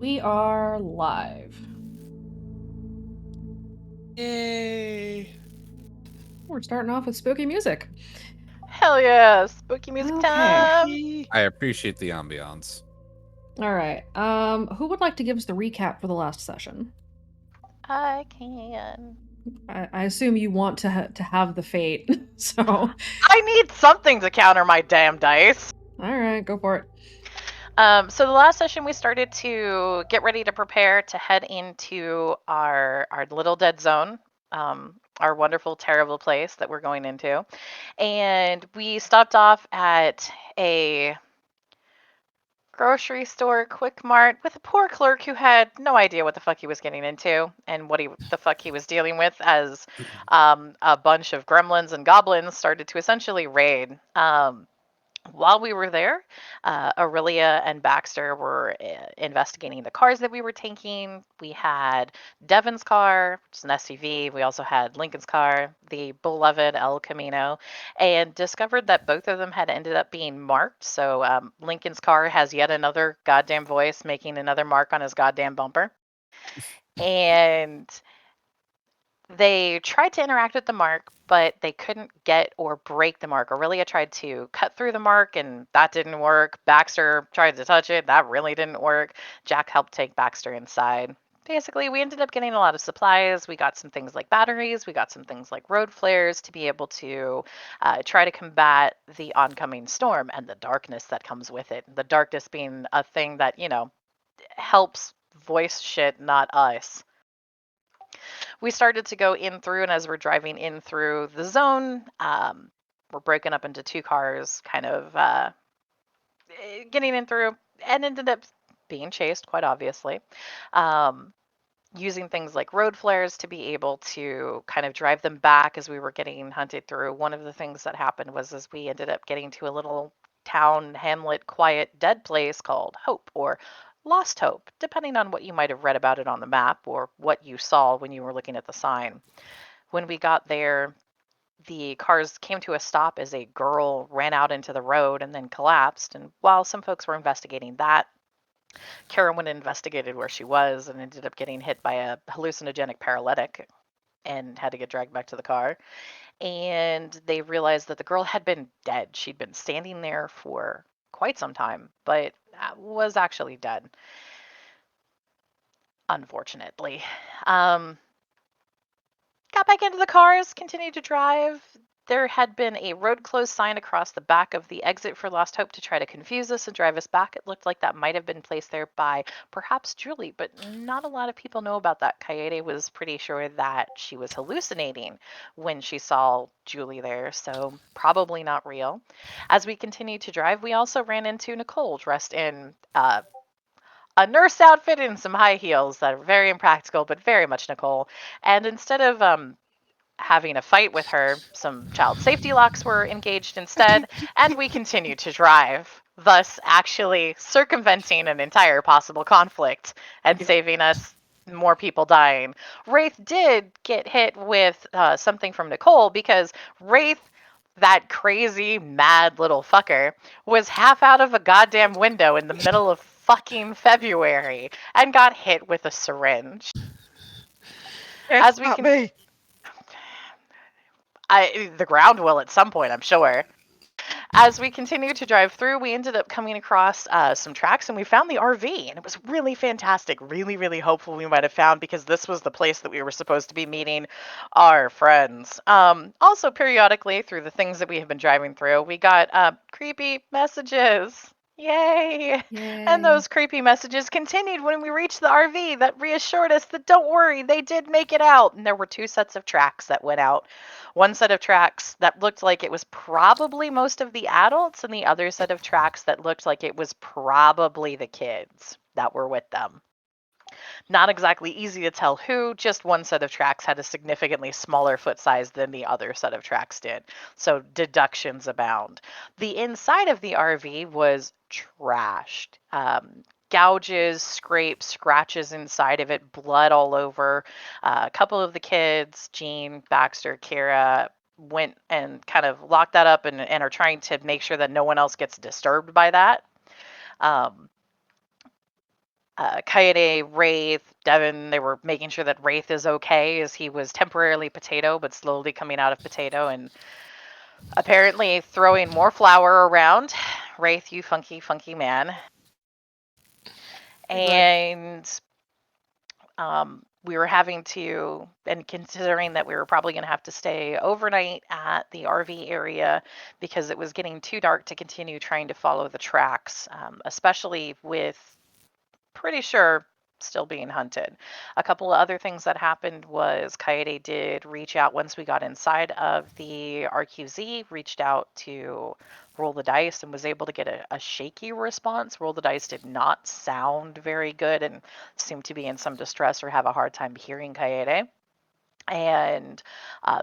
We are live. Yay! We're starting off with spooky music. Hell yeah! Spooky music Okay. time! I appreciate the ambiance. All right. Who would like to give us the recap for the last session? I can. I assume you want to have the fate. So, I need something to counter my damn dice. all right, go for it. So the last session we started to get ready to prepare to head into our little dead zone, our wonderful, terrible place that we're going into, and we stopped off at a grocery store, Quick Mart, with a poor clerk who had no idea what the fuck he was getting into and the fuck he was dealing with as a bunch of gremlins and goblins started to essentially raid. While we were there, Aurelia and Baxter were investigating the cars that we were taking. We had Devin's car, which is an SUV. We also had Lincoln's car, the beloved El Camino, and discovered that both of them had ended up being marked. So Lincoln's car has yet another goddamn voice making another mark on his goddamn bumper. And they tried to interact with the mark, but they couldn't get or break the mark. Aurelia tried to cut through the mark, and that didn't work. Baxter tried to touch it. That really didn't work. Jack helped take Baxter inside. Basically, we ended up getting a lot of supplies. We got some things like batteries. We got some things like road flares to be able to try to combat the oncoming storm and the darkness that comes with it. The darkness being a thing that, helps voice shit, not us. We started to go in through, and as we're driving in through the zone, we're broken up into two cars, kind of getting in through, and ended up being chased, quite obviously. Um, Using things like road flares to be able to kind of drive them back as we were getting hunted through. One of the things that happened was as we ended up getting to a little town, hamlet, quiet, dead place called Hope or Lost Hope, depending on what you might have read about it on the map or what you saw when you were looking at the sign. When we got there, the cars came to a stop as a girl ran out into the road and then collapsed. And while some folks were investigating that, Karen went and investigated where she was and ended up getting hit by a hallucinogenic paralytic and had to get dragged back to the car. And they realized that the girl had been dead. She'd been standing there for quite some time, but was actually dead, unfortunately. Got back into the cars, continued to drive. There had been a road closed sign across the back of the exit for Lost Hope to try to confuse us and drive us back. It looked like that might have been placed there by perhaps Julie, but not a lot of people know about that. Coyote was pretty sure that she was hallucinating when she saw Julie there, so probably not real. As we continued to drive, we also ran into Nicole dressed in a nurse outfit and some high heels that are very impractical, but very much Nicole. And instead of having a fight with her, some child safety locks were engaged instead, and we continued to drive, thus actually circumventing an entire possible conflict and saving us more people dying. Wraith did get hit with something from Nicole because Wraith, that crazy, mad little fucker, was half out of a goddamn window in the middle of fucking February and got hit with a syringe. As It's we not can, me. the ground will at some point, I'm sure. As we continued to drive through, we ended up coming across some tracks and we found the RV, and it was really fantastic. Really, really hopeful we might have found because this was the place that we were supposed to be meeting our friends. Also, periodically, through the things that we have been driving through, we got creepy messages. Yay! And Yay. those creepy messages continued when we reached the RV that reassured us that don't worry, they did make it out. And there were two sets of tracks that went out. One set of tracks that looked like it was probably most of the adults, and the other set of tracks that looked like it was probably the kids that were with them. Not exactly easy to tell who, just one set of tracks had a significantly smaller foot size than the other set of tracks did. So deductions abound. The inside of the RV was trashed. Gouges, scrapes, scratches inside of it, blood all over. A couple of the kids, Jean, Baxter, Kira, went and kind of locked that up and are trying to make sure that no one else gets disturbed by that. Um, Kaede, Wraith, Devin, they were making sure that Wraith is okay as he was temporarily potato, but slowly coming out of potato and apparently throwing more flour around. Wraith, you funky, funky man. And we were having to, and considering that we were probably going to have to stay overnight at the RV area because it was getting too dark to continue trying to follow the tracks, especially with pretty sure still being hunted. A couple of other things that happened was Kaede did reach out once we got inside of the RQZ, reached out to Roll the Dice and was able to get a shaky response. Roll the Dice did not sound very good and seemed to be in some distress or have a hard time hearing Kaede. And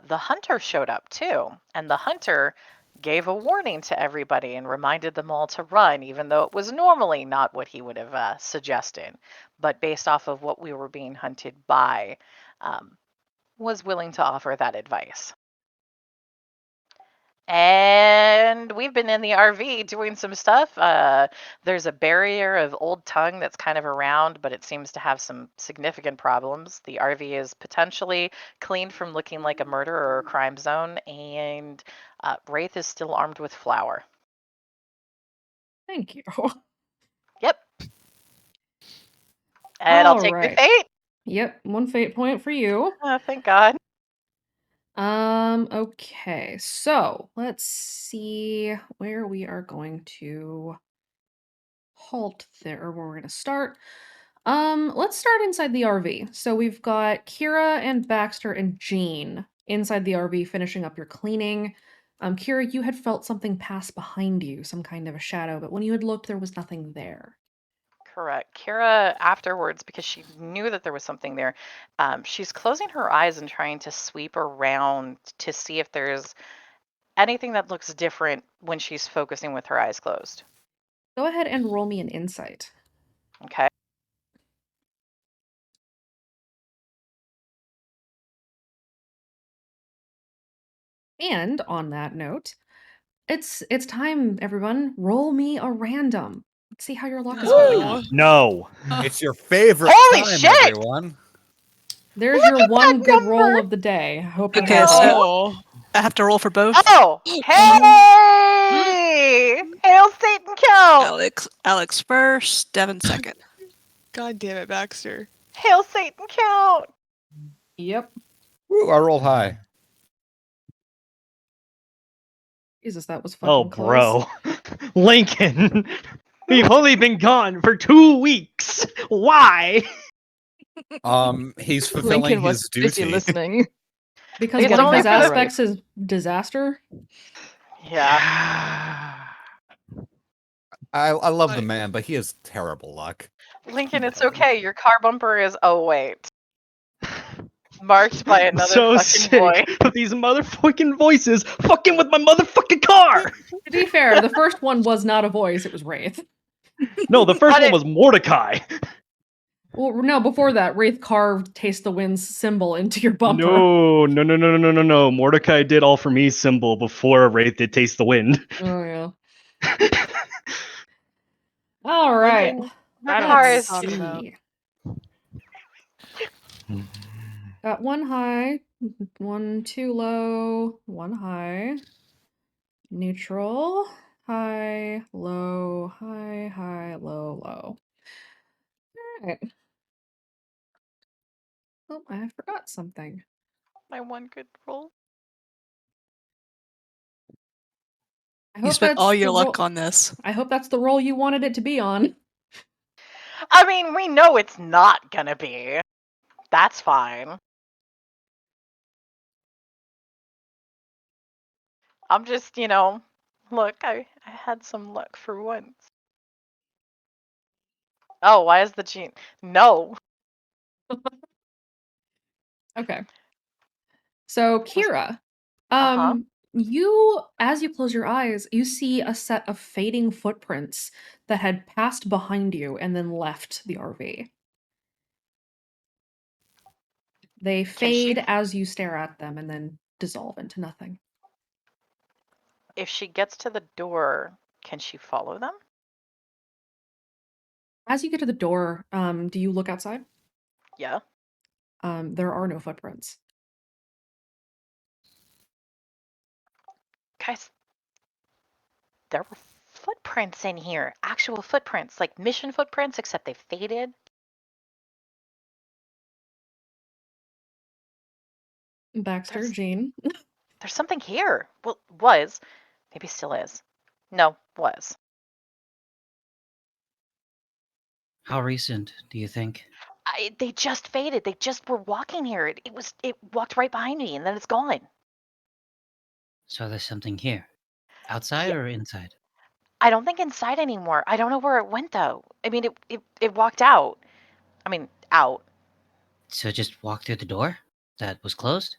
the hunter showed up too. And the hunter gave a warning to everybody and reminded them all to run, even though it was normally not what he would have suggested. But based off of what we were being hunted by, was willing to offer that advice. And we've been in the RV doing some stuff. There's a barrier of old tongue that's kind of around, but it seems to have some significant problems. The RV is potentially cleaned from looking like a murder or a crime zone, and Wraith is still armed with flour. Thank you. Yep. And I'll take Alright. the fate. Yep, 1 fate point for you. Oh, thank God. Okay, so let's see where we are going to halt there, or where we're gonna start. Let's start inside the RV. So we've got Kira and Baxter and Jean inside the RV finishing up your cleaning. Kira, you had felt something pass behind you, some kind of a shadow, but when you had looked, there was nothing there. Correct. Kira, afterwards, because she knew that there was something there, she's closing her eyes and trying to sweep around to see if there's anything that looks different when she's focusing with her eyes closed. Go ahead and roll me an insight. Okay. And on that note, it's time, everyone. Roll me a random. Let's see how your luck is holding up. No. It's your favorite Holy time, shit! everyone. There's Look your at one that good roll number! of the day. I hope you're Okay, happy. so I have to roll for both. Oh, hey! Hail Satan Count! Alex first, Devin second. God damn it, Baxter. Hail Satan Count! Yep. Woo, I rolled high. Jesus, that was fucking Oh, close. bro. Lincoln, we've only been gone for 2 weeks. Why? He's fulfilling Lincoln was his busy duty. listening. Because It's one of only his for the- aspects is disaster. Yeah. I love the man, but he has terrible luck. Lincoln, it's okay. Your car bumper is, oh wait, marked by another so fucking sick boy. of these motherfucking voices fucking with my motherfucking car. To be fair, the first one was not a voice, it was Wraith. No, the first But one it- was Mordecai. Well, no, before that, Wraith carved Taste the Wind's symbol into your bumper. No. Mordecai did all for me symbol before Wraith did Taste the Wind. Oh, yeah. All right. Lincoln, I your don't know car what you're is talking about. Got one high, one too low, one high, neutral, high, low, low, low. All right. Oh, I forgot something. my one good roll. I You hope spent that's all your the luck roll- on this. I hope that's the role you wanted it to be on. I mean, we know it's not gonna be. That's fine. I'm just, look, I had some luck for once. Oh, why is the gene? No. Okay. So, Kira, Uh-huh. you, as you close your eyes, you see a set of fading footprints that had passed behind you and then left the RV. They fade as you stare at them and then dissolve into nothing. If she gets to the door, can she follow them? As you get to the door, do you look outside? Yeah. There are no footprints. Guys, there were footprints in here. Actual footprints, like mission footprints, except they faded. Baxter, There's- Jean. There's something here. Well, was. Maybe still is. No, was. How recent do you think? They just faded. They just were walking here. It walked right behind me and then it's gone. So there's something here. Outside Yeah. or inside? I don't think inside anymore. I don't know where it went though. I mean, it walked out. I mean, out. So it just walk through the door that was closed?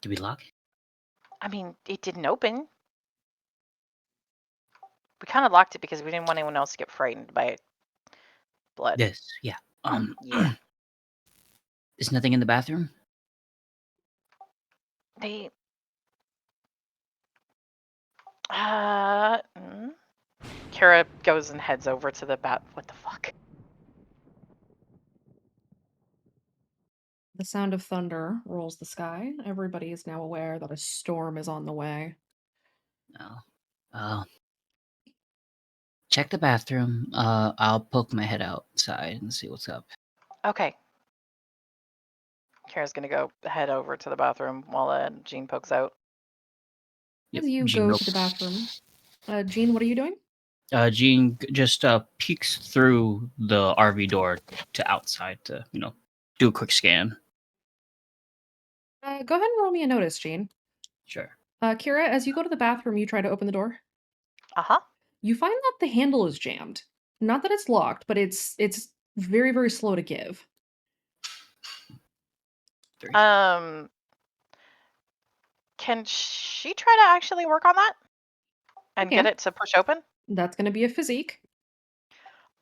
Did we lock it? I mean, it didn't open. We kind of locked it because we didn't want anyone else to get frightened by blood. Yes, yeah. Yeah. There's nothing in the bathroom? They. Kara goes and heads over to the bat. What the fuck? The sound of thunder rolls the sky. Everybody is now aware that a storm is on the way. No. Check the bathroom. I'll poke my head outside and see what's up. Okay. Kara's gonna go head over to the bathroom while Jean pokes out. Yep, As you Jean go to the bathroom, Jean, what are you doing? Jean just peeks through the RV door to outside to, do a quick scan. Go ahead and roll me a notice, Jean. Sure. Kira, as you go to the bathroom, you try to open the door. Uh-huh. You find that the handle is jammed. Not that it's locked, but it's very, very slow to give. 3. Can she try to actually work on that? And get can. it to push open? That's gonna be a physique.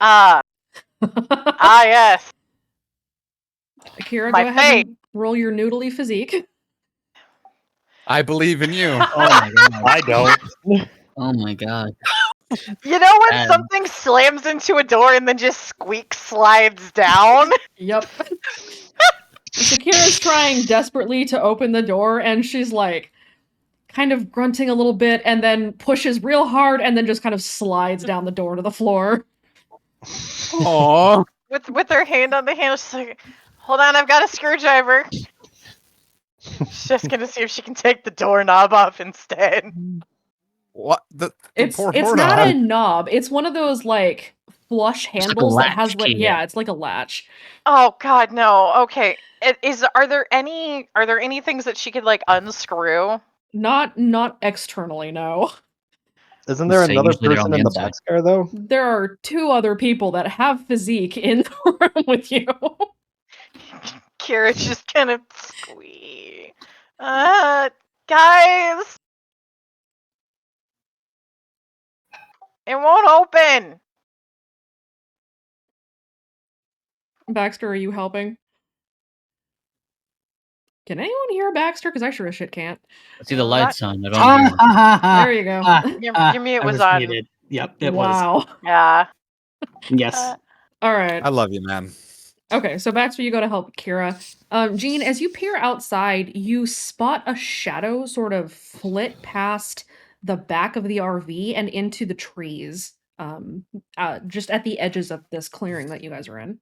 Yes. Kira, My go ahead fate. and roll your noodly physique. I believe in you. Oh my god. I don't. Oh my god. You know when Um, something slams into a door and then just squeak slides down? Yep. So Kira's trying desperately to open the door, and she's like kind of grunting a little bit, and then pushes real hard, and then just kind of slides down the door to the floor. Aww. With her hand on the handle, she's like, hold on, I've got a screwdriver. She's just gonna see if she can take the doorknob off instead. What? The It's poor not doorknob. a knob. It's one of those like flush like a handles that has latch like key. yeah, it's like a latch. Oh god, no. Okay. Are there any things that she could like unscrew? Not externally, no. Isn't there So another usually they're on person the in the inside. back scare though? There are 2 other people that have physique in the room with you. Kira's just gonna squeak. Guys! It won't open! Baxter, are you helping? Can anyone hear Baxter? Because I sure as shit can't. I see the lights on. I don't hear. There you go. Your mute I was on. muted. Yep, it was. Wow. Yeah. Yes. All right. I love you, man. Okay, so Baxter, you go to help Kira. Jean, as you peer outside, you spot a shadow sort of flit past the back of the RV and into the trees, just at the edges of this clearing that you guys are in.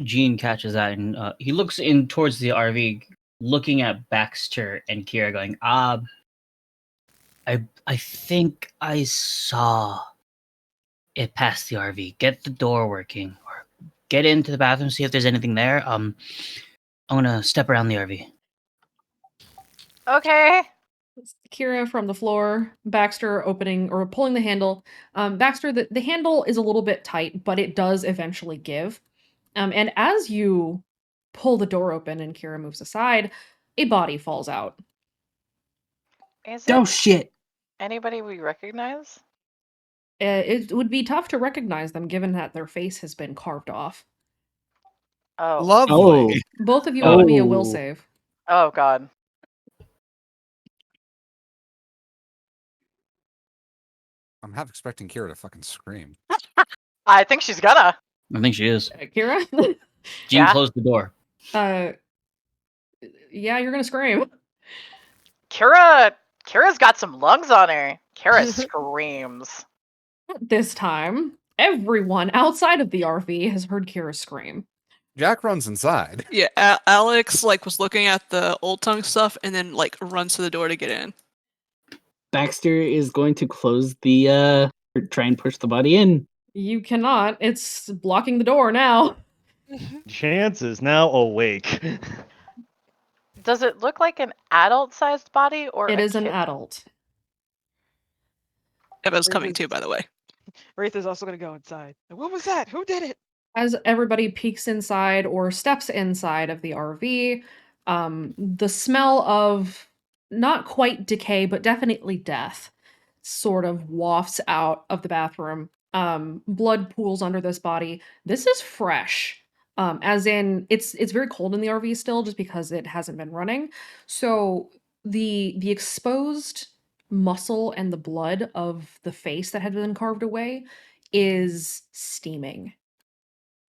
Gene catches that and he looks in towards the RV, looking at Baxter and Kira, going, I think I saw it past the RV. Get the door working, or get into the bathroom, see if there's anything there. I'm gonna step around the RV. Okay. Kira from the floor, Baxter opening or pulling the handle. Baxter, the handle is a little bit tight, but it does eventually give. And as you pull the door open and Kira moves aside, a body falls out. Is it Oh shit. anybody we recognize? It would be tough to recognize them given that their face has been carved off. Oh. Lovely. Both of you owe me a will Oh. save. Oh god. I'm half expecting Kira to fucking scream. I think she's gonna. I think she is. Kira? Jean Yeah. closed the door. Yeah, you're gonna scream. Kira's got some lungs on her. Kira screams. This time, everyone outside of the RV has heard Kira scream. Jack runs inside. Yeah, Alex like was looking at the old tongue stuff and then like runs to the door to get in. Baxter is going to close the try and push the body in. You cannot. It's blocking the door now. Chance is now awake. Does it look like an adult-sized body or It a is an kid? adult. Eva's coming too, by the way. Wraith is also gonna go inside. What was that? Who did it? As everybody peeks inside or steps inside of the RV, the smell of not quite decay, but definitely death sort of wafts out of the bathroom. Blood pools under this body. This is fresh. As in it's very cold in the RV still just because it hasn't been running. So the exposed muscle and the blood of the face that had been carved away is steaming.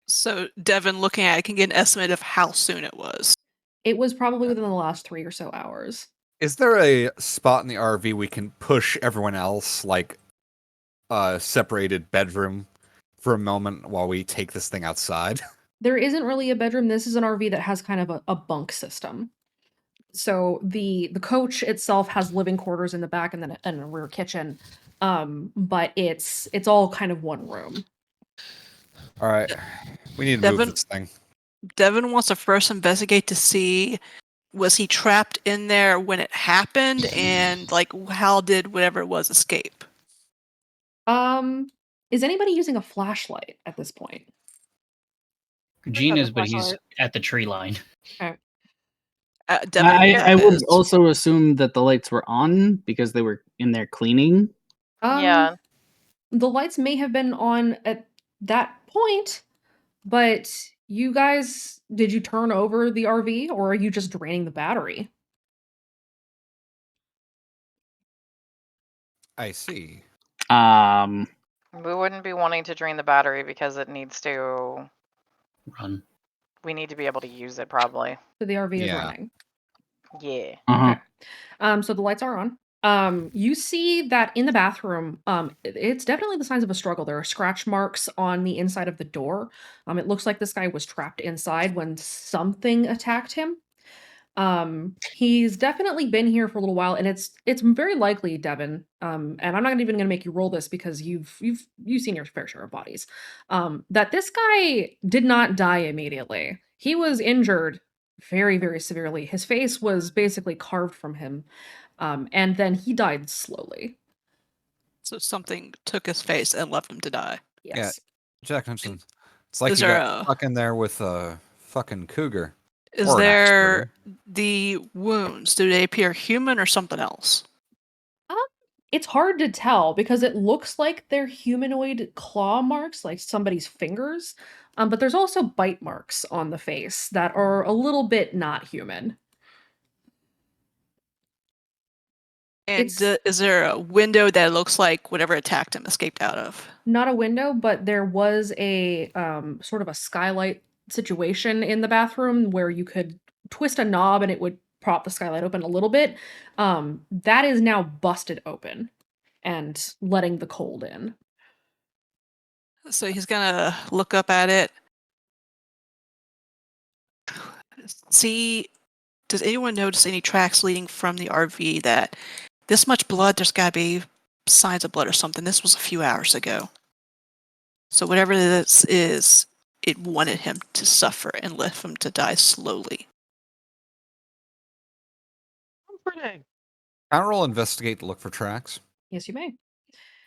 So Devin, looking at it, can get an estimate of how soon it was. It was probably within the last 3 or so hours. Is there a spot in the RV we can push everyone else, like a separated bedroom, for a moment while we take this thing outside? There isn't really a bedroom. This is an RV that has kind of a bunk system. So the coach itself has living quarters in the back and then a rear kitchen. But it's all kind of one room. All right, we need to move Devin? this thing. Devin wants to first investigate to see was he trapped in there when it happened and like how did whatever it was escape? Is anybody using a flashlight at this point? Jean the is, but he's flashlight. at the tree line. Devin I would is. also assume that the lights were on because they were in there cleaning. Yeah. The lights may have been on at that point, but you guys, did you turn over the RV or are you just draining the battery? I see. We wouldn't be wanting to drain the battery because it needs to. Run. We need to be able to use it probably. So the RV is Yeah. running. Yeah. Uh-huh. Okay. So the lights are on. You see that in the bathroom, it's definitely the signs of a struggle. There are scratch marks on the inside of the door. It looks like this guy was trapped inside when something attacked him. He's definitely been here for a little while, and it's very likely, Devin. And I'm not even gonna make you roll this because you've seen your fair share of bodies. That this guy did not die immediately. He was injured very, very severely. His face was basically carved from him. And then he died slowly. So something took his face and left him to die. Yes. Jack Hudson. It's like Is you there got a- stuck in there with a fucking cougar. Is Or an axe there murderer. the wounds? Do they appear human or something else? It's hard to tell because it looks like they're humanoid claw marks, like somebody's fingers. But there's also bite marks on the face that are a little bit not human. And It's- is there a window that looks like whatever attacked him escaped out of? Not a window, but there was a sort of a skylight situation in the bathroom where you could twist a knob and it would prop the skylight open a little bit. That is now busted open and letting the cold in. So he's gonna look up at it. See, does anyone notice any tracks leading from the RV that this much blood, there's gotta be signs of blood or something. This was a few hours ago. So whatever this is, it wanted him to suffer and left him to die slowly. Comforting. Can I roll investigate to look for tracks? Yes, you may.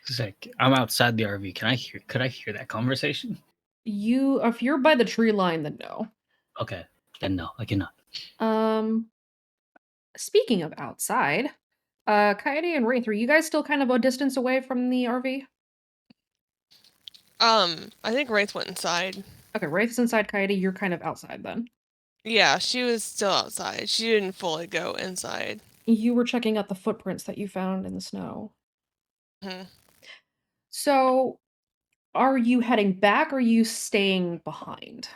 It's like, I'm outside the RV. Could I hear that conversation? If you're by the tree line, then no. Okay. Then no, I cannot. Speaking of outside, Coyote and Wraith, are you guys still kind of a distance away from the RV? I think Wraith went inside. Okay, Wraith's inside, Coyote, you're kind of outside then. Yeah, she was still outside. She didn't fully go inside. You were checking out the footprints that you found in the snow. Mhm. So, are you heading back or are you staying behind?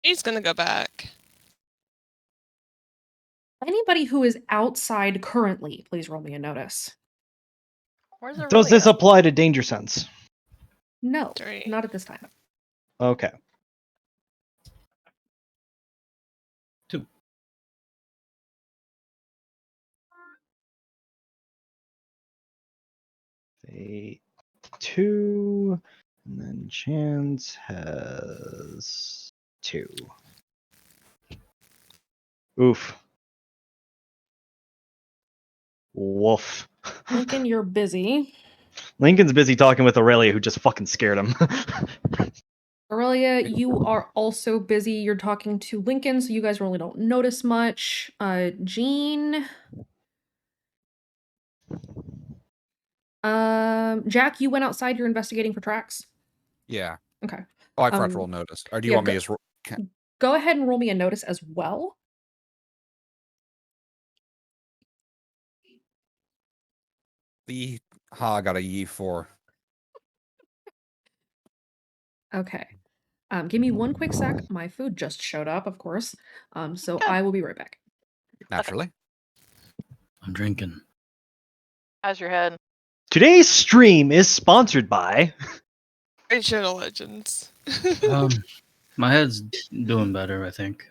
He's gonna go back. Anybody who is outside currently, please roll me a notice. Where's Does this Aurelia? apply to danger sense? No, 3. not at this time. Okay. 2. Fate 2, and then Chance has 2. Oof. Woof. Lincoln, you're busy. Lincoln's busy talking with Aurelia, who just fucking scared him. Aurelia, you are also busy. You're talking to Lincoln, so you guys really don't notice much. Jean. Jack, you went outside. You're investigating for tracks. Yeah. Okay. Oh, I forgot to Um, roll notice. Or do you yeah, want me to just Go ahead and roll me a notice as well. I got a E4. Okay. Give me one quick sec. My food just showed up, of course. So Good. I will be right back. Naturally. I'm drinking. How's your head? Today's stream is sponsored by. Great Shadow Legends. My head's doing better, I think.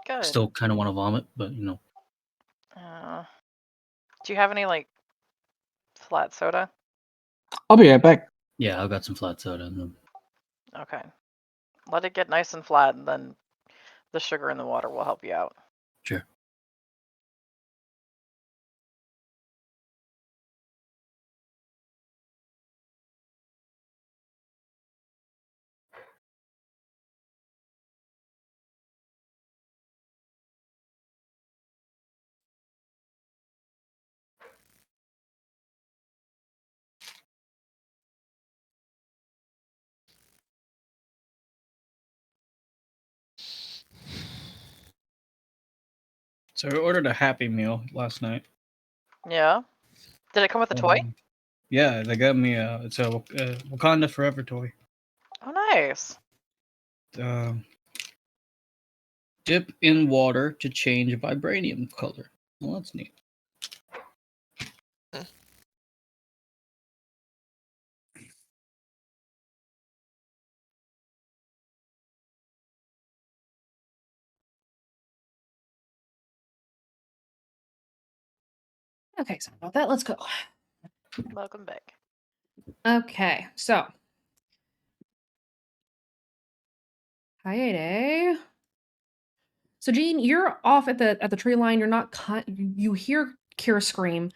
Good. Still kind of want to vomit, but you know. Do you have any like flat soda? I'll be right back. Yeah, I've got some flat soda. Okay. Let it get nice and flat, and then the sugar in the water will help you out. Sure. So I ordered a Happy Meal last night. Yeah. Did it come with a toy? Yeah, they got me it's a Wakanda Forever toy. Oh, nice. Dip in water to change vibranium color. Well, that's neat. Okay, sorry about that. Let's go. Welcome back. Okay, so. Hi, So Jean, you're off at the tree line. You're not you hear Kira scream.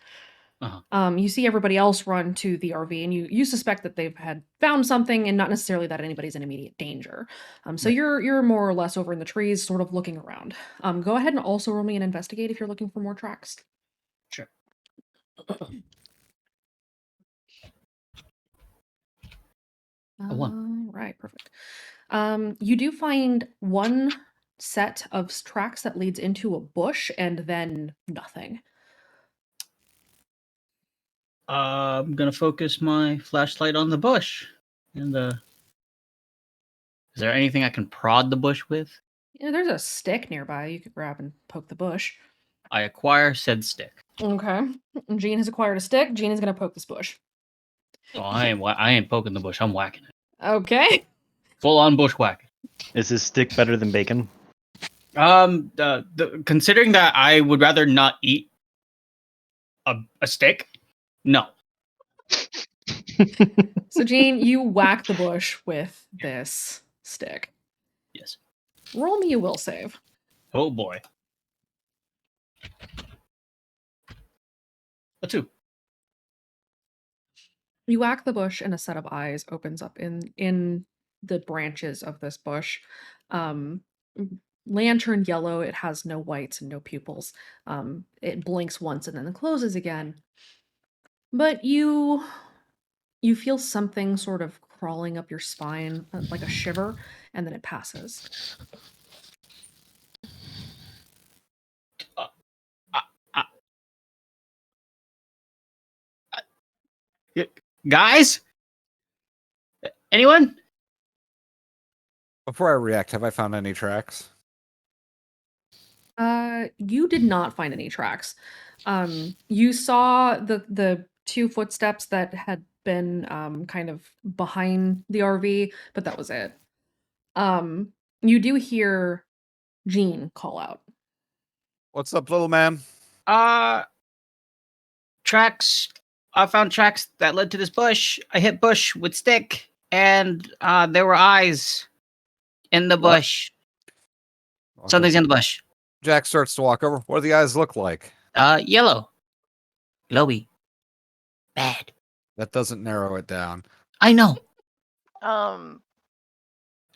You see everybody else run to the RV, and you suspect that they've had found something, and not necessarily that anybody's in immediate danger. So Right. you're more or less over in the trees, sort of looking around. Go ahead and also roll me an investigate if you're looking for more tracks. Sure. A 1. Right, perfect. You do find one set of tracks that leads into a bush, and then nothing. I'm gonna focus my flashlight on the bush. And is there anything I can prod the bush with? Yeah, there's a stick nearby you could grab and poke the bush. I acquire said stick. Okay. Jean has acquired a stick. Jean is gonna poke this bush. Oh, I ain't poking the bush. I'm whacking it. Okay. Full on bushwhack. Is his stick better than bacon? Considering that I would rather not eat a stick, no. So Jean, you whack the bush with this stick. Yes. Roll me a will save. Oh boy. A 2. You whack the bush, and a set of eyes opens up in the branches of this bush. Lantern yellow. It has no whites and no pupils. It blinks once and then closes again. But you feel something sort of crawling up your spine, like a shiver, and then it passes. Guys? Anyone? Before I react, have I found any tracks? You did not find any tracks. You saw the two footsteps that had been kind of behind the RV, but that was it. You do hear Jean call out. What's up, little man? Tracks. I found tracks that led to this bush. I hit bush with stick, and there were eyes in the What? bush. Something's in the bush. Jack starts to walk over. What do the eyes look like? Yellow. Glowy. Bad. That doesn't narrow it down. I know. Um,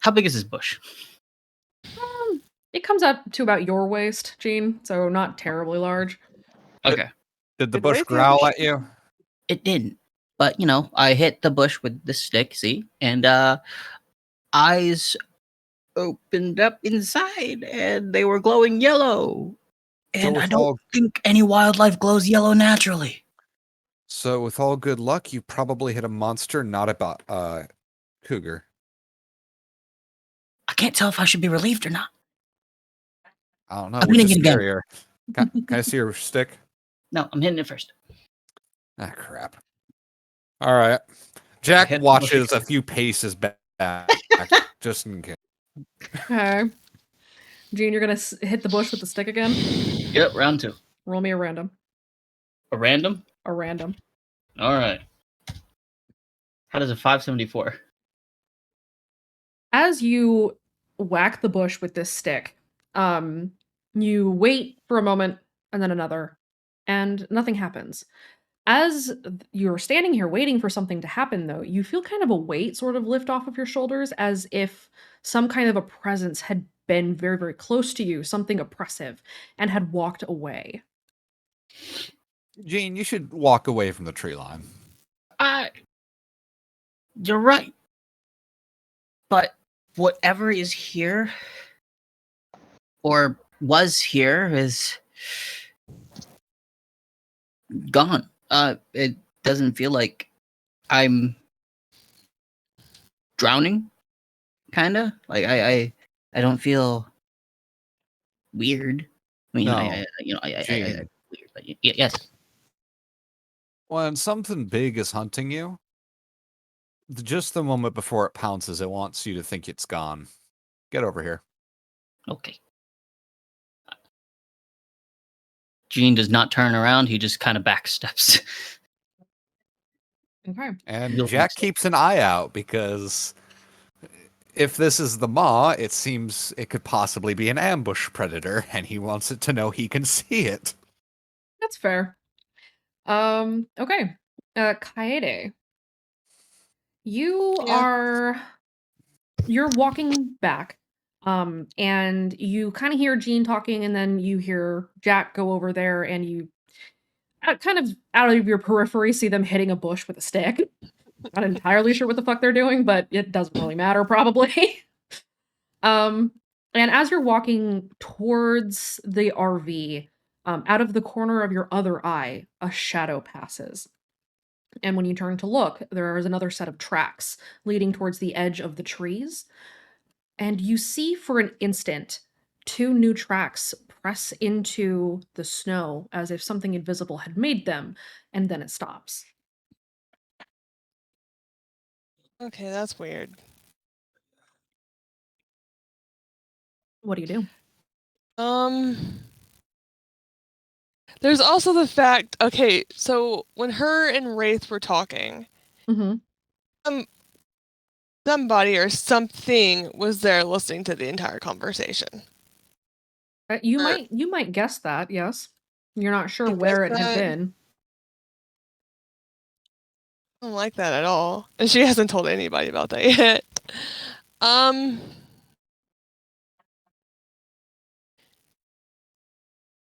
How big is this bush? It comes up to about your waist, Jean, so not terribly large. Okay. Did the Did bush Wraith growl have- at you? It didn't. But, I hit the bush with the stick, see? And eyes opened up inside, and they were glowing yellow. And I with don't all- think any wildlife glows yellow naturally. So with all good luck, you probably hit a monster, not a cougar. I can't tell if I should be relieved or not. I don't know. I'm Which hitting is it again. scarier? Can I see your stick? No, I'm hitting it first. Ah, crap. All right. Jack hit the watches bush. a few paces back, just in case. Okay. Jean, you're gonna hit the bush with the stick again? Yep, round 2. Roll me a random. A random? A random. All right. How does a 574? As you whack the bush with this stick, you wait for a moment and then another, and nothing happens. As you're standing here waiting for something to happen, though, you feel kind of a weight sort of lift off of your shoulders, as if some kind of a presence had been very, very close to you, something oppressive, and had walked away. Gene, you should walk away from the tree line. You're right. But whatever is here, or was here, is gone. It doesn't feel like I'm drowning, kinda. Like I don't feel weird. I mean, No. I Gene. weird, but yes. When something big is hunting you, just the moment before it pounces, it wants you to think it's gone. Get over here. Okay. Gene does not turn around. He just kind of backsteps. Okay. And You'll Jack think so. keeps an eye out because if this is the maw, it seems it could possibly be an ambush predator, and he wants it to know he can see it. That's fair. Okay. Kaede. Yeah. You're walking back. And you kind of hear Jean talking, and then you hear Jack go over there, and you kind of out of your periphery see them hitting a bush with a stick. Not entirely sure what the fuck they're doing, but it doesn't really matter, probably. And as you're walking towards the RV, out of the corner of your other eye, a shadow passes. And when you turn to look, there is another set of tracks leading towards the edge of the trees. And you see for an instant 2 new tracks press into the snow as if something invisible had made them, and then it stops. Okay, that's weird. What do you do? There's also the fact, okay, so when her and Wraith were talking, Mm-hmm. somebody or something was there listening to the entire conversation. You might guess that, yes. You're not sure I where it guess had that- been. I don't like that at all. And she hasn't told anybody about that yet.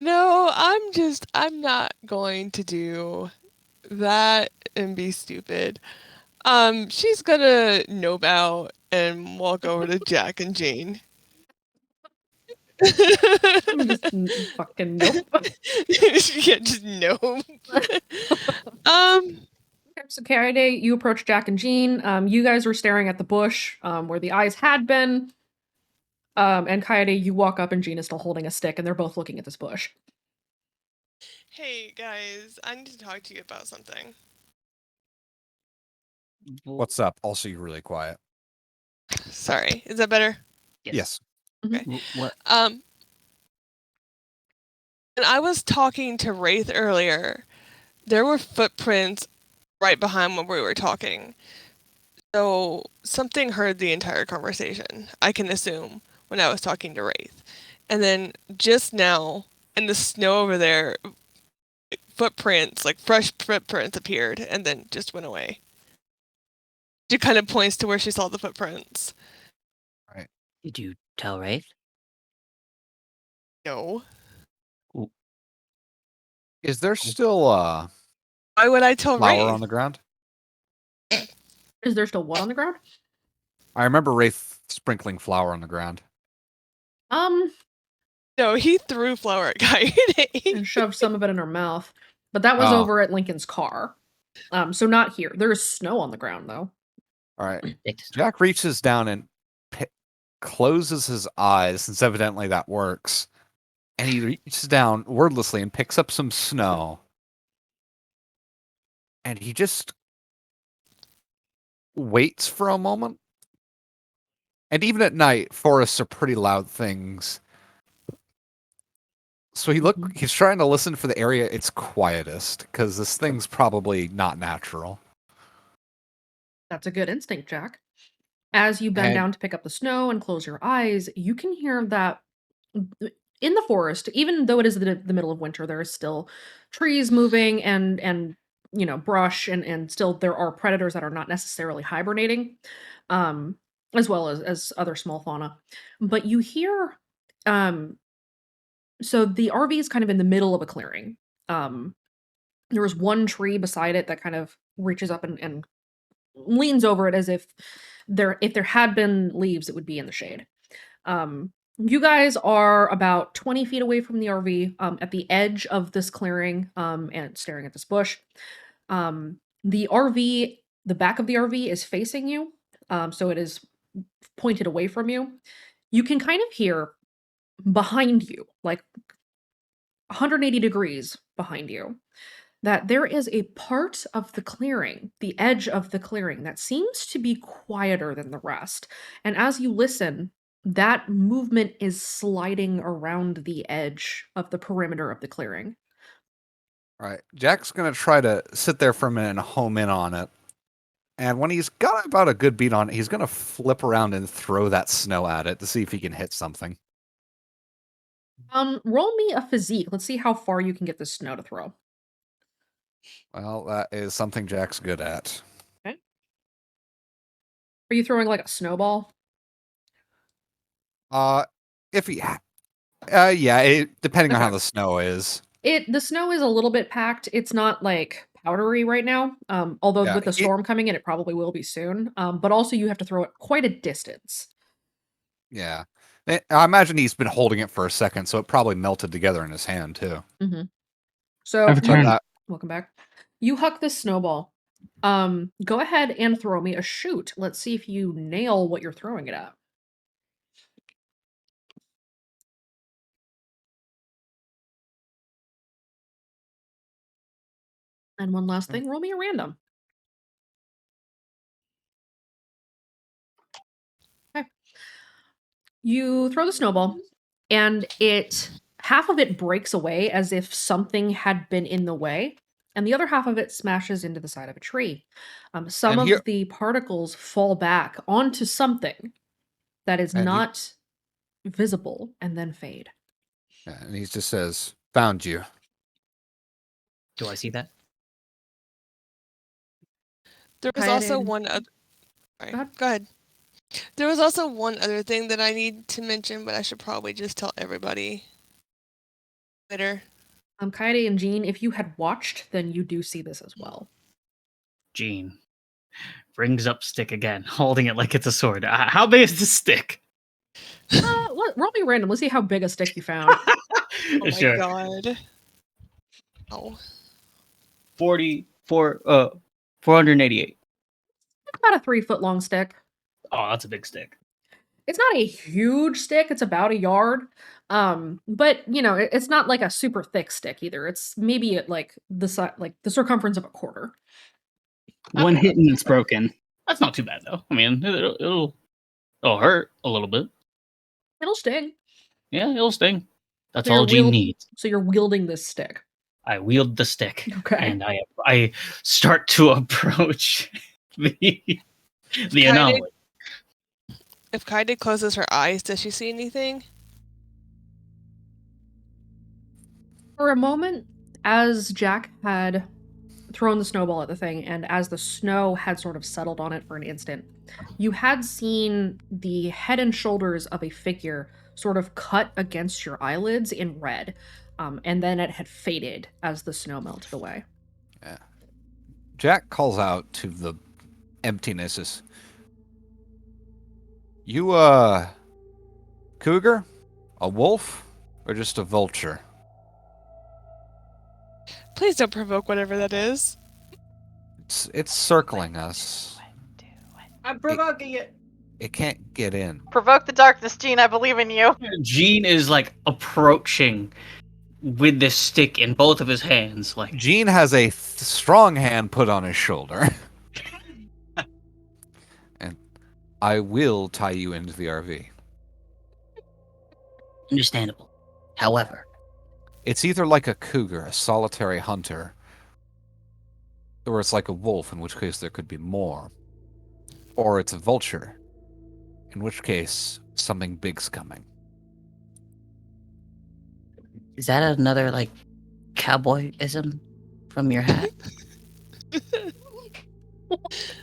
No, I'm not going to do that and be stupid. She's gonna nope out and walk over to Jack and Jane. Just fucking nope. Yeah, just nope. So Kaede, you approach Jack and Jean. You guys were staring at the bush where the eyes had been. And Kaede, you walk up and Jean is still holding a stick, and they're both looking at this bush. Hey guys, I need to talk to you about something. What's up? Also, you're really quiet. Sorry, is that better? Yes. What? When I was talking to Wraith earlier, there were footprints right behind when we were talking. So something heard the entire conversation, I can assume, when I was talking to Wraith. And then just now, in the snow over there, footprints, like fresh footprints appeared and then just went away. She kind of points to where she saw the footprints. Did you tell Wraith? No. Is there still Why would I tell flour Wraith? on the ground? Is there still what on the ground? I remember Wraith sprinkling flour on the ground. No, he threw flour at Kaede. And shoved some of it in her mouth. But that was Oh. over at Lincoln's car. So not here. There is snow on the ground, though. All right. It's Jack reaches down and closes his eyes, since evidently that works. And he reaches down wordlessly and picks up some snow. And he just waits for a moment. And even at night, forests are pretty loud things. So he's trying to listen for the area it's quietest, because this thing's probably not natural. That's a good instinct, Jack. As you bend And- down to pick up the snow and close your eyes, you can hear that in the forest, even though it is the middle of winter, there is still trees moving and brush and still there are predators that are not necessarily hibernating, as well as other small fauna. But you hear so the RV is kind of in the middle of a clearing. There was one tree beside it that kind of reaches up and leans over it as if there had been leaves, it would be in the shade. You guys are about 20 feet away from the RV, at the edge of this clearing, and staring at this bush. The RV, the back of the RV is facing you, so it is pointed away from you. You can kind of hear behind you, like 180 degrees behind you, that there is a part of the clearing, the edge of the clearing, that seems to be quieter than the rest. And as you listen, that movement is sliding around the edge of the perimeter of the clearing. All right. Jack's going to try to sit there for a minute and home in on it. And when he's got about a good beat on it, he's going to flip around and throw that snow at it to see if he can hit something. Roll me a physique. Let's see how far you can get this snow to throw. Well, that is something Jack's good at. Okay. Are you throwing like a snowball? If he, depending on how Okay. the snow is. The snow is a little bit packed. It's not like powdery right now. Although Yeah, with the storm coming in, it probably will be soon. But also you have to throw it quite a distance. Yeah. I imagine he's been holding it for a second, so it probably melted together in his hand too. So I have a But turn. welcome back. You huck this snowball. Go ahead and throw me a shoot. Let's see if you nail what you're throwing it at. And one last thing, roll me a random. Okay. You throw the snowball, and half of it breaks away as if something had been in the way, and the other half of it smashes into the side of a tree. Some And of here- the particles fall back onto something that is And he- not visible and then fade. Yeah, and he just says, "Found you." Do I see that? There was Kaede also and- one other. Sorry, Go ahead. go ahead. There was also one other thing that I need to mention, but I should probably just tell everybody later. Kaede and Jean, if you had watched, then you do see this as well. Jean brings up stick again, holding it like it's a sword. How big is this stick? Roll me random. Let's see how big a stick you found. Oh my Sure. god. Oh. 44 488. About a 3-foot long stick. Oh, that's a big stick. It's not a huge stick, it's about a yard. But you know, it's not like a super thick stick either. It's maybe at like the circumference of a quarter. One hit and it's broken. That's not too bad though. I mean, it'll hurt a little bit. It'll sting. Yeah, it'll sting. That's So all you're Gene wield- needs. So you're wielding this stick. I wield the stick, Okay. and I start to approach the anomaly. If Kaide closes her eyes, does she see anything? For a moment, as Jack had thrown the snowball at the thing, and as the snow had sort of settled on it for an instant, you had seen the head and shoulders of a figure sort of cut against your eyelids in red, and then it had faded as the snow melted away. Jack calls out to the emptinesses. You, cougar? A wolf? Or just a vulture? Please don't provoke whatever that is. It's circling us. I'm provoking it. It can't get in. Provoke the darkness, Gene. I believe in you. Gene is like approaching with this stick in both of his hands, like Gene has a strong hand put on his shoulder. And I will tie you into the RV. understandable. However, It's either like a cougar, a solitary hunter, or it's like a wolf, in which case there could be more. Or it's a vulture, in which case something big's coming. is that another like cowboyism from your hat?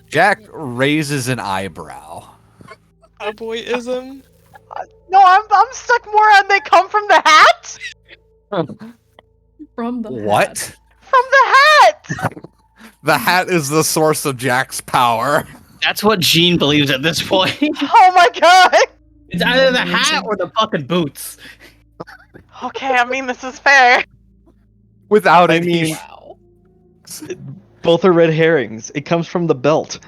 Jack raises an eyebrow. Cowboyism. No, I'm stuck more on they come from the hat? From the What? hat. From the hat! The hat is the source of Jack's power. That's what Gene believes at this point. Oh my god! It's either the hat or the fucking boots. Okay, I mean, this is fair. Without I any... mean, Wow. both are red herrings. It comes from the belt.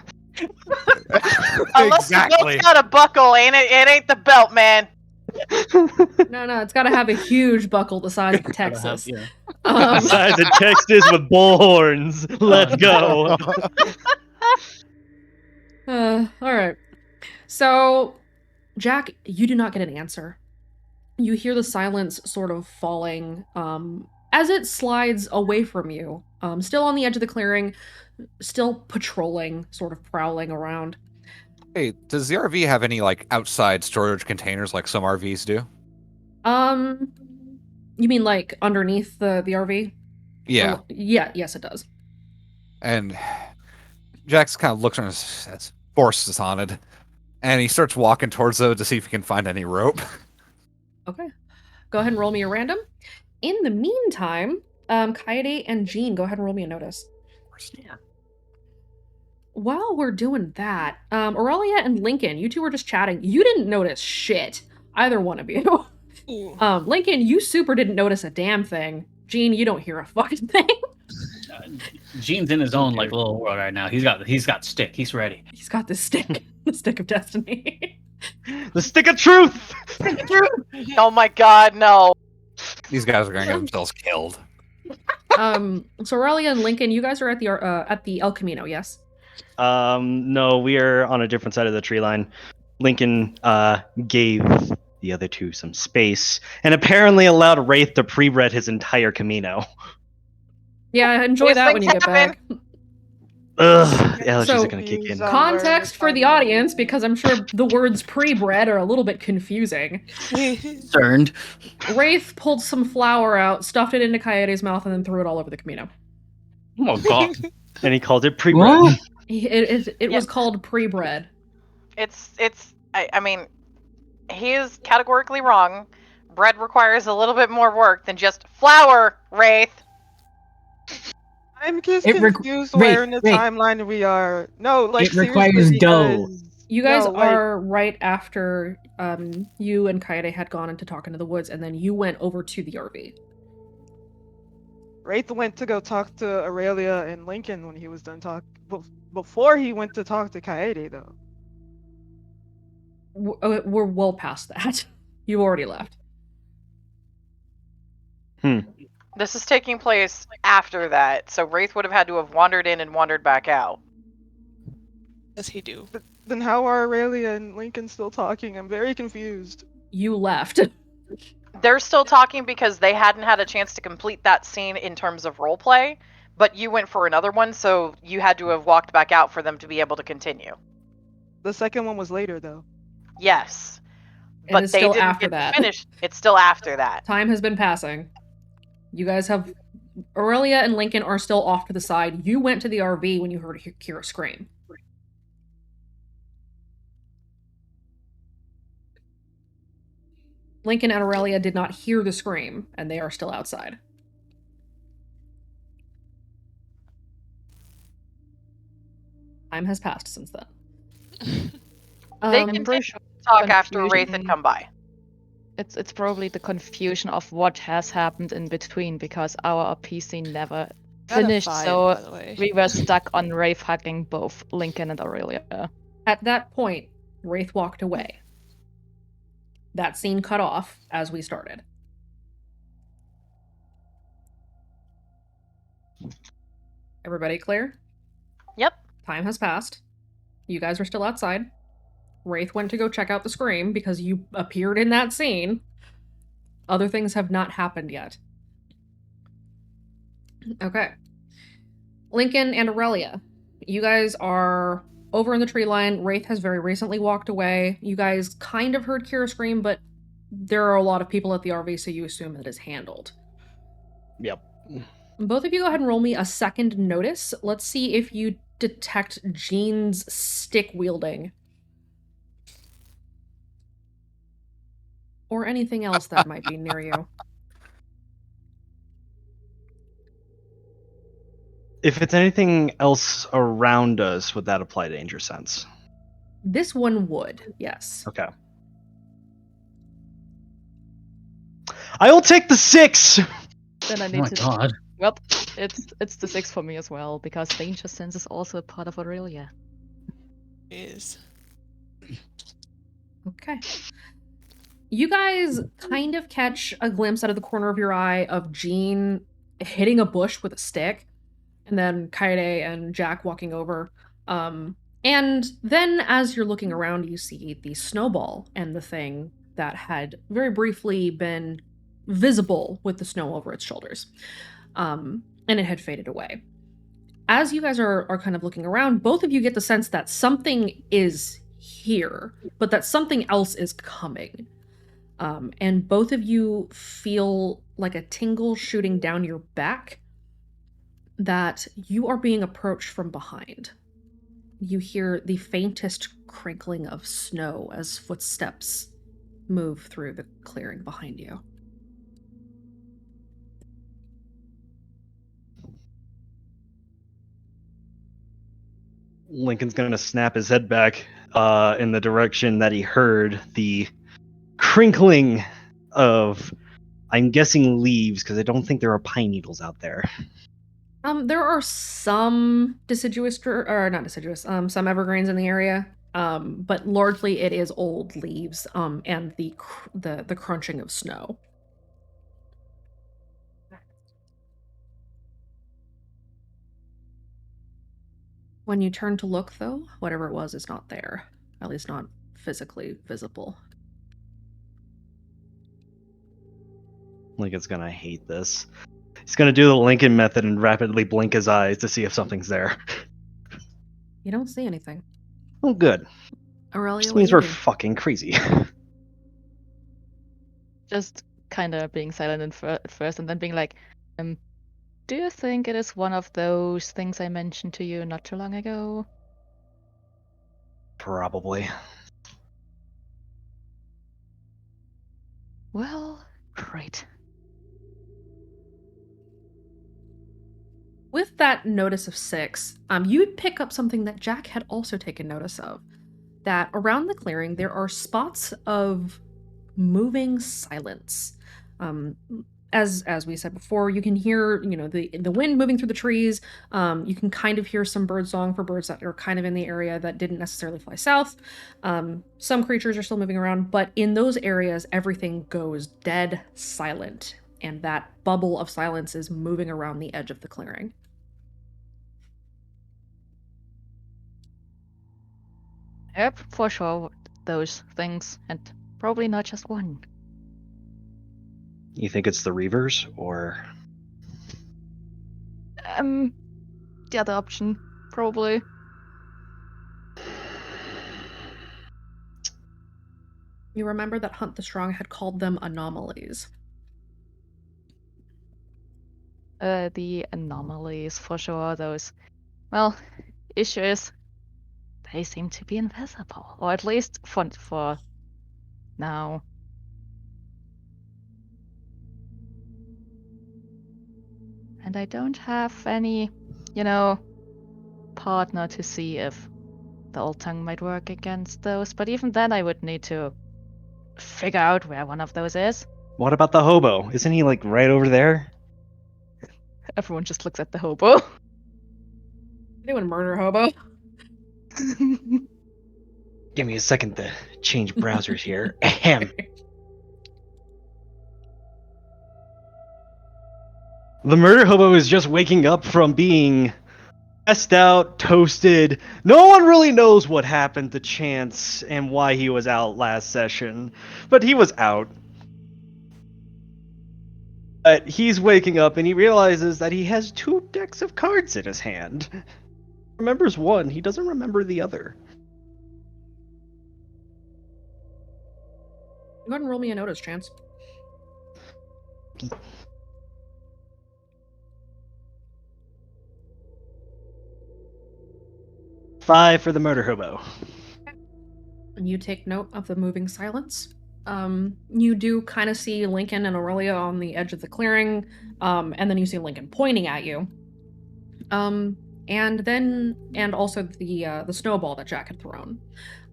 Unless the belt's got a buckle, ain't it? It ain't the belt, man. No, it's got to have a huge buckle the size of Texas. Yeah. Um, Besides, it Texas with bull horns. Let's go. all right. So, Jack, you do not get an answer. You hear the silence sort of falling as it slides away from you, still on the edge of the clearing, still patrolling, sort of prowling around. Hey, does the RV have any, like, outside storage containers like some RVs do? You mean like underneath the RV? Yeah. Yes, it does. And Jax kind of looks around and says, force is haunted. And he starts walking towards them to see if he can find any rope. Okay. Go ahead and roll me a random. In the meantime, Kaede and Jean, go ahead and roll me a notice. Yeah. While we're doing that, Aurelia and Lincoln, you two were just chatting. You didn't notice shit. Either one of you. Ooh. Lincoln, you super didn't notice a damn thing. Jean, you don't hear a fucking thing. Gene's in his own like little world right now. He's got stick. He's ready. He's got this stick. The stick of destiny. The stick of truth. Oh my god, no. These guys are going to get themselves killed. So Aurelia and Lincoln, you guys are at the El Camino, yes? No, we are on a different side of the tree line. Lincoln gave the other two some space and apparently allowed Wraith to pre-read his entire Camino. Yeah, enjoy These that when you things get back. Ugh, allergies So- are gonna kick in. Context for the audience, because I'm sure the words pre-bred are a little bit confusing. Concerned. Wraith pulled some flour out, stuffed it into Kaede's mouth, and then threw it all over the Camino. Oh god. And he called it pre-read. What? It was called pre-bred. I mean, he is categorically wrong. Bread requires a little bit more work than just flour, Wraith. I'm just It confused where in the timeline we are. No, like It requires seriously, dough. because- You guys No, like- are right after you and Kaede had gone into talking to the woods, and then you went over to the RV. Wraith went to go talk to Aurelia and Lincoln when he was done before he went to talk to Kaede, though. We're well past that. You already left. This is taking place after that, so Wraith would have had to have wandered in and wandered back out. Does he do? Then how are Aurelia and Lincoln still talking? I'm very confused. You left. They're still talking because they hadn't had a chance to complete that scene in terms of roleplay, but you went for another one, so you had to have walked back out for them to be able to continue. The second one was later, though. Yes. It But is they still didn't after get that. finished. It's still after that. Time has been passing. You guys have... Aurelia and Lincoln are still off to the side. You went to the RV when you heard Kira scream. Lincoln and Aurelia did not hear the scream, and they are still outside. Time has passed since then. They Um, can pretty sure talk after Wraith had confusion- come by. It's probably the confusion of what has happened in between because our RP scene never Got a finished, five, so by the way. we were stuck on Wraith hugging both Lincoln and Aurelia. At that point, Wraith walked away. That scene cut off as we started. Everybody clear? Yep. Time has passed. You guys are still outside. Wraith went to go check out the scream because you appeared in that scene. Other things have not happened yet. Okay. Lincoln and Aurelia, you guys are over in the tree line. Wraith has very recently walked away. You guys kind of heard Kira scream, but there are a lot of people at the RV, so you assume it is handled. Yep. Both of you go ahead and roll me a second notice. Let's see if you detect Jean's stick wielding. Or anything else that might be near you. If it's anything else around us, would that apply danger sense? This one would, yes. Okay. I will take the 6! Then I Oh need my to. god. Well, it's the 6 for me as well because danger sense is also a part of Aurelia. Is Okay. You guys kind of catch a glimpse out of the corner of your eye of Jean hitting a bush with a stick, and then Kaede and Jack walking over. And then as you're looking around, you see the snowball and the thing that had very briefly been visible with the snow over its shoulders. And it had faded away. As you guys are kind of looking around, both of you get the sense that something is here, but that something else is coming. And both of you feel like a tingle shooting down your back that you are being approached from behind. You hear the faintest crinkling of snow as footsteps move through the clearing behind you. Lincoln's gonna snap his head back in the direction that he heard the crinkling of, I'm guessing, leaves, because I don't think there are pine needles out there. There are some some evergreens in the area, but largely it is old leaves, and the crunching of snow. When you turn to look, though, whatever it was is not there. At least not physically visible. Lincoln's gonna hate this. He's gonna do the Lincoln method and rapidly blink his eyes to see if something's there. You don't see anything. Oh, good. Aurelia, This what means do you we're do? fucking crazy. Just kind of being silent at first and then being like, do you think it is one of those things I mentioned to you not too long ago? Probably. Well, great. With that notice of 6, you would pick up something that Jack had also taken notice of. That around the clearing there are spots of moving silence. as we said before, you can hear, the wind moving through the trees. You can kind of hear some bird song for birds that are kind of in the area that didn't necessarily fly south. Some creatures are still moving around, but in those areas, everything goes dead silent, and that bubble of silence is moving around the edge of the clearing. Yep, for sure, those things, and probably not just one. You think it's the Reavers, or The other option, probably. You remember that Hunt the Strong had called them anomalies. The anomalies, for sure, those, well, issues, they seem to be invisible, or at least for now. And I don't have any, partner to see if the old tongue might work against those, but even then I would need to figure out where one of those is. what about the hobo? Isn't he like right over there? Everyone just looks at the hobo. Anyone murder hobo? Give me a second to change browsers here. Ahem. The murder hobo is just waking up from being passed out, toasted. No one really knows what happened to Chance and why he was out last session, but he was out. But he's waking up and he realizes that he has 2 decks of cards in his hand. Remembers one, he doesn't remember the other. Go ahead and roll me a notice, Chance. Five for the murder hobo. And you take note of the moving silence. You do kind of see Lincoln and Aurelia on the edge of the clearing, and then you see Lincoln pointing at you. And also the snowball that Jack had thrown.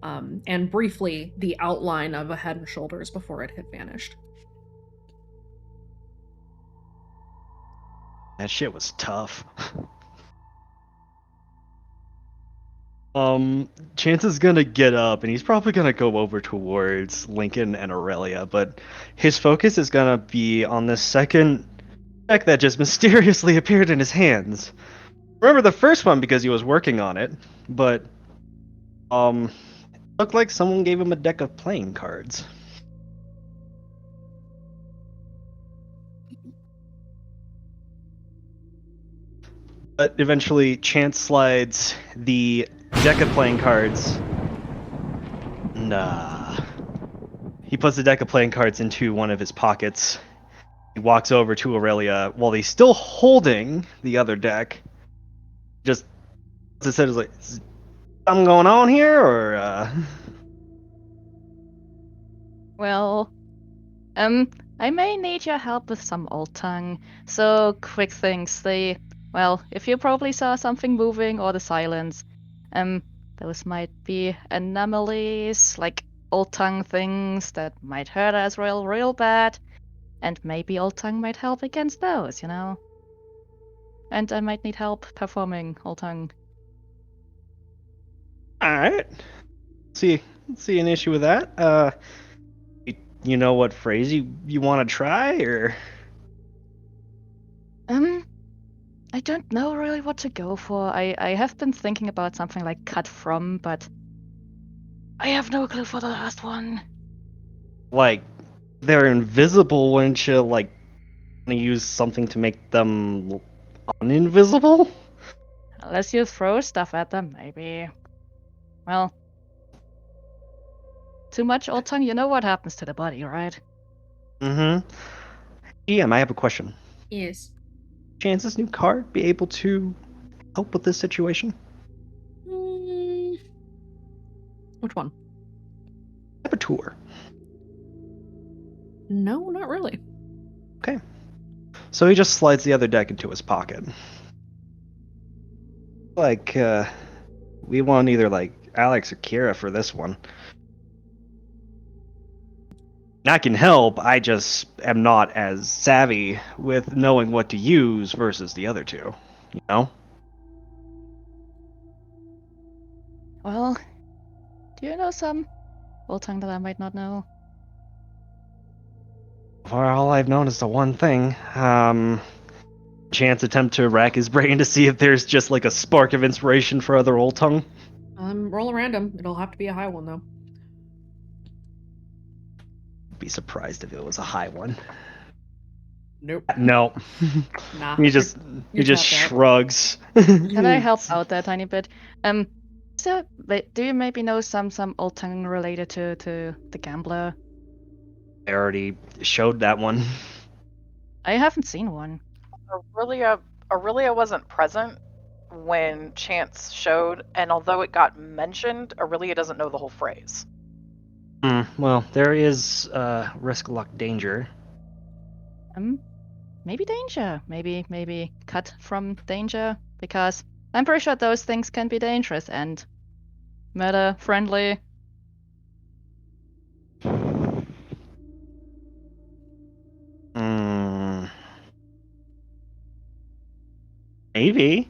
And briefly the outline of a head and shoulders before it had vanished. That shit was tough. Chance is gonna get up and he's probably gonna go over towards Lincoln and Aurelia, but his focus is gonna be on the second deck that just mysteriously appeared in his hands. Remember the first one because he was working on it, but it looked like someone gave him a deck of playing cards. But eventually Chance slides the deck of playing cards. Nah. He puts the deck of playing cards into one of his pockets. He walks over to Aurelia while he's still holding the other deck. Just as I said, is like, something going on here, or Well, I may need your help with some old tongue. So, quick things. If you probably saw something moving or the silence, those might be anomalies, like old tongue things that might hurt us real bad, and maybe old tongue might help against those, And I might need help performing old tongue. Alright. See an issue with that? You know what phrase you want to try, or? I don't know really what to go for. I have been thinking about something like cut from, but I have no clue for the last one. Like, they're invisible, wouldn't you, like, use something to make them uninvisible? Unless you throw stuff at them, maybe. Well, too much old tongue, you know what happens to the body, right? Mm-hmm. GM, I have a question. Yes. Chance's new card be able to help with this situation? Which one? Saboteur. No, not really. Okay. So he just slides the other deck into his pocket. Like, we want either, like, Alex or Kira for this one. I can help. I just am not as savvy with knowing what to use versus the other two. You know? Well, do you know some old tongue that I might not know? For all I've known is the one thing. Chance attempt to rack his brain to see if there's just like a spark of inspiration for other old tongue. Roll a random. It'll have to be a high one though. Be surprised if it was a high one. Nope. No. Nah. he just you're just tapped out. shrugs. Can I help out that tiny bit? So, wait, do you maybe know some old tongue related to the gambler? I already showed that one. I haven't seen one. Aurelia wasn't present when Chance showed, and although it got mentioned, Aurelia doesn't know the whole phrase. Well, there is risk, luck, danger. Maybe danger. Maybe cut from danger, because I'm pretty sure those things can be dangerous and murder friendly. Maybe.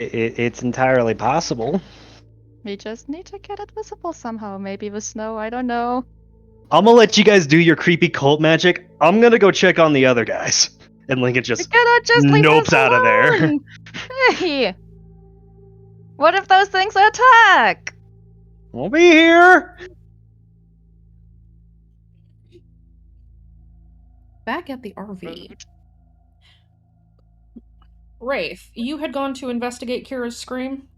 It's entirely possible. We just need to get it visible somehow. Maybe with snow. I don't know. I'm gonna let you guys do your creepy cult magic. I'm gonna go check on the other guys. And Lincoln just leave nopes us out of there. alone! Hey! What if those things attack? We'll be here. Back at the RV. Rafe, you had gone to investigate Kira's scream?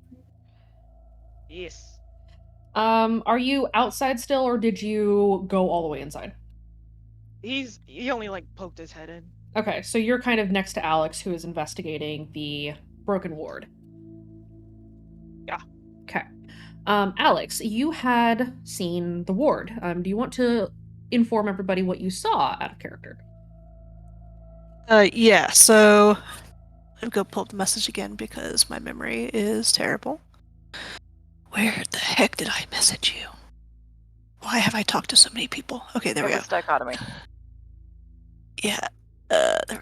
Yes. Are you outside still, or did you go all the way inside? He only like poked his head in. Okay, so you're kind of next to Alex, who is investigating the broken ward. Yeah. Okay. Alex, you had seen the ward. Do you want to inform everybody what you saw out of character? Yeah, so I'm gonna pull up the message again because my memory is terrible. Where the heck did I message you? Why have I talked to so many people? Okay, there we go. Dichotomy. Yeah, there we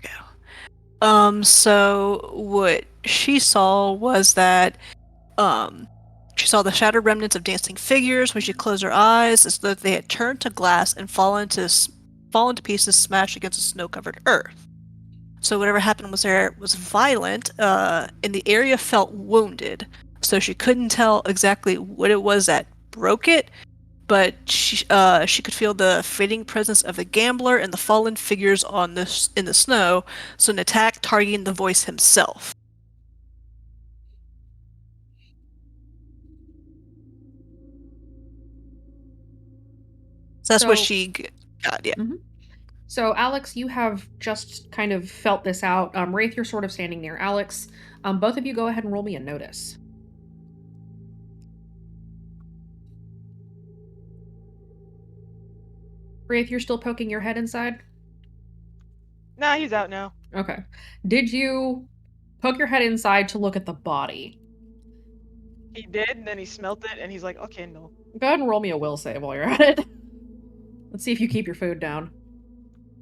go. So what she saw was that, she saw the shattered remnants of dancing figures when she closed her eyes, as though they had turned to glass and fallen to pieces, smashed against the snow-covered earth. So whatever happened was violent, and the area felt wounded. So she couldn't tell exactly what it was that broke it, but she could feel the fading presence of the gambler and the fallen figures in the snow. So an attack targeting the voice himself. So that's what she got. Yeah. Mm-hmm. So, Alex, you have just kind of felt this out. Wraith, you're sort of standing near Alex. Both of you go ahead and roll me a notice. Wraith, you're still poking your head inside? Nah, he's out now. Okay. Did you poke your head inside to look at the body? He did, and then he smelt it, and he's like, okay, no. Go ahead and roll me a will save while you're at it. Let's see if you keep your food down.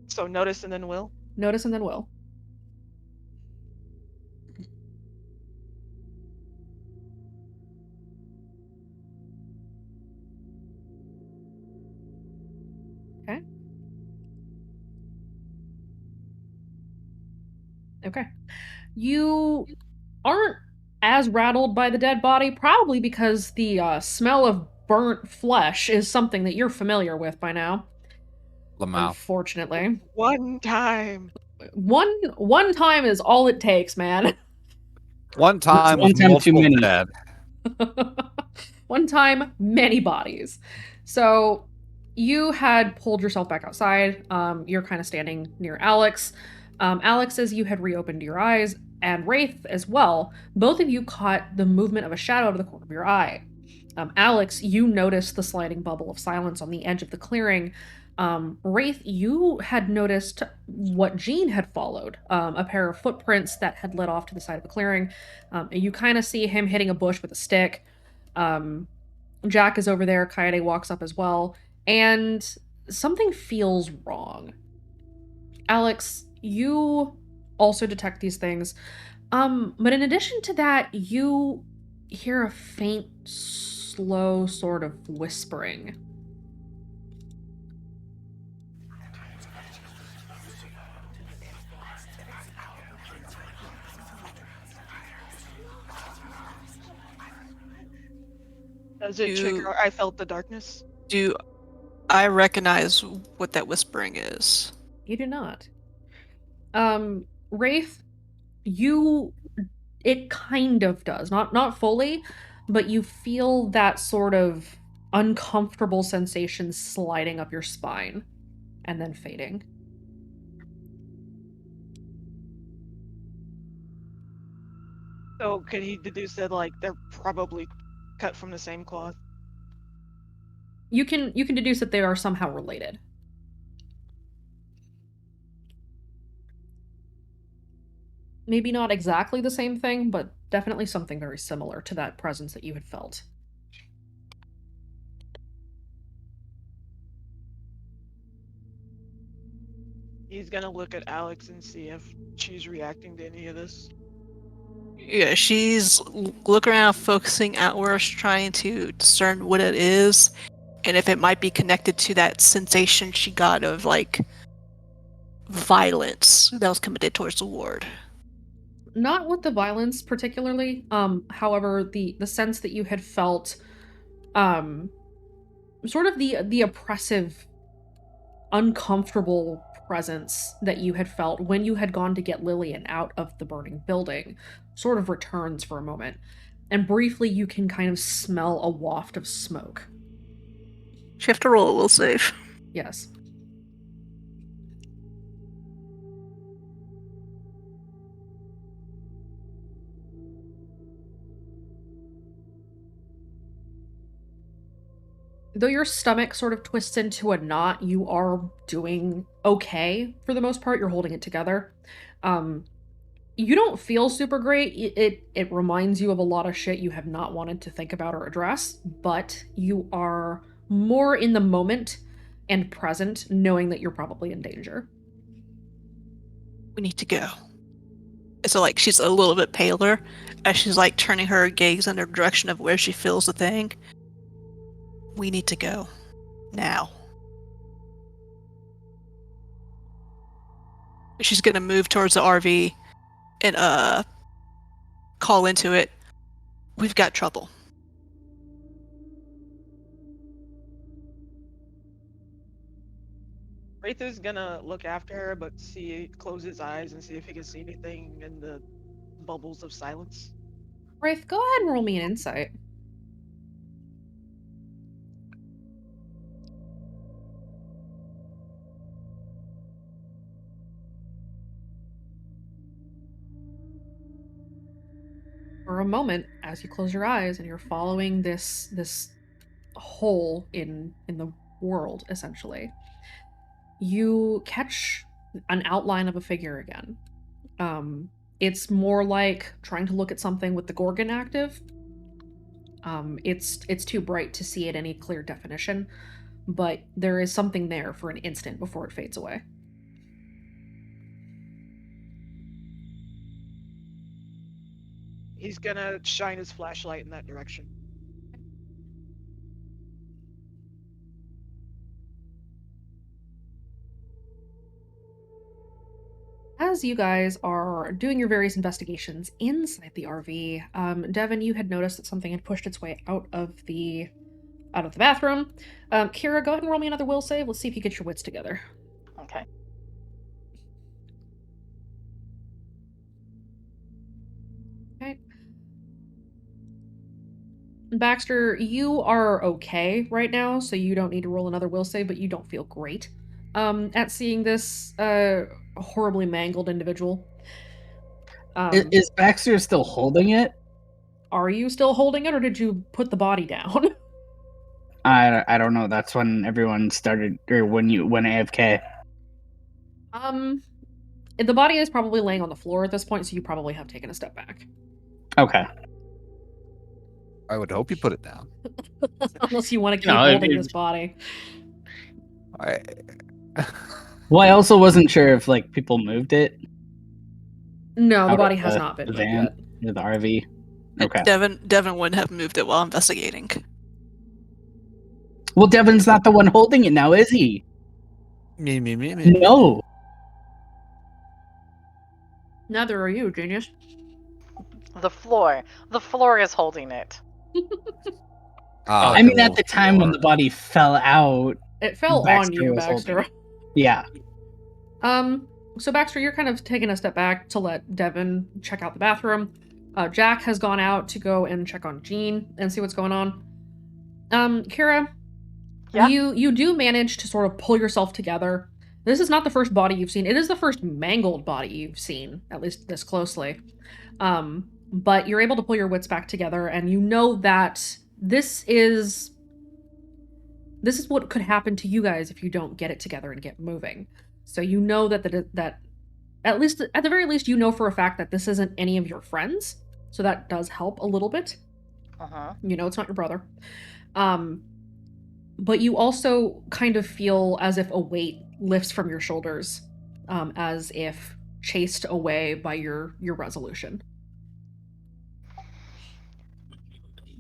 So notice and then will? Notice and then will. Okay. Okay. You aren't as rattled by the dead body, probably because the smell of burnt flesh is something that you're familiar with by now. Lamau. Unfortunately. One time. One time is all it takes, man. One time One with time too multiple many. dead. One time, many bodies. So you had pulled yourself back outside. You're kind of standing near Alex. Alex, as you had reopened your eyes, and Wraith as well, both of you caught the movement of a shadow out of the corner of your eye. Alex, you noticed the sliding bubble of silence on the edge of the clearing. Wraith, you had noticed what Jean had followed, a pair of footprints that had led off to the side of the clearing. You kind of see him hitting a bush with a stick. Jack is over there. Kaede walks up as well. And something feels wrong. Alex, you also detect these things. But in addition to that, you hear a faint, slow sort of whispering. Does it trigger I felt the darkness? Do I recognize what that whispering is? You do not. Wraith, it kind of does. Not fully, but you feel that sort of uncomfortable sensation sliding up your spine and then fading. So can he deduce that like they're probably cut from the same cloth? You can deduce that they are somehow related. Maybe not exactly the same thing, but definitely something very similar to that presence that you had felt. He's gonna look at Alex and see if she's reacting to any of this. Yeah, she's looking around, focusing outwards, trying to discern what it is, and if it might be connected to that sensation she got of like violence that was committed towards the ward. Not with the violence particularly. However, the sense that you had felt, sort of the oppressive, uncomfortable presence that you had felt when you had gone to get Lillian out of the burning building sort of returns for a moment. And briefly you can kind of smell a waft of smoke. She have to roll a will save. Yes. Though your stomach sort of twists into a knot, you are doing okay for the most part. You're holding it together. You don't feel super great. It reminds you of a lot of shit you have not wanted to think about or address, but you are more in the moment and present, knowing that you're probably in danger. We need to go. So like she's a little bit paler as she's like turning her gaze in the direction of where she feels the thing. We need to go. Now. She's gonna move towards the RV and call into it. We've got trouble. Wraith is gonna look after her, but close his eyes and see if he can see anything in the bubbles of silence. Wraith, go ahead and roll me an insight. For a moment, as you close your eyes and you're following this hole in the world, essentially, you catch an outline of a figure again. It's more like trying to look at something with the Gorgon active. It's too bright to see it any clear definition, but there is something there for an instant before it fades away. He's gonna shine his flashlight in that direction. As you guys are doing your various investigations inside the RV, Devin, you had noticed that something had pushed its way out of the bathroom. Kira, go ahead and roll me another will save. Let's see if you get your wits together. Okay. Okay. Baxter, you are okay right now, so you don't need to roll another will save, but you don't feel great at seeing this horribly mangled individual. Is Baxter still holding it? Are you still holding it, or did you put the body down? I don't know. That's when everyone started, or when AFK. The body is probably laying on the floor at this point, so you probably have taken a step back. Okay. I would hope you put it down. Unless you want to keep holding this body. I... Well, I also wasn't sure if like people moved it. No, the out body of has not been the moved van, yet. or the RV. Okay. Devin wouldn't have moved it while investigating. Well, Devin's not the one holding it now, is he? Me. No. Neither are you, genius. The floor. The floor is holding it. Ah, I good mean, at old the time when floor. the body fell out, It fell on Baxter you, was holding Baxter. it. Yeah. So Baxter, you're kind of taking a step back to let Devin check out the bathroom. Jack has gone out to go and check on Jean and see what's going on. Kira, Yeah? you do manage to sort of pull yourself together. This is not the first body you've seen. It is the first mangled body you've seen, at least this closely. But you're able to pull your wits back together, and you know that this is what could happen to you guys if you don't get it together and get moving. So you know that at the very least you know for a fact that this isn't any of your friends. So that does help a little bit. Uh-huh. You know it's not your brother. But you also kind of feel as if a weight lifts from your shoulders, as if chased away by your resolution.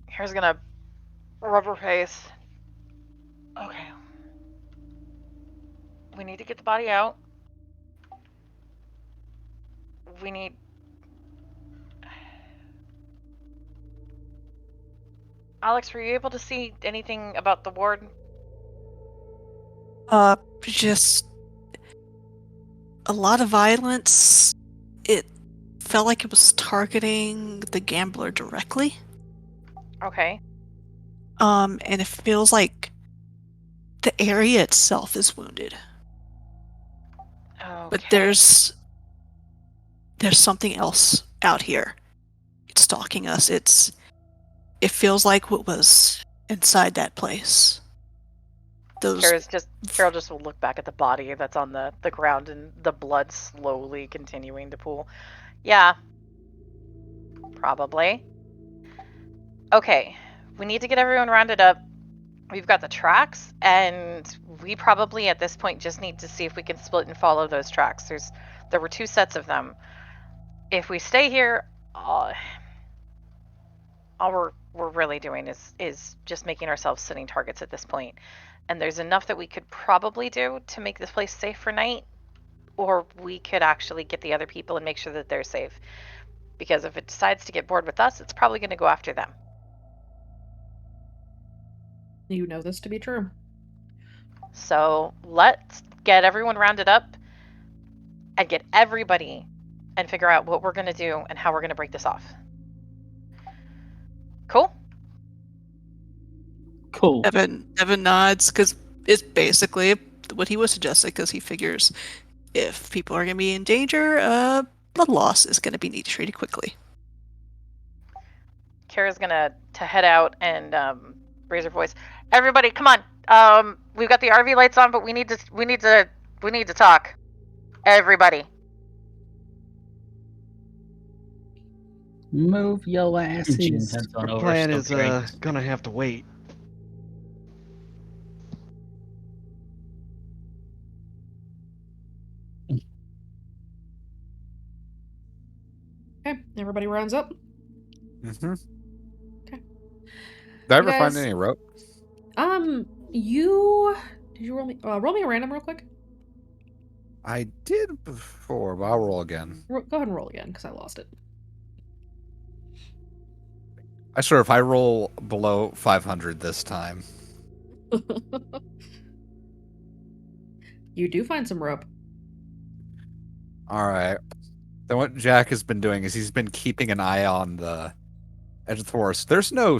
Here's gonna rub her face. Okay. We need to get the body out. We need... Alex, were you able to see anything about the ward? Just a lot of violence. It felt like it was targeting the gambler directly. Okay. And it feels like the area itself is wounded. Okay. But there's something else out here. It's stalking us. It feels like what was inside that place. Carol just will look back at the body that's on the ground and the blood slowly continuing to pool. Yeah. Probably. Okay. We need to get everyone rounded up. We've got the tracks, and we probably at this point just need to see if we can split and follow those tracks. There were 2 sets of them. If we stay here, all we're really doing is just making ourselves sitting targets at this point. And there's enough that we could probably do to make this place safe for night, or we could actually get the other people and make sure that they're safe. Because if it decides to get bored with us, it's probably going to go after them. You know this to be true. So let's get everyone rounded up and get everybody and figure out what we're going to do and how we're going to break this off. Cool? Cool. Evan nods because it's basically what he was suggesting, because he figures if people are going to be in danger, blood loss is going to be needed treated quickly. Kara's going to head out and raise her voice. Everybody, come on. We've got the RV lights on, but we need to talk. Everybody. Move your asses. Our plan is gonna have to wait. Okay, everybody rounds up. Mm-hmm. Okay. Did I ever You find guys- any rope? Did you roll me a random real quick? I did before, but I'll roll again. Go ahead and roll again, because I lost it. I swear, if I roll below 500 this time. You do find some rope. All right. Then what Jack has been doing is he's been keeping an eye on the edge of the forest. There's no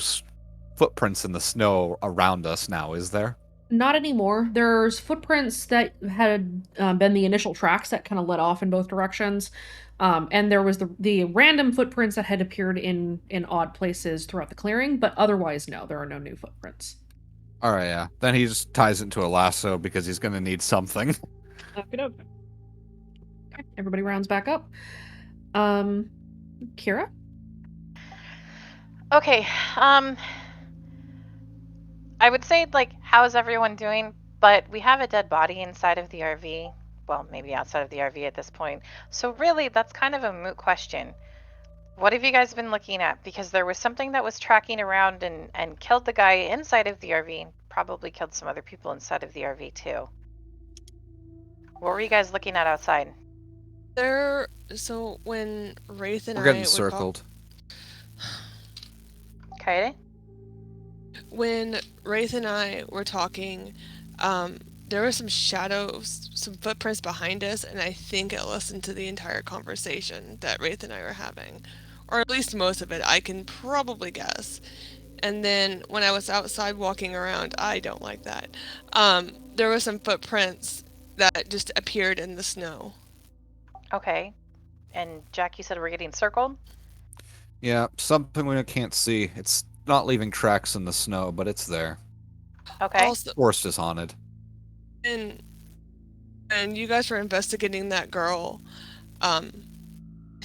footprints in the snow around us now, is there? Not anymore. There's footprints that had been the initial tracks that kind of led off in both directions. And there was the random footprints that had appeared in odd places throughout the clearing, but otherwise, no, there are no new footprints. All right, yeah. Then he just ties it into a lasso because he's going to need something. Okay, everybody rounds back up. Kira? Okay, I would say, like, how is everyone doing? but we have a dead body inside of the RV. Well, maybe outside of the RV at this point. So really, that's kind of a moot question. What have you guys been looking at? Because there was something that was tracking around and killed the guy inside of the RV. Probably killed some other people inside of the RV too. What were you guys looking at outside? So when Wraith and We're I getting were circled. Okay. when Wraith and I were talking, there were some shadows, some footprints behind us, and I think it listened to the entire conversation that Wraith and I were having. Or at least most of it, I can probably guess. And then when I was outside walking around, I don't like that. There were some footprints that just appeared in the snow. Okay. And Jack, you said we're getting circled? Yeah, something we can't see. It's not leaving tracks in the snow, but it's there. Okay. Also, Forest is haunted. and you guys were investigating that girl. I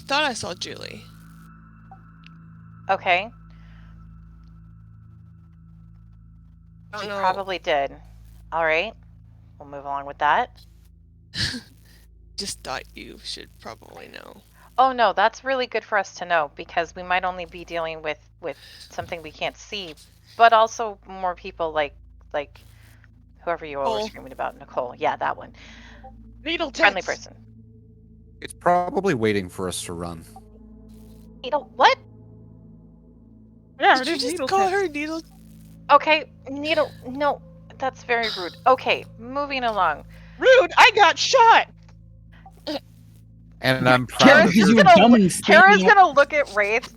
thought I saw Julie. Okay. I You don't know. probably did. All right. We'll move along with that. Just thought you should probably know. Oh no, that's really good for us to know because we might only be dealing with something we can't see, but also more people like whoever you all were Nicole. screaming about, Nicole. Yeah, that one. Needle Friendly tits. person. It's probably waiting for us to run. Needle. What? Yeah, Did it you is just needle call tits. her Needle? Okay, Needle. No, that's very rude. Okay, moving along. Rude. I got shot. And I'm proud Kara, of because your you were dumb and Kara's standing up. gonna look at Wraith.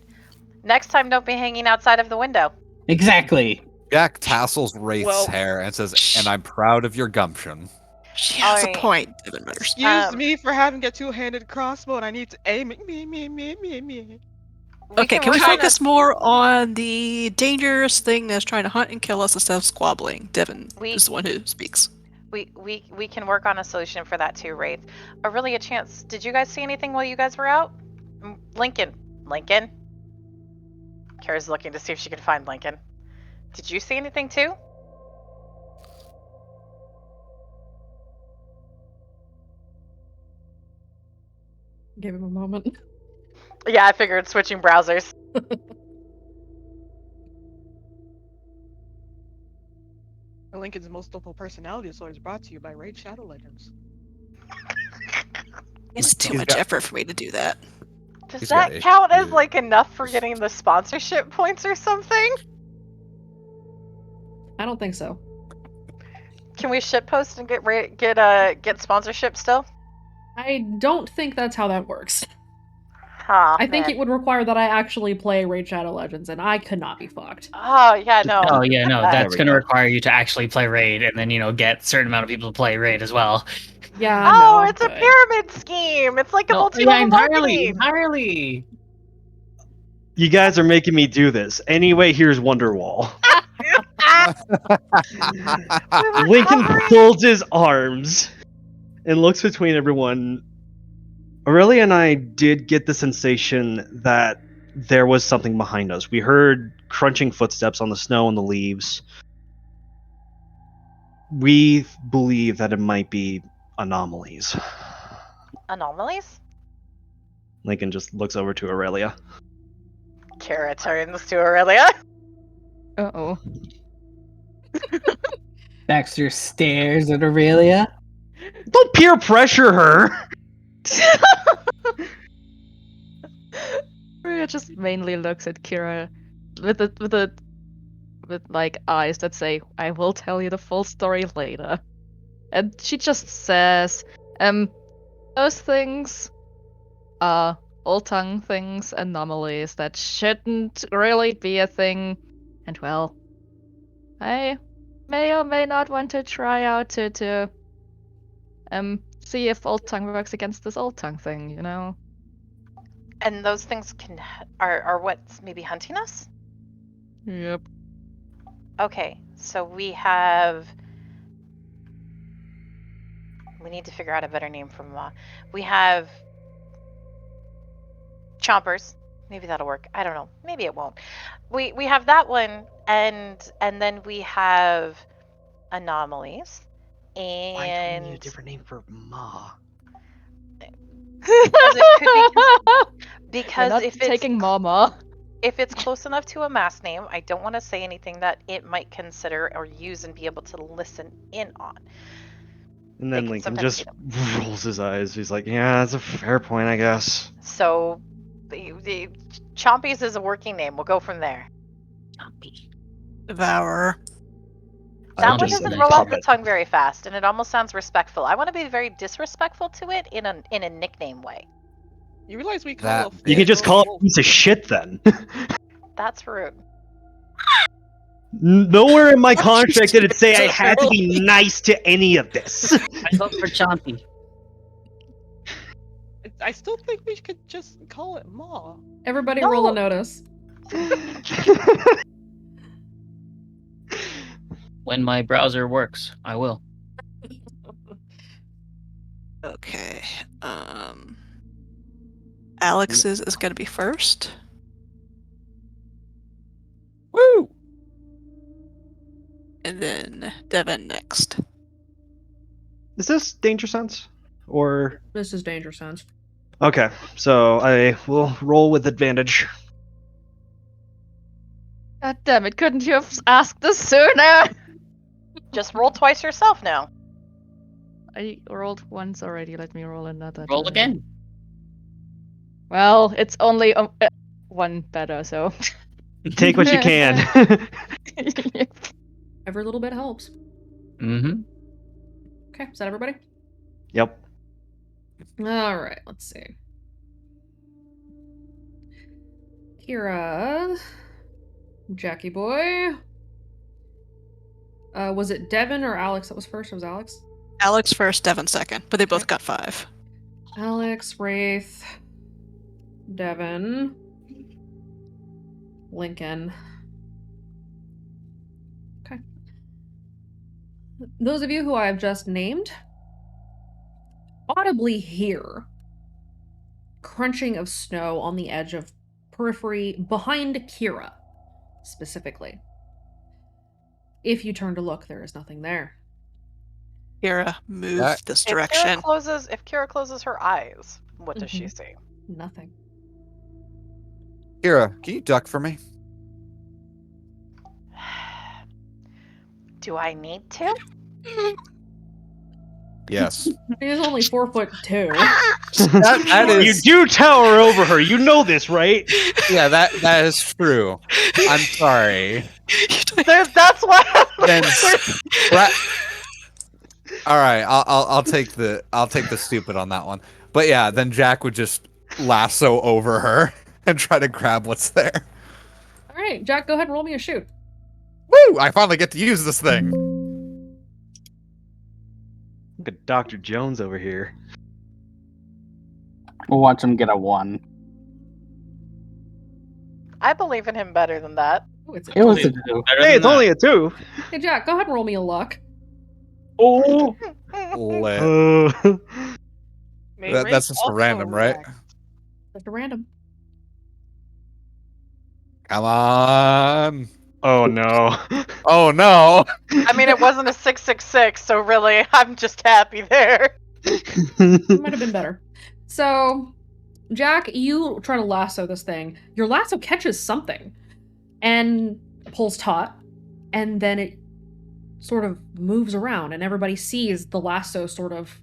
Next time, don't be hanging outside of the window. Exactly. Jack tassels Wraith's Well- hair and says, "And I'm proud of your gumption." She has Alright. a point, Devin Mutters. Excuse me for having a two-handed crossbow, and I need to aim at me. Okay, can we work on focus more on the dangerous thing that's trying to hunt and kill us instead of squabbling? Devin is the one who speaks. We can work on a solution for that too, Wraith. Really a chance. Did you guys see anything while you guys were out? Lincoln. Kara's looking to see if she can find Lincoln. Did you see anything too? Give him a moment. Yeah, I figured switching browsers. Lincoln's multiple personality disorder is brought to you by Raid Shadow Legends. It's too He's much got- effort for me to do that. Does He's got that count as issues. like enough for getting the sponsorship points or something? I don't think so. Can we shitpost and get sponsorship still? I don't think that's how that works. Huh, I think man. it would require that I actually play Raid Shadow Legends, and I could not be fucked. Oh yeah, no. Oh yeah, no, There that's we going to go. require you to actually play Raid, and then get a certain amount of people to play Raid as well. Yeah, Oh, no, I'm it's a good. pyramid scheme. It's like a No, multi-level entirely, marketing. entirely. You guys are making me do this. Anyway, here's Wonderwall. Lincoln folds his arms and looks between everyone. Aurelia and I did get the sensation that there was something behind us. We heard crunching footsteps on the snow and the leaves. We believe that it might be anomalies. Anomalies? Lincoln just looks over to Aurelia. Kara turns to Aurelia. Uh-oh. Baxter stares at Aurelia. Don't peer pressure her! Maria just mainly looks at Kira with like eyes that say, "I will tell you the full story later." And she just says, those things are Oltung things, anomalies that shouldn't really be a thing. And well, I may or may not want to try out to see if Oltung works against this Oltung thing, you know? And those things are what's maybe hunting us? Yep. Okay, so we need to figure out a better name for Ma. We have Chompers. Maybe that'll work. I don't know. Maybe it won't. We have that one, and then we have anomalies, Why do we need a And different name for Ma? because it could be We're because not if it's taking Mama. if it's close enough to a mass name, I don't want to say anything that it might consider or use and be able to listen in on. And They then can Lincoln sometimes just do rolls his eyes. He's like, "Yeah, that's a fair point, I guess." So, the Chompies is a working name. We'll go from there. Devourer. I That one just doesn't said roll off the puppet. tongue very fast, and it almost sounds respectful. I want to be very disrespectful to it in a nickname way. You realize we That call You can just call it a it. piece of shit then. That's rude. Nowhere in my Fuck you, contract did it say I stupid had to be nice to any of this. I vote for Chompy. I still think we could just call it Ma. Everybody roll a No. notice. When my browser works, I will. Okay. Alex's is gonna be first. Woo! And then Devin next. Is this Danger Sense? Or This is Danger Sense. okay, so I will roll with advantage. God damn it! Couldn't you have asked this sooner? Just roll twice yourself now. I rolled once already. Let me roll another. Roll time. again. Well, it's only one better, so. Take what you can. Every little bit helps. Mm-hmm. Okay, is that everybody? Yep. All right, let's see. Kira, Jackie boy. Was it Devin or Alex that was first? It was Alex. Alex first, Devin second, but they both got 5. Alex, Wraith, Devin, Lincoln. Okay. Those of you who I have just named audibly hear crunching of snow on the edge of periphery behind Kira, specifically. If you turn to look, there is nothing there. Kira, move That- this If Kira direction. closes her eyes, what does she Mhm. see? Nothing. Kira, can you duck for me? Do I need to? Yes. He's only 4'2". that You is do tower over her. You know this, right? yeah, that is true. I'm sorry. That's why. Then all right, I'll take the stupid on that one. But yeah, then Jack would just lasso over her and try to grab what's there. All right, Jack, go ahead and roll me a shoot. Woo! I finally get to use this thing. Look at Dr. Jones over here. We'll watch him get a 1. I believe in him better than that. Oh, it's It was a 2. Better Hey, than it's that. only a 2. Hey, Jack, go ahead and roll me a luck. Oh. Lit. May That's Wraith just also random, right? react. Just a random. Come on. Oh no. Oh no. I mean, it wasn't a 666, so really, I'm just happy there. It might have been better. So, Jack, you try to lasso this thing. Your lasso catches something and pulls taut, and then it sort of moves around, and everybody sees the lasso sort of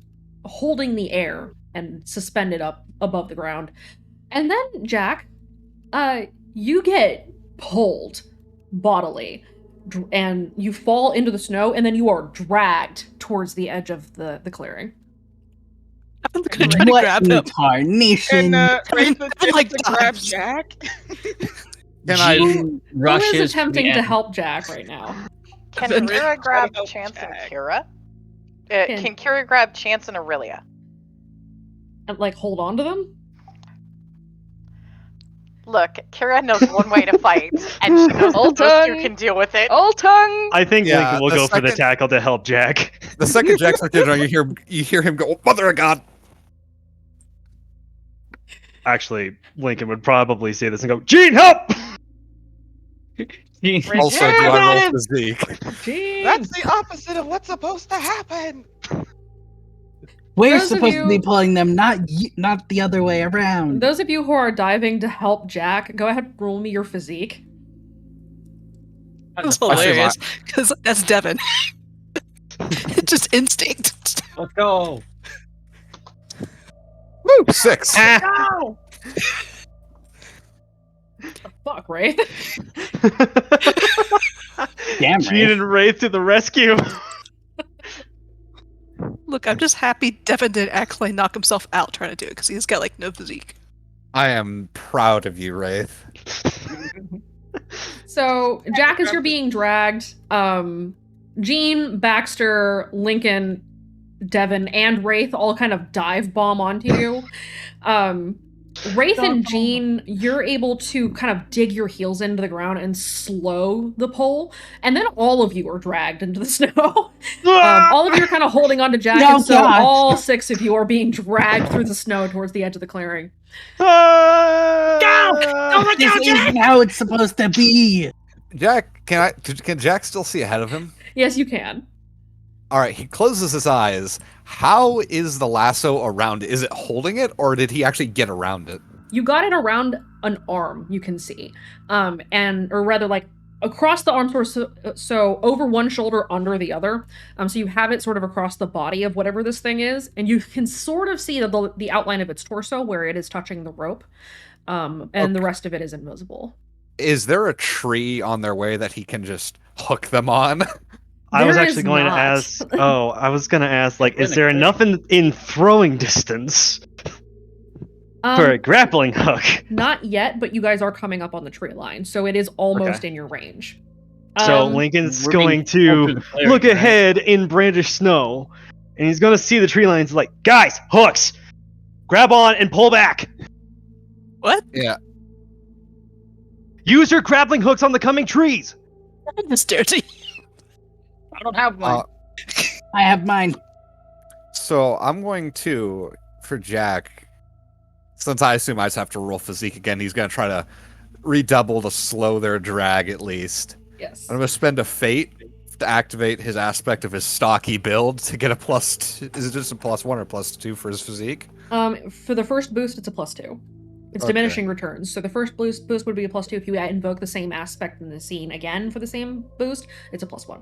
holding the air and suspended up above the ground. And then, Jack, you get pulled bodily, and you fall into the snow, and then you are dragged towards the edge of the clearing. I'm gonna try to What grab in him. And tarnation? Wraith I'm attempts like to grab dives. Jack. Can I Jean Who rushes is to attempting the to end. help Jack right now? Can Then- Kira grab help Chance and Jack. Kira? Can- Can Kira grab Chance and Aurelia? And, like, hold on to them? Look, Kira knows one way to fight, and she knows Hold those two on. can deal with it. Old tongue! I think Yeah, Lincoln will the go for the second- tackle to help Jack. the second Jack starts doing it, you hear him go, oh, Mother of God. Actually, Lincoln would probably say this and go, Gene, help! Also, do Yeah, I got roll him! physique? Gene! That's the opposite of what's supposed to happen. We're Those of supposed to be you- pulling them, not not the other way around. Those of you who are diving to help Jack, go ahead and roll me your physique. That's I say hilarious because that's Devin. Just instinct. Let's go. Woo! 6. No! Fuck, right? Damn Gene right. and Wraith to the rescue. Look, I'm just happy Devin didn't actually knock himself out trying to do it because he's got like no physique. I am proud of you, Wraith. So, Jack, as you're being dragged, Gene, Baxter, Lincoln, Devin, and Wraith all kind of dive bomb onto you. Wraith and Gene, you're able to kind of dig your heels into the ground and slow the pull, and then all of you are dragged into the snow. All of you are kind of holding on to Jack, No, and so God. all 6 of you are being dragged through the snow towards the edge of the clearing. This isn't how it's supposed to be. Jack, can Jack still see ahead of him? Yes, you can. All right, he closes his eyes. How is the lasso around it? Is it holding it, or did he actually get around it? You got it around an arm, you can see. Or rather, like, across the arm, so over one shoulder, under the other. So you have it sort of across the body of whatever this thing is, and you can sort of see the outline of its torso where it is touching the rope, and the rest of it is invisible. Is there a tree on their way that he can just hook them on? I was There actually is going to not. ask. Oh, I was going to ask, like, is Really there good. enough in throwing distance for a grappling hook? Not yet, but you guys are coming up on the tree line, so it is almost in your range. So Um, Lincoln's We're being going pulled through to the clearing, look right? ahead in brandished snow, and he's going to see the tree lines. Like, guys, hooks, grab on and pull back. What? Yeah. Use your grappling hooks on the coming trees. This dirty. I don't have mine. I have mine. So I'm going to, for Jack, since I assume I just have to roll physique again, he's going to try to redouble to slow their drag at least. Yes. I'm going to spend a fate to activate his aspect of his stocky build to get a +2. Is it just a +1 or +2 for his physique? For the first boost, it's a +2. It's Okay. diminishing returns. So the first boost would be a +2. If you invoke the same aspect in the scene again for the same boost, it's a +1.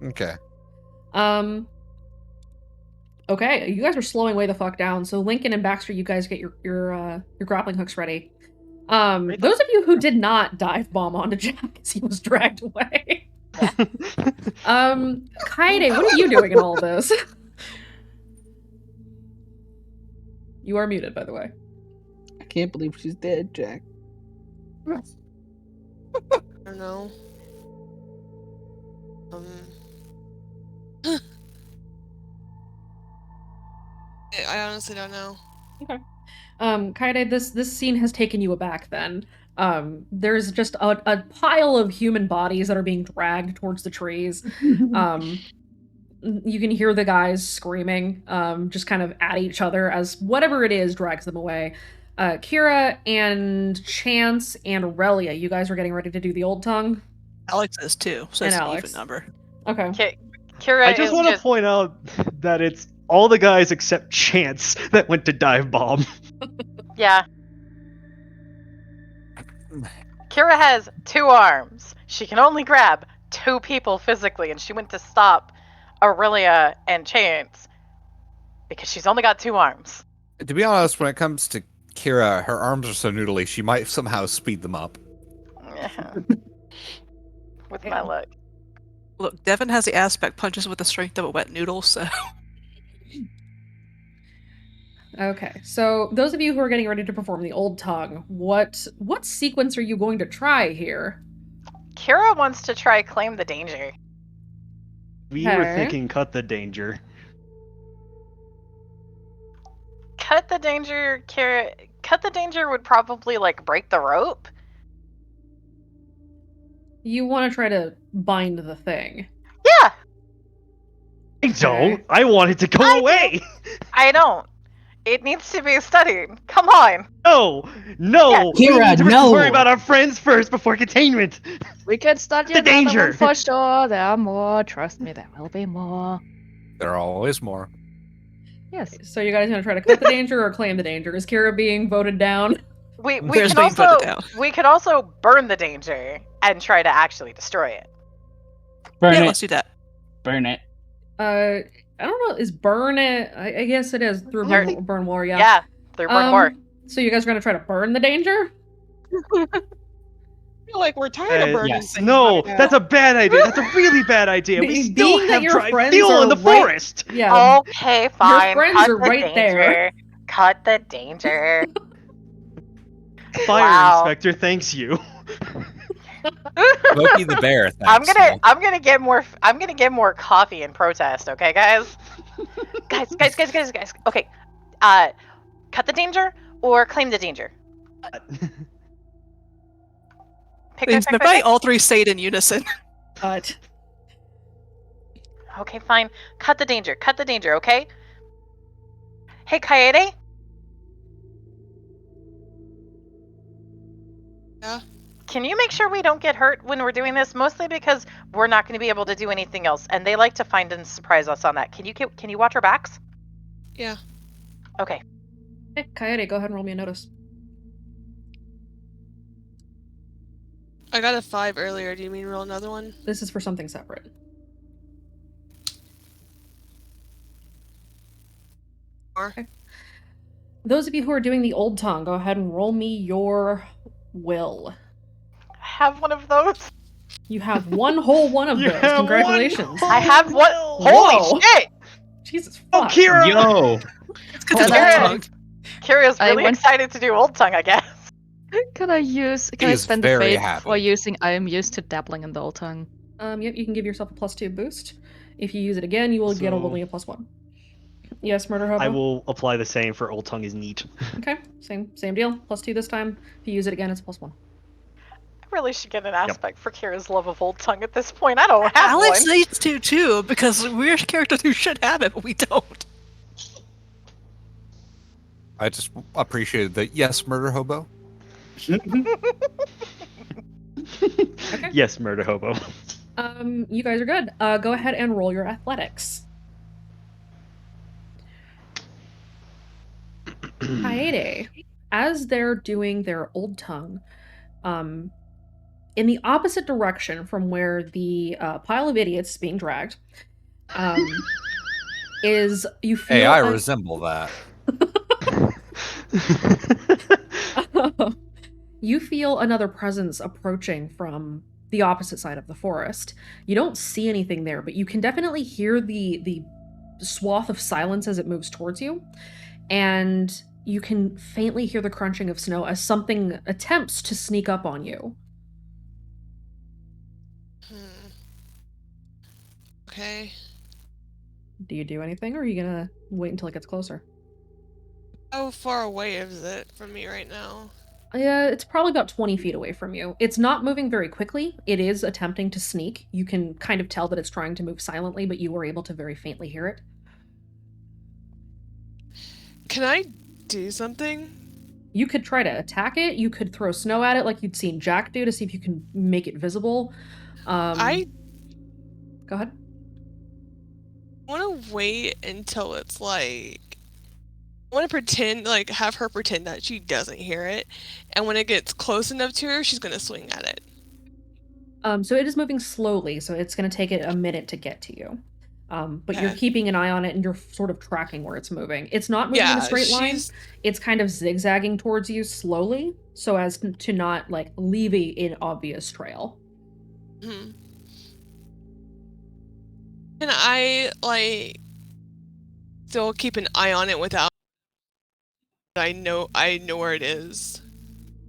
Okay. Okay, you guys are slowing way the fuck down. So Lincoln and Baxter, you guys get your grappling hooks ready. Those of you who did not dive bomb onto Jack as he was dragged away. Kaede, what are you doing in all this? You are muted, by the way. I can't believe she's dead, Jack. I don't know. I honestly don't know. Okay. Kaede, this scene has taken you aback then. There's just a pile of human bodies that are being dragged towards the trees. You can hear the guys screaming, just kind of at each other as whatever it is drags them away. Kira and Chance and Aurelia, you guys are getting ready to do the old tongue. Alex is too, so And it's an Alex. even number. Okay. Kira I just want to point out that it's all the guys except Chance that went to dive bomb. Yeah. Kira has 2 arms. She can only grab 2 people physically, and she went to stop Aurelia and Chance because she's only got 2 arms. To be honest, when it comes to Kira, her arms are so noodly, she might somehow speed them up. With my luck. Look, Devin has the aspect punches with the strength of a wet noodle, so Okay, so those of you who are getting ready to perform the old tongue, what sequence are you going to try here? Kira wants to try claim the danger. We were Okay. thinking cut the danger. Cut the danger, Kira. Cut the danger would probably like break the rope. You want to try to bind the thing. Yeah, I don't. I want it to go away. I don't. It needs to be studied. Come on. No, no. Yes. We Kira, need to no. worry about our friends first before containment. We can study The another one danger. for sure. There are more. Trust me, there will be more. There are always more. Yes. So you guys gonna try to cut the danger or claim the danger? Is Kira being voted down? We Where's can being voted also down? we could also burn the danger and try to actually destroy it. Burn Yeah, it. let's do that. Burn it. I don't know. Is burn it? I guess it is through Burn- burn war. Yeah. Yeah, through burn war. So you guys are gonna try to burn the danger? I feel like we're tired of burning yes. things No, by now. that's a bad idea. That's a really bad idea. We Being still that have your dry friends fuel in are the right- forest. Yeah. Okay, fine. friends Cut are the right there. danger. Cut the danger. Fire Wow. inspector thanks you. Smokey the Bear. I'm thanks, gonna you. I'm gonna get more coffee in protest, okay guys? guys. Okay. Cut the danger or claim the danger? Pick, Things pick. probably all three say it in unison. Cut. Okay, fine. Cut the danger, okay? Hey, Kaede? Yeah? Can you make sure we don't get hurt when we're doing this? Mostly because we're not going to be able to do anything else, and they like to find and surprise us on that. Can you watch our backs? Yeah. Okay. Hey, Coyote, go ahead and roll me a notice. I got a 5 earlier. Do you mean roll another one? This is for something separate. Okay. Those of you who are doing the old tongue, go ahead and roll me your will. Have one of those. You have one whole one of You those. have Congratulations. one I have one. Whoa. Holy shit! Jesus Oh, fuck. Kira! Yo. It's because Can it's I- old tongue. Kira's I really went- excited to do old tongue, I guess. Can I He's spend the very fate happy. for using I am used to dabbling in the old tongue? Yep, you can give yourself a +2 boost. If you use it again, you will get So- only a +1. Yes, Murder Hobo? I will apply the same for Old Tongue is neat. Okay, same deal. +2 this time. If you use it again, it's +1. I really should get an aspect for Kira's love of old tongue at this point. I don't have Alex one. needs to too, because we're characters who should have it, but we don't. I just appreciated the yes, Murder Hobo. Okay. Yes, Murder Hobo. You guys are good. Go ahead and roll your athletics. Kaede, as they're doing their old tongue, in the opposite direction from where the pile of idiots is being dragged, is you feel. Hey, I resemble that. You feel another presence approaching from the opposite side of the forest. You don't see anything there, but you can definitely hear the swath of silence as it moves towards you, and you can faintly hear the crunching of snow as something attempts to sneak up on you. Okay. Do you do anything, or are you gonna wait until it gets closer? How far away is it from me right now? Yeah, it's probably about 20 feet away from you. It's not moving very quickly. It is attempting to sneak. You can kind of tell that it's trying to move silently, but you were able to very faintly hear it. Can I do something? You could try to attack it. You could throw snow at it like you'd seen Jack do to see if you can make it visible. I Go ahead. want to wait until it's like... I want to pretend, like, have her pretend that she doesn't hear it. And when it gets close enough to her, she's going to swing at it. So it is moving slowly, so it's going to take it a minute to get to you. But you're Okay. keeping an eye on it and you're sort of tracking where it's moving. It's not moving in Yeah, a straight line. she's... It's kind of zigzagging towards you slowly, so as to not like leave an obvious trail. Mhm. Can I, like, still keep an eye on it without... I know where it is.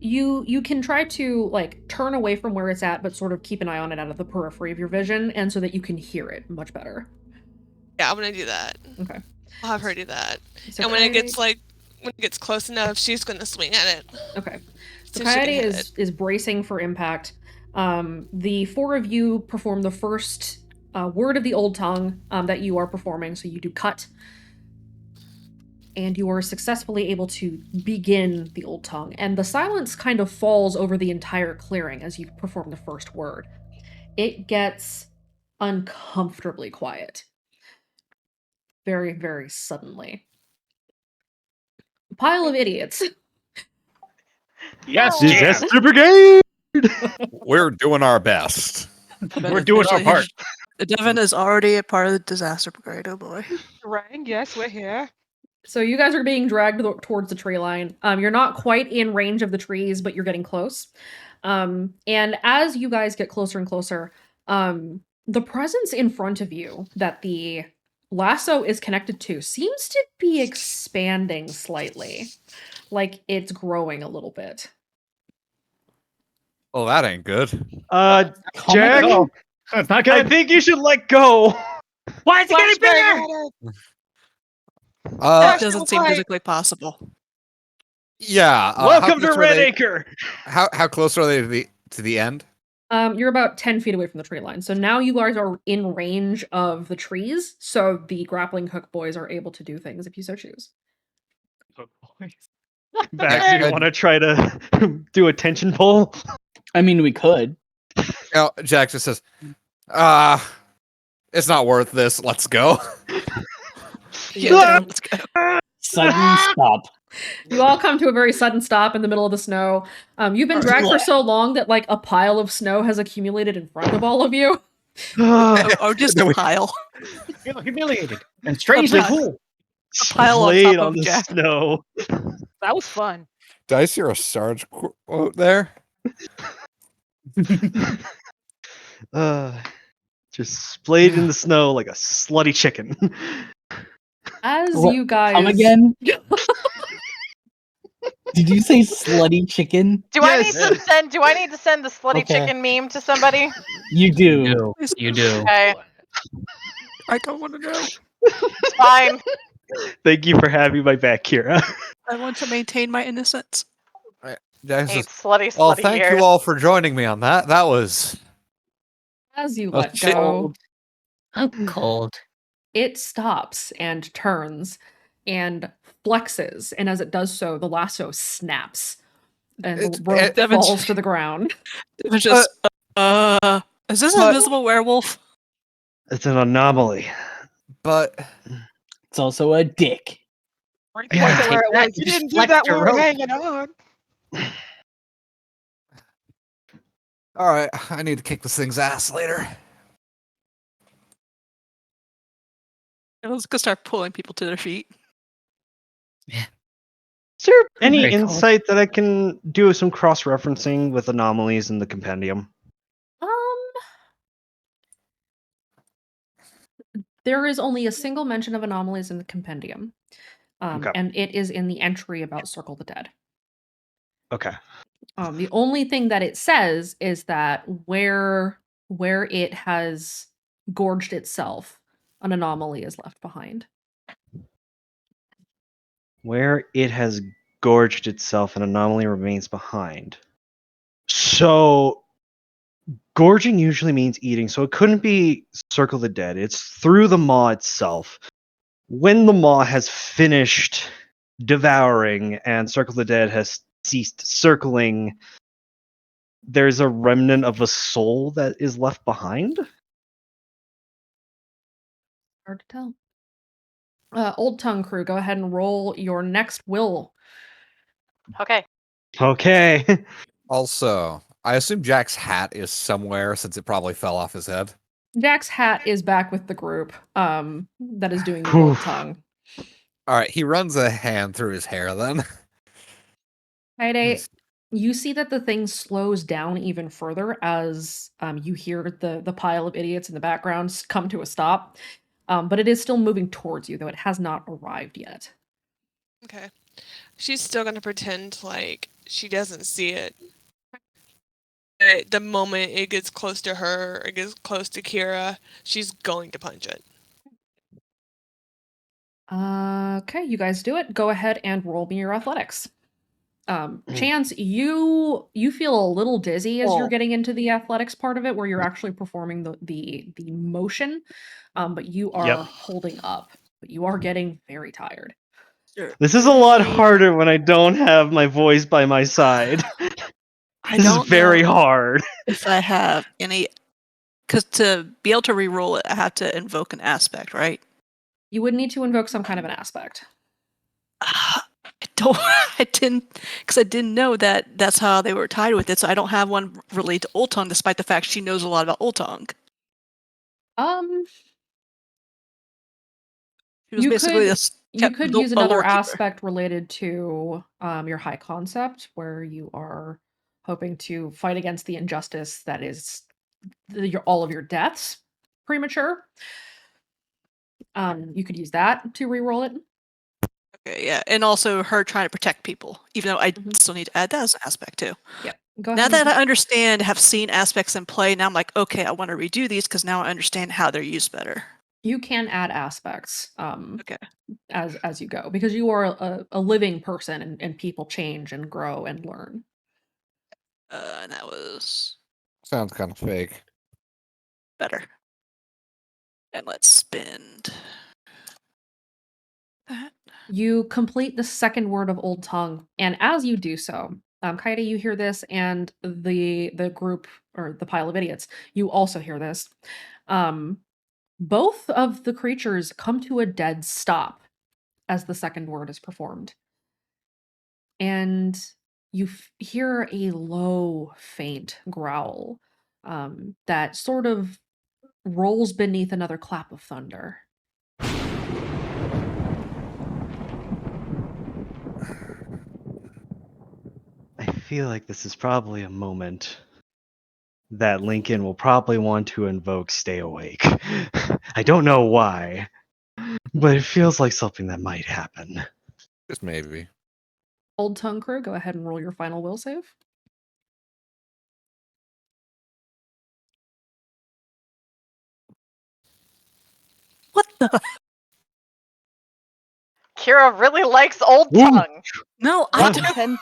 You can try to like turn away from where it's at, but sort of keep an eye on it out of the periphery of your vision, and so that you can hear it much better. Yeah, I'm gonna do that. Okay. I'll have her do that. So And when it Coyote- gets like when it gets close enough, she's gonna swing at it. Okay. So So she can Coyote hit is bracing for impact. The four of you perform the first word of the old tongue that you are performing. So you do cut. and you are successfully able to begin the Old Tongue. And the silence kind of falls over the entire clearing as you perform the first word. It gets uncomfortably quiet. Very, very suddenly. Pile of idiots. Yes, Oh. Jan. Disaster Brigade! We're doing our best. Devin We're doing our officially part. Devin is already a part of the disaster brigade. Oh boy. Rang, yes, we're here. So you guys are being dragged towards the tree line. You're not quite in range of the trees, but you're getting close. And as you guys get closer and closer, the presence in front of you that the lasso is connected to seems to be expanding slightly. Like it's growing a little bit. Oh, that ain't good. Jack, go. That's not I good. think you should let go. Why is it getting bigger? That doesn't seem physically possible. Yeah. Welcome to Red Acre. How close are they to the end? You're about 10 feet away from the tree line. So now you guys are in range of the trees. So the grappling hook boys are able to do things if you so choose. Bax, you want to try to do a tension pull? I mean, we could. Jack just says, it's not worth this. Let's go. Yeah, let's go. Sudden stop. You all come to a very sudden stop in the middle of the snow. You've been dragged for so long that like a pile of snow has accumulated in front of all of you. Or just a pile. Feel humiliated and strangely cool. A pile on Splayed top on of the Jack. snow. That was fun. Did I hear a Sarge quote there? Just splayed in the snow like a slutty chicken. As What? you guys Come again? Did you say slutty chicken? Do I need to send the slutty Okay. chicken meme to somebody? You do. You do. Okay, I don't want to know. it's fine. Thank you for having my back, Kira. I want to maintain my innocence. Jack Hate says, slutty well, slutty thank here. you all for joining me on that. That was... as you Oh, let shit. go, I'm cold. it stops and turns and flexes, and as it does so, the lasso snaps and the rope Devin's- falls to the ground. It was just, is this an but- invisible werewolf? It's an anomaly. But... It's also a dick. Right Yeah. to where it That was. You just didn't do flexed that your when we were rope. hanging on. All right, I need to kick this thing's ass later. Let's go start pulling people to their feet. Is there any Very cold. insight that I can do some cross-referencing with anomalies in the compendium? There is only a single mention of anomalies in the compendium, Okay. and it is in the entry about Circle the Dead. Okay. The only thing that it says is that where it has gorged itself, an anomaly is left behind. Where it has gorged itself, an anomaly remains behind. So, gorging usually means eating, so it couldn't be Circle the Dead. It's through the maw itself. When the maw has finished devouring and Circle the Dead has ceased circling, there's a remnant of a soul that is left behind? Hard to tell. Old Tongue crew, go ahead and roll your next will. Okay. Okay. Also, I assume Jack's hat is somewhere since it probably fell off his head. Jack's hat is back with the group that is doing the Whew. Old Tongue. All right, he runs a hand through his hair then. Friday, you see that the thing slows down even further as you hear the pile of idiots in the background come to a stop. But it is still moving towards you, though it has not arrived yet. Okay. She's still gonna pretend like she doesn't see it. But the moment it gets close to her, or gets close to Kira, she's going to punch it. Okay, you guys do it. Go ahead and roll me your athletics. Chance, you feel a little dizzy as you're getting into the athletics part of it, where you're actually performing the motion, but you are Yep. holding up. But you are getting very tired. This is a lot harder when I don't have my voice by my side. I This is don't very know hard. if I have any, because to be able to re-roll it, I have to invoke an aspect, right? You would need to invoke some kind of an aspect. I don't. I didn't, because I didn't know that that's how they were tied with it. So I don't have one related to Old Tongue, despite the fact she knows a lot about Old Tongue. She was You basically could this you could the- use a another lore keeper. aspect related to your high concept, where you are hoping to fight against the injustice that is all of your deaths premature. You could use that to re-roll it. Okay, yeah, and also her trying to protect people, even though I Mhm. still need to add that as an aspect too. Yep. Go Now ahead. that I understand, have seen aspects in play, now I'm like, okay, I want to redo these because now I understand how they're used better. You can add aspects Okay. as you go, because you are a living person, and people change and grow and learn. And that was Sounds kind of fake. better. And let's spend that. You complete the second word of Old Tongue, and as you do so, Kaede, you hear this, and the group, or the pile of idiots, you also hear this. Both of the creatures come to a dead stop as the second word is performed, and you hear a low, faint growl that sort of rolls beneath another clap of thunder. I feel like this is probably a moment that Lincoln will probably want to invoke Stay Awake. I don't know why, but it feels like something that might happen. Just maybe. Old Tongue crew, go ahead and roll your final will save. What the? Kira really likes Old Ooh. Tongue. No, I What? don't. Can,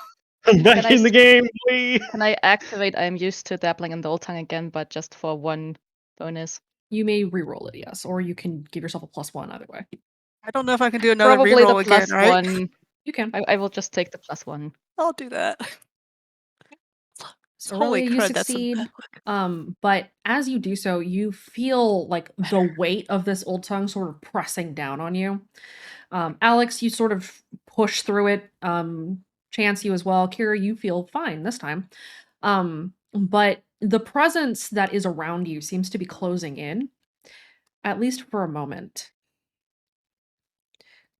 Back Can I in the s- game, please. can I activate I'm used to dabbling in the old tongue again, but just for one bonus? You may re-roll it, yes, or you can give yourself a +1 either way. I don't know if I can do another Probably the reroll again, plus right? one. You can. I will just take the +1. I'll do that. Aurelia, Holy you crud, that's succeed. But as you do so, you feel like the weight of this Old Tongue sort of pressing down on you. Alex, you sort of push through it. Chance, you as well. Kira, you feel fine this time. But the presence that is around you seems to be closing in, at least for a moment.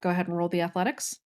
Go ahead and roll the athletics.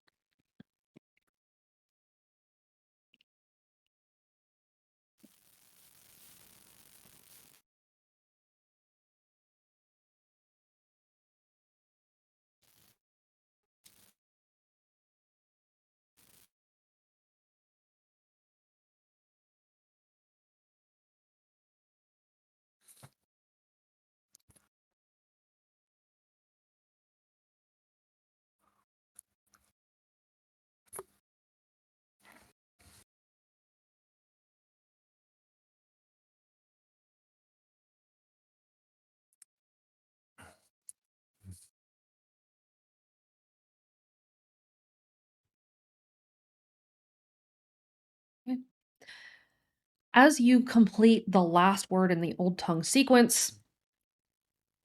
As you complete the last word in the Old Tongue sequence,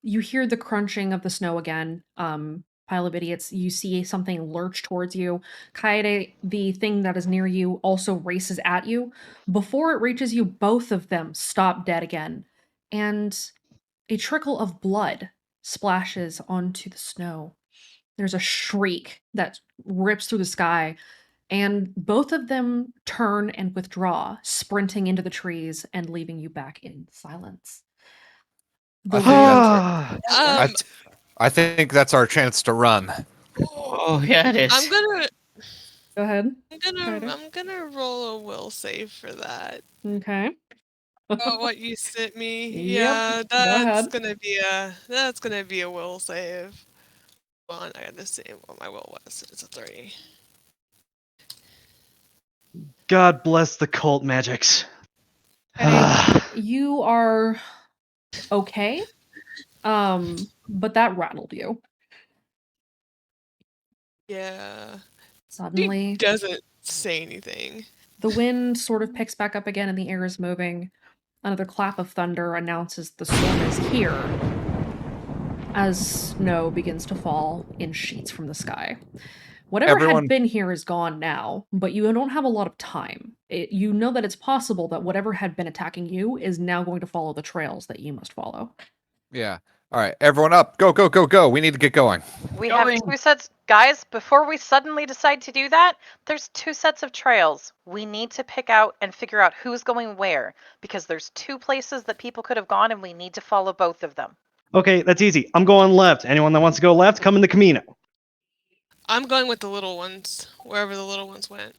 you hear the crunching of the snow again. Pile of idiots, you see something lurch towards you. Kaede, the thing that is near you, also races at you. Before it reaches you, both of them stop dead again. And a trickle of blood splashes onto the snow. There's a shriek that rips through the sky, and both of them turn and withdraw, sprinting into the trees and leaving you back in silence. The I think wind that's- I think that's our chance to run. Oh yeah, it is. I'm gonna Go ahead. I'm gonna roll a will save for that. Okay. What you sent me. Yep, Yeah, go ahead. that's gonna be a will save. Hold on, I gotta see what my will was. It's a 3. God bless the cult magics. You are okay. But that rattled you. Yeah. Suddenly, He doesn't say anything. the wind sort of picks back up again and the air is moving. Another clap of thunder announces the storm is here as snow begins to fall in sheets from the sky. Whatever Everyone- had been here is gone now, but you don't have a lot of time. You know that it's possible that whatever had been attacking you is now going to follow the trails that you must follow. Yeah. All right, everyone up. Go, go, go, go. We need to get going. We have two sets. Guys, before we suddenly decide to do that, there's two sets of trails. We need to pick out and figure out who's going where, because there's two places that people could have gone and we need to follow both of them. Okay, that's easy. I'm going left. Anyone that wants to go left, come in the Camino. I'm going with the little ones, wherever the little ones went.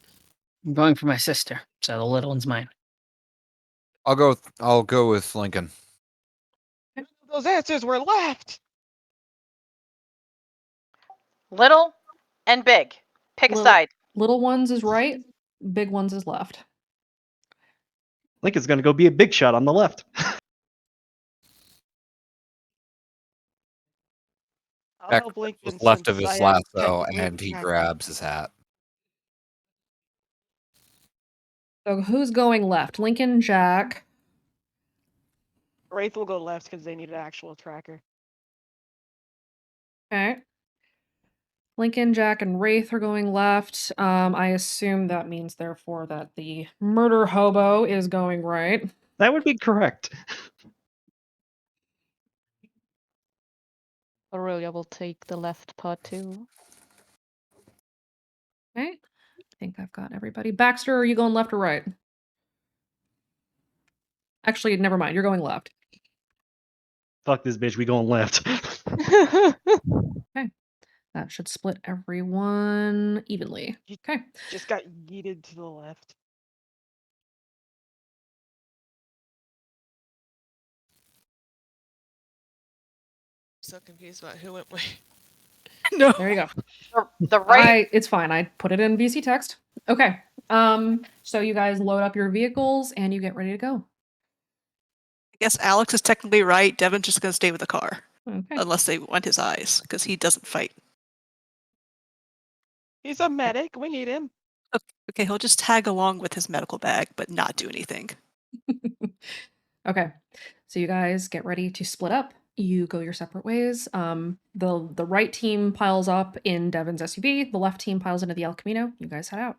I'm going for my sister, so the little one's mine. I'll go with Lincoln. Those answers were left. Little and big. Pick a Little- side. Little ones is right, big ones is left. Lincoln's gonna go be a big shot on the left. I'll Jack help Lincoln was left of since his I am lasso, technically and he the grabs his hat. So who's going left? Lincoln, Jack. Wraith will go left because they need an actual tracker. Okay. Lincoln, Jack, and Wraith are going left. I assume that means, therefore, that the murder hobo is going right. That would be correct. Aurelia will take the left part too. Okay. I think I've got everybody. Baxter, are you going left or right? Actually, never mind. You're going left. Fuck this bitch, we going left. Okay. That should split everyone evenly. Okay. Just got yeeted to the left. So confused about who went where. No. There you go. The right. It's fine. I put it in VC text. Okay. So you guys load up your vehicles and you get ready to go. I guess Alex is technically right. Devin's just going to stay with the car. Okay. Unless they want his eyes, because he doesn't fight. He's a medic. We need him. Okay, he'll just tag along with his medical bag, but not do anything. Okay. So you guys get ready to split up. You go your separate ways. The right team piles up in Devin's SUV. The left team piles into the El Camino. You guys head out.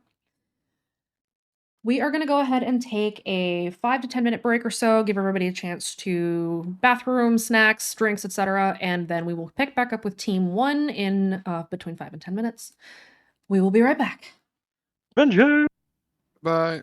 We are going to go ahead and take a 5 to 10 minute break or so, give everybody a chance to bathroom, snacks, drinks, etc. And then we will pick back up with Team 1 in between 5 and 10 minutes. We will be right back. Benji! Bye.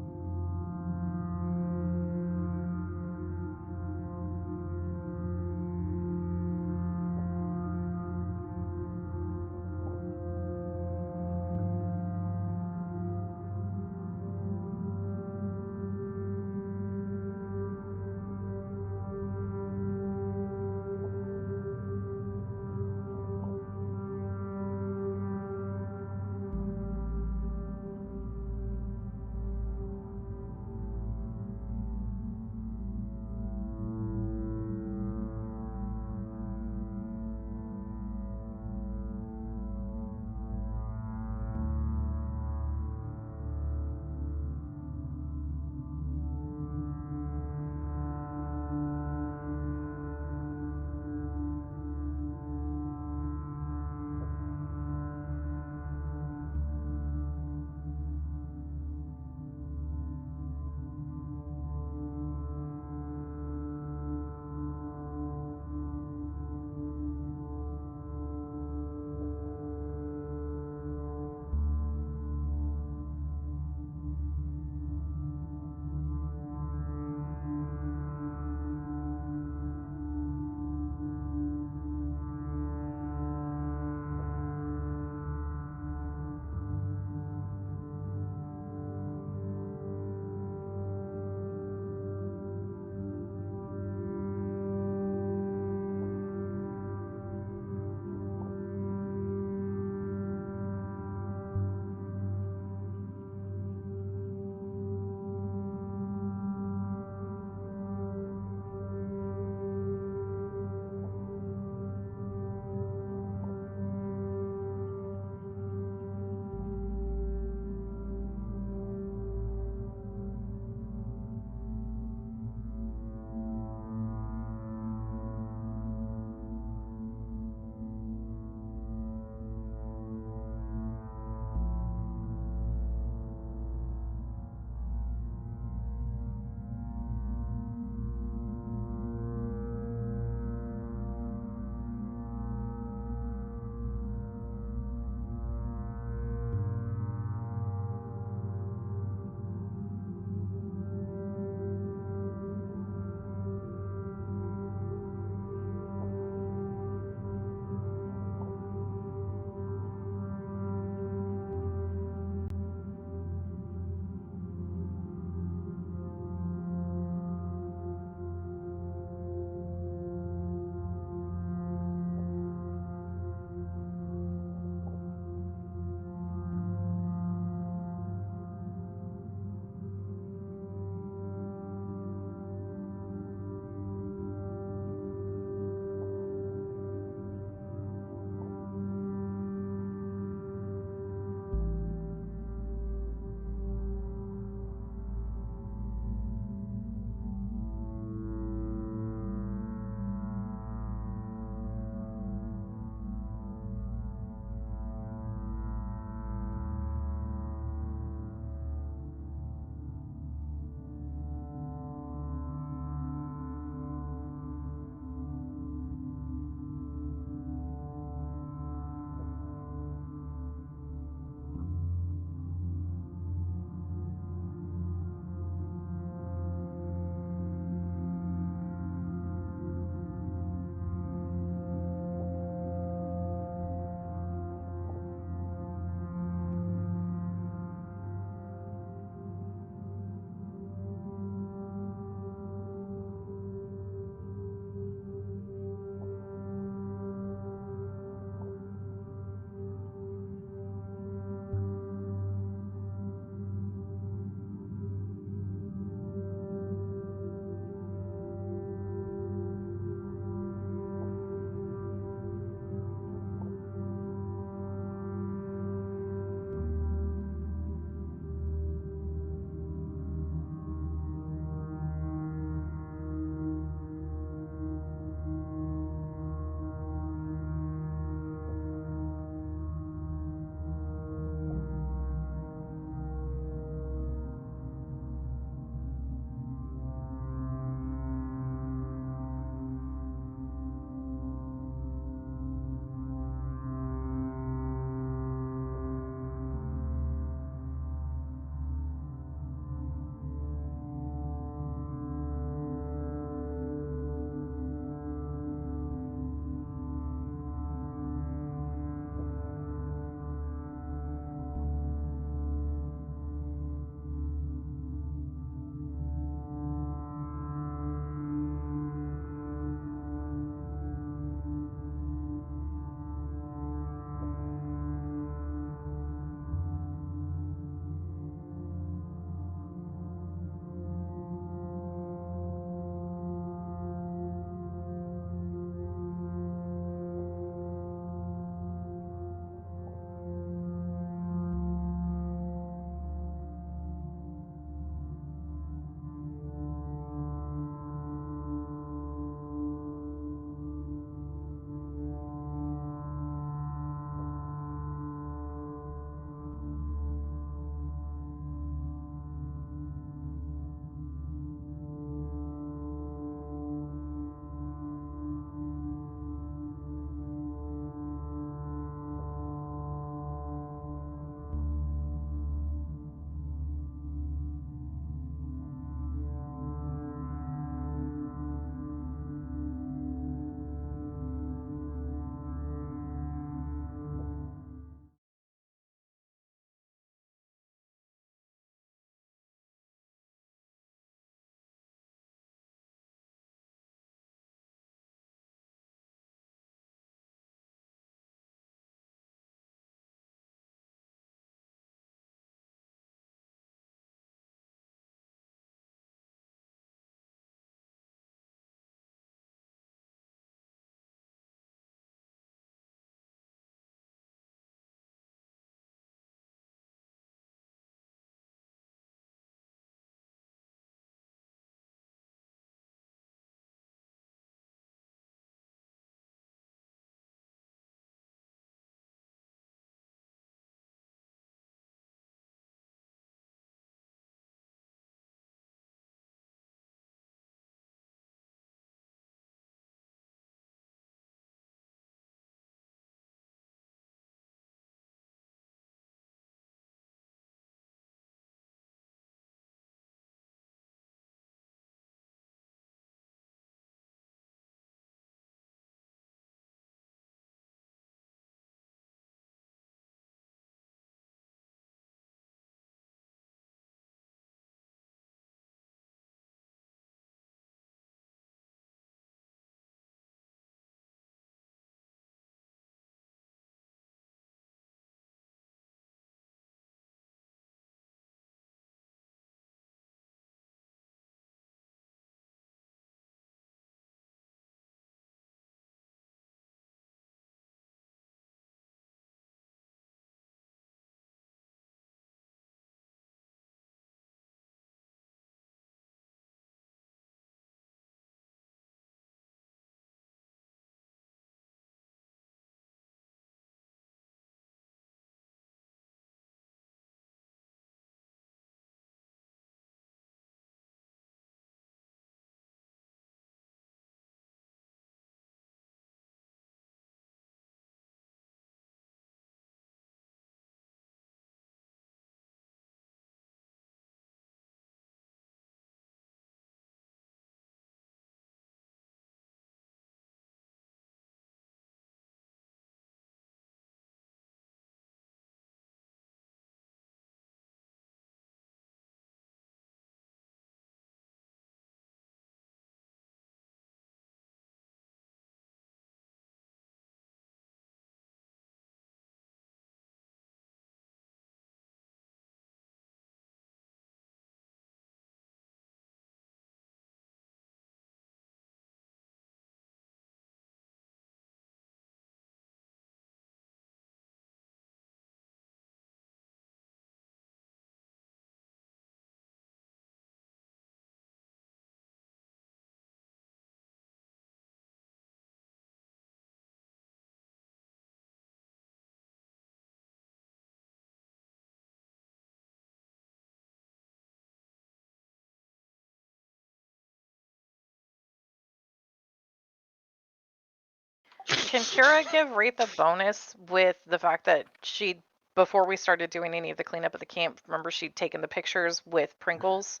Can Kira give Wraith a bonus with the fact that she, before we started doing any of the cleanup at the camp, remember she'd taken the pictures with Pringles,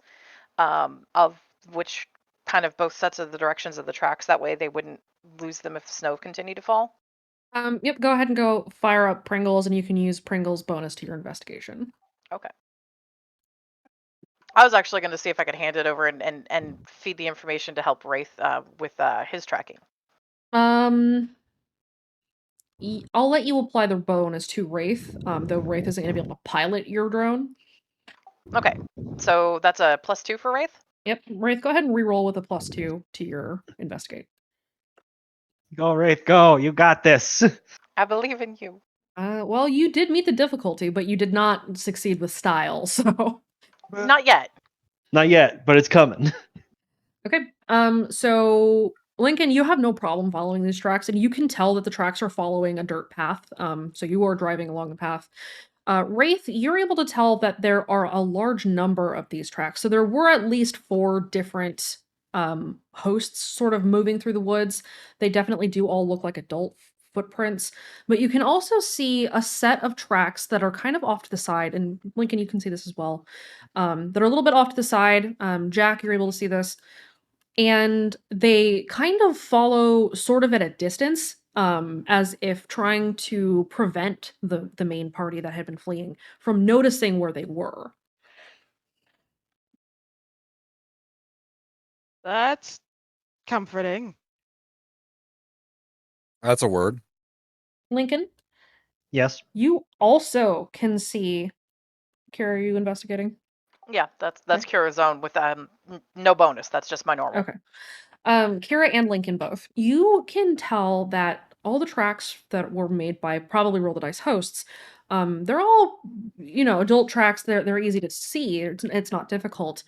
of which kind of both sets of the directions of the tracks. That way they wouldn't lose them if snow continued to fall. Yep, go ahead and go fire up Pringles, and you can use Pringles bonus to your investigation. Okay. I was actually going to see if I could hand it over and feed the information to help Wraith with his tracking. I'll let you apply the bonus to Wraith, though Wraith isn't going to be able to pilot your drone. Okay, so that's a +2 for Wraith? Yep, Wraith, go ahead and reroll with a +2 to your investigate. Go, Wraith, go. You got this. I believe in you. Well, you did meet the difficulty, but you did not succeed with style, so... Not yet. Not yet, but it's coming. Okay, so Lincoln, you have no problem following these tracks, and you can tell that the tracks are following a dirt path, so you are driving along the path. Wraith, you're able to tell that there are a large number of these tracks, so there were at least 4 different hosts sort of moving through the woods. They definitely do all look like adult footprints, but you can also see a set of tracks that are kind of off to the side, and Lincoln, you can see this as well, that are a little bit off to the side. Jack, you're able to see this. And they kind of follow sort of at a distance, as if trying to prevent the main party that had been fleeing from noticing where they were. That's comforting. That's a word. Lincoln, Yes. you also can see. Kara, are you investigating? Yeah, that's Kira's zone with no bonus. That's just my normal. Okay. Kira and Lincoln both. You can tell that all the tracks that were made by probably Roll the Dice hosts, they're all, adult tracks. They're easy to see. It's not difficult.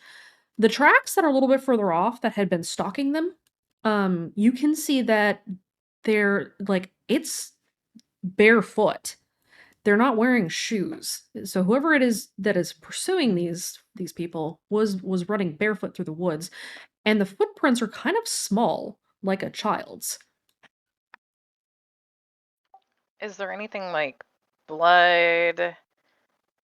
The tracks that are a little bit further off that had been stalking them, you can see that they're like it's barefoot. They're not wearing shoes. So whoever it is that is pursuing these people was running barefoot through the woods, and the footprints are kind of small, like a child's. Is there anything like blood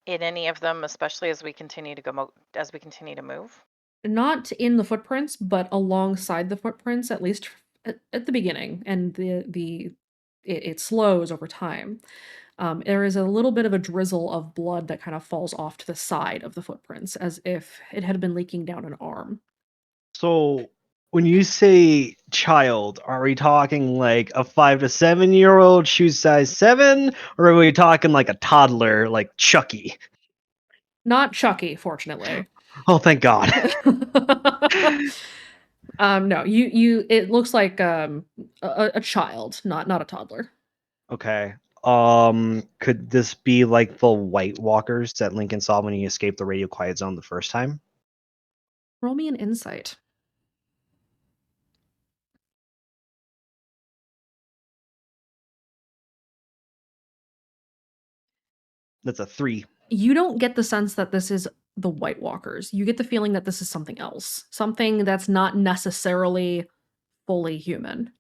in any of them, especially as we continue to move? Not in the footprints, but alongside the footprints, at least at the beginning, and it slows over time. There is a little bit of a drizzle of blood that kind of falls off to the side of the footprints, as if it had been leaking down an arm. So when you say child, are we talking like a 5 to 7-year-old, shoe size 7, or are we talking like a toddler, like Chucky? Not Chucky, fortunately. Oh, thank God. No, it looks like a child, not a toddler. Okay. Could this be like the White Walkers that Lincoln saw when he escaped the radio quiet zone the first time? Roll me an insight. That's a 3. You don't get the sense that this is the White Walkers. You get the feeling that this is something else. Something that's not necessarily fully human.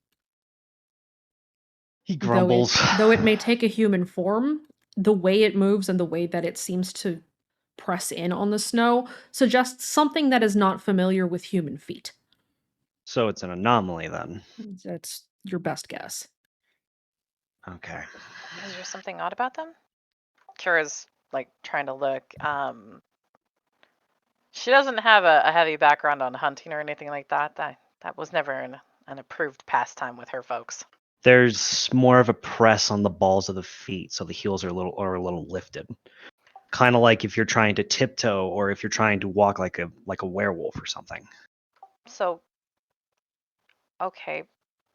He grumbles. Though it may take a human form, the way it moves and the way that it seems to press in on the snow suggests something that is not familiar with human feet. So it's an anomaly then. That's your best guess. Okay. Is there something odd about them? Kira's like trying to look. She doesn't have a heavy background on hunting or anything like that. That was never an approved pastime with her folks. There's more of a press on the balls of the feet, so the heels are a little lifted. Kind of like if you're trying to tiptoe or if you're trying to walk like a werewolf or something. So, okay,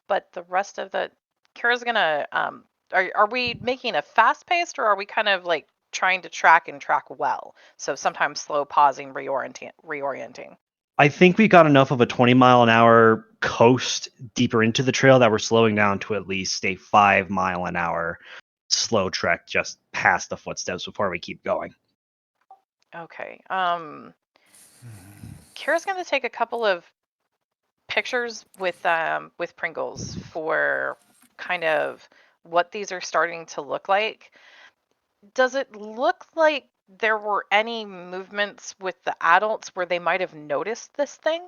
but the rest of the Kira's gonna are we making a fast paced, or are we kind of like trying to track well? So sometimes slow, pausing, reorienting. I think we got enough of a 20-mile-an-hour coast deeper into the trail that we're slowing down to at least a 5-mile-an-hour slow trek just past the footsteps before we keep going. Okay. Kira's gonna take a couple of pictures with Pringles for kind of what these are starting to look like, does it look like there were any movements with the adults where they might have noticed this thing?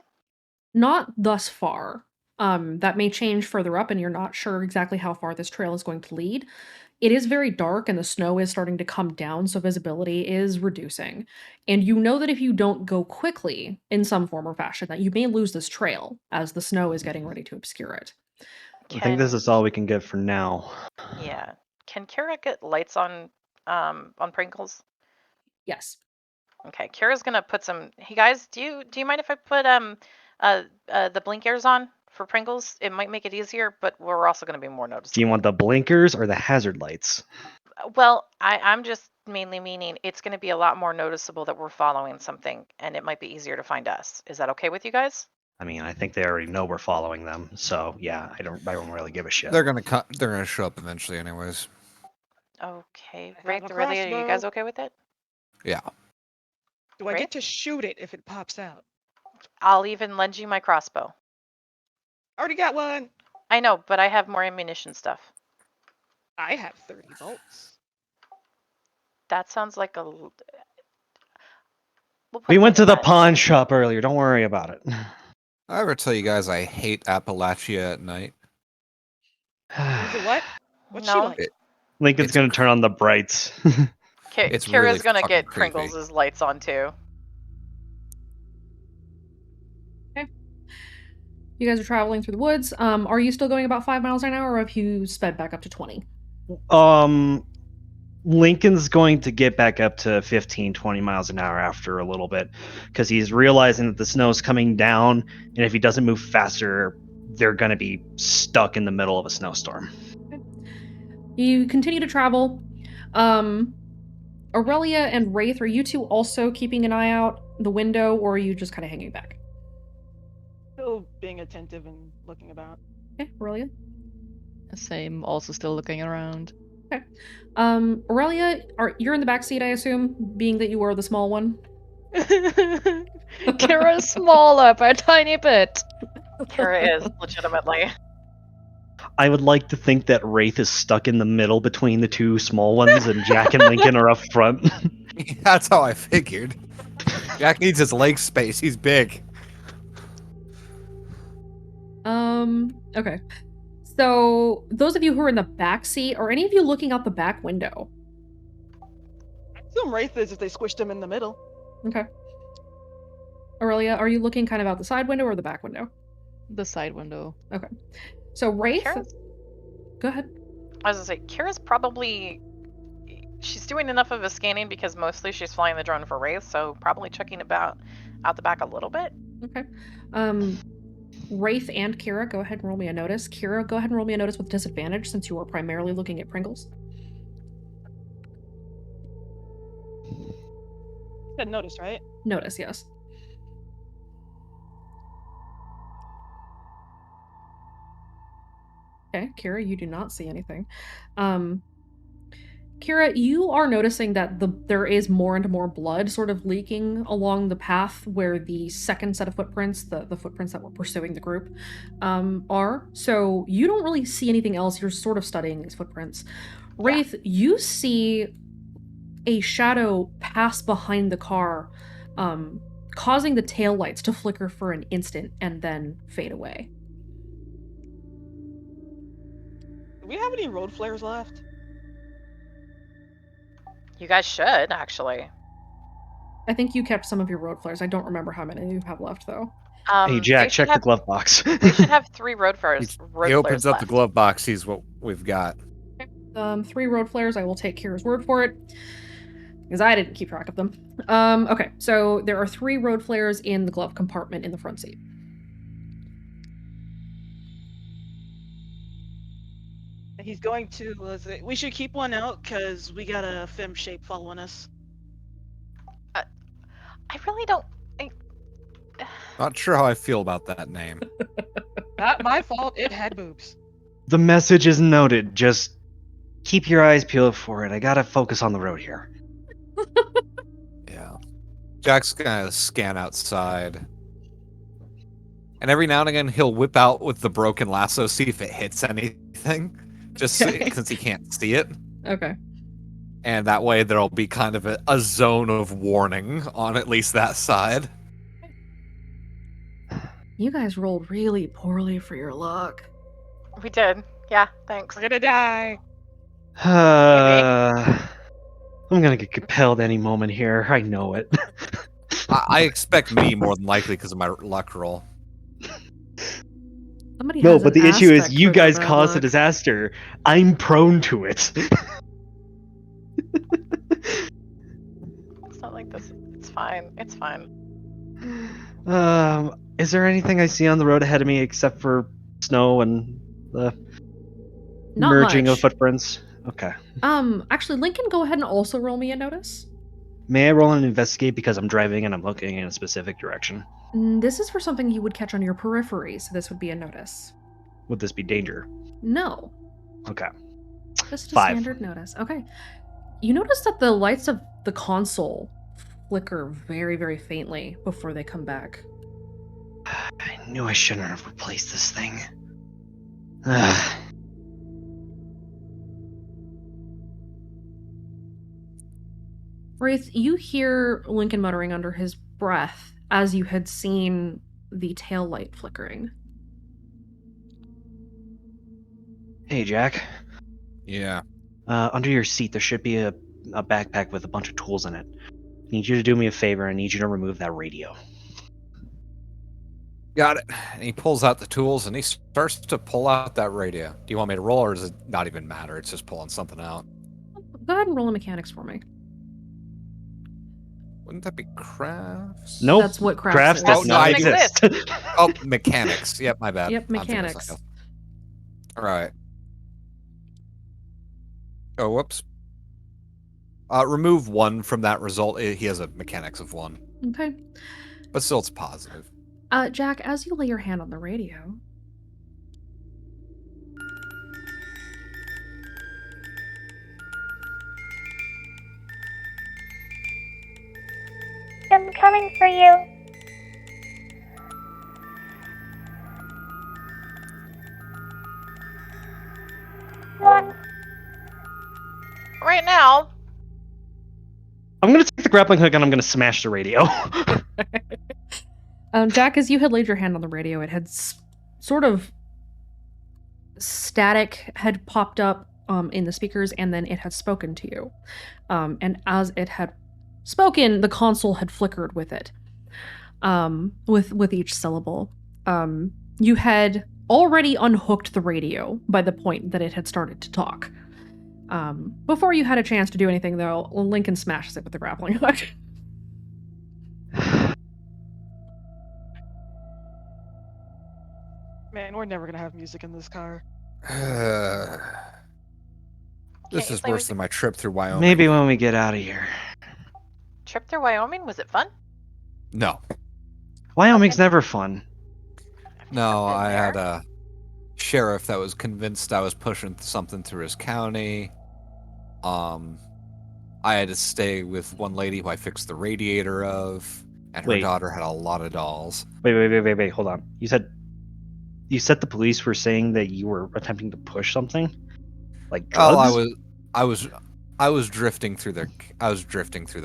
Not thus far. That may change further up, and you're not sure exactly how far this trail is going to lead. It is very dark, and the snow is starting to come down, so visibility is reducing. And you know that if you don't go quickly in some form or fashion, that you may lose this trail as the snow is getting ready to obscure it. I think this is all we can get for now. Yeah. Can Kira get lights on Pringles? Yes. Okay, Kira's gonna put some. Hey guys, do you mind if I put the blinkers on for Pringles? It might make it easier, but we're also gonna be more noticeable. Do you want the blinkers or the hazard lights? Well, I'm just mainly meaning it's gonna be a lot more noticeable that we're following something, and it might be easier to find us. Is that okay with you guys? I mean, I think they already know we're following them, so yeah, I don't really give a shit. They're gonna show up eventually, anyways. Okay, I have Wraith, a Aurelia, are you guys crossbow. okay with it? Yeah. Do I Right? get to shoot it if it pops out? I'll even lend you my crossbow. Already got one. I know, but I have more ammunition stuff. I have 30 bolts. That sounds like a. We went to the pawn shop earlier. Don't worry about it. I ever tell you guys I hate Appalachia at night? Is it what? What's she No. like? Lincoln's It's gonna turn on the brights. It's Kira's really gonna fucking get creepy. Pringles' lights on too. You guys are traveling through the woods. Are you still going about 5 miles an hour, or have you sped back up to 20? Lincoln's going to get back up to 15, 20 miles an hour after a little bit because he's realizing that the snow's coming down, and if he doesn't move faster, they're going to be stuck in the middle of a snowstorm. You continue to travel. Aurelia and Wraith, are you two also keeping an eye out the window, or are you just kind of hanging back? Still being attentive and looking about. Okay, Aurelia. Same, also still looking around. Okay. Aurelia, you're in the back seat, I assume, being that you are the small one. Kira's smaller by a tiny bit. Kira is legitimately. I would like to think that Wraith is stuck in the middle between the two small ones, and Jack and Lincoln are up front. That's how I figured. Jack needs his leg space. He's big. Okay. So, those of you who are in the back seat, are any of you looking out the back window? I assume Wraith is if they squished him in the middle. Okay. Aurelia, are you looking kind of out the side window or the back window? The side window. Okay. So, Wraith... Kira's, Go ahead. I was gonna say, Kira's probably. She's doing enough of a scanning because mostly she's flying the drone for Wraith, so probably checking about out the back a little bit. Okay. Wraith and Kira, go ahead and roll me a notice. Kira, go ahead and roll me a notice with disadvantage since you are primarily looking at Pringles. Said notice, right? Notice, yes. Okay, Kira, you do not see anything. Kira, you are noticing that there is more and more blood sort of leaking along the path where the second set of footprints, the footprints that were pursuing the group, are. So you don't really see anything else. You're sort of studying these footprints. Wraith, you see a shadow pass behind the car, causing the taillights to flicker for an instant and then fade away. Do we have any road flares left? You guys should actually. I think you kept some of your road flares. I don't remember how many you have left, though. Hey, Jack, they should check the have- glove box. They should have 3 road flares. He opens up the glove box, sees what we've got. 3 road flares. I will take Kira's word for it, because I didn't keep track of them. Okay, so there are 3 road flares in the glove compartment in the front seat. He's going to. We should keep one out because we got a fem shape following us. I really don't. Not sure how I feel about that name. Not my fault. It had boobs. The message is noted. Just keep your eyes peeled for it. I gotta focus on the road here. Yeah. Jack's gonna scan outside. And every now and again he'll whip out with the broken lasso, see if it hits anything. just Okay. since he can't see it. Okay. And that way there'll be kind of a zone of warning on at least that side. You guys rolled really poorly for your luck. We did. Yeah, thanks. We're gonna die. I'm gonna get compelled any moment here. I know it. I expect me more than likely because of my luck roll. Somebody No, has but an the issue is aspect you for their guys bad caused the luck. disaster. I'm prone to it. It's not like this. It's fine. It's fine. Is there anything I see on the road ahead of me except for snow and the Not merging much. of footprints? Okay. Actually, Lincoln, go ahead and also roll me a notice. May I roll an investigate because I'm driving and I'm looking in a specific direction? This is for something you would catch on your periphery, so this would be a notice. Would this be danger? No, Okay. just a 5. standard notice. Okay. You notice that the lights of the console flicker very, very faintly before they come back. I knew I shouldn't have replaced this thing. Ugh. Wraith, you hear Lincoln muttering under his breath as you had seen the tail light flickering. Hey, Jack. Yeah. Under your seat, there should be a backpack with a bunch of tools in it. I need you to do me a favor. I need you to remove that radio. Got it. And he pulls out the tools and he starts to pull out that radio. Do you want me to roll or does it not even matter? It's just pulling something out. Go ahead and roll a mechanics for me. Wouldn't that be crafts? Nope. That's what Crafts is. does Crafts not doesn't exist. Oh, mechanics. Yep, my bad. Yep, I'm thinking of mechanics. something else. All right. Oh, whoops. Remove 1 from that result. He has a mechanics of 1, Okay. but still it's positive. Jack, as you lay your hand on the radio, I'm coming for you. One. Right now, I'm gonna take the grappling hook and I'm gonna smash the radio. Jack, as you had laid your hand on the radio, it had sort of static had popped up in the speakers, and then it had spoken to you. And as it had spoken, the console had flickered with it, with each syllable. You had already unhooked the radio by the point that it had started to talk. Before you had a chance to do anything, though, Lincoln smashes it with the grappling hook. Man, we're never gonna have music in this car. This you is play worse with- than my trip through Wyoming. Maybe when we get out of here. trip through Wyoming, was it fun? No. Wyoming's never fun. No, been I had there. a sheriff that was convinced I was pushing something through his county. I had to stay with one lady who I fixed the radiator of, and her Wait. daughter had a lot of dolls. Wait, hold on. You said the police were saying that you were attempting to push something? Like drugs? Oh, I was drifting through their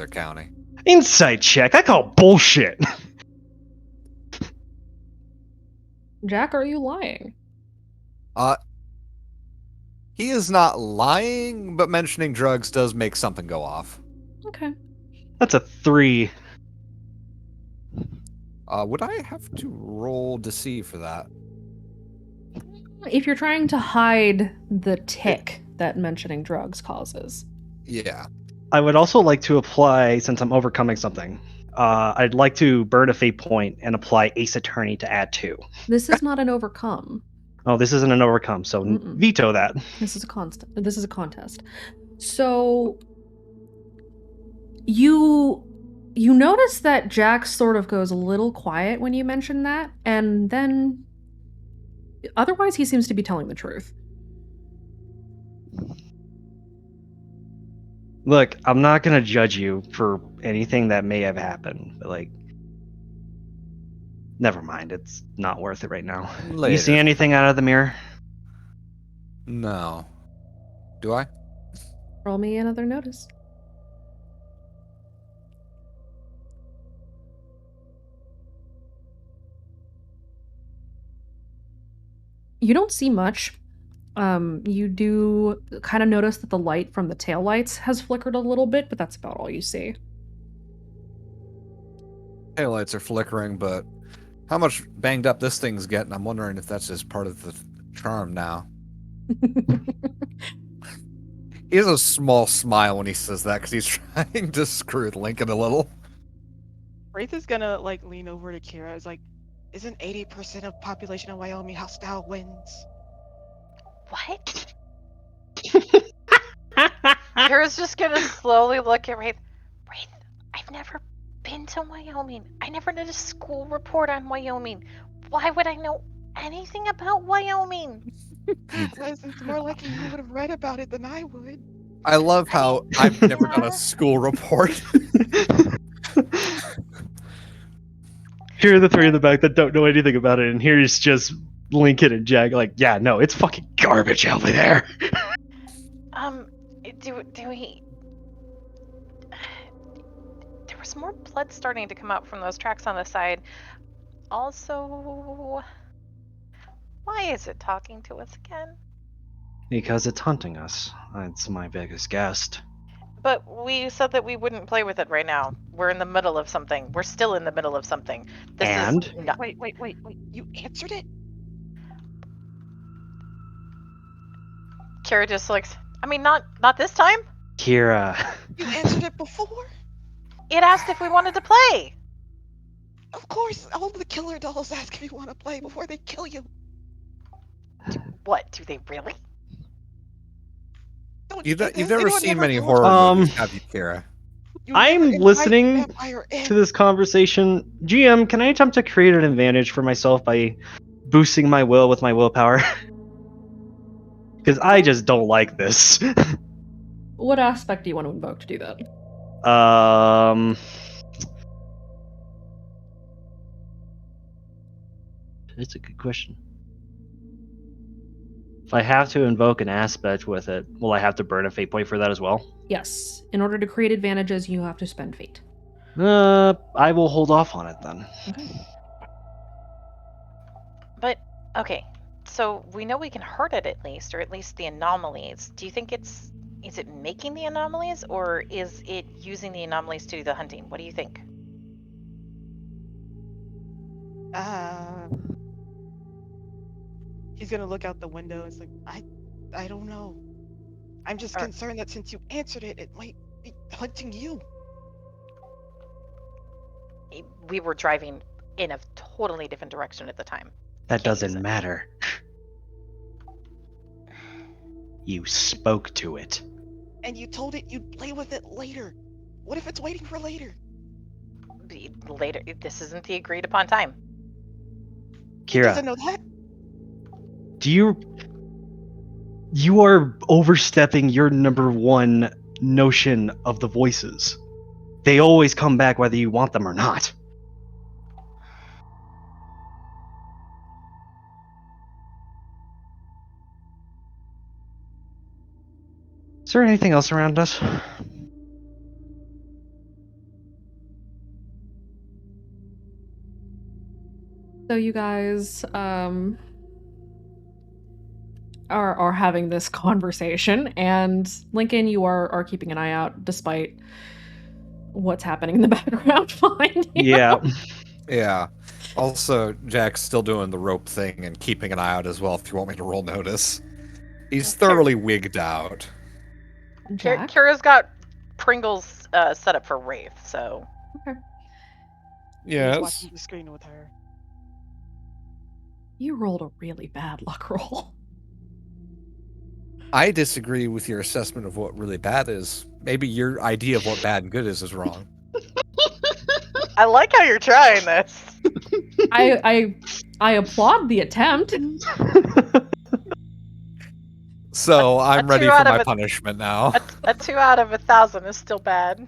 county. Insight check. I call bullshit. Jack, are you lying? He is not lying, but mentioning drugs does make something go off. Okay. That's a 3. Would I have to roll deceive for that? If you're trying to hide the tick that mentioning drugs causes. Yeah. I would also like to apply, since I'm overcoming something, I'd like to burn a fate point and apply Ace Attorney to add 2. This is not an overcome. Oh, this isn't an overcome, so Mm-mm. veto that. This is a contest. So you notice that Jack sort of goes a little quiet when you mention that, and then otherwise he seems to be telling the truth. Look, I'm not gonna judge you for anything that may have happened, but like, never mind. It's not worth it right now. Later. You see anything out of the mirror? No. Do I? Roll me another notice. You don't see much. You do kind of notice that the light from the taillights has flickered a little bit, but that's about all you see. Taillights are flickering, but how much banged up this thing's getting, I'm wondering if that's just part of the charm now. He has a small smile when he says that because he's trying to screw with Lincoln a little. Wraith is gonna like lean over to Kira. It's like, isn't 80% of population of Wyoming hostile winds? What? Kira's just gonna slowly look at Wraith. Wraith, I've never been to Wyoming. I never did a school report on Wyoming. Why would I know anything about Wyoming? Because it's more likely you would have read about it than I would. I love how I've never done a school report. Here are the three in the back that don't know anything about it, and here's just Lincoln and Jack. Like, yeah, no, it's fucking garbage over there. Do we? There was more blood starting to come out from those tracks on the side. Also, why is it talking to us again? Because it's hunting us. That's my biggest guess. But we said that we wouldn't play with it right now. We're in the middle of something. We're still in the middle of something. This And? is not... Wait. You answered it? Kira just looks. I mean, not this time. Kira. You answered it before? It asked if we wanted to play. Of course, all the killer dolls ask if you want to play before they kill you. What? Do they really? You've Has never anyone seen ever many told horror you movies, have you, Kira? you I'm never invite listening a vampire in? to this conversation. GM, can I attempt to create an advantage for myself by boosting my will with my willpower? Because I just don't like this. What aspect do you want to invoke to do that? It's a good question. If I have to invoke an aspect with it, will I have to burn a fate point for that as well? Yes. In order to create advantages, you have to spend fate. I will hold off on it then. Okay. But okay, so we know we can hurt it at least, or at least the anomalies. Do you think is it making the anomalies, or is it using the anomalies to do the hunting? What do you think? He's gonna look out the window. It's like, I don't know. I'm just concerned that since you answered it, it might be hunting you. We were driving in a totally different direction at the time. That doesn't matter. You spoke to it. And you told it you'd play with it later. What if it's waiting for later? Later. This isn't the agreed upon time. He Kira, doesn't know that. You are overstepping your number one notion of the voices. They always come back whether you want them or not. Is there anything else around us? So you guys are having this conversation, and Lincoln, you are keeping an eye out despite what's happening in the background behind you. Yeah. Yeah. Also, Jack's still doing the rope thing and keeping an eye out as well if you want me to roll notice. He's thoroughly wigged out. Jack? Kira's got Pringles set up for Wraith, so. Okay. He's Yes. watching the screen with her. You rolled a really bad luck roll. I disagree with your assessment of what really bad is. Maybe your idea of what bad and good is wrong. I like how you're trying this. I applaud the attempt. So I'm a ready 2 for out of my a- punishment now. A 2 out of 1,000 is still bad.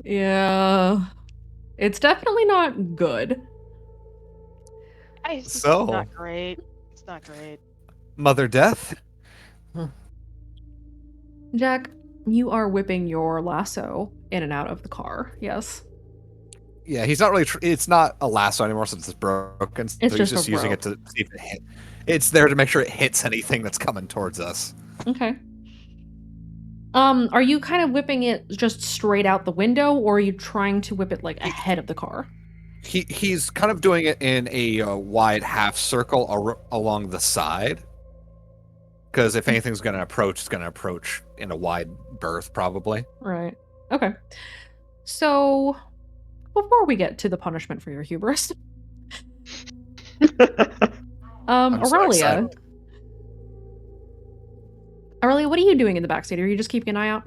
Yeah. It's definitely not good. It's just So- not great. It's not great. Mother Death? Jack, you are whipping your lasso in and out of the car. Yes. Yeah, he's not really. It's not a lasso anymore since it's broken. So It's he's just a just using it rope. to see if it hit. It's there to make sure it hits anything that's coming towards us. Okay. Are you kind of whipping it just straight out the window, or are you trying to whip it like ahead of the car? He's kind of doing it in a wide half circle along the side. Because if anything's going to approach, it's going to approach in a wide berth, probably. Right. Okay. So, before we get to the punishment for your hubris, I'm so Aurelia. excited. Aurelia, what are you doing in the backseat? Are you just keeping an eye out?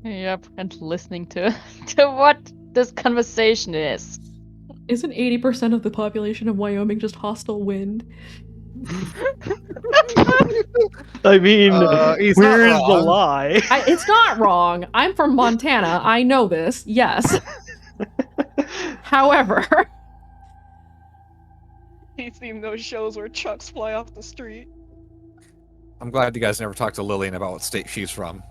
Yep, and listening to to what this conversation is. Isn't 80% of the population of Wyoming just hostile wind? I mean, he's not where is the wrong. lie? It's not wrong. I'm from Montana. I know this. Yes. However, He's seen those shows where trucks fly off the street. I'm glad you guys never talked to Lillian about what state she's from.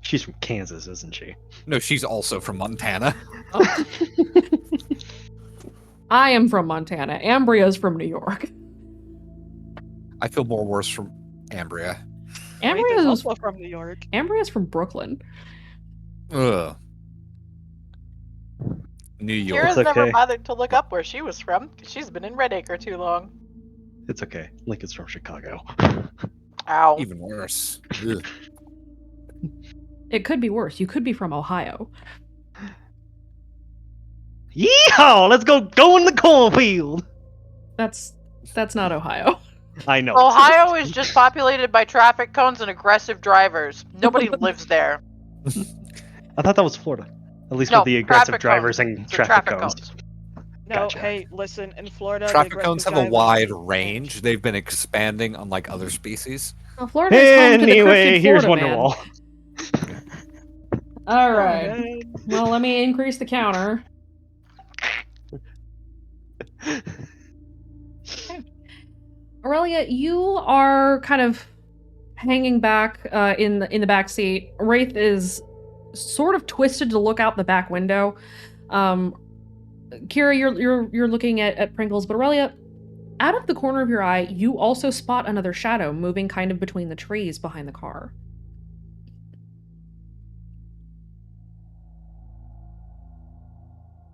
She's from Kansas, isn't she? No, she's also from Montana. I am from Montana. Ambria's from New York. I feel more worse from Ambria. Wraith is Ambria's also from New York. Ambria's from Brooklyn. Ugh. New York. Kira's It's never okay. bothered to look up where she was from, 'cause she's been in Red Acre too long. It's okay. Lincoln's from Chicago. Ow. Even worse. Ugh. It could be worse. You could be from Ohio. Yeehaw! Let's go in the cornfield. That's not Ohio. I know. Ohio is just populated by traffic cones and aggressive drivers. Nobody lives there. I thought that was Florida. At least No, with the aggressive traffic drivers cones. and They're traffic cones. No, Gotcha. hey, listen, in Florida, the Traffic aggressive cones have a drivers- wide range. They've been expanding, unlike other species. Well, Florida is home to the Anyway, cryptid here's Florida man. Wonderwall. All Oh, right. man. Well, let me increase the counter. Aurelia, you are kind of hanging back in the back seat. Wraith is sort of twisted to look out the back window. Kira, you're looking at Pringles, but Aurelia, out of the corner of your eye, you also spot another shadow moving kind of between the trees behind the car.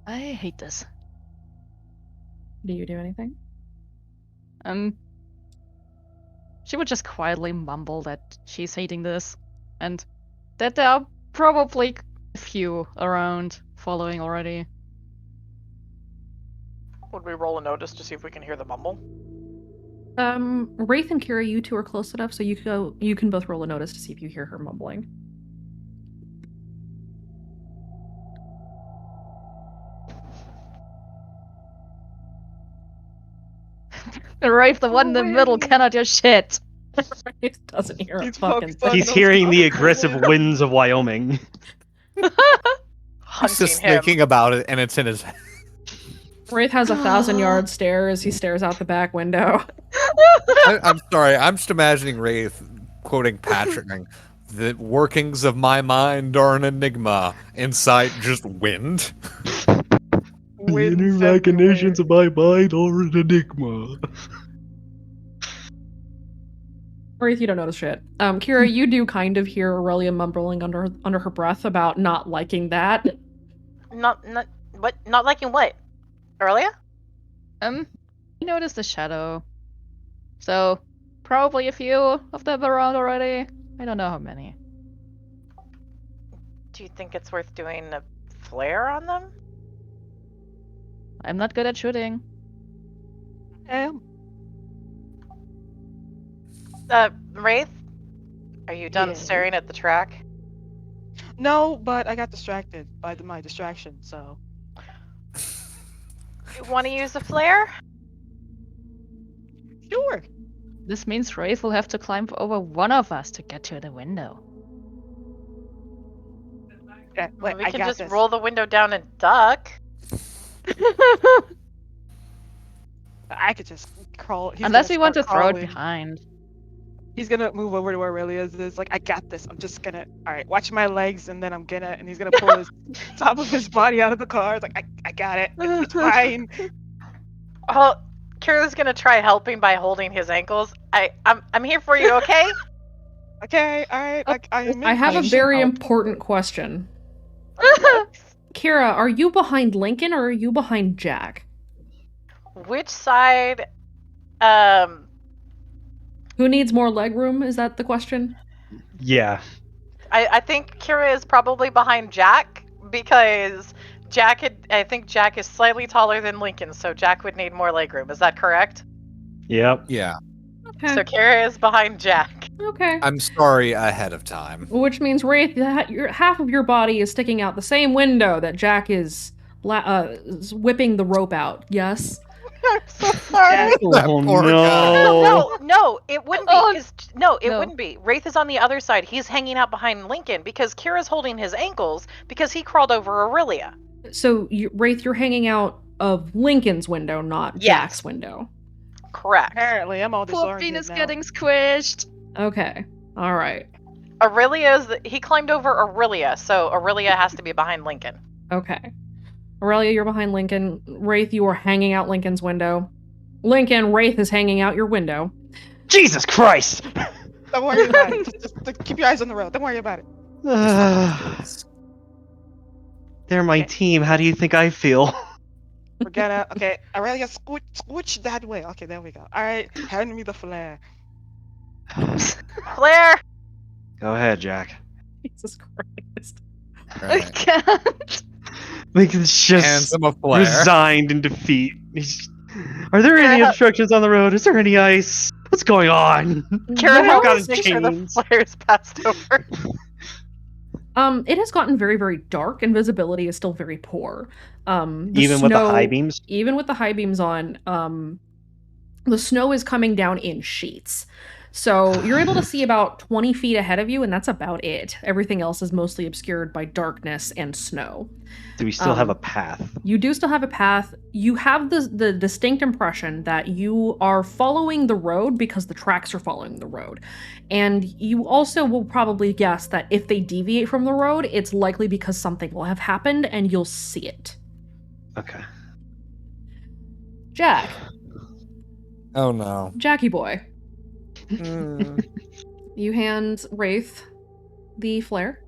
I hate this. Do you do anything? She would just quietly mumble that she's hating this, and that there are probably a few around following already. Would we roll a notice to see if we can hear the mumble? Wraith and Kira, you two are close enough, so you can both roll a notice to see if you hear her mumbling. Rafe, the one in the middle, cannot do shit. It doesn't hear a He's fucking focused on thing. He's those hearing the comments. aggressive winds of Wyoming. He's Hunting just him. thinking about it, and it's in his. Wraith has a 1,000-yard stare as he stares out the back window. I'm sorry. I'm just imagining Wraith quoting Patrick. Going, the workings of my mind are an enigma. Inside, just wind. Winds of my mind are an enigma. Wraith, you don't notice shit. Kira, you do kind of hear Aurelia mumbling under her breath about not liking that. Not liking what? Earlier? You noticed the shadow. So, probably a few of them around already. I don't know how many. Do you think it's worth doing a flare on them? I'm not good at shooting. Wraith? Are you done Yeah. staring at the track? No, but I got distracted by my distraction, so. You want to use a flare? Sure. This means Rafe will have to climb over one of us to get to the window. Yeah, wait, We I can got just this. roll the window down and duck. I could just crawl. he's Unless gonna we want to start throw it crawling. behind. He's gonna move over to where Aurelia's is. Like, I got this. I'm just gonna. All right, watch my legs, and then and he's gonna pull his top of his body out of the car. It's like, I got it. It's fine. Well, Kira's gonna try helping by holding his ankles. I'm here for you, okay? Okay, all right. I have a very important question. Kira, are you behind Lincoln or are you behind Jack? Which side? Who needs more leg room? Is that the question? Yeah. I think Kira is probably behind Jack because I think Jack is slightly taller than Lincoln, so Jack would need more legroom. Is that correct? Yep. Yeah. Okay. So Kira is behind Jack. Okay. I'm sorry ahead of time. Which means, Wraith, half of your body is sticking out the same window that Jack is whipping the rope out. Yes? I'm so sorry. Oh no. No, it wouldn't be. Oh, It wouldn't be. Wraith is on the other side. He's hanging out behind Lincoln because Kira's holding his ankles because he crawled over Aurelia. So, Wraith, you're hanging out of Lincoln's window, not Jack's window. Correct. Apparently, I'm all Poor disoriented Venus now. getting squished. Okay. All right. He climbed over Aurelia, so Aurelia has to be behind Lincoln. Okay. Aurelia, you're behind Lincoln. Wraith, you are hanging out Lincoln's window. Lincoln, Wraith is hanging out your window. Jesus Christ! Don't worry about it. Just keep your eyes on the road. Don't worry about it. They're my team. How do you think I feel? Forget it. Okay, Aurelia, scooch that way. Okay, there we go. All right, hand me the flare. Flare! Go ahead, Jack. Jesus Christ. I Right. can't. Lincoln's Hands just him a flare. resigned in defeat. Are there any obstructions on the road? Is there any ice? What's going on? Kira I've got helps his make sure the chains. flare's passed over. It has gotten very, very dark and visibility is still very poor. Even with the high beams? Even with the high beams on, the snow is coming down in sheets. So you're able to see about 20 feet ahead of you, and that's about it. Everything else is mostly obscured by darkness and snow. Do we still have a path? You do still have a path. You have the distinct impression that you are following the road because the tracks are following the road. And you also will probably guess that if they deviate from the road, it's likely because something will have happened and you'll see it. Okay. Jack. Oh no. Jackie boy. You hand Wraith the flare.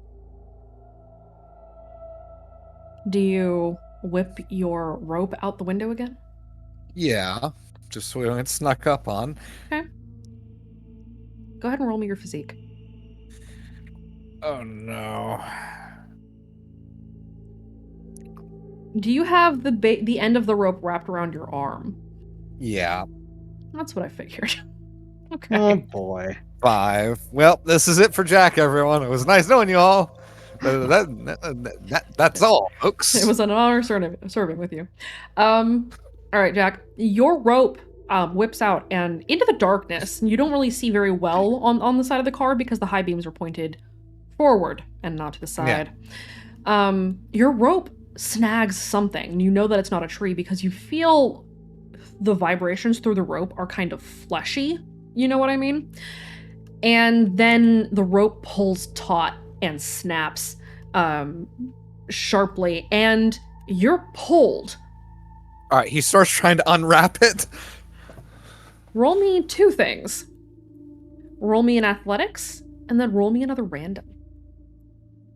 Do you whip your rope out the window again? Yeah. Just so we don't get snuck up on. Okay. Go ahead and roll me your physique. Oh no. Do you have the end of the rope wrapped around your arm? Yeah. That's what I figured. Okay. Oh boy. 5. Well, this is it for Jack, everyone. It was nice knowing you all. That's all, folks. It was an honor serving with you. All right, Jack. Your rope whips out and into the darkness. You don't really see very well on the side of the car because the high beams are pointed forward and not to the side. Your rope snags something. You know that it's not a tree because you feel the vibrations through the rope are kind of fleshy. You know what I mean? And then the rope pulls taut and snaps sharply, and you're pulled. All right, he starts trying to unwrap it. Roll me 2 things. Roll me an athletics, and then roll me another random.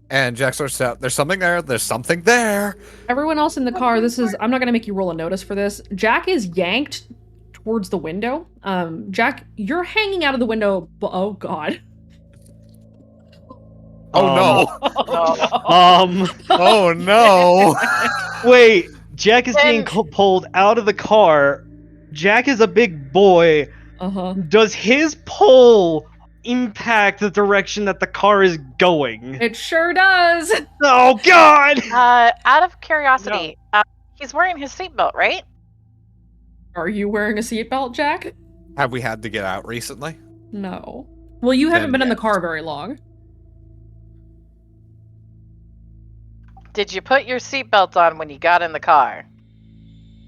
And Jack starts out, there's something there, there's something there. Everyone else in the car, I'm not going to make you roll a notice for this. Jack is yanked towards the window. Jack, you're hanging out of the window. Oh, God. Oh, no. Oh no. Wait, Jack is being pulled out of the car. Jack is a big boy. Uh-huh. Does his pull impact the direction that the car is going? It sure does. Oh God! Out of curiosity, he's wearing his seatbelt, right? Are you wearing a seatbelt, Jack? Have we had to get out recently? No. Well, you haven't Then been in the yes. car very long. Did you put your seatbelt on when you got in the car?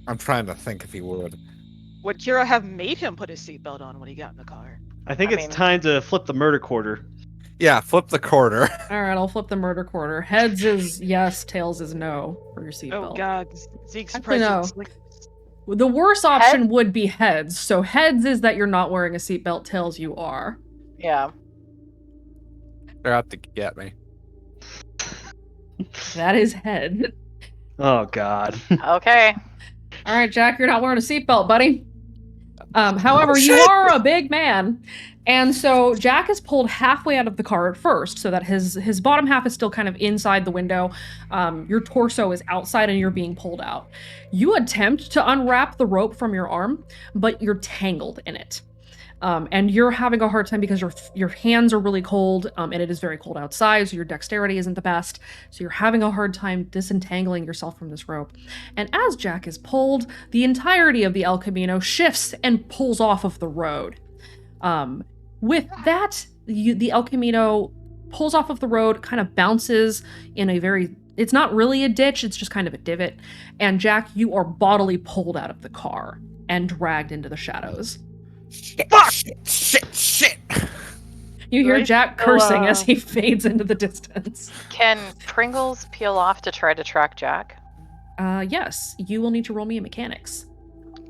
I'm trying to think if he would. Would Kira have made him put his seatbelt on when he got in the car? I think I it's mean- time to flip the murder quarter. Yeah, flip the quarter. All right, I'll flip the murder quarter. Heads is yes, tails is no for your seatbelt. Oh God, Zeke's Actually, no. presence. Like, The worst option would be heads. So heads is that you're not wearing a seatbelt, tails you are. Yeah. They're out to get me. That is head. Oh God. Okay. All right, Jack, you're not wearing a seatbelt, buddy. However, you shit! are a big man. And so Jack is pulled halfway out of the car at first, so that his bottom half is still kind of inside the window. Your torso is outside and you're being pulled out. You attempt to unwrap the rope from your arm, but you're tangled in it. And you're having a hard time because your hands are really cold, and it is very cold outside, so your dexterity isn't the best. So you're having a hard time disentangling yourself from this rope. And as Jack is pulled, the entirety of the El Camino shifts and pulls off of the road. With that, the El Camino pulls off of the road, kind of bounces in a very... It's not really a ditch, it's just kind of a divot. And Jack, you are bodily pulled out of the car and dragged into the shadows. Fuck! Shit! You hear Right? Jack cursing as he fades into the distance. Can Pringles peel off to try to track Jack? Yes, you will need to roll me a mechanics.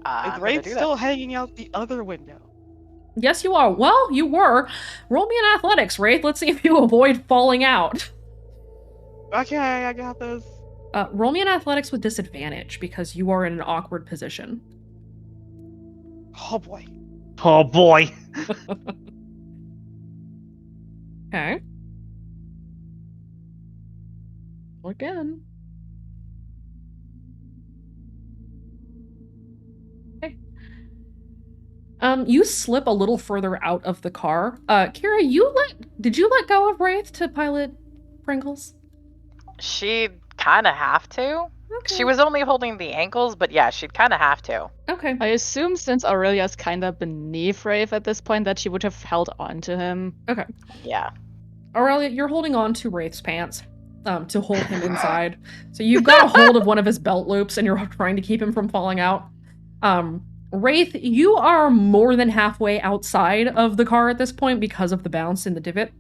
I'm gonna Wraith's do still that. hanging out the other window. Yes, you are. Well, you were. Roll me an athletics, Wraith. Let's see if you avoid falling out. Okay, I got this. Roll me an athletics with disadvantage because you are in an awkward position. Oh boy. Oh boy. Okay. Again. Okay. You slip a little further out of the car. Kira, did you let go of Wraith to pilot Pringles? She'd kind of have to. Okay. She was only holding the ankles, but yeah, she'd kind of have to. Okay. I assume since Aurelia's kind of beneath Wraith at this point that she would have held on to him. Okay. Yeah. Aurelia, you're holding on to Wraith's pants to hold him inside. So you've got a hold of one of his belt loops and you're trying to keep him from falling out. Wraith, you are more than halfway outside of the car at this point because of the bounce in the divot.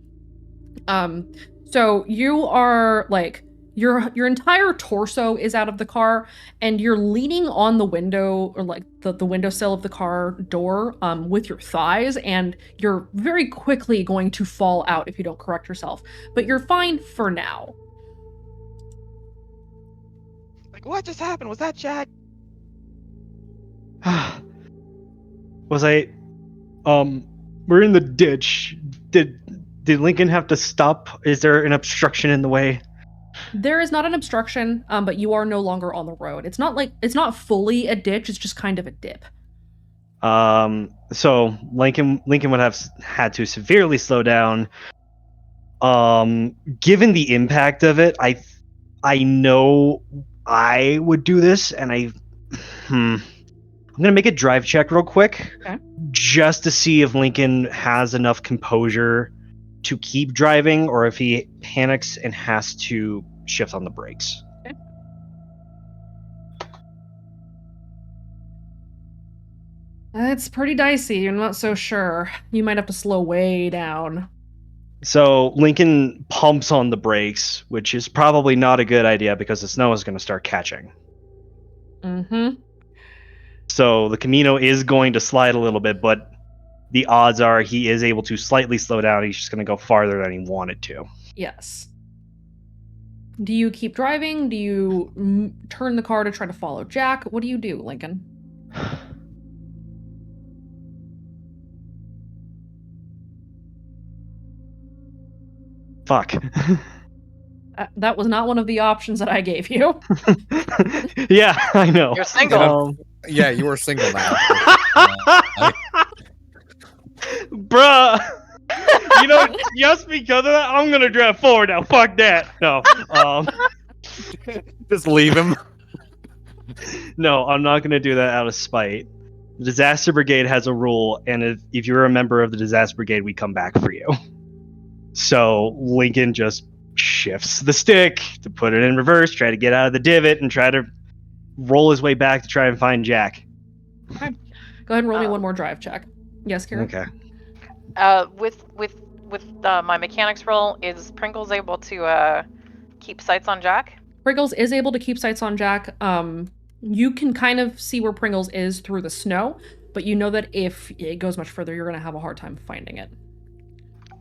So you are like your entire torso is out of the car and you're leaning on the window or like the windowsill of the car door with your thighs, and you're very quickly going to fall out if you don't correct yourself. But you're fine for now. Like, what just happened? Was that Jack? Was I we're in the ditch. Did Lincoln have to stop? Is there an obstruction in the way? There is not an obstruction, but you are no longer on the road. It's not fully a ditch, it's just kind of a dip. So Lincoln would have had to severely slow down. Given the impact of it, I know I would do this, and I'm gonna make a drive check real quick, Okay. just to see if Lincoln has enough composure to keep driving, or if he panics and has to shift on the brakes. It's pretty dicey. I'm not so sure. You might have to slow way down. So Lincoln pumps on the brakes, which is probably not a good idea because the snow is going to start catching. Mm-hmm. So the Camino is going to slide a little bit, but the odds are he is able to slightly slow down. He's just going to go farther than he wanted to. Yes. Do you keep driving? Do you turn the car to try to follow Jack? What do you do, Lincoln? Fuck. That was not one of the options that I gave you. Yeah, I know. You're single. Yeah, you were single now. Bruh. Just because of that, I'm gonna drive forward now. Fuck that. No. Just leave him. No, I'm not gonna do that out of spite. The Disaster Brigade has a rule, and if you're a member of the Disaster Brigade, we come back for you. So Lincoln just shifts the stick to put it in reverse, try to get out of the divot, and try to roll his way back to try and find Jack. Go ahead and roll me one more drive check. Yes, Kira? Okay. With my mechanics roll, is Pringles able to keep sights on Jack? Pringles is able to keep sights on Jack. You can kind of see where Pringles is through the snow, but you know that if it goes much further, you're going to have a hard time finding it.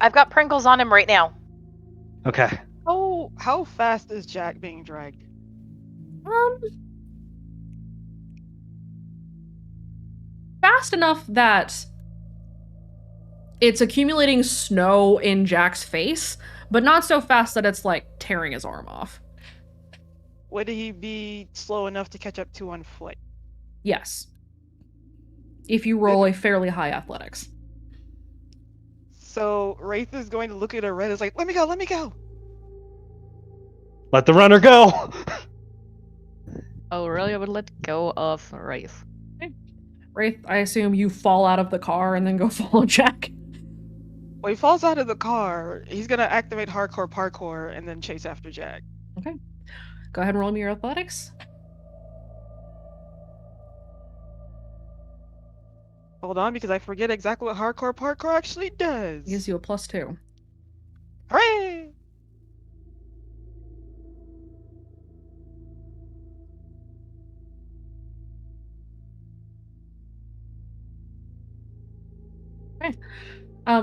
I've got Pringles on him right now. Okay. How fast is Jack being dragged? Fast enough that it's accumulating snow in Jack's face, but not so fast that it's like tearing his arm off. Would he be slow enough to catch up to on foot? Yes. If you roll a fairly high athletics. So Wraith is going to look at Aurelia, is like, let me go, let me go. Let the runner go. Aurelia would let go of Wraith. Wraith, I assume you fall out of the car and then go follow Jack. When he falls out of the car, he's gonna activate hardcore parkour and then chase after Jack. Okay. Go ahead and roll me your athletics. Hold on, because I forget exactly what hardcore parkour actually does. Gives you a +2. Hooray! Okay.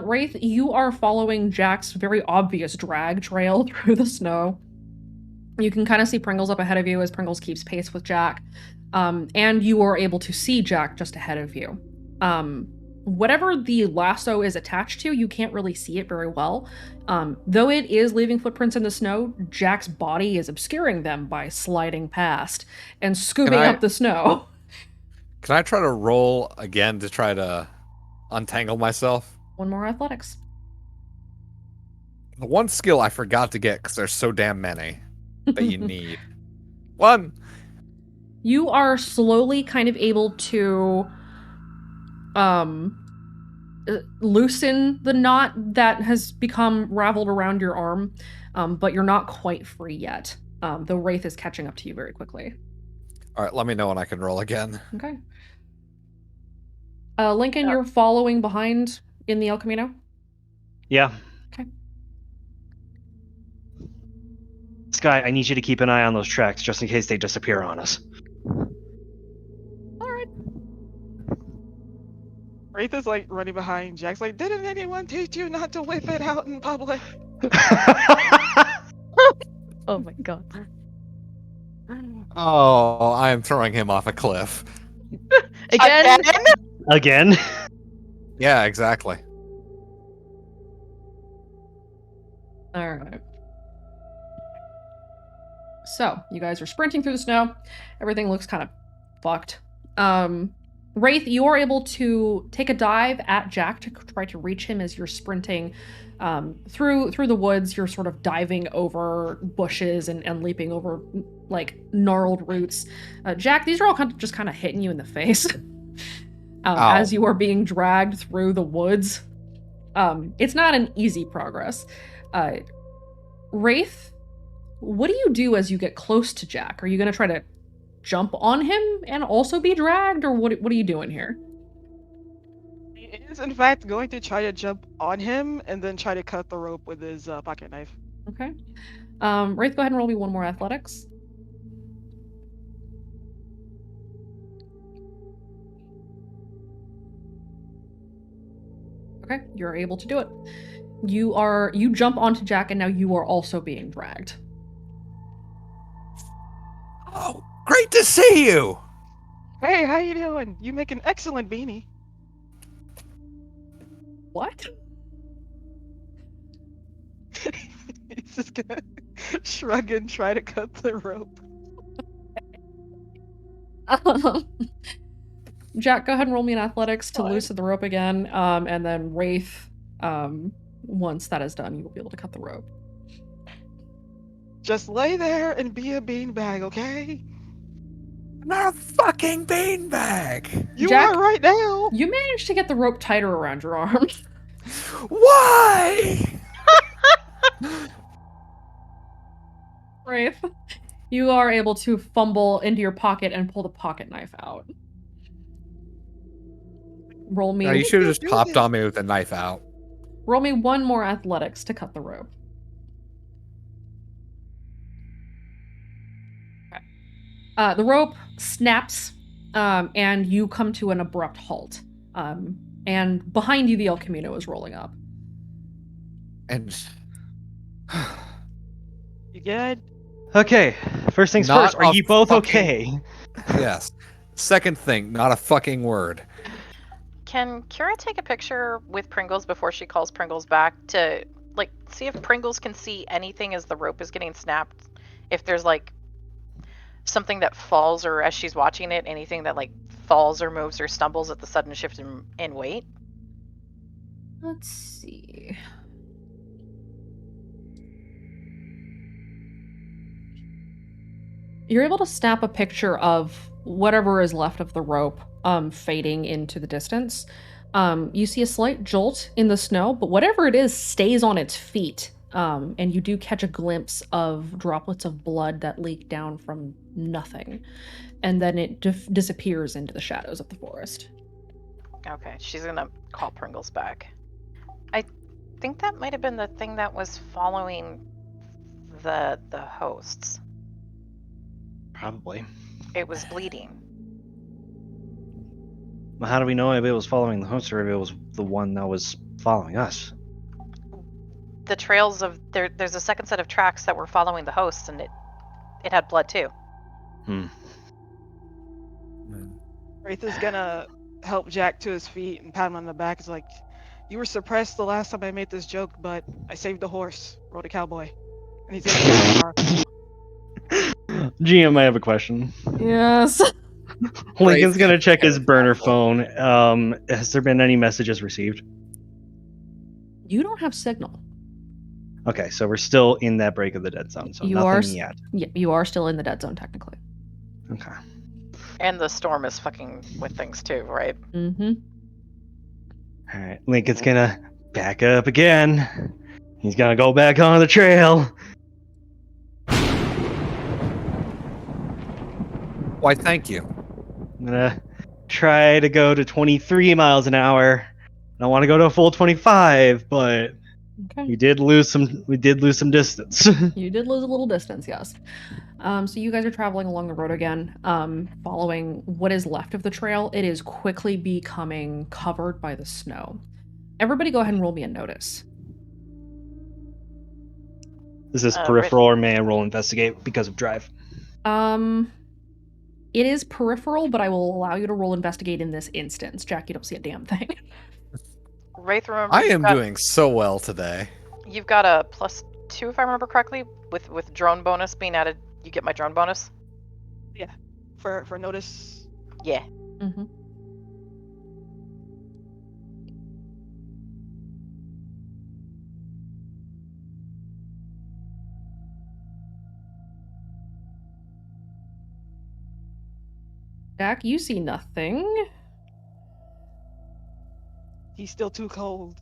Wraith, you are following Jack's very obvious drag trail through the snow. You can kind of see Pringles up ahead of you as Pringles keeps pace with Jack. And you are able to see Jack just ahead of you. Whatever the lasso is attached to, you can't really see it very well. Though it is leaving footprints in the snow, Jack's body is obscuring them by sliding past and scooping up the snow. Can I try to roll again to try to untangle myself? One more athletics. The one skill I forgot to get because there's so damn many that you need. One. You are slowly kind of able to loosen the knot that has become raveled around your arm, but you're not quite free yet. The Wraith is catching up to you very quickly. All right, let me know when I can roll again. Okay. Lincoln, you're following behind in the El Camino? Yeah. Okay. Sky, I need you to keep an eye on those tracks just in case they disappear on us. Alright. Wraith is like running behind Jack's like, didn't anyone teach you not to whip it out in public? Oh my god. Oh, I am throwing him off a cliff. Again? Again? Yeah, exactly. Alright. So, you guys are sprinting through the snow. Everything looks kind of fucked. Wraith, you are able to take a dive at Jack to try to reach him as you're sprinting through the woods. You're sort of diving over bushes and leaping over like gnarled roots. Jack, these are all just kind of hitting you in the face as you are being dragged through the woods. It's not an easy progress. Wraith, what do you do as you get close to Jack? Are you going to try to jump on him and also be dragged, or what are you doing here? He is in fact going to try to jump on him and then try to cut the rope with his pocket knife. Okay. Wraith, go ahead and roll me one more athletics. Okay, you're able to do it. You jump onto Jack and now you are also being dragged. Oh, great to see you! Hey, how you doing? You make an excellent beanie. What? He's just gonna shrug and try to cut the rope. Jack, go ahead and roll me an athletics to loosen the rope again, and then Wraith, once that is done, you will be able to cut the rope. Just lay there and be a beanbag, okay? I'm not a fucking beanbag! You Jack, are right now! You managed to get the rope tighter around your arms. Why? Wraith, you are able to fumble into your pocket and pull the pocket knife out. Roll me. No, you should have just do popped this. on me with the knife out. Roll me one more athletics to cut the rope. Okay. The rope snaps, and you come to an abrupt halt. And behind you, the El Camino is rolling up. And You good? Okay, first things Not first. Are a you both fucking- okay? yes. Second thing, not a fucking word. Can Kira take a picture with Pringles before she calls Pringles back to, like, see if Pringles can see anything as the rope is getting snapped? If there's, like, something that falls, or as she's watching it, anything that, like, falls or moves or stumbles at the sudden shift in weight? Let's see. You're able to snap a picture of whatever is left of the rope fading into the distance. You see a slight jolt in the snow, but whatever it is stays on its feet. And you do catch a glimpse of droplets of blood that leak down from nothing. And then it disappears into the shadows of the forest. Okay, she's gonna call Pringles back. I think that might have been the thing that was following the hosts. Probably. It was bleeding. Well, how do we know if it was following the host or if it was the one that was following us? The trails of there's a second set of tracks that were following the hosts, and it had blood too. Wraith is gonna help Jack to his feet and pat him on the back. It's like, you were suppressed the last time I made this joke, but I saved the horse, rode a cowboy. And he's gonna get in the car. GM, I have a question. Yes. Lincoln's gonna check his burner phone. Has there been any messages received? You don't have signal. Okay, so we're still in that break of the dead zone, so You nothing are yet. Yeah, you are still in the dead zone technically. Okay. And the storm is fucking with things too, right? Mm-hmm. All right, Lincoln's gonna back up again. He's gonna go back on the trail. Why, thank you. I'm gonna try to go to 23 miles an hour. I want to go to a full 25, but Okay. we did lose some distance. You did lose a little distance, yes. So you guys are traveling along the road again, following what is left of the trail. It is quickly becoming covered by the snow. Everybody go ahead and roll me a notice. Is this Rick- peripheral or may I roll investigate because of drive? It is peripheral, but I will allow you to roll investigate in this instance. Jack, you don't see a damn thing. Wraith, remember I am doing so well today. You've got a +2, if I remember correctly, with drone bonus being added. You get my drone bonus. For notice. Yeah. Mm-hmm. Jack, you see nothing. He's still too cold.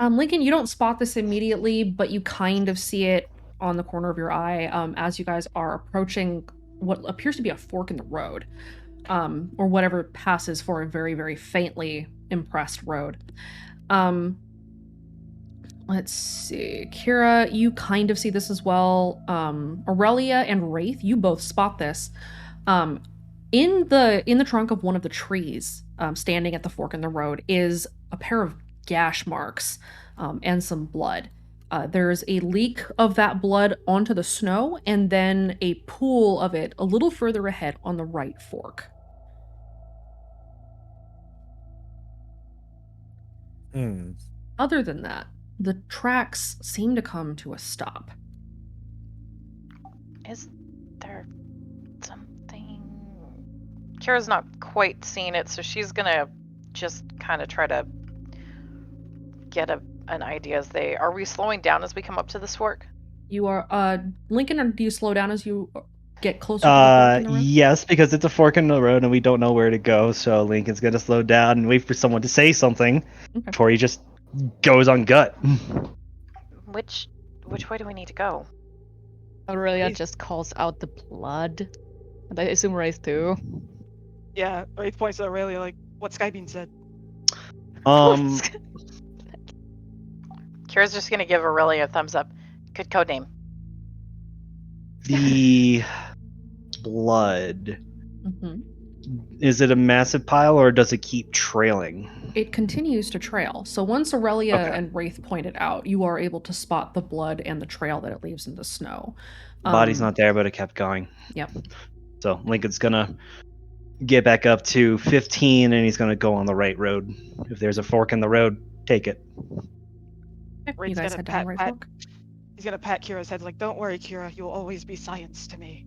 Lincoln, you don't spot this immediately, but you kind of see it on the corner of your eye as you guys are approaching what appears to be a fork in the road, or whatever passes for a very, very faintly impressed road. Let's see. Kira, you kind of see this as well. Aurelia and Wraith, you both spot this. In the trunk of one of the trees, standing at the fork in the road, is a pair of gash marks and some blood. There's a leak of that blood onto the snow, and then a pool of it a little further ahead on the right fork. Other than that, the tracks seem to come to a stop. Is there something? Kira's not quite seeing it, so she's gonna just kind of try to get an idea as they are. We slowing down as we come up to this fork? You are Lincoln, or do you slow down as you get closer to the fork in the road? Yes, because it's a fork in the road and we don't know where to go, so Lincoln's gonna slow down and wait for someone to say something before he just goes on gut. Which way do we need to go? Aurelia just calls out the blood. And I assume Wraith too. Yeah, Wraith points to Aurelia like, what Skybeam said. Um, Kira's just gonna give Aurelia a thumbs up. Good code name. the blood. Hmm. Is it a massive pile or does it keep trailing? It continues to trail. So once Aurelia Okay. and Wraith point it out, you are able to spot the blood and the trail that it leaves in the snow. Body's not there, but it kept going. Yep. So Lincoln's gonna get back up to 15 and he's gonna go on the right road. If there's a fork in the road, take it. You Wraith's guys gonna head down the right pat- fork. He's gonna pat Kira's head like, don't worry, Kira, you'll always be science to me.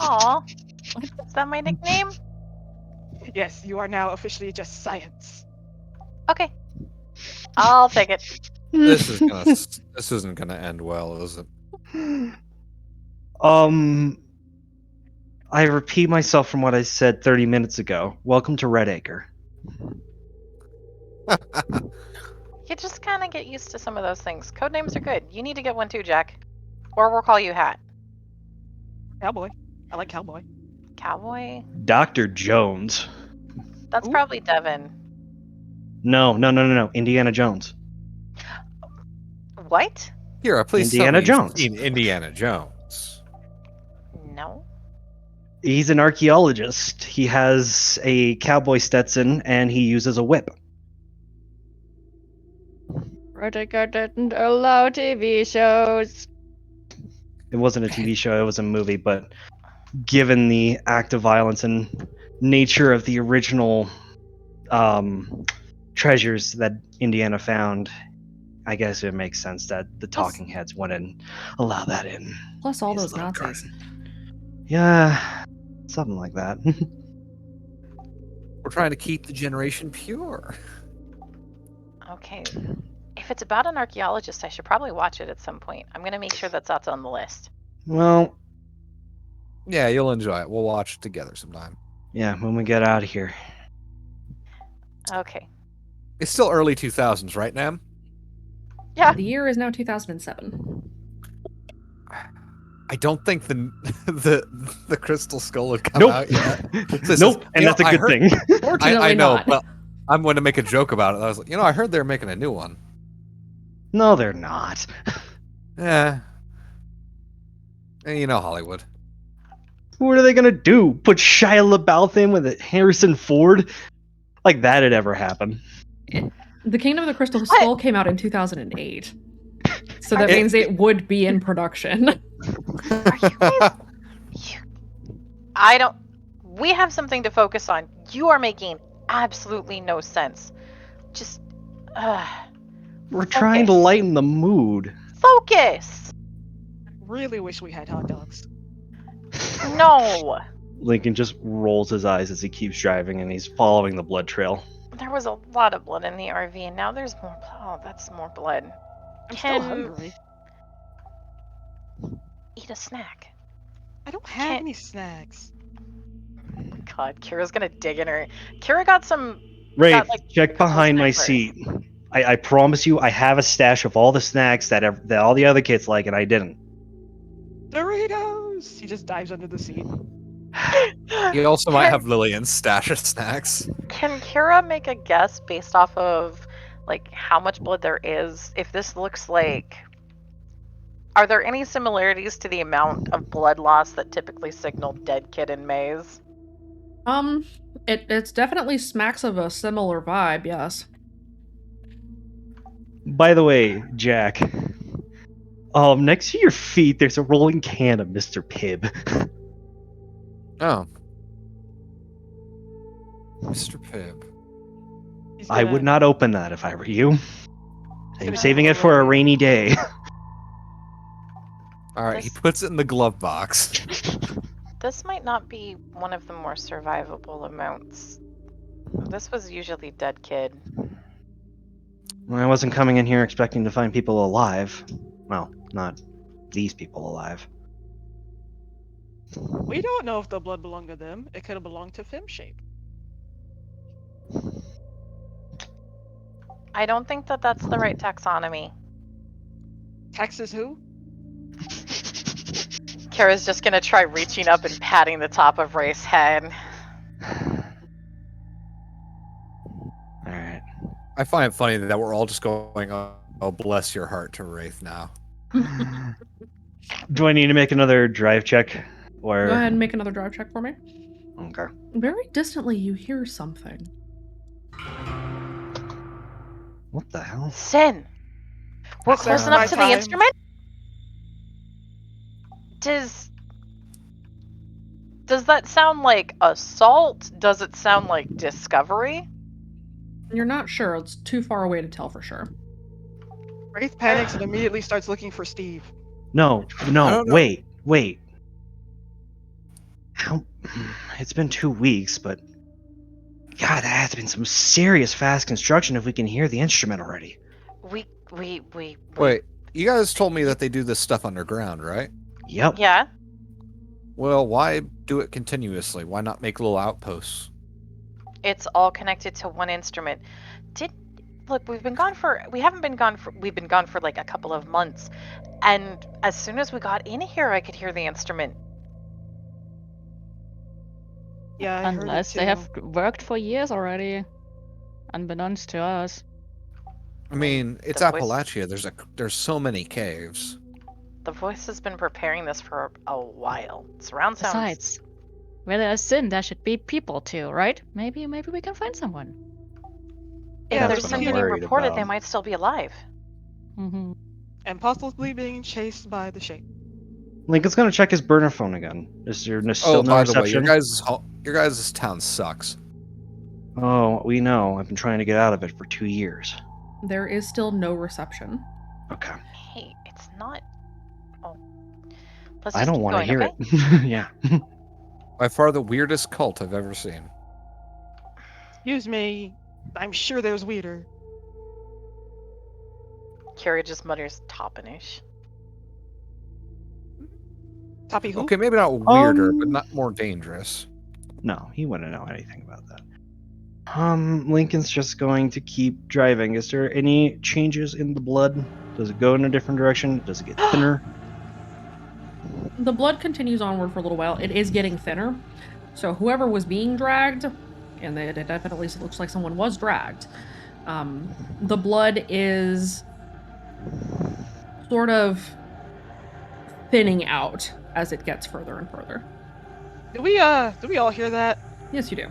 Aw. Is that my nickname? Yes, you are now officially just science. Okay. I'll take it. This isn't gonna end well, is it? I repeat myself from what I said 30 minutes ago. Welcome to Red Acre. You just kind of get used to some of those things. Code names are good. You need to get one too, Jack. Or we'll call you Hat. Cowboy. I like cowboy. Cowboy? Dr. Jones. That's Ooh. probably Devin. No. Indiana Jones. What? Kira, please Indiana tell me Jones. you've seen Indiana Jones. No. He's an archaeologist. He has a cowboy Stetson and he uses a whip. Rudiger didn't allow TV shows. It wasn't a TV show, it was a movie, but given the act of violence and nature of the original treasures that Indiana found, I guess it makes sense that the talking heads wouldn't allow that in. Plus all his those little Nazis. garden. Yeah, something like that. We're trying to keep the generation pure. Okay. If it's about an archaeologist, I should probably watch it at some point. I'm going to make sure that's on the list. Well, Yeah, you'll enjoy it. We'll watch it together sometime. yeah, when we get out of here. Okay. It's still early 2000s, right, Nam? Yeah. The year is now 2007. I don't think the Crystal Skull had come Nope. out yet. So Nope, and that's a good thing. Fortunately I know, not. but I'm going to make a joke about it. I was like, I heard they're making a new one. No, they're not. Yeah. And you know Hollywood. What are they gonna do? Put Shia LaBeouf in with Harrison Ford? Like that had ever happened. The Kingdom of the Crystal Skull came out in 2008. So that means it would be in production. Are you guys... I don't... We have something to focus on. You are making absolutely no sense. Just... We're trying to lighten the mood. Focus! Really wish we had hot dogs. No! Lincoln just rolls his eyes as he keeps driving and he's following the blood trail. There was a lot of blood in the RV, and now there's more... Oh, that's more blood. I'm still hungry. Eat a snack. I don't have Can't- any snacks. God, Kira's gonna dig in her... Kira got some... Rafe, got, like, check behind my snacks. seat. I promise you, I have a stash of all the snacks that all the other kids like, and I didn't. Doritos! He just dives under the seat. You also might have Lillian's stash of snacks. Can Kira make a guess based off of, like, how much blood there is? If this looks like... Are there any similarities to the amount of blood loss that typically signal dead kid in maze? It's definitely smacks of a similar vibe, yes. By the way, Jack, next to your feet, there's a rolling can of Mr. Pibb. Oh. Mr. Pibb. He's I gonna- would not open that if I were you. I'm gonna saving go it for a away. rainy day. Alright, he This- puts it in the glove box. This might not be one of the more survivable amounts. This was usually dead kid. I wasn't coming in here expecting to find people alive. Well, not these people alive. We don't know if the blood belonged to them. It could have belonged to Femshape. I don't think that that's the right taxonomy. Texas who? Kara's just gonna try reaching up and patting the top of Wraith's head. Alright. I find it funny that we're all just going, oh bless your heart to Wraith now. Do I need to make another drive check? Or Go ahead and make another drive check for me. Okay. Very distantly, you hear something. What the hell? Sin! We're That's close my enough to the time. instrument? Does that sound like assault? Does it sound like discovery? You're not sure. It's too far away to tell for sure. Wraith panics and immediately starts looking for Steve. No, I no, don't know. wait. How? It's been 2 weeks, but God, that has been some serious fast construction if we can hear the instrument already. We Wait, you guys told me that they do this stuff underground, right? Yep. Yeah. Well, Why do it continuously? Why not make little outposts? It's all connected to one instrument. Look, we've been gone for like a couple of months. And as soon as we got in here, I could hear the instrument. Yeah, I heard it Unless they too. have worked for years already, unbeknownst to us. I mean, it's The voice- Appalachia. There's so many caves. The voice has been preparing this for a while. Surround sounds. Besides, where there's sin, there should be people too, right? Maybe we can find someone. If Yeah, there's that's what I'm something worried reported, they about. might still be alive. Mm-hmm. And possibly being chased by the shape. Lincoln's gonna check his burner phone again. Is there still Oh, no by the way, reception? your guys' town sucks. Oh, we know. I've been trying to get out of it for 2 years. There is still no reception. Okay. Hey, it's not. Oh, let's I just don't keep want to going, hear okay? it. Yeah. By far the weirdest cult I've ever seen. Excuse me. I'm sure there's weirder. Kira just mutters Toppenish. Toppy who? Okay, maybe not weirder, but Um, not more dangerous. No, he wouldn't know anything about that. Lincoln's just going to keep driving. Is there any changes in the blood? Does it go in a different direction? Does it get thinner? The blood continues onward for a little while. It is getting thinner. So whoever was being dragged, and it definitely looks like someone was dragged, the blood is sort of thinning out as it gets further and further. Do we all hear that? Yes, you do.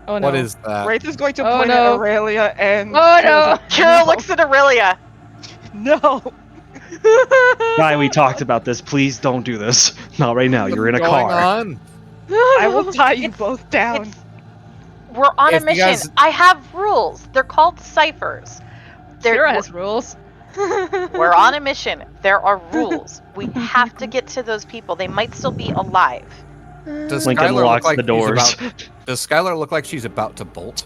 Oh no. What is that? Wraith is going to Oh, point no. at Aurelia and Oh no! Kira looks at Aurelia. No. Guy, we talked about this. Please don't do this. Not right now. You're in a What's going car. on? I will tie you It's- both down. We're on a If you mission. guys- I have rules. They're called ciphers. Kira has rules. We're on a mission. There are rules. We have to get to those people. They might still be alive. Does Lincoln Skylar locks look like the doors. Does Skylar look like she's about to bolt?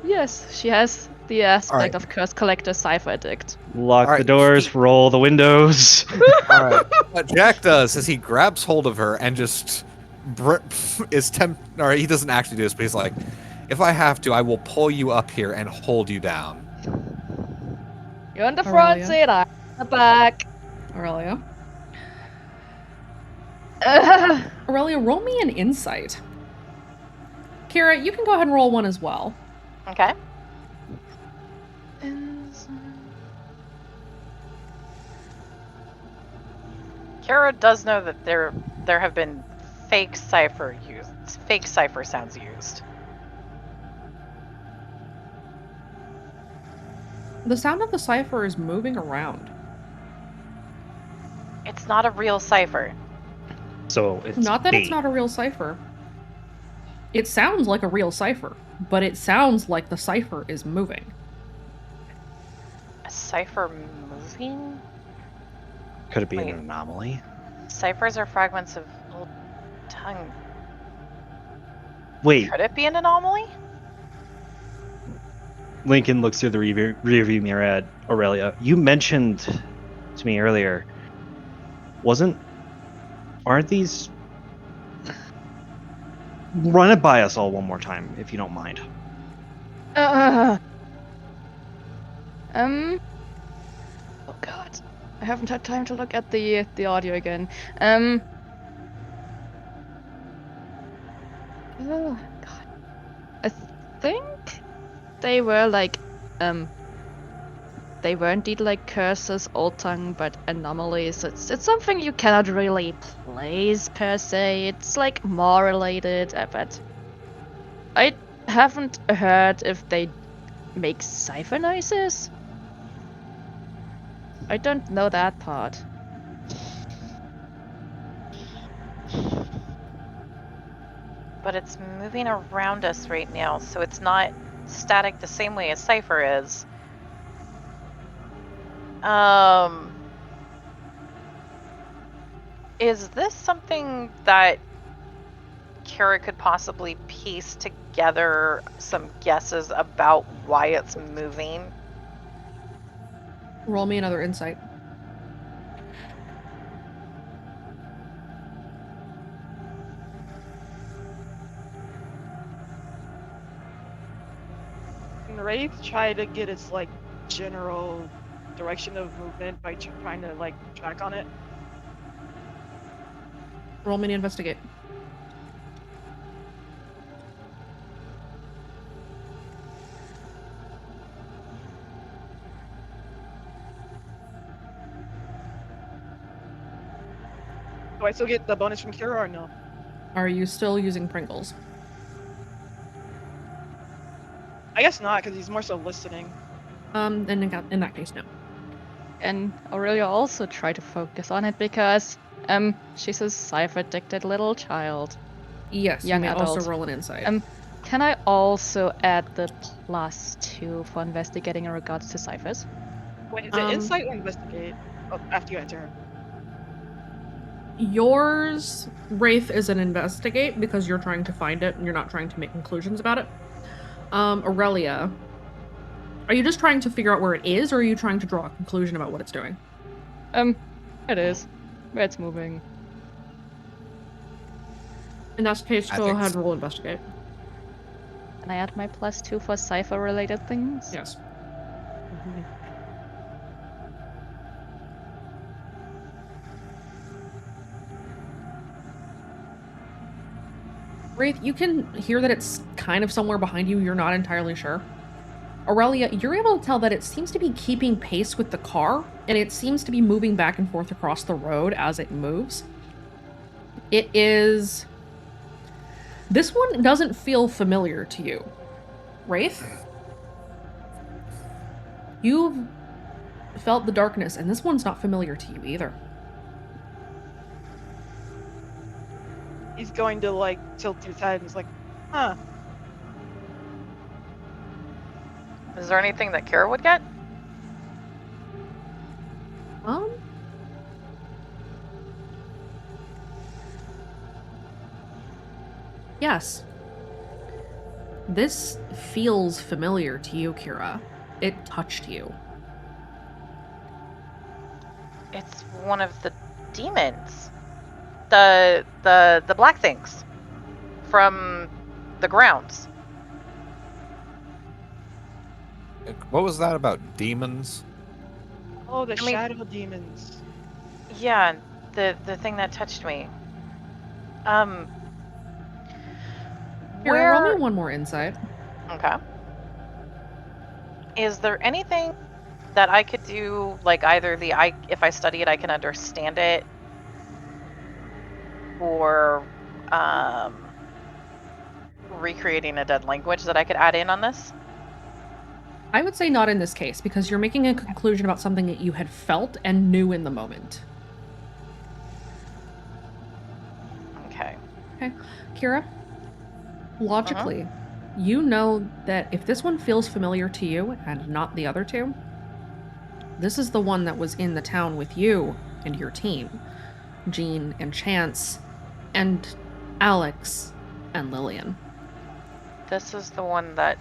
Yes, she has the aspect Alright. of Curse Collector Cipher Addict. Lock the Alright, doors, Steve. roll the windows. All right. What Jack does is he grabs hold of her and just or he doesn't actually do this, but he's like, if I have to, I will pull you up here and hold you down. You're in the front Aurelia. seat, I'm in the back. Aurelia. Ugh. Aurelia, roll me an insight. Kira, you can go ahead and roll one as well. Okay. Kira does know that there have been fake cipher sounds used. The sound of the cipher is moving around. It's not a real cipher. So it's Not that it's bait. not a real cipher. It sounds like a real cipher, but it sounds like the cipher is moving. A cipher moving? Could it be Wait. an anomaly? Ciphers are fragments of old tongue. Wait, Could it be an anomaly? Lincoln looks through the rearview mirror at Aurelia. You mentioned to me earlier, aren't these... Run it by us all one more time, if you don't mind. Oh god. I haven't had time to look at the audio again. Oh god. I think they were like they were indeed like curses, old tongue, but anomalies. It's something you cannot really place per se. It's like more related, but I haven't heard if they make cipher noises. I don't know that part. But it's moving around us right now, so it's not static the same way as Cypher is. Is this something that Kara could possibly piece together some guesses about why it's moving? Roll me another insight. Can Wraith try to get its like general direction of movement by trying to like track on it? Roll me to investigate. Do I still get the bonus from Kira or no? Are you still using Pringles? I guess not, because he's more so listening. Then in that case, no. And Aurelia also tried to focus on it because she's a cipher addicted little child. Yes, Young you may also adult. roll an insight. Can I also add the +2 for investigating in regards to ciphers? Wait, is it insight or investigate? Oh, after you enter. Yours, Wraith, is an investigate because you're trying to find it and you're not trying to make conclusions about it. Aurelia, are you just trying to figure out where it is, or are you trying to draw a conclusion about what it's doing? It is. Where it's moving. In that case, I go think ahead so. and roll investigate. Can I add my +2 for cipher related things? Yes. Wraith, you can hear that it's kind of somewhere behind you. You're not entirely sure. Aurelia, you're able to tell that it seems to be keeping pace with the car, and it seems to be moving back and forth across the road as it moves. It is... This one doesn't feel familiar to you. Wraith? You've felt the darkness, and this one's not familiar to you either. He's going to like tilt his head and he's like, huh. Is there anything that Kara would get? Yes. This feels familiar to you, Kira. It touched you. It's one of the demons. The black things from the grounds. What was that about demons? Oh, the I mean- shadow demons. Yeah, the thing that touched me. Kira, Where? roll me one more insight. Okay. Is there anything that I could do, like either if I study it, I can understand it, or recreating a dead language that I could add in on this? I would say not in this case, because you're making a conclusion about something that you had felt and knew in the moment. Okay. Kira, logically, you know that if this one feels familiar to you and not the other two, this is the one that was in the town with you and your team. Jean and Chance and Alex and Lillian. This is the one that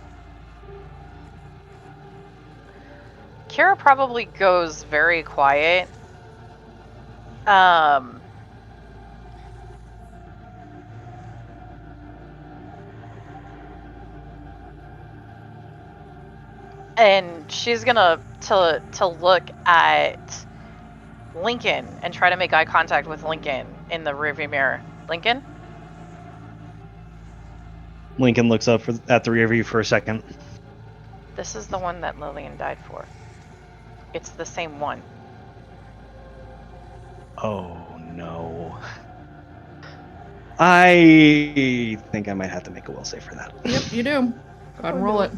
Kira probably goes very quiet. And she's gonna to look at Lincoln and try to make eye contact with Lincoln in the rearview mirror. Lincoln? Lincoln looks up at the rear view for a second. This is the one that Lillian died for. It's the same one. Oh no. I think I might have to make a will save for that. Yep, you do. Go ahead and roll it.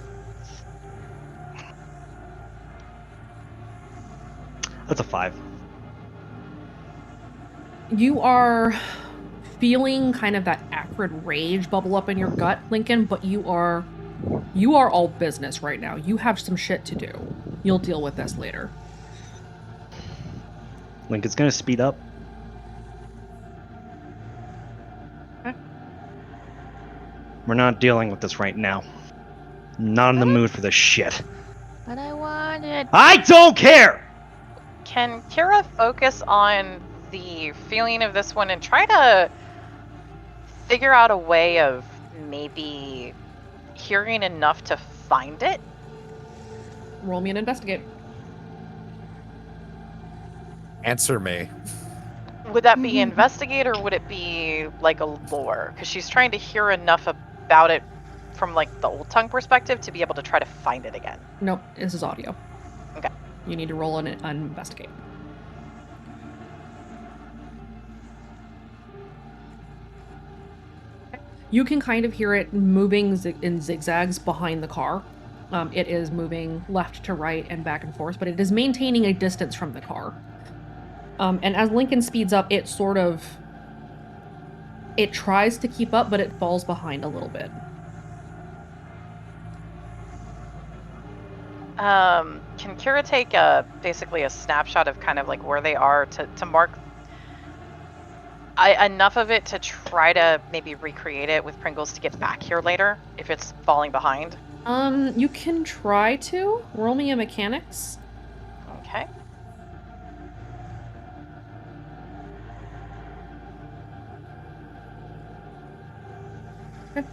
That's a 5. You are feeling kind of that acrid rage bubble up in your gut, Lincoln, but you are all business right now. You have some shit to do. You'll deal with this later. Lincoln's gonna speed up. Okay. We're not dealing with this right now. Not in the mood for this shit. But I wanted. I don't care! Can Kira focus on the feeling of this one and try to figure out a way of maybe hearing enough to find it? Roll me an investigate. Answer me. Would that be investigate or would it be like a lore? Because she's trying to hear enough about it from like the old tongue perspective to be able to try to find it again. Nope, this is audio. Okay. You need to roll an investigate. You can kind of hear it moving in zigzags behind the car. It is moving left to right and back and forth, but it is maintaining a distance from the car. And as Lincoln speeds up, it tries to keep up, but it falls behind a little bit. Can Kira take basically a snapshot of kind of like where they are to mark enough of it to try to maybe recreate it with Pringles to get back here later if it's falling behind? You can try to. Roll me a mechanics. Okay. Okay.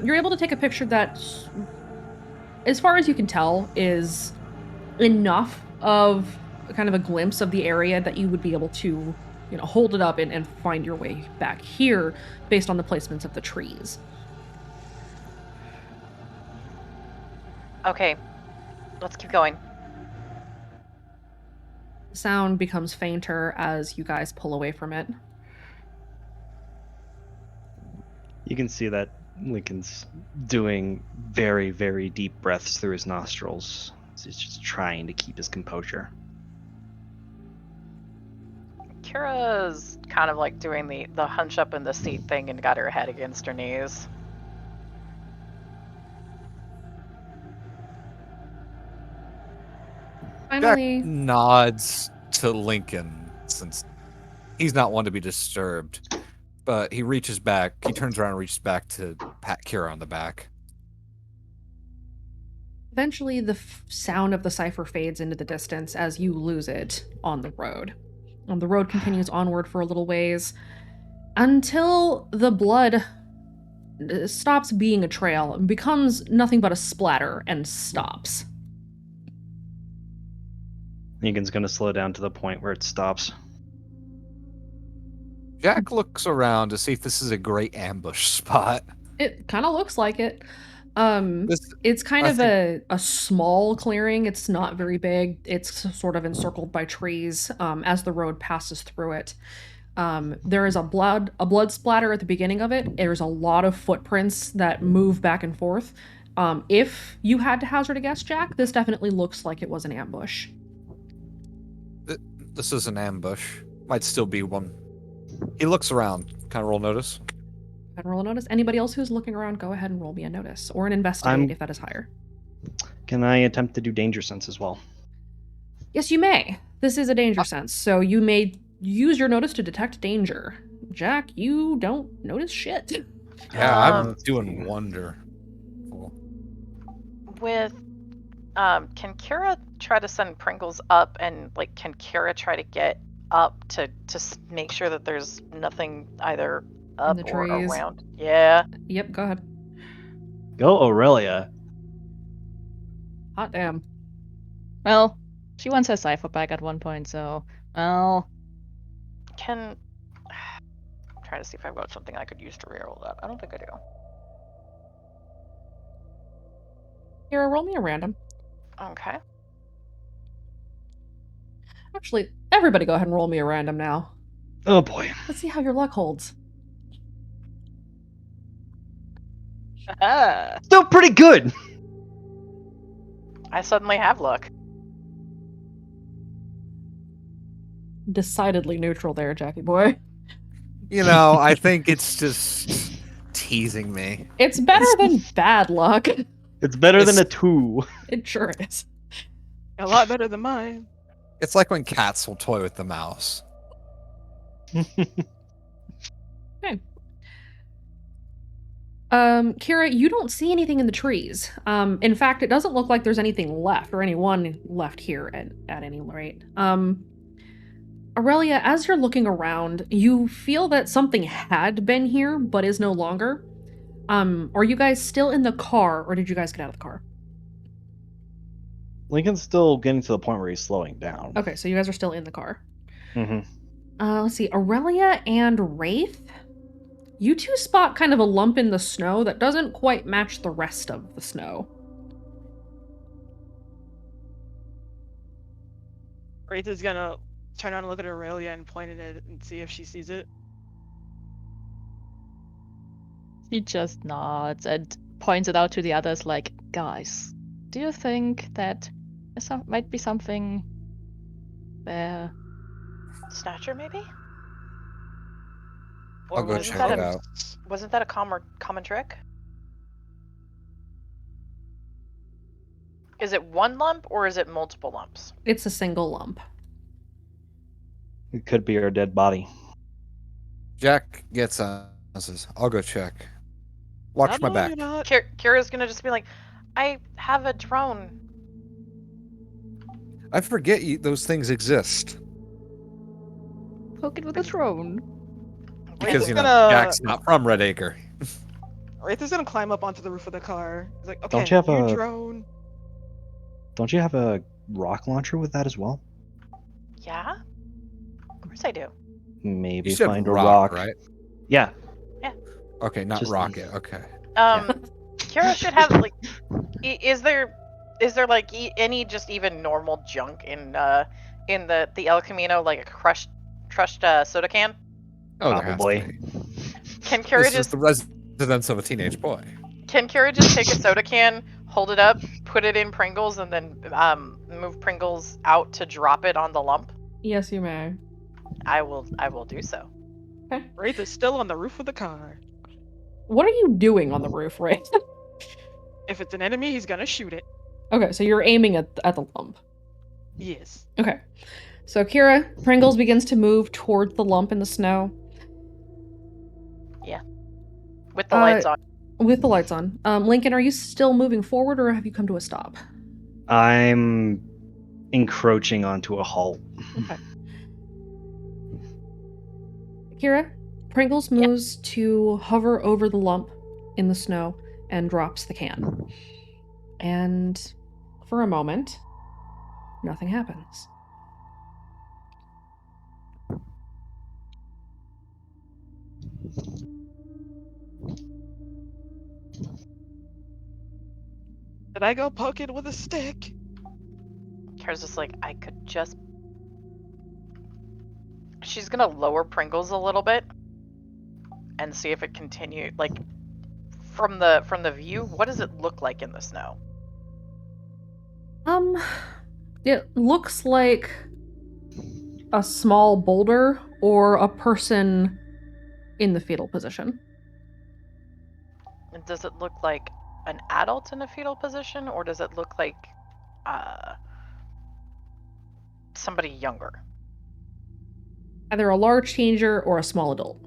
You're able to take a picture that, as far as you can tell, is enough of kind of a glimpse of the area that you would be able to, hold it up and find your way back here based on the placements of the trees. Okay. Let's keep going. The sound becomes fainter as you guys pull away from it. You can see that Lincoln's doing very, very deep breaths through his nostrils. He's just trying to keep his composure. Kira's kind of like doing the hunch up in the seat thing and got her head against her knees. Finally, Jack nods to Lincoln since he's not one to be disturbed. But he reaches back, he turns around and reaches back to pat Kira on the back. eventually the sound of the cipher fades into the distance as you lose it on the road. The road continues onward for a little ways until the blood stops being a trail and becomes nothing but a splatter and stops. Negan's gonna slow down to the point where it stops. Jack looks around to see if this is a great ambush spot. It kind of looks like it. It's kind of a small clearing. It's not very big. It's sort of encircled by trees as the road passes through it. There is a blood splatter at the beginning of it. There's a lot of footprints that move back and forth. If you had to hazard a guess, Jack, this definitely looks like it was an ambush. This is an ambush. Might still be one. He looks around. Can I roll notice? Go ahead and roll a notice. Anybody else who's looking around, go ahead and roll me a notice. Or an investigate if that is higher. Can I attempt to do danger sense as well? Yes, you may. This is a danger sense, so you may use your notice to detect danger. Jack, you don't notice shit. Yeah, I'm doing wonder. Cool. Can Kira try to send Pringles up, and can Kira try to get up to make sure that there's nothing either up the or trees. around? Yeah. Yep, go ahead. Go Aurelia. Hot damn. Well, she wants her cipher back at one point, so Well, Can I'm trying to see if I've got something I could use to reroll that. I don't think I do. Kira, roll me a random. Okay. Actually, everybody go ahead and roll me a random now. Oh boy. Let's see how your luck holds. Still pretty good. I suddenly have luck. Decidedly neutral there, Jackie boy. You know, I think it's just teasing me. It's better than bad luck. It's better than a It's- 2. It sure is. A lot better than mine. It's like when cats will toy with the mouse. Kira, you don't see anything in the trees. In fact, it doesn't look like there's anything left or anyone left here at any rate. Aurelia, as you're looking around, you feel that something had been here but is no longer. Are you guys still in the car or did you guys get out of the car? Lincoln's still getting to the point where he's slowing down. Okay, so you guys are still in the car. Mm-hmm. Let's see, Aurelia and Wraith. You two spot kind of a lump in the snow that doesn't quite match the rest of the snow. Wraith is gonna turn around and look at Aurelia and point at it and see if she sees it. he just nods and points it out to the others like, guys, do you think that there might be something there? Snatcher, maybe? I'll Or go wasn't check that it a- out. Wasn't that a common trick? Is it one lump or is it multiple lumps? It's a single lump. It could be her dead body. Jack gets says, I'll go check. Watch my No, back. you're not. Kira's gonna just be like, I have a drone. I forget those things exist. Poke it with a drone. Because, is you know, gonna- Jack's not from Red Acre. Wraith is gonna climb up onto the roof of the car. He's like, okay, Don't you have you a- drone. Don't you have a rock launcher with that as well? Yeah? Of course I do. Maybe You said find a rock, rock. right? Yeah. Okay, not Just- rocket. Okay. Kira should have like, is there like any just even normal junk in the El Camino, like a crushed soda can? Oh, there has to Probably. be. Can Kira This is just the residence of a teenage boy. take a soda can, hold it up, put it in Pringles, and then move Pringles out to drop it on the lump? Yes, you may. I will do so. Wraith is still on the roof of the car. What are you doing on the roof, right? If it's an enemy, he's gonna shoot it. Okay, so you're aiming at the lump. Yes. Okay. So Kira, Pringles begins to move toward the lump in the snow With the lights on. with the lights on. Lincoln, are you still moving forward or have you come to a stop? I'm encroaching onto a halt. Okay. Kira, Pringles moves to hover over the lump in the snow and drops the can. And for a moment, nothing happens. Did I go poke it with a stick? Kira's just like, I could just. She's gonna lower Pringles a little bit and see if it continues. Like, from the view, what does it look like in the snow? It looks like a small boulder or a person in the fetal position. And does it look like an adult in a fetal position, or does it look like somebody younger? Either a large teenager or a small adult.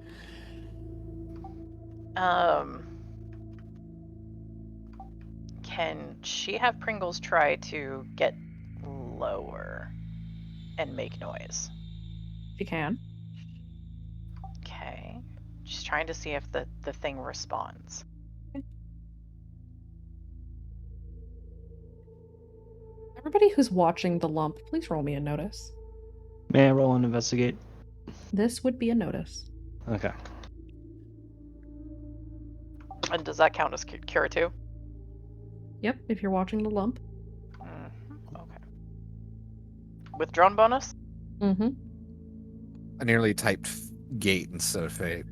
Can she have Pringles try to get lower and make noise? If you can. Okay. She's trying to see if the thing responds. Everybody who's watching the lump, please roll me a notice. May I roll and investigate? This would be a notice. Okay. And does that count as cure too? Yep, if you're watching the lump. Okay. With drone bonus? Mm-hmm. I nearly typed gate instead of fate.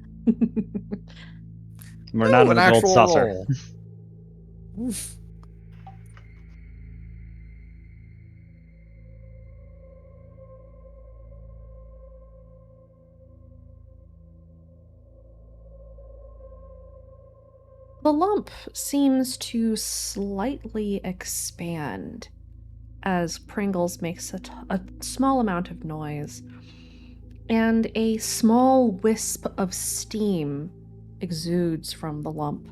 We're not Ooh, in an a gold actual saucer. roll. The lump seems to slightly expand as Pringles makes a small amount of noise, and a small wisp of steam exudes from the lump.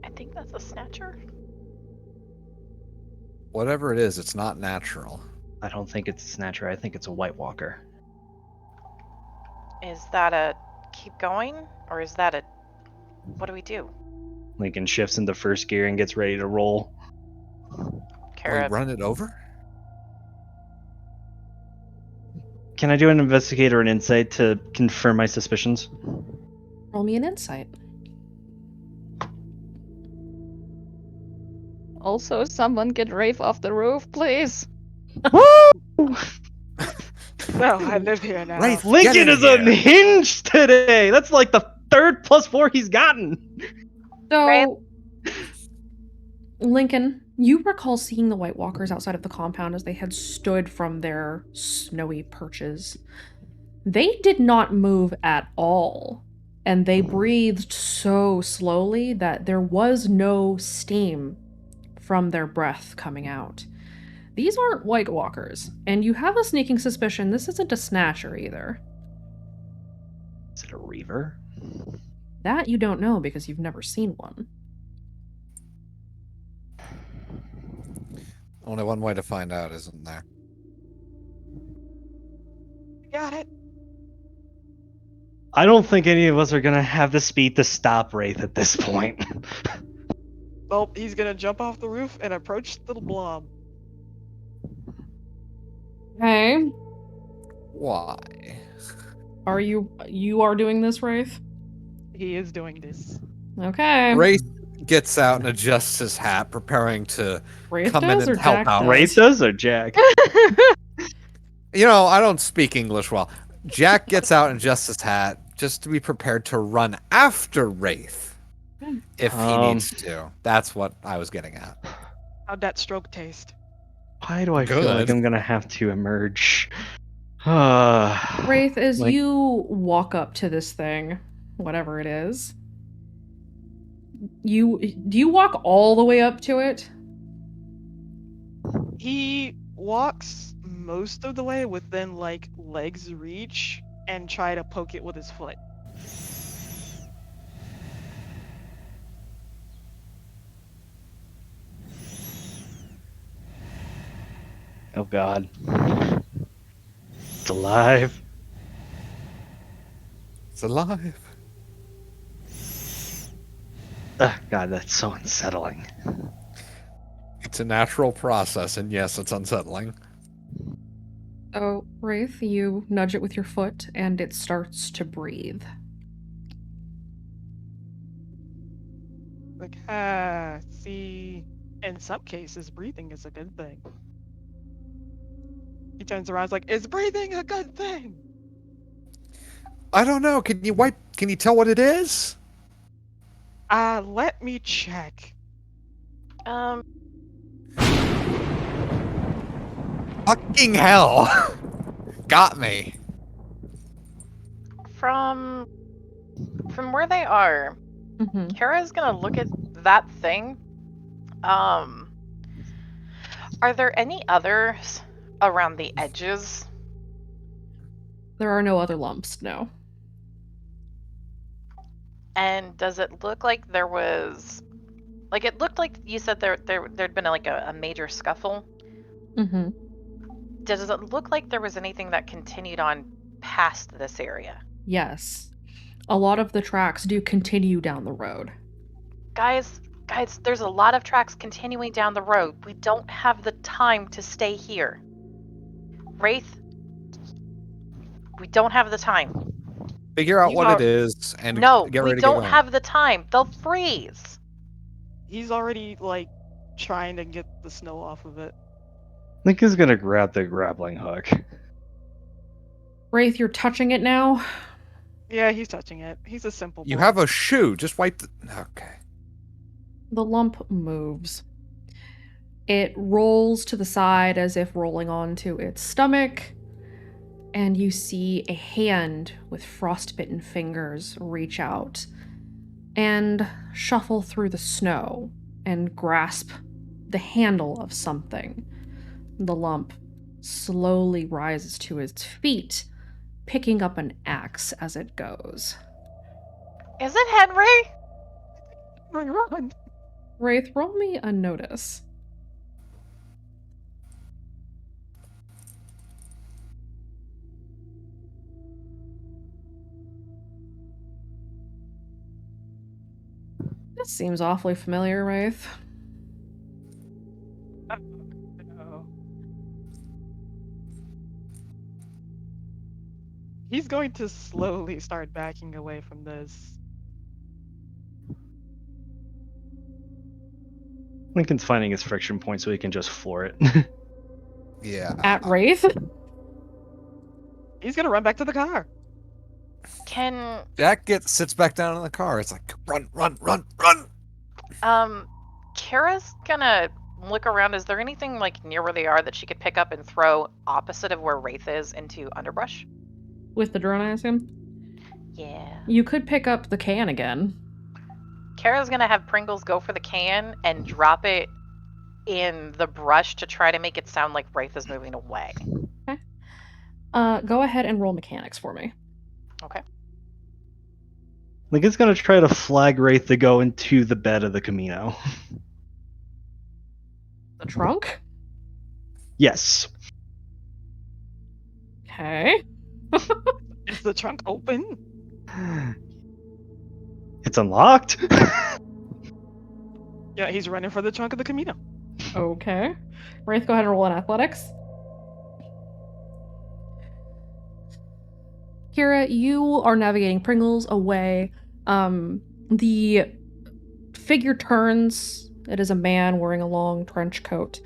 I think that's a snatcher. Whatever it is, it's not natural. I don't think it's a snatcher. I think it's a White Walker. Is that a keep going? Or is that a... What do we do? Lincoln shifts into first gear and gets ready to roll. Will Kara, we run it over? Can I do an investigate or an insight to confirm my suspicions? Roll me an insight. Also, someone get Rafe off the roof, please. No, I live here now. Wraith, get Lincoln in is here. unhinged today! That's like the third +4 he's gotten! So, Lincoln, you recall seeing the White Walkers outside of the compound as they had stood from their snowy perches. They did not move at all, and they breathed so slowly that there was no steam from their breath coming out. These aren't White Walkers, and you have a sneaking suspicion this isn't a snatcher either. Is it a Reaver? That you don't know because you've never seen one. Only one way to find out, isn't there? Got it. I don't think any of us are gonna have the speed to stop Wraith at this point. Well, he's gonna jump off the roof and approach the blob. Hey, Why? are you are doing this, Wraith? He is doing this. Okay. Wraith gets out and adjusts his hat, preparing to Wraith come in does and or help Jack out. does? Wraith does or Jack? You know, I don't speak English well. Jack gets out and adjusts his hat just to be prepared to run after Wraith if he needs to. That's what I was getting at. How'd that stroke taste? Why do I feel like Good. I'm gonna have to emerge? Wraith, as Like- you walk up to this thing, whatever it is, do you walk all the way up to it? He walks most of the way within like legs reach and try to poke it with his foot. Oh god. It's alive. It's alive. God, that's so unsettling. It's a natural process, and yes, it's unsettling. So, Wraith, you nudge it with your foot, and it starts to breathe. Like, see, in some cases, breathing is a good thing. He turns around, is like, is breathing a good thing? I don't know. Can you tell what it is? Let me check. Fucking hell. Got me. From where they are, Mm-hmm. Kara's gonna look at that thing. Are there any others around the edges? There are no other lumps, no. And does it look like there was, like, it looked like you said there'd been like a major scuffle. Mm-hmm. Does it look like there was anything that continued on past this area? Yes. A lot of the tracks do continue down the road. Guys, there's a lot of tracks continuing down the road. We don't have the time to stay here. Wraith, we don't have the time. Figure out He's what al- it is and No, get we ready to get don't going. have the time. They'll freeze. He's already like trying to get the snow off of it. Lincoln's gonna grab the grappling hook. Wraith, you're touching it now. Yeah, he's touching it. He's a simple You boy. have a shoe. Just wipe the... Okay. The lump moves. It rolls to the side as if rolling onto its stomach, and you see a hand with frostbitten fingers reach out and shuffle through the snow and grasp the handle of something. The lump slowly rises to its feet, picking up an axe as it goes. Is it Henry? Run. Wraith, roll me a notice. This seems awfully familiar, Wraith. No. He's going to slowly start backing away from this. Lincoln's finding his friction point so he can just floor it. Yeah. At Wraith? He's gonna run back to the car. Can Jack sits back down in the car. It's like, run. Kara's gonna look around. Is there anything like near where they are that she could pick up and throw opposite of where Wraith is into underbrush? With the drone, I assume? Yeah. You could pick up the can again. Kara's gonna have Pringles go for the can and drop it in the brush to try to make it sound like Wraith is moving away. Okay. Go ahead and roll mechanics for me. Okay. Lincoln's gonna try to flag Wraith to go into the bed of the Camino. The trunk? Yes. Okay. Is the trunk open? It's unlocked. Yeah, he's running for the trunk of the Camino. Okay. Wraith, go ahead and roll in athletics. Kira, you are navigating Pringles away. The figure turns. It is a man wearing a long trench coat.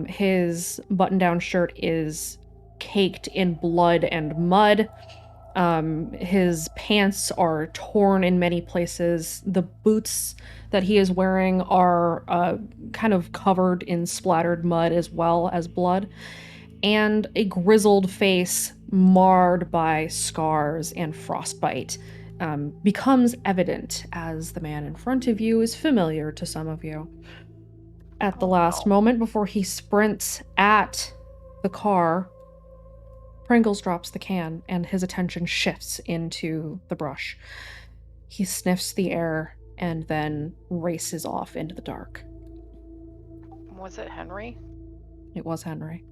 His button-down shirt is caked in blood and mud. His pants are torn in many places. The boots that he is wearing are kind of covered in splattered mud as well as blood. And a grizzled face marred by scars and frostbite becomes evident as the man in front of you is familiar to some of you. At the last moment before he sprints at the car, Pringles drops the can and his attention shifts into the brush. He sniffs the air and then races off into the dark. Was it Henry? It was Henry.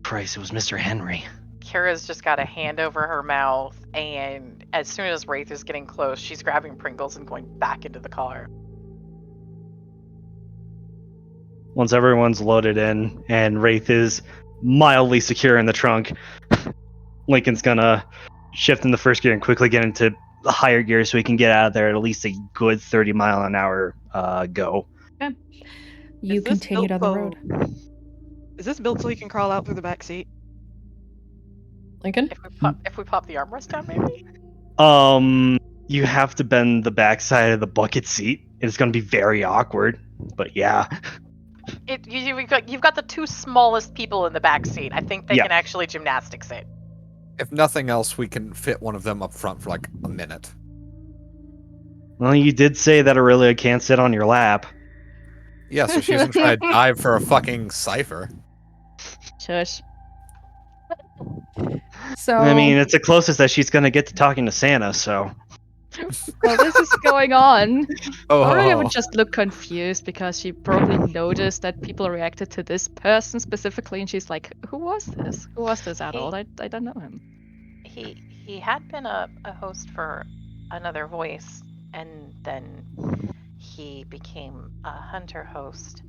Christ, it was Mr. Henry. Kara's just got a hand over her mouth, and as soon as Wraith is getting close, she's grabbing Pringles and going back into the car. Once everyone's loaded in and Wraith is mildly secure in the trunk, Lincoln's gonna shift in the first gear and quickly get into the higher gear so he can get out of there at least a good 30-mile-an-hour go. Okay. You Is this continue down built the road. Is this built so he can crawl out through the back seat? Lincoln? If we pop the armrest down, maybe. You have to bend the backside of the bucket seat. It's gonna be very awkward, but yeah. You've got the two smallest people in the back seat. I think they Yeah. can actually gymnastics it. If nothing else, we can fit one of them up front for like a minute. Well, you did say that Aurelia can't sit on your lap. Yeah, so she doesn't try to dive for a fucking cipher. Shush. So I mean, it's the closest that she's gonna get to talking to Santa, so. While this is going on, Oh, Aurelia would just look confused because she probably noticed that people reacted to this person specifically, and she's like, "Who was this? Who was this adult? I don't know him." He had been a host for another voice. and then he became a hunter host.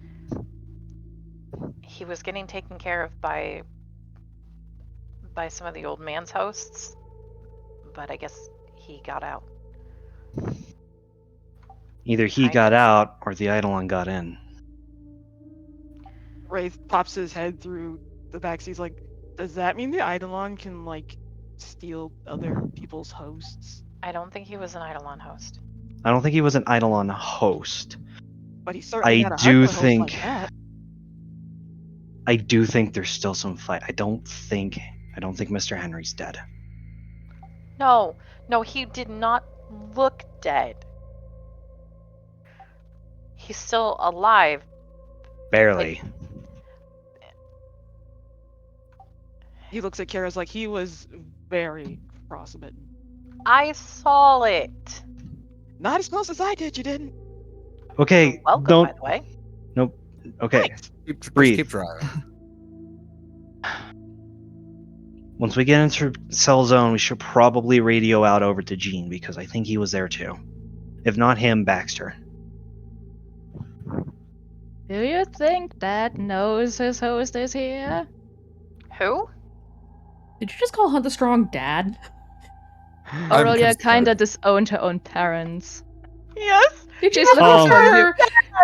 He was getting taken care of by some of the old man's hosts, but I guess he got out. Either he got out or the Eidolon got in. Wraith pops his head through the backseat. He's like, does that mean the Eidolon can, like, steal other people's hosts? I don't think he was an Eidolon host. I don't think he was an Eidolon host. But he certainly I had a do hunter host think like that. I do think there's still some fight. I don't think Mr. Henry's dead. No, he did not look dead. He's still alive. Barely. He looks at Kara's like he was very frostbitten. I saw it. Not as close as I did, you didn't. Okay, Welcome, don't. by the way. Nope. Okay, Just breathe. keep driving. Once we get into cell zone, we should probably radio out over to Gene because I think he was there too. If not him, Baxter. Do you think Dad knows his host is here? Who? Did you just call Hunt the Strong Dad? Aurelia concerned. kinda disowned her own parents. Yes. Did you She's just looking refer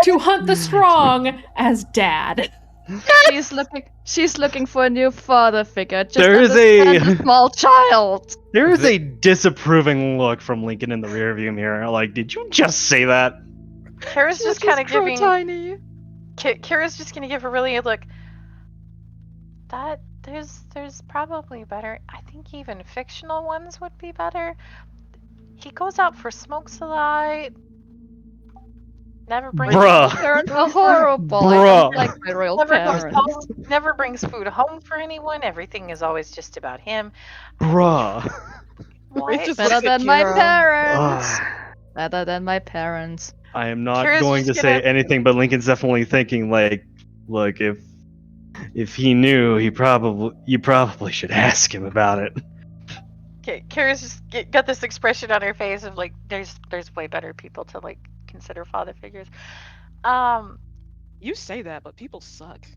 to Hunt the Strong as Dad? She's looking for a new father figure. Just There is understand a- the small child. There is a disapproving look from Lincoln in the rearview mirror. Like, did you just say that? Kara's just kind of so giving. tiny. Kara's just gonna give a really look. That there's probably better. I think even fictional ones would be better. He goes out for smokes a lot. Never brings. Bruh. Parents are horrible. I Bruh. don't like my royal Never goes parents. home. Never brings food home for anyone. Everything is always just about him. Bruh. What? just Better looks at than my Kira. parents. Ugh. Better than my parents. I am not Kira's going to just say gonna- anything, but Lincoln's definitely thinking like, look, if he knew, you probably should ask him about it. Kara's just got this expression on her face of like, there's way better people to like consider father figures. You say that, but people suck.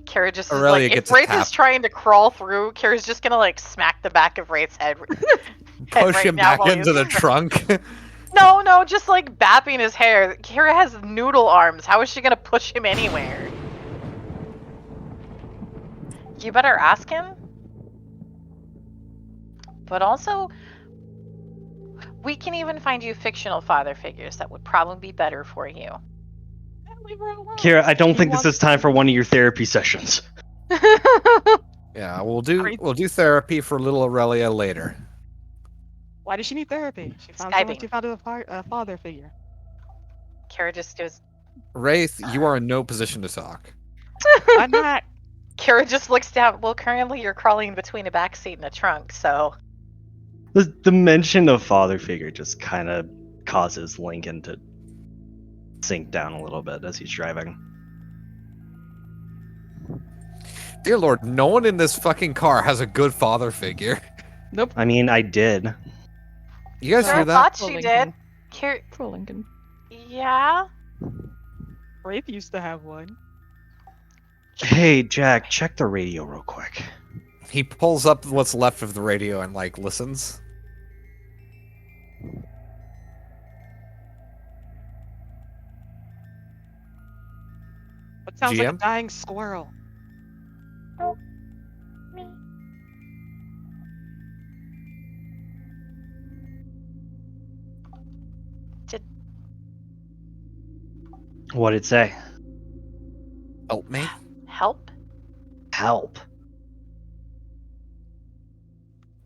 Kara just Aurelia is like, gets if a Wraith is tap. trying to crawl through, Kara's just gonna like smack the back of Wraith's head. Push right him now back while into the he's- trunk. No, just like bapping his hair. Kara has noodle arms. How is she gonna push him anywhere? You better ask him. But also, we can even find you fictional father figures that would probably be better for you. Leave her alone. Kira, I don't She think this wants is time for one of your therapy sessions. Yeah, we'll do therapy for little Aurelia later. Why does she need therapy? She found Skyping. someone to find a father figure. Kara just goes. Wraith, you are in no position to talk. I'm not. Kara just looks down. Well, currently you're crawling between a backseat and a trunk, so. The mention of father figure just kind of causes Lincoln to sink down a little bit as he's driving. Dear Lord, no one in this fucking car has a good father figure. I mean, I did. You guys Kara hear that? thought Poor she Lincoln. did. Kara, Poor Lincoln. yeah. Wraith used to have one. Hey, Jack, check the radio real quick. He pulls up what's left of the radio and like listens. What sounds like a GM? dying squirrel? Oh, me. What'd it say? Help me. Help? Help.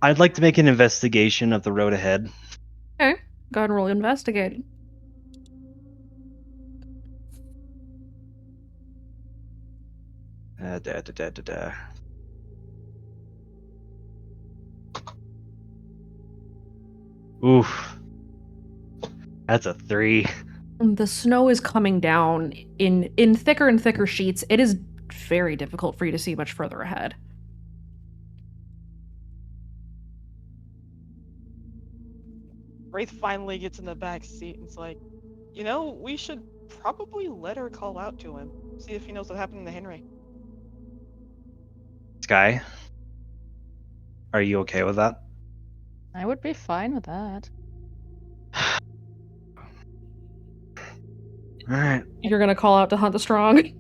I'd like to make an investigation of the road ahead. Okay, go ahead and roll investigate. Da, da, da, da, da. Oof. That's a 3. The snow is coming down in thicker and thicker sheets. It is very difficult for you to see much further ahead. Wraith finally gets in the back seat and is like, you know, we should probably let her call out to him. See if he knows what happened to Henry. Sky, are you okay with that? I would be fine with that. Alright. You're gonna call out to Hunt the Strong.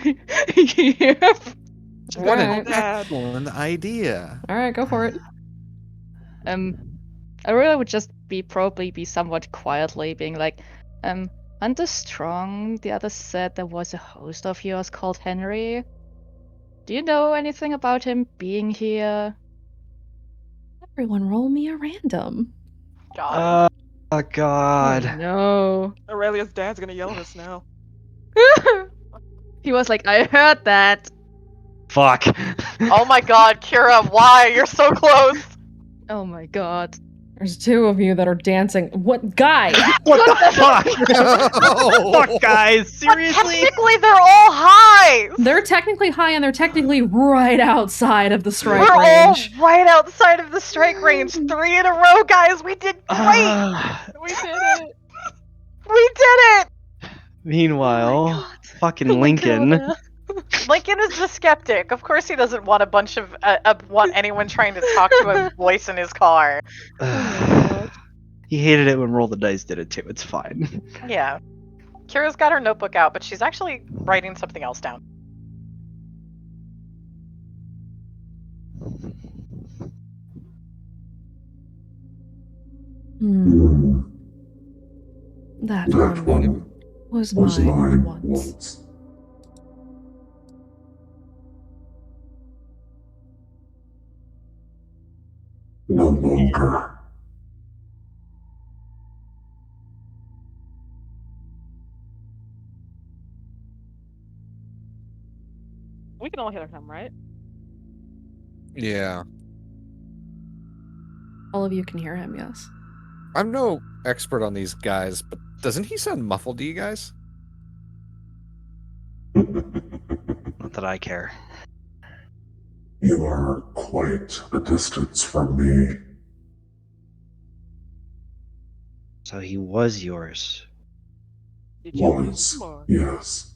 Yep. What an Alright. excellent idea. Alright, go for it. Aurora would just probably be somewhat quietly being like, Hunter Strong, the others said there was a host of yours called Henry. Do you know anything about him being here? Everyone roll me a random. God. Oh god. Oh, no. Aurelia's dad's gonna yell at us now. He was like, I heard that. Fuck. Oh my god, Kira, why? You're so close. Oh my god. There's two of you that are dancing. What guy? What the fuck? Oh. Fuck, guys. But Seriously? technically, they're all high. They're technically high and they're technically right outside of the strike We're range. all right outside of the strike range. 3 in a row, guys. We did great. We did it. We did it. Meanwhile, fucking Oh my Lincoln. God. Lincoln is the skeptic. Of course, he doesn't want a bunch of want anyone trying to talk to him voice in his car. He hated it when Roll the Dice did it too. It's fine. Yeah. Kira's got her notebook out, but she's actually writing something else down. That That one one was was mine mine once. once. No longer. We can all hear him, right? Yeah. All of you can hear him, yes. I'm no expert on these guys, but doesn't he sound muffled to you guys? Not that I care. You are quite a distance from me. So he was yours. Did you Was, lose him, or- yes.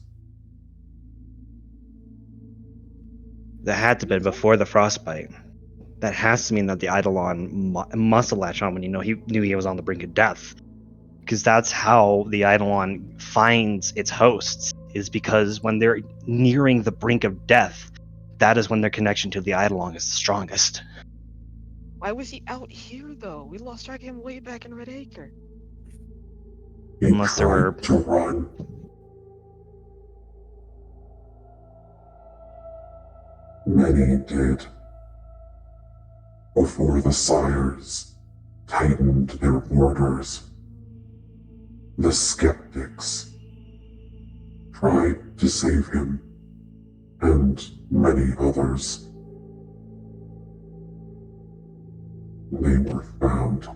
That had to have been before the frostbite. That has to mean that the Eidolon must have latched on when he knew he was on the brink of death. Because that's how the Eidolon finds its hosts, is because when they're nearing the brink of death, that is when their connection to the Eidolon is the strongest. Why was he out here though? We lost track of him way back in Red Acre. He Unless there were- tried to run. Many did. Before the sires tightened their borders, the skeptics tried to save him, and many others. They were found.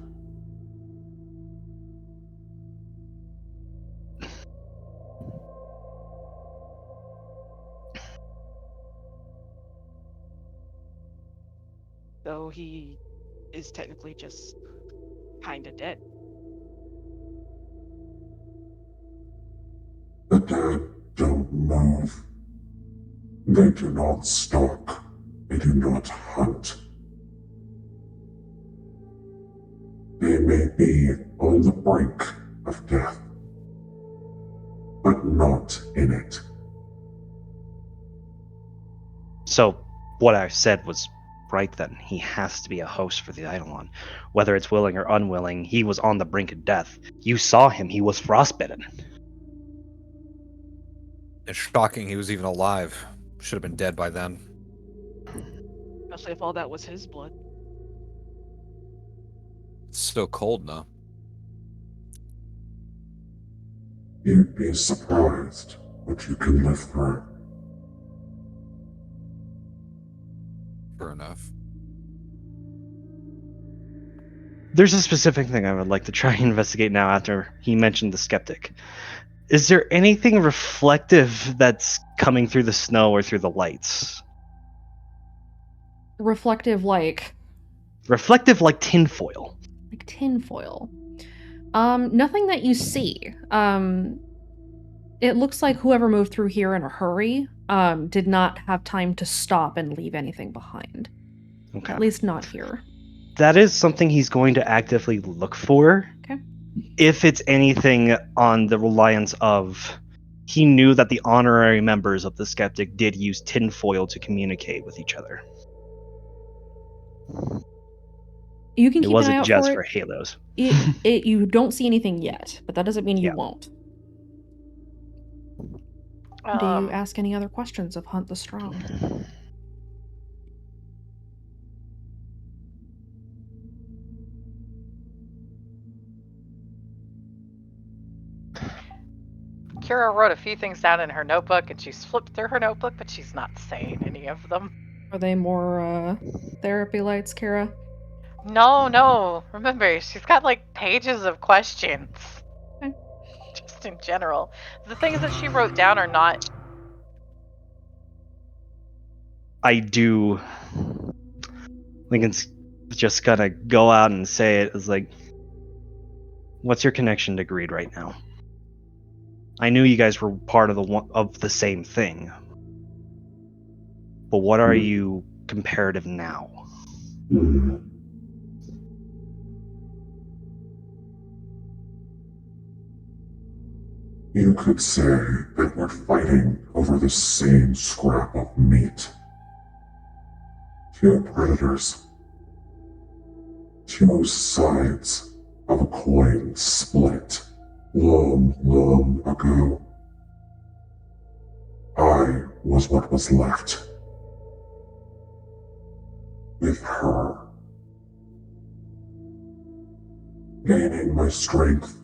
Though he is technically just kinda dead. The dead don't move. They do not stalk. They do not hunt. They may be on the brink of death, but not in it. So, what I said was right then. He has to be a host for the Eidolon. Whether it's willing or unwilling, he was on the brink of death. You saw him, he was frostbitten. It's shocking he was even alive. Should have been dead by then. Especially if all that was his blood. It's still cold now. You'd be surprised what you can live through. Sure enough. There's a specific thing I would like to try and investigate now after he mentioned the skeptic. Is there anything reflective that's coming through the snow or through the lights? Reflective like Reflective like tinfoil. tinfoil. Nothing that you see. It looks like whoever moved through here in a hurry, did not have time to stop and leave anything behind. Okay. At least not here. That is something he's going to actively look for. Okay. If it's anything on the reliance of, he knew that the honorary members of the Skeptic did use tinfoil to communicate with each other. You can It keep an eye wasn't out just for for it. halos. You don't see anything yet, but that doesn't mean you Yeah. won't. Do you ask any other questions of Hunt the Strong? Kira wrote a few things down in her notebook, and she's flipped through her notebook, but she's not saying any of them. Are they more therapy lights, Kira? No. Remember, she's got like pages of questions. Okay. Just in general. The things that she wrote down are not. I do. Lincoln's just gonna go out and say it. It's like, what's your connection to greed right now? I knew you guys were part of the same thing, but what are you comparative now? You could say that we're fighting over the same scrap of meat. Two predators. Two sides of a coin split long, long ago. I was what was left. With her. Gaining my strength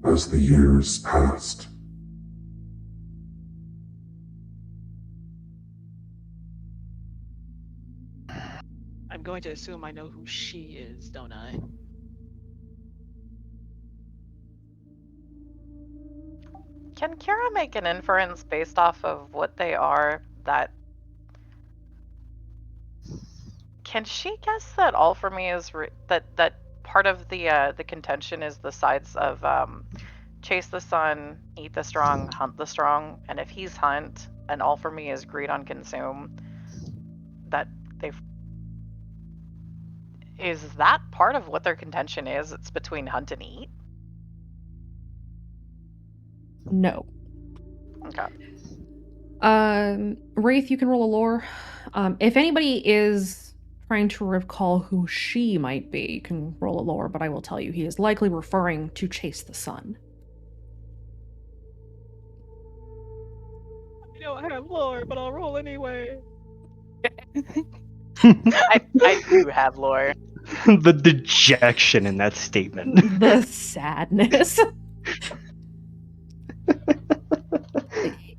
as the years passed. I'm going to assume I know who she is, don't I? Can Kira make an inference based off of what they are that. Can she guess that all for me is that part of the contention is the sides of chase the sun, eat the strong, hunt the strong, and if he's hunt and all for me is greed on consume, that they've. Is that part of what their contention is? It's between hunt and eat? No. Okay. Wraith, you can roll a lore. If anybody is trying to recall who she might be, you can roll a lore, but I will tell you he is likely referring to Chase the Sun. I don't have lore, but I'll roll anyway. I do have lore. The dejection in that statement. The sadness.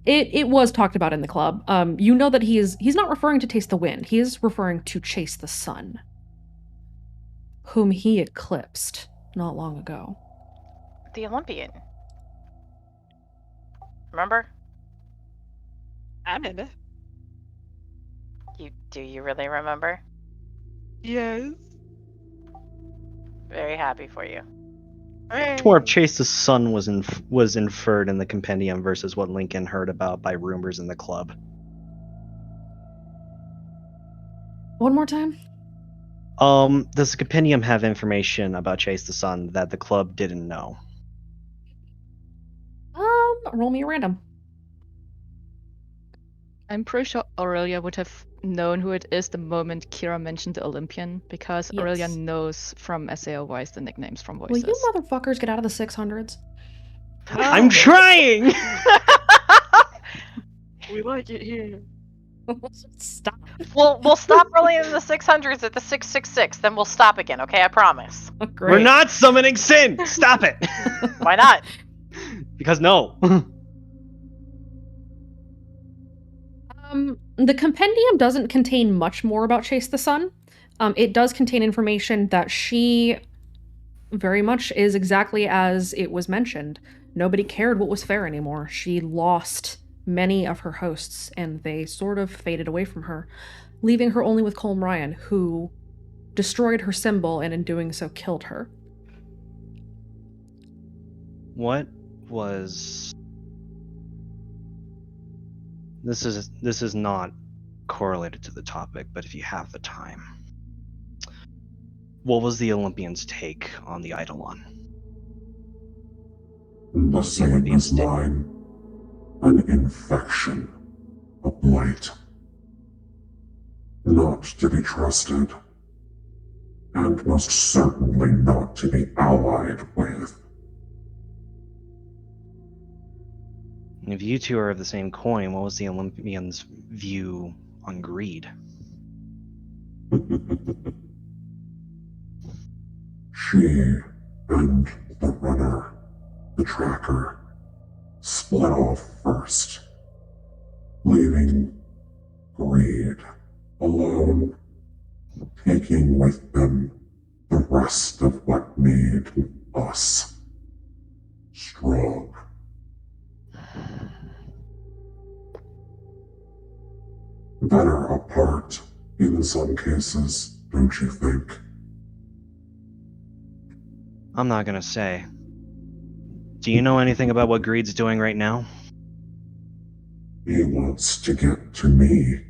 It was talked about in the club. You know that he's not referring to Taste the Wind. He is referring to Chase the Sun, whom he eclipsed not long ago. The Olympian. Remember? I remember. Do you really remember? Yes. Very happy for you. More of Chase the Sun was inferred in the compendium versus what Lincoln heard about by rumors in the club. One more time? Does the compendium have information about Chase the Sun that the club didn't know? Roll me a random. I'm pretty sure Aurelia would have known who it is the moment Kira mentioned the Olympian, because Aurelia Yes. knows from SAO Wise the nicknames from Will voices. you motherfuckers get out of the 600s? I'm trying! We like it here. Stop. We'll stop rolling in the 600s at the 666, then we'll stop again, okay? I promise. Great. We're not summoning sin! Stop it! Why not? Because no. The compendium doesn't contain much more about Chase the Sun. It does contain information that she very much is exactly as it was mentioned. Nobody cared what was fair anymore. She lost many of her hosts, and they sort of faded away from her, leaving her only with Colm Ryan, who destroyed her symbol and in doing so killed her. What was... This is not correlated to the topic, but if you have the time. What was the Olympians' take on the Eidolon? The same as mine. An infection. A blight. Not to be trusted. And most certainly not to be allied with. If you two are of the same coin, what was the Olympians' view on greed? She and the runner, the tracker, split off first, leaving greed alone, taking with them the rest of what made us strong. Better apart in some cases, don't you think? I'm not gonna say. Do you know anything about what greed's doing right now? He wants to get to me.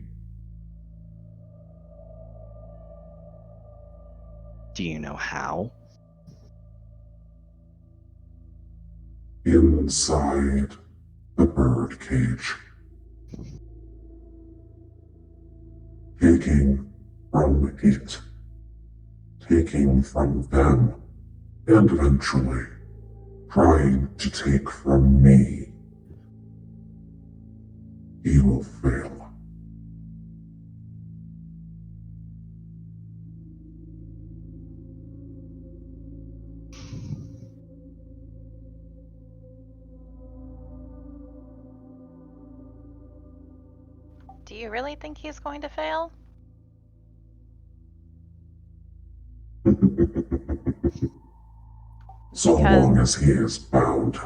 Do you know how? Inside the bird cage. Taking from it. Taking from them. And eventually, trying to take from me. He will fail. Do you really think he's going to fail? So Because- long as he is bound.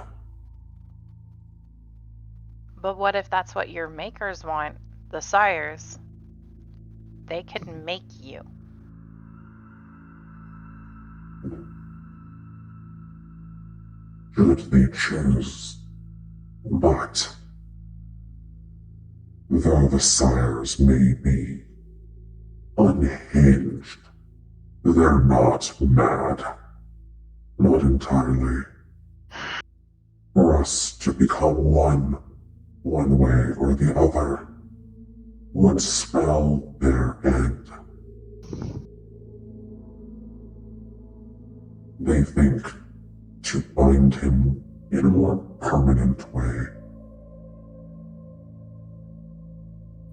But what if that's what your makers want? The sires? They can make you. Should they choose. But, though the sires may be unhinged, they're not mad. Not entirely. For us to become one way or the other, would spell their end. They think to bind him in a more permanent way.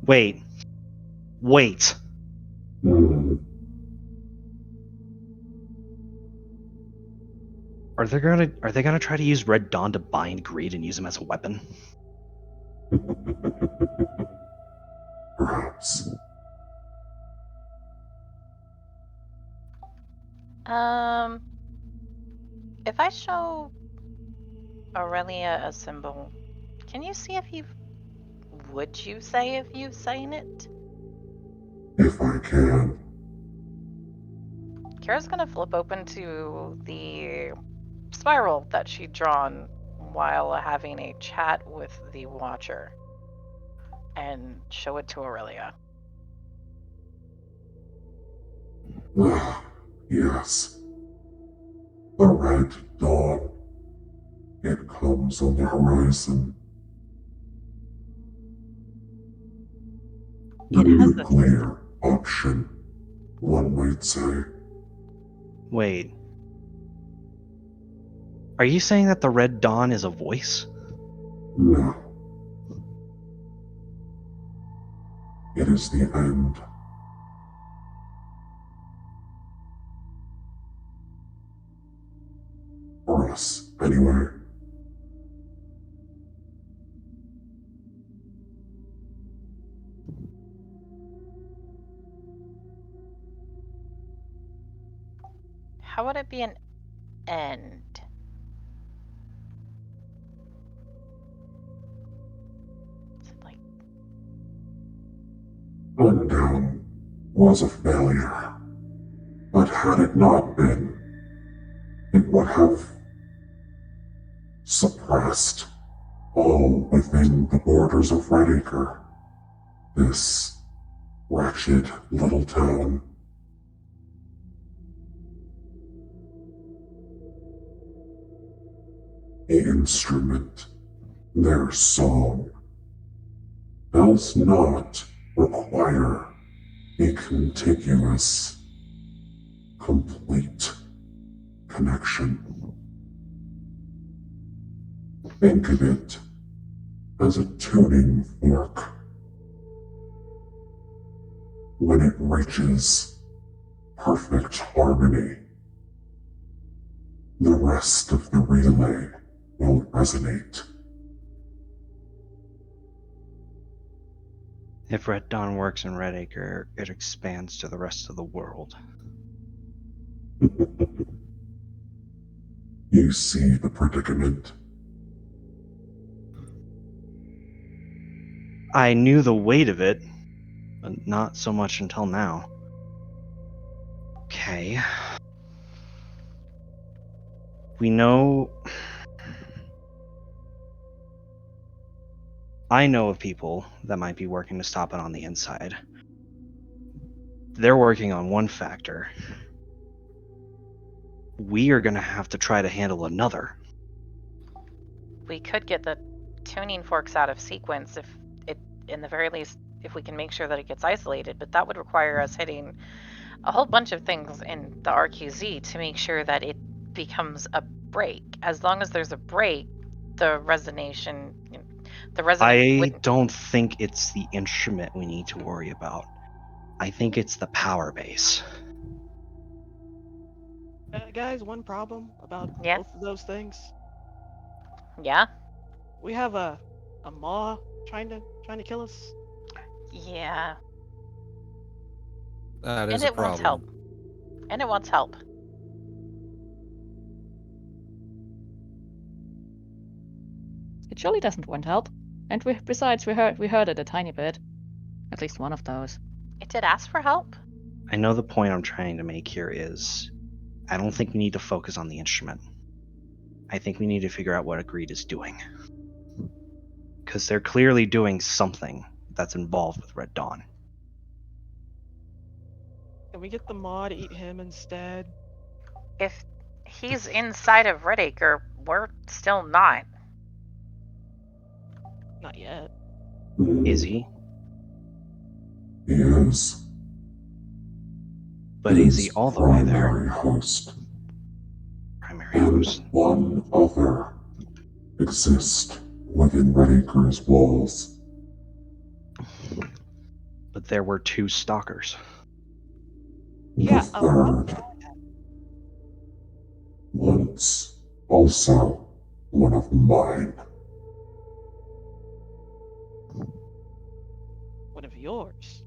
Wait. Hmm. Are they gonna try to use Red Dawn to bind greed and use him as a weapon? Perhaps. If I show Aurelia a symbol, can you see if would you say if you've seen it? If I can. Kira's gonna flip open to the spiral that she'd drawn while having a chat with the Watcher and show it to Aurelia. Yes. The Red Dawn. It comes on the horizon. The It has a nuclear option, one might say. Wait. Are you saying that the Red Dawn is a voice? No. It is the end. For us, anyway. How would it be an end? Is it like Undown was a failure. But had it not been, it would have suppressed, all within the borders of Redacre, this wretched little town. The instrument, their song, does not require a contiguous, complete connection. Think of it as a tuning fork. When it reaches perfect harmony, the rest of the relay will resonate. If Red Dawn works in Redacre, it expands to the rest of the world. You see the predicament? I knew the weight of it, but not so much until now. Okay. We know... I know of people that might be working to stop it on the inside. They're working on one factor. We are going to have to try to handle another. We could get the tuning forks out of sequence if it, in the very least, if we can make sure that it gets isolated, but that would require us hitting a whole bunch of things in the RQZ to make sure that it becomes a break. As long as there's a break, the resonance I wouldn't. don't think it's the instrument we need to worry about. I think it's the power base. Guys, one problem about Yeah. both of those things. Yeah. We have a maw trying to kill us. Yeah. That is And a it wants help. problem. And it wants help. It surely doesn't want help. And besides, we heard it a tiny bit. At least one of those. It did ask for help. I know the point I'm trying to make here is I don't think we need to focus on the instrument. I think we need to figure out what Agreed is doing. Because they're clearly doing something that's involved with Red Dawn. Can we get the maw to eat him instead? If he's inside of Redacre, we're still not. Not yet. Is he? He is. But is he all the way there? Primary host. Primary And host. one other exist within Redacre's walls. But there were 2 stalkers. Yeah, The third. Once also one of mine. One of yours.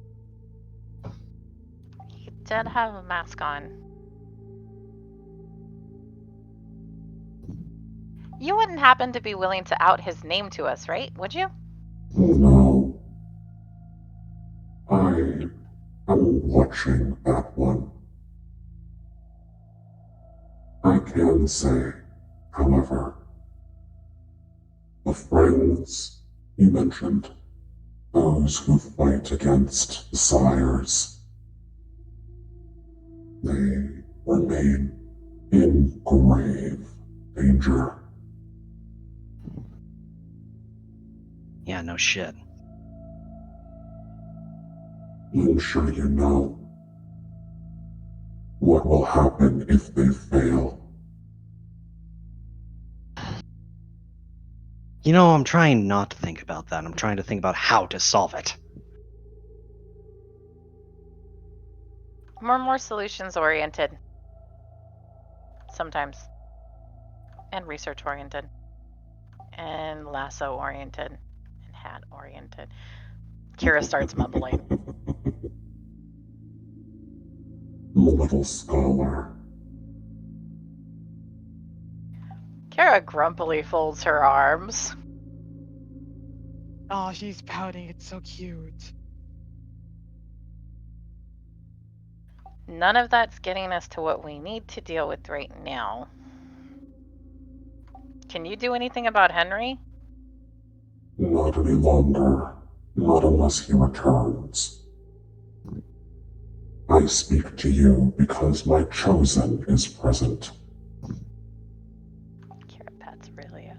He did have a mask on. You wouldn't happen to be willing to out his name to us, right? Would you? No. I am watching that one. I can say, however, the friends you mentioned, those who fight against the sires, they remain in grave danger. Yeah, no shit. I'm sure you know what will happen if they fail. You know, I'm trying not to think about that. I'm trying to think about how to solve it. We're more solutions oriented. Sometimes. And research oriented. And lasso oriented. And hat oriented. Kira starts mumbling. Little scholar. Kara grumpily folds her arms. Oh, she's pouting. It's so cute. None of that's getting us to what we need to deal with right now. Can you do anything about Henry? Not any longer. Not unless he returns. I speak to you because my chosen is present. Carapats, really?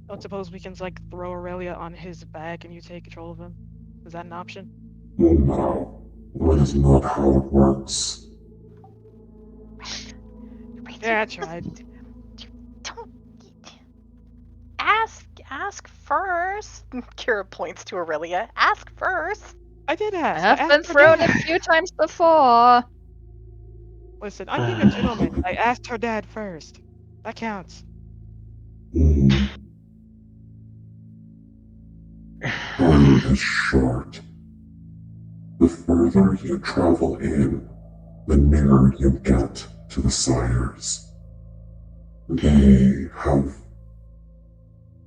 Don't suppose we can like throw Aurelia on his back and you take control of him? Is that an option? No, that is not how it works. Yeah, I tried. Don't ask first. Kira points to Aurelia. Ask first. I did I ask. have asked been her thrown a dad. few times before. Listen, I'm being a gentleman. I asked her dad first. That counts. Time is short. The further you travel in, the nearer you get to the sires. They have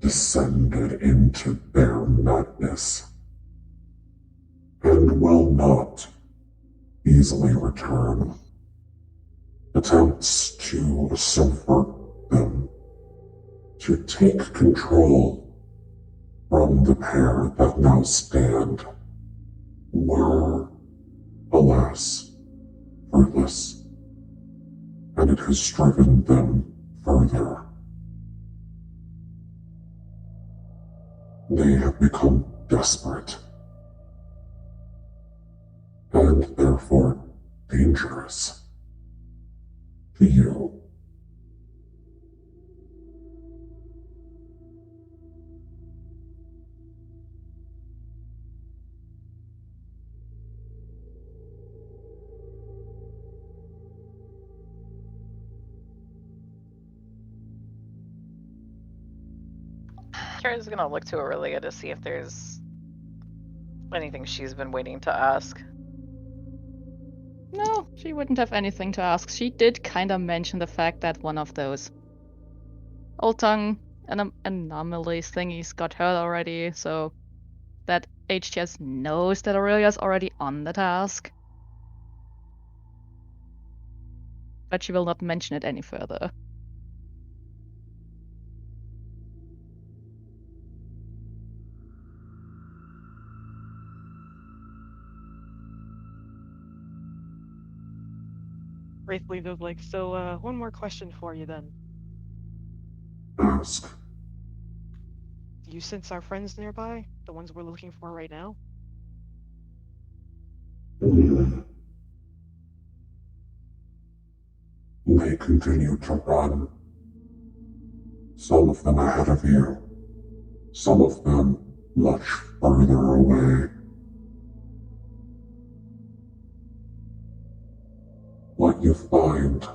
descended into their madness, and will not easily return. Attempts to subvert them, to take control from the pair that now stand, were, alas, fruitless, and it has driven them further. They have become desperate, and therefore dangerous to you. Kira's gonna look to Aurelia to see if there's anything she's been waiting to ask. No, she wouldn't have anything to ask. She did kind of mention the fact that one of those old tongue anomalies thingies got hurt already, so that HTS knows that Aurelia's already on the task. But she will not mention it any further. Wraith goes like, so one more question for you then. Ask. Do you sense our friends nearby? The ones we're looking for right now? They continue to run. Some of them ahead of you. Some of them much further away. What you find,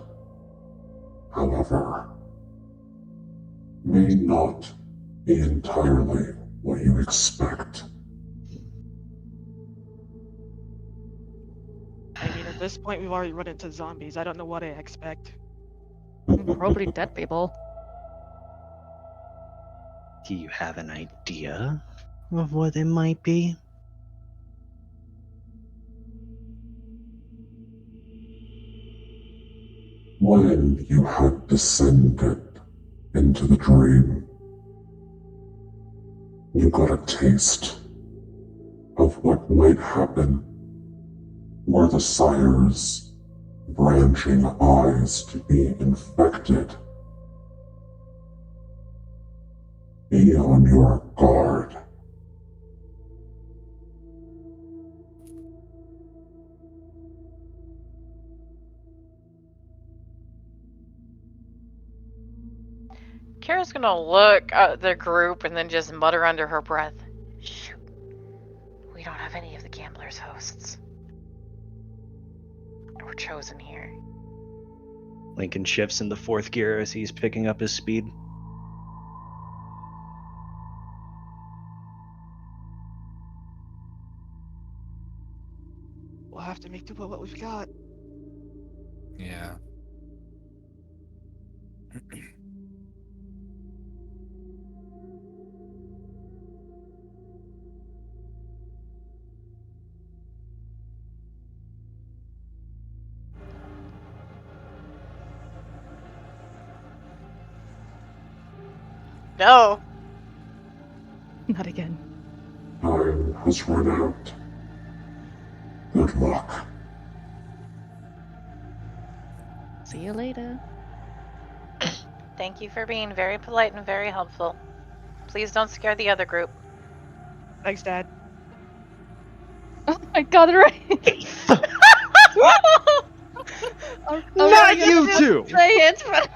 however, may not be entirely what you expect. I mean, at this point, we've already run into zombies. I don't know what I expect. Probably dead people. Do you have an idea of what it might be? When you had descended into the dream, you got a taste of what might happen were the sire's branching eyes to be infected. Be on your guard. Kira's gonna look at the group and then just mutter under her breath, "Shoot, we don't have any of the gamblers' hosts. We're chosen here." Lincoln shifts into fourth gear as he's picking up his speed. We'll have to make do with what we've got. Yeah. No. Not again. Time has run out. Good luck. See you later. Thank you for being very polite and very helpful. Please don't scare the other group. Thanks, Dad. Oh my god, right! Not you two! Say it, but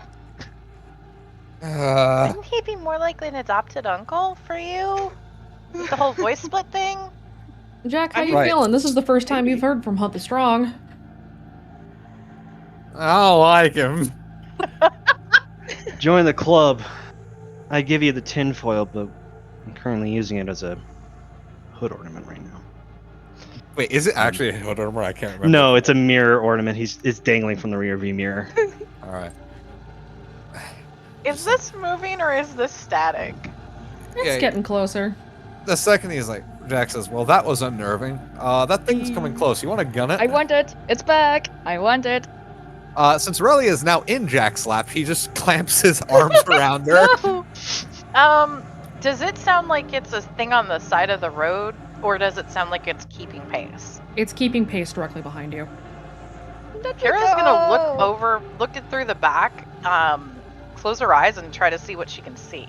Wouldn't he be more like an adopted uncle for you? With the whole voice split thing? Jack, how you Right. feeling? This is the first time you've heard from Hunt the Strong. I don't like him. Join the club. I give you the tinfoil, but I'm currently using it as a hood ornament right now. Wait, is it actually a hood ornament? I can't remember. No, it's a mirror ornament. It's dangling from the rear view mirror. All right. Is this moving or is this static? It's Yeah, getting closer. The second he's like, Jack says, "Well, that was unnerving. That thing's coming close. You want to gun it?" I want it. It's back. I want it. Since Relia is now in Jack's lap, he just clamps his arms around her. No! Does it sound like it's a thing on the side of the road, or does it sound like it's keeping pace? It's keeping pace directly behind you. Kira's gonna look it through the back, close her eyes and try to see what she can see.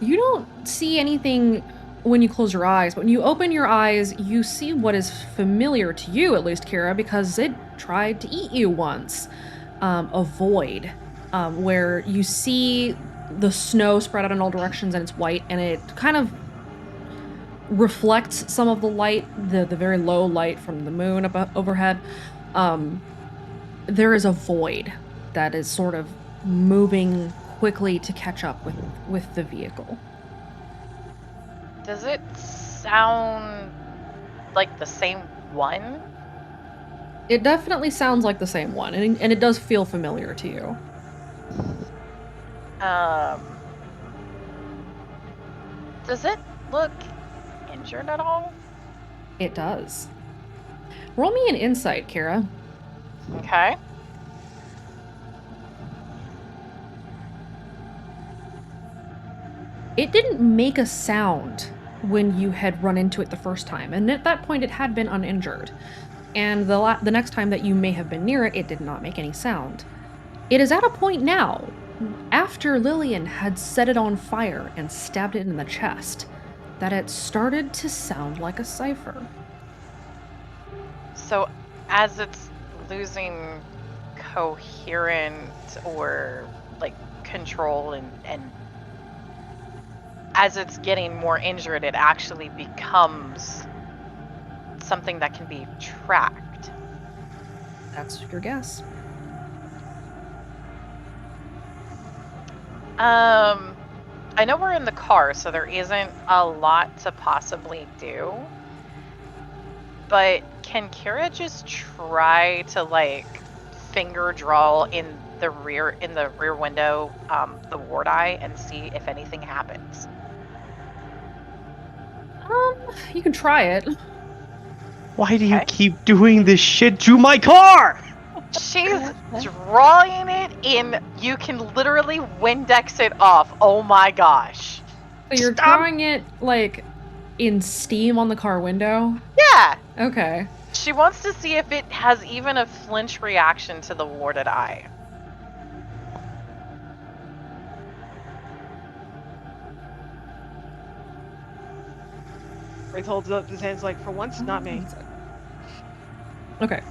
You don't see anything when you close your eyes, but when you open your eyes, you see what is familiar to you, at least, Kira, because it tried to eat you once. A void, where you see the snow spread out in all directions and it's white, and it kind of reflects some of the light, the very low light from the moon overhead. There is a void that is sort of moving quickly to catch up with the vehicle. Does it sound like the same one? It definitely sounds like the same one, and it does feel familiar to you. Does it look injured at all? It does. Roll me an insight, Kira. Okay. It didn't make a sound when you had run into it the first time, and at that point it had been uninjured. And the next time that you may have been near it, it did not make any sound. It is at a point now, after Lillian had set it on fire and stabbed it in the chest, that it started to sound like a cipher. So, as it's losing coherent or like control and as it's getting more injured, it actually becomes something that can be tracked. That's your guess. I know we're in the car, so there isn't a lot to possibly do. But can Kira just try to like finger draw in the rear window, the ward eye, and see if anything happens? You can try it. Why do you keep doing this shit to my car? She's drawing it in. You can literally Windex it off. Oh my gosh. So you're drawing it like in steam on the car window? Yeah. Okay. She wants to see if it has even a flinch reaction to the warded eye. Wraith holds up his hands like, for once, not me. Okay.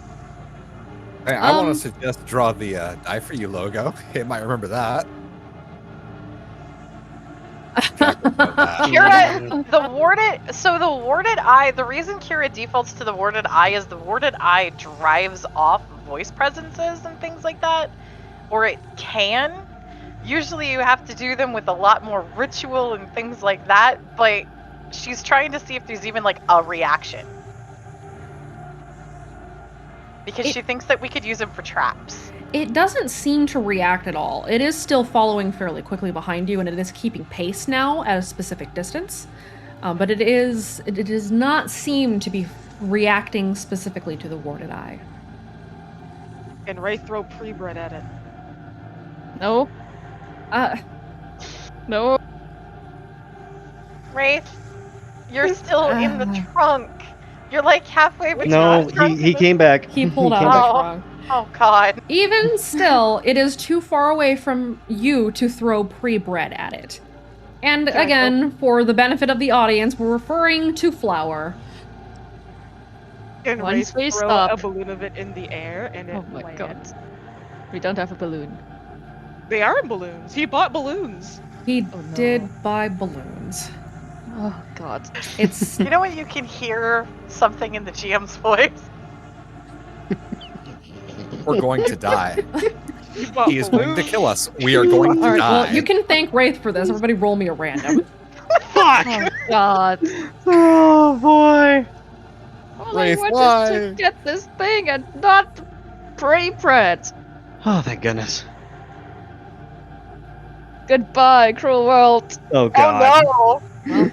Hey, I want to suggest draw the Die For You logo. It might remember that. Kira, the warded eye, the reason Kira defaults to the warded eye is the warded eye drives off voice presences and things like that. Or it can. Usually you have to do them with a lot more ritual and things like that, but she's trying to see if there's even like a reaction. Because she thinks that we could use them for traps. It doesn't seem to react at all. It is still following fairly quickly behind you, and it is keeping pace now at a specific distance. But it does not seem to be reacting specifically to the warded eye. And Wraith throw pre-bread at it. No. No. Wraith, you're still in the trunk. You're like halfway between No, the trunk he and came back. He pulled came out back. the Oh. trunk. Oh god. Even still, it is too far away from you to throw pre-bread at it. And Can I again, for the benefit of the audience, we're referring to flour. Can Once Wraith we throw stop. a balloon of it in the air and it Oh my lands? god. We don't have a balloon. They are in balloons. He bought balloons. He Oh, no. did buy balloons. Oh god. It's You know when you can hear something in the GM's voice? We're going to die. He bought He is going to balloons. kill us. We are going to all right. die. Well, you can thank Wraith for this. Everybody, roll me a random. Fuck! Oh god. Oh boy! All I Wraith, want why? is to get this thing and not pre-bread. Oh, thank goodness. Goodbye, cruel world. Oh god. Oh Well,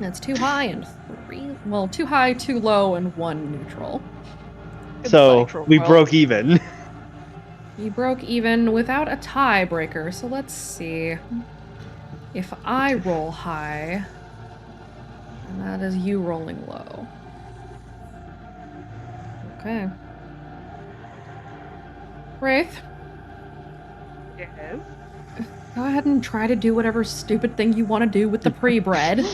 that's too high and 3. Well, too high, too low, and 1 neutral. So Goodbye, cruel we world. broke even. You broke even without a tiebreaker, so let's see. If I roll high, and that is you rolling low. Okay. Wraith, Yes. go ahead and try to do whatever stupid thing you want to do with the pre-bread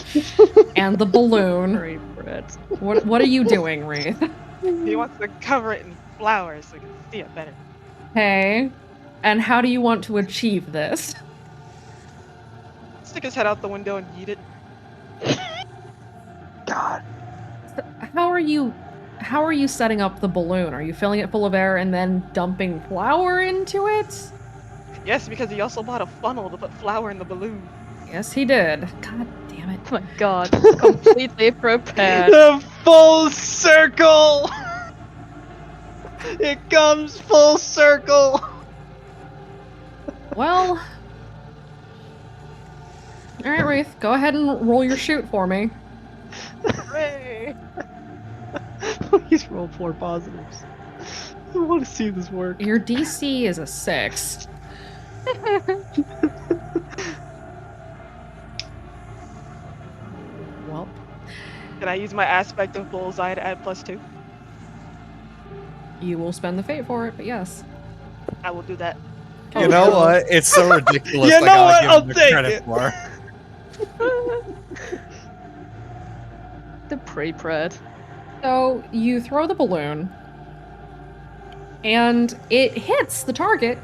and the balloon. Pre-bread. What are you doing, Wraith? He wants to cover it in flowers so he can see it better. Okay. And how do you want to achieve this? Stick his head out the window and eat it. God. How are you setting up the balloon? Are you filling it full of air and then dumping flour into it? Yes, because he also bought a funnel to put flour in the balloon. Yes, he did. God damn it. Oh my god. Completely prepared. The full circle! It comes full circle! Well. Alright, Wraith, go ahead and roll your shoot for me. Hooray! Please roll 4 positives. I want to see this work. Your DC is a 6. Well, Can I use my aspect of bullseye to add +2? you will spend the fate for it, but yes. I will do that. You know what? It's so ridiculous. You I know gotta what? give I'll him the take credit it. for. The pre-bread. So you throw the balloon, and it hits the target,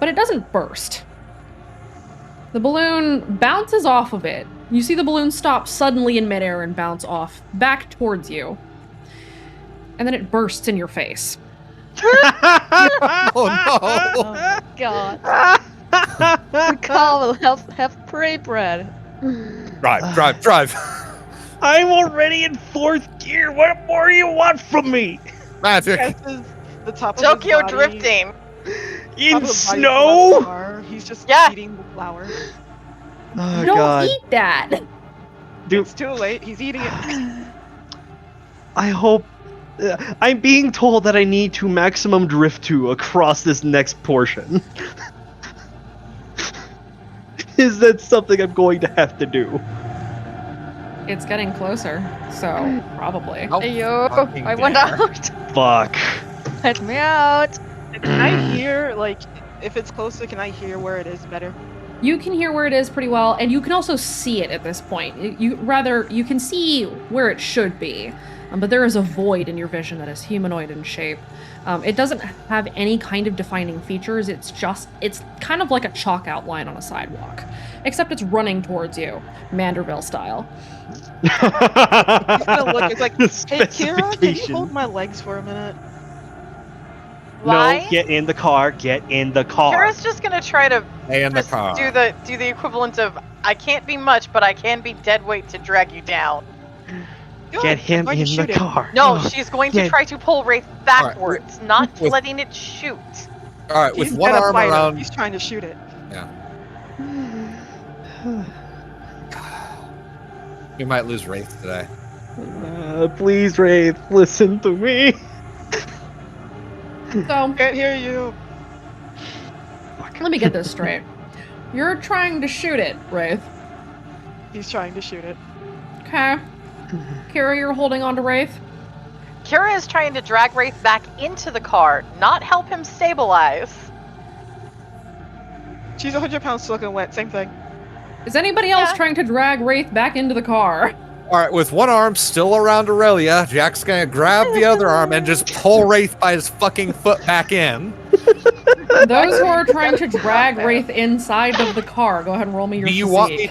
but it doesn't burst. The balloon bounces off of it. You see the balloon stop suddenly in midair and bounce off back towards you. And then it bursts in your face. Oh no! Oh my god. Carl will have pre-bread. Drive. I'm already in 4th gear. What more do you want from me? Magic. Presses the top of Tokyo his body, drifting. top In of the body snow? to the car. He's just Yeah. eating the flour. Oh Don't god. eat that! Dude, It's too late. He's eating it. I hope. I'm being told that I need to maximum drift to across this next portion. Is that something I'm going to have to do? It's getting closer, so probably. How Ayo, fucking I want dare. out. Fuck. Let me out. Can I hear, like, if it's closer, can I hear where it is better? You can hear where it is pretty well, and you can also see it at this point. You can see where it should be, but there is a void in your vision that is humanoid in shape. It doesn't have any kind of defining features. It's kind of like a chalk outline on a sidewalk, except it's running towards you, Manderville style. He's gonna look. It's like, The hey, Kira, can you specification. hold my legs for a minute? Why? No, get in the car. Get in the car. Kara's just gonna try to Stay in the just car. do the equivalent of I can't be much, but I can be dead weight to drag you down. Good, Get I'm him going to in the shoot him. car. No, Ugh. she's going to Yeah. try to pull Wraith backwards, not with- letting it shoot. All right, with He's one gonna arm fight him. around. He's trying to shoot it. We might lose Wraith today. Please, Wraith, listen to me. So Can't hear you. let me get this straight. You're trying to shoot it, Wraith. He's trying to shoot it. Okay. Kira, you're holding on to Wraith. Kira is trying to drag Wraith back into the car, not help him stabilize. She's 100 pounds soaking wet. Same thing. Is anybody else Yeah. trying to drag Wraith back into the car? All right, with one arm still around Aurelia, Jack's gonna grab the other arm and just pull Wraith by his fucking foot back in. Those who are trying to drag Wraith inside of the car, go ahead and roll me your Do you want physique.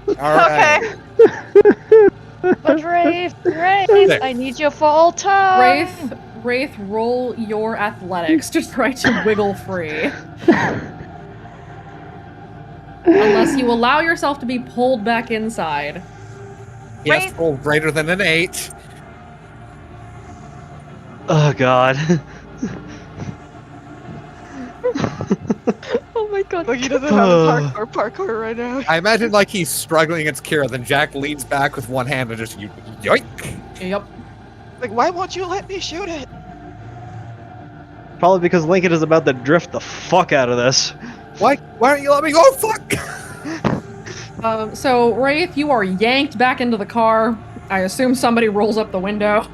me? All right. Okay. But Wraith, There. I need you for all time. Wraith, roll your athletics to try to wiggle free. Unless you allow yourself to be pulled back inside. He has to roll greater than an 8. Oh god. Oh my god. Like he doesn't have a parkour right now. I imagine like he's struggling against Kira, then Jack leans back with one hand and just yoink. Yep. Like, why won't you let me shoot it? Probably because Lincoln is about to drift the fuck out of this. Why don't you let me go? Fuck! So, Wraith, you are yanked back into the car. I assume somebody rolls up the window.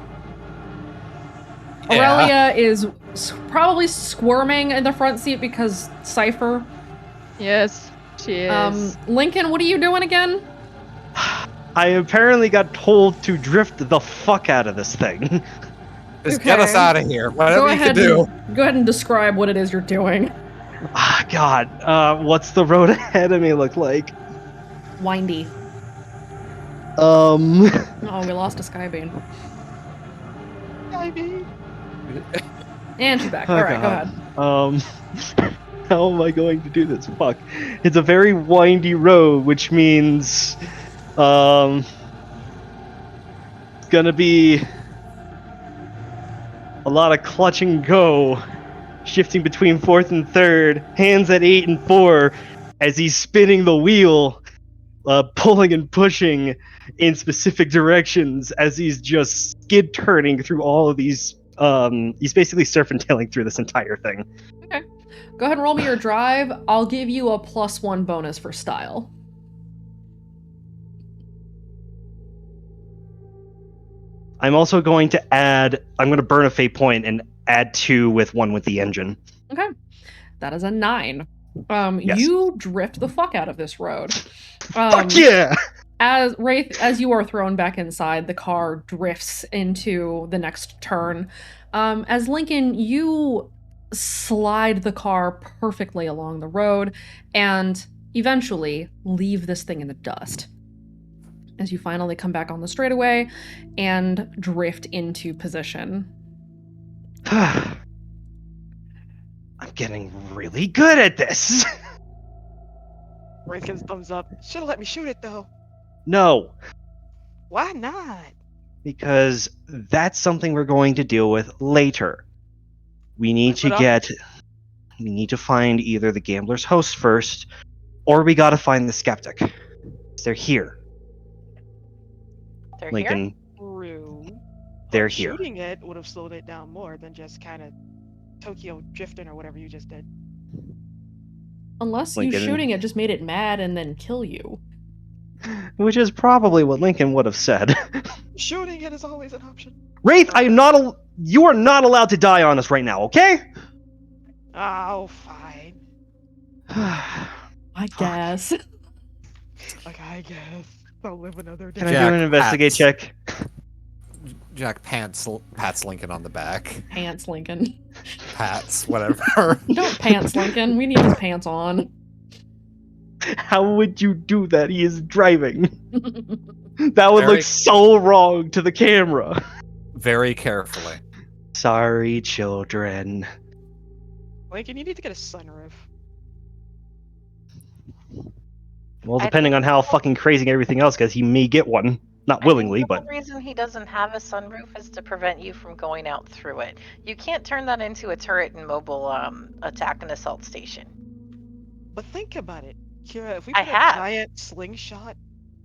Yeah. Aurelia is probably squirming in the front seat because Cypher. Yes, she is. Lincoln, what are you doing again? I apparently got told to drift the fuck out of this thing. Just get us Okay. out of here. Whatever Go you ahead, can do. go ahead and describe what it is you're doing. Ah, God. What's the road ahead of me look like? Windy. Oh, we lost a Skybeam. I mean, And she's back. Oh, Alright, go God. ahead. How am I going to do this? Fuck. It's a very windy road, which means, it's gonna be a lot of clutch and go, shifting between 4th and 3rd, hands at 8 and 4, as he's spinning the wheel, pulling and pushing in specific directions as he's just skid turning through all of these. He's basically serpentiling through this entire thing. Okay. Go ahead and roll me your drive. I'll give you a +1 bonus for style. I'm also going to add. I'm going to burn a fate point and add 2 with 1 with the engine. Okay. That is a 9. Yes. You drift the fuck out of this road. Fuck yeah! As Wraith, as you are thrown back inside, the car drifts into the next turn. As Lincoln, you slide the car perfectly along the road and eventually leave this thing in the dust. As you finally come back on the straightaway and drift into position. I'm getting really good at this. Wraith gives thumbs up. Should've let me shoot it though. No, Why not? because that's something we're going to deal with later. We need to we need to find either the gambler's host first, or we gotta find the skeptic. They're here. They're here. Lincoln, True. they're But here. Shooting it would have slowed it down more than just kind of Tokyo drifting or whatever you just did. Unless you Lincoln. shooting it just made it mad and then kill you. Which is probably what Lincoln would have said. Shooting it is always an option. Wraith, you are not allowed to die on us right now, okay? Oh, fine. I guess. Like, I guess I'll live another day. Can I do an investigate check? Jack pats Lincoln on the back. Pants, Lincoln. Pats, whatever. Don't pants, Lincoln. We need his pants on. How would you do that? He is driving. That would Very- look so wrong to the camera. Very carefully. Sorry, children. Lincoln, you need to get a sunroof. Well, depending on how fucking crazy everything else gets, he may get one. Not willingly, The but reason he doesn't have a sunroof is to prevent you from going out through it. You can't turn that into a turret and mobile attack and assault station. But think about it, Kira. If we I put have. a giant slingshot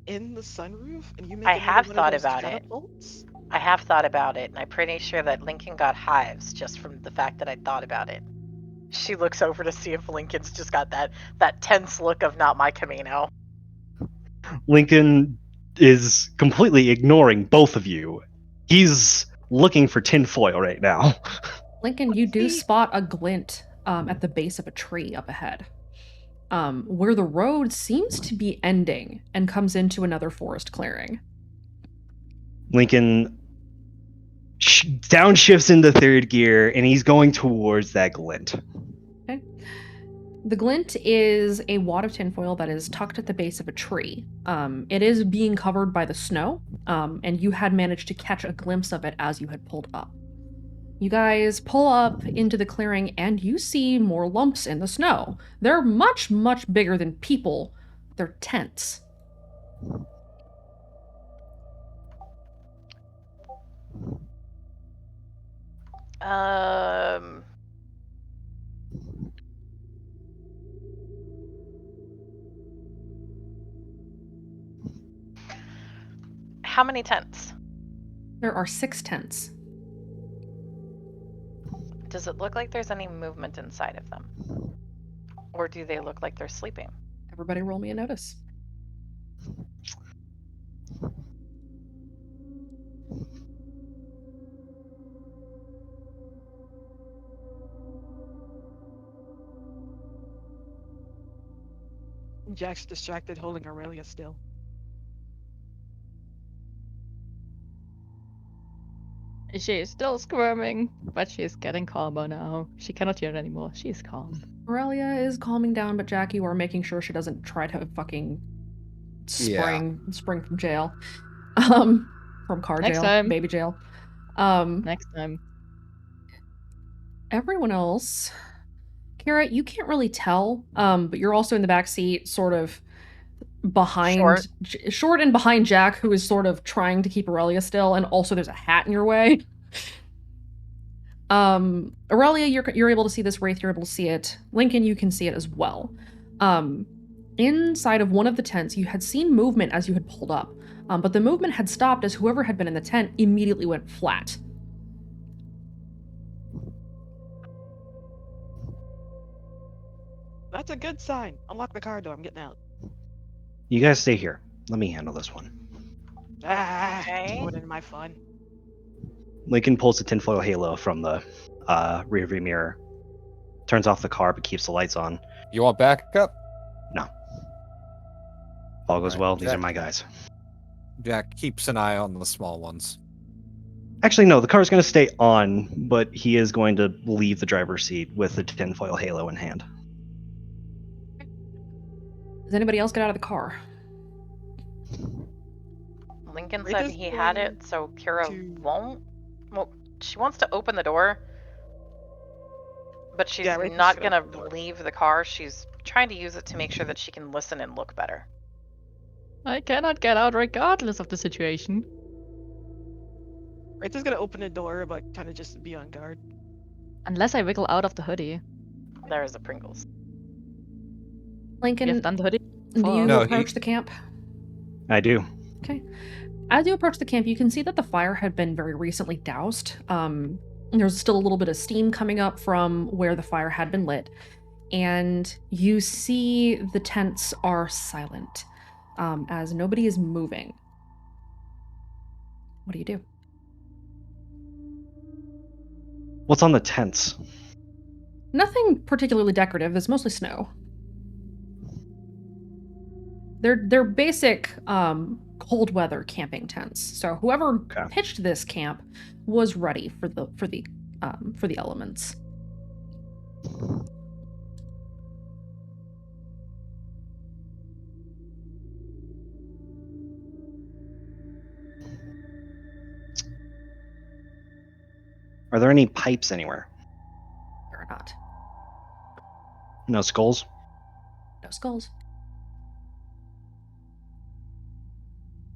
in the sunroof and you make I it into have one thought of those about it. catapults, I have thought about it, and I'm pretty sure that Lincoln got hives just from the fact that I thought about it. She looks over to see if Lincoln's just got that tense look of not my Camino. Lincoln is completely ignoring both of you. He's looking for tinfoil right now. Lincoln, you do spot a glint at the base of a tree up ahead, where the road seems to be ending and comes into another forest clearing. Lincoln downshifts into third gear, and he's going towards that glint. Okay. The glint is a wad of tinfoil that is tucked at the base of a tree. It is being covered by the snow, and you had managed to catch a glimpse of it as you had pulled up. You guys pull up into the clearing, and you see more lumps in the snow. They're much, much bigger than people. They're tents. How many tents? There are 6 tents. Does it look like there's any movement inside of them? Or do they look like they're sleeping? Everybody roll me a notice. Jack's distracted holding Aurelia still. She is still squirming, but she's getting calmer now. She cannot hear it anymore. She's calm. Aurelia is calming down, but Jack, you are making sure she doesn't try to fucking spring from jail. From car Next jail, time. baby jail. Next time. Everyone else, Kara, you can't really tell, but you're also in the back seat, sort of behind, short and behind Jack, who is sort of trying to keep Aurelia still, and also there's a hat in your way. Aurelia, you're able to see this wraith, you're able to see it. Lincoln, you can see it as well. Inside of one of the tents, you had seen movement as you had pulled up, but the movement had stopped as whoever had been in the tent immediately went flat. That's a good sign. Unlock the car door. I'm getting out. You guys stay here. Let me handle this one. Okay. Ruining my fun. Lincoln pulls the tinfoil halo from the rearview mirror, turns off the car but keeps the lights on. You want backup? No. All goes Alright, well. These Jack. are my guys. Jack keeps an eye on the small ones. Actually, no. The car's going to stay on, but he is going to leave the driver's seat with the tinfoil halo in hand. Does anybody else get out of the car? Lincoln Wraith said is he had going it, so Kira to- won't. Well, she wants to open the door, but she's Yeah, Wraith is not gonna gonna open the door. leave the car. She's trying to use it to make sure that she can listen and look better. I cannot get out regardless of the situation. Wraith is gonna open the door, but kind of just be on guard. Unless I wiggle out of the hoodie. There is a Pringles. We have Lincoln, done the hoodie. do you before. No, approach the camp? I do. Okay. As you approach the camp, you can see that the fire had been very recently doused. There's still a little bit of steam coming up from where the fire had been lit. And you see the tents are silent, as nobody is moving. What do you do? What's on the tents? Nothing particularly decorative. It's mostly snow. They're basic cold weather camping tents. So whoever Okay. pitched this camp was ready for the elements. Are there any pipes anywhere? Or not. No skulls? No skulls.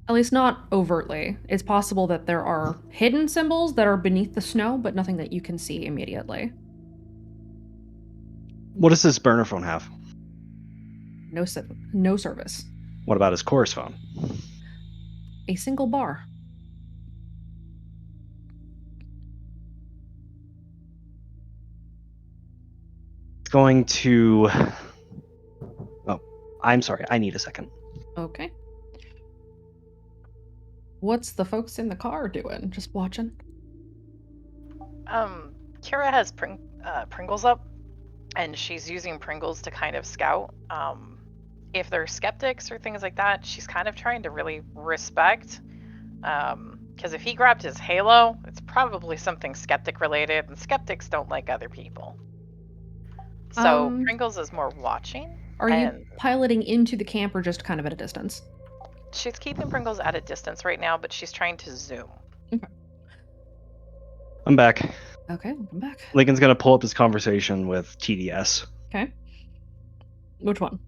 At least not overtly. It's possible that there are hidden symbols that are beneath the snow, but nothing that you can see immediately. What does this burner phone have? No service. What about his chorus phone? A single bar. going to. Oh, I'm sorry. I need a second. Okay. What's the folks in the car doing? Just watching? Kira has Pringles up, and she's using Pringles to kind of scout. If they're skeptics or things like that, she's kind of trying to really respect. Because if he grabbed his halo, it's probably something skeptic related, and skeptics don't like other people. So Pringles is more watching. Are you piloting into the camp or just kind of at a distance? She's keeping Pringles at a distance right now, but she's trying to zoom. Okay. I'm back. Okay, welcome back. Lincoln's gonna pull up his conversation with TDS. Okay. Which one?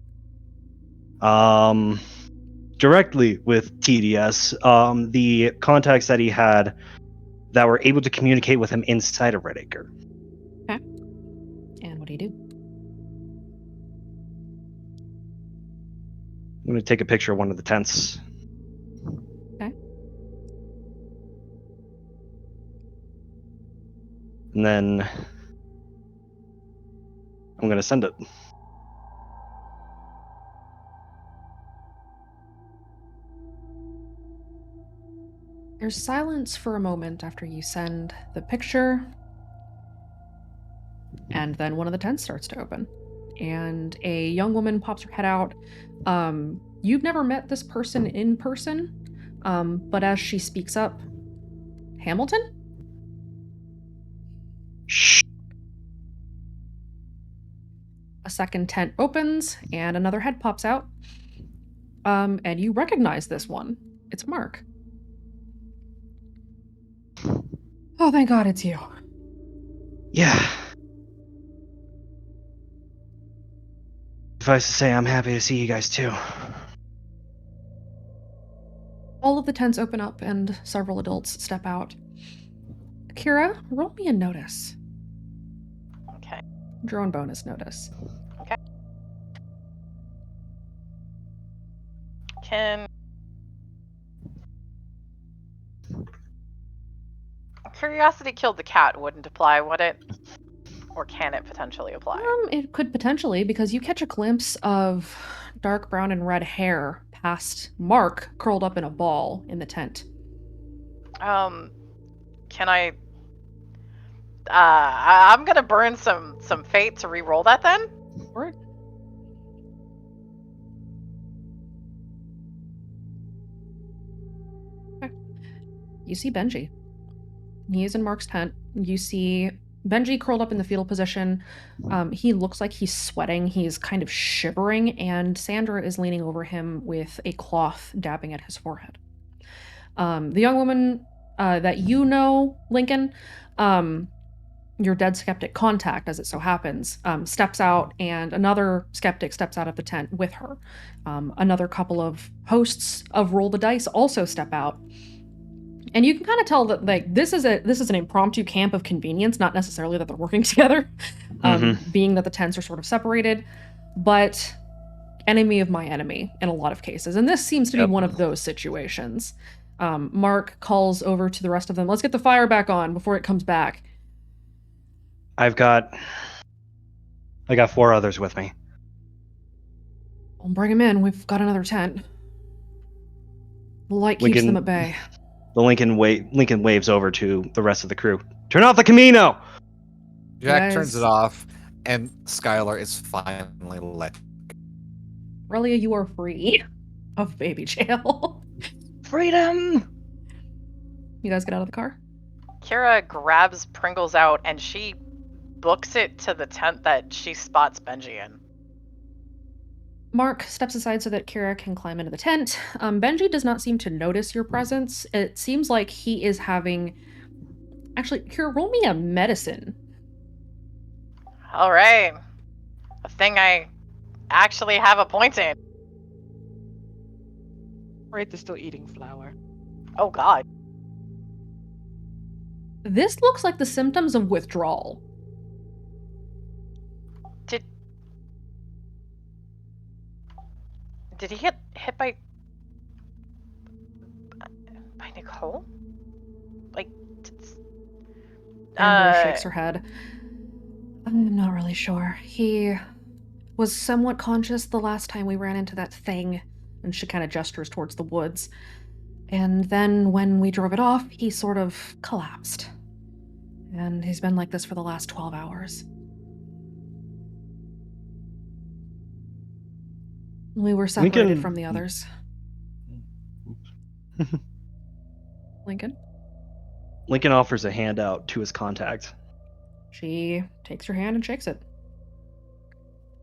Directly with TDS. The contacts that he had that were able to communicate with him inside of Redacre. Okay. And what do you do? I'm gonna take a picture of one of the tents. Okay. And then I'm gonna send it. There's silence for a moment after you send the picture, and then one of the tents starts to open, and a young woman pops her head out. You've never met this person in person, but as she speaks up, Hamilton? Shh. A second tent opens, and another head pops out. And you recognize this one. It's Mark. Oh, thank God it's you. Yeah. Suffice to say, I'm happy to see you guys too. All of the tents open up and several adults step out. Kira, roll me a notice. Okay. Drone bonus notice. Okay. Can Curiosity killed the cat wouldn't apply, would it? Or can it potentially apply? It could potentially, because you catch a glimpse of dark brown and red hair past Mark curled up in a ball in the tent. Can I? I'm gonna burn some fate to re-roll that then. Or okay. You see Benji. He is in Mark's tent. You see Benji curled up in the fetal position. He looks like he's sweating. He's kind of shivering, and Sandra is leaning over him with a cloth dabbing at his forehead. The young woman that you know, Lincoln, your dead skeptic contact, as it so happens, steps out, and another skeptic steps out of the tent with her. Another couple of hosts of Roll the Dice also step out. And you can kind of tell that like this is an impromptu camp of convenience, not necessarily that they're working together, being that the tents are sort of separated, but enemy of my enemy in a lot of cases. And this seems to be one of those situations. Mark calls over to the rest of them. Let's get the fire back on before it comes back. I got 4 others with me. I'll bring them in. We've got another tent. The light keeps them at bay. The Lincoln waves over to the rest of the crew. Turn off the Camino! Jack turns it off, and Skylar is finally let. Relia, you are free of baby jail. Freedom! You guys get out of the car? Kira grabs Pringles out and she books it to the tent that she spots Benji in. Mark steps aside so that Kira can climb into the tent. Benji does not seem to notice your presence. It seems like he is having... Actually, Kira, roll me a medicine. All right. A thing I actually have a point in. Wraith is still eating flour. Oh, God. This looks like the symptoms of withdrawal. Did he get hit by Nicole? Like, Andrea shakes her head. I'm not really sure. He was somewhat conscious the last time we ran into that thing, and she kind of gestures towards the woods. And then when we drove it off, he sort of collapsed. And he's been like this for the last 12 hours. We were separated Lincoln- from the others. Lincoln? Lincoln offers a handout to his contact. She takes your hand and shakes it.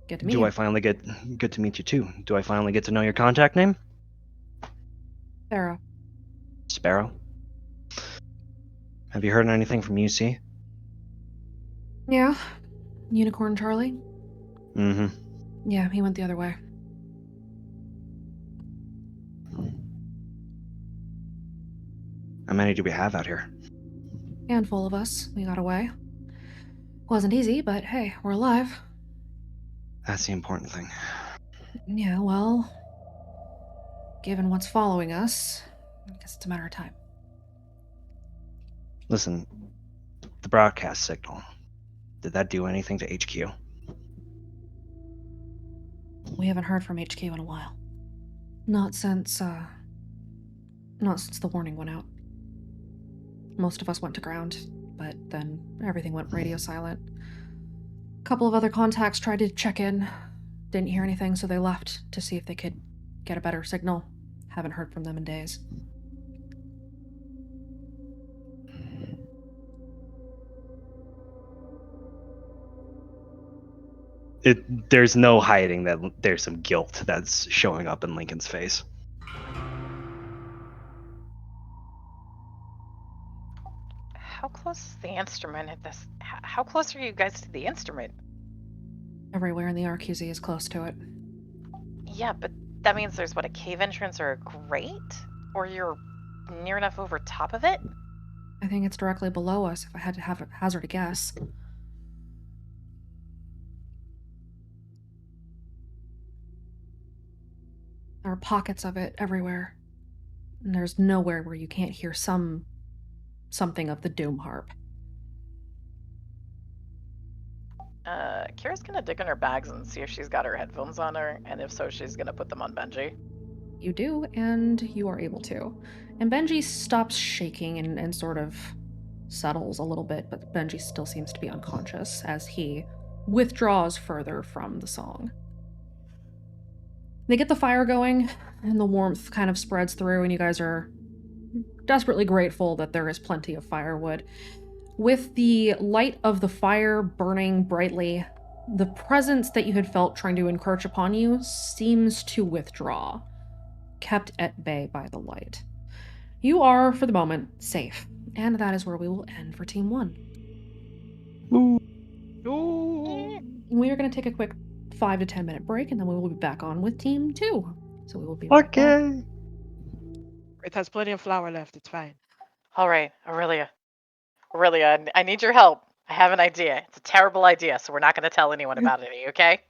Get to meet Do you. I finally get good to meet you too? Do I finally get to know your contact name? Sarah. Sparrow. Have you heard anything from UC? Yeah. Unicorn Charlie? Mm-hmm. Yeah, he went the other way. How many do we have out here? Handful of us. We got away. Wasn't easy, but hey, we're alive. That's the important thing. Yeah, well, given what's following us, I guess it's a matter of time. Listen, the broadcast signal. Did that do anything to HQ? We haven't heard from HQ in a while. Not since the warning went out. Most of us went to ground, but then everything went radio silent. A couple of other contacts tried to check in. Didn't hear anything, so they left to see if they could get a better signal. Haven't heard from them in days. There's no hiding that there's some guilt that's showing up in Lincoln's face. How close is the instrument at this? How close are you guys to the instrument? Everywhere in the RQZ is close to it. Yeah, but that means there's a cave entrance or a grate? Or you're near enough over top of it? I think it's directly below us, if I had to hazard a guess. There are pockets of it everywhere. And there's nowhere where you can't hear something of the Doom Harp. Kira's gonna dig in her bags and see if she's got her headphones on her, and if so, she's gonna put them on Benji. You do, and you are able to. And Benji stops shaking and sort of settles a little bit, but Benji still seems to be unconscious as he withdraws further from the song. They get the fire going, and the warmth kind of spreads through, and you guys are desperately grateful that there is plenty of firewood. With the light of the fire burning brightly, the presence that you had felt trying to encroach upon you seems to withdraw, kept at bay by the light. You are, for the moment, safe, and that is where we will end for Team 1. We are going to take a quick 5 to 10 minute break, and then we will be back on with Team 2. So we will be right back. Okay. It has plenty of flour left. It's fine. All right, Aurelia. Aurelia, I need your help. I have an idea. It's a terrible idea, so we're not going to tell anyone about it, are you okay?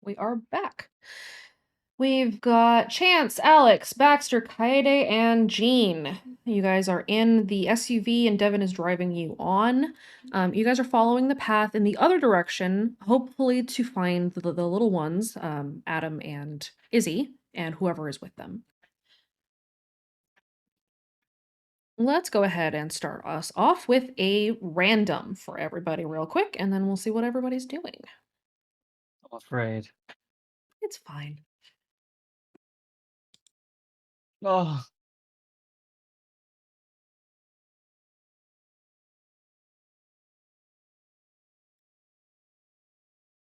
we are back. We've got Chance, Alex, Baxter, Kaede, and Jean. You guys are in the SUV, and Devin is driving you on. You guys are following the path in the other direction, hopefully to find the little ones, Adam and Izzy, and whoever is with them. Let's go ahead and start us off with a random for everybody real quick, and then we'll see what everybody's doing. I'm afraid. It's fine. Oh.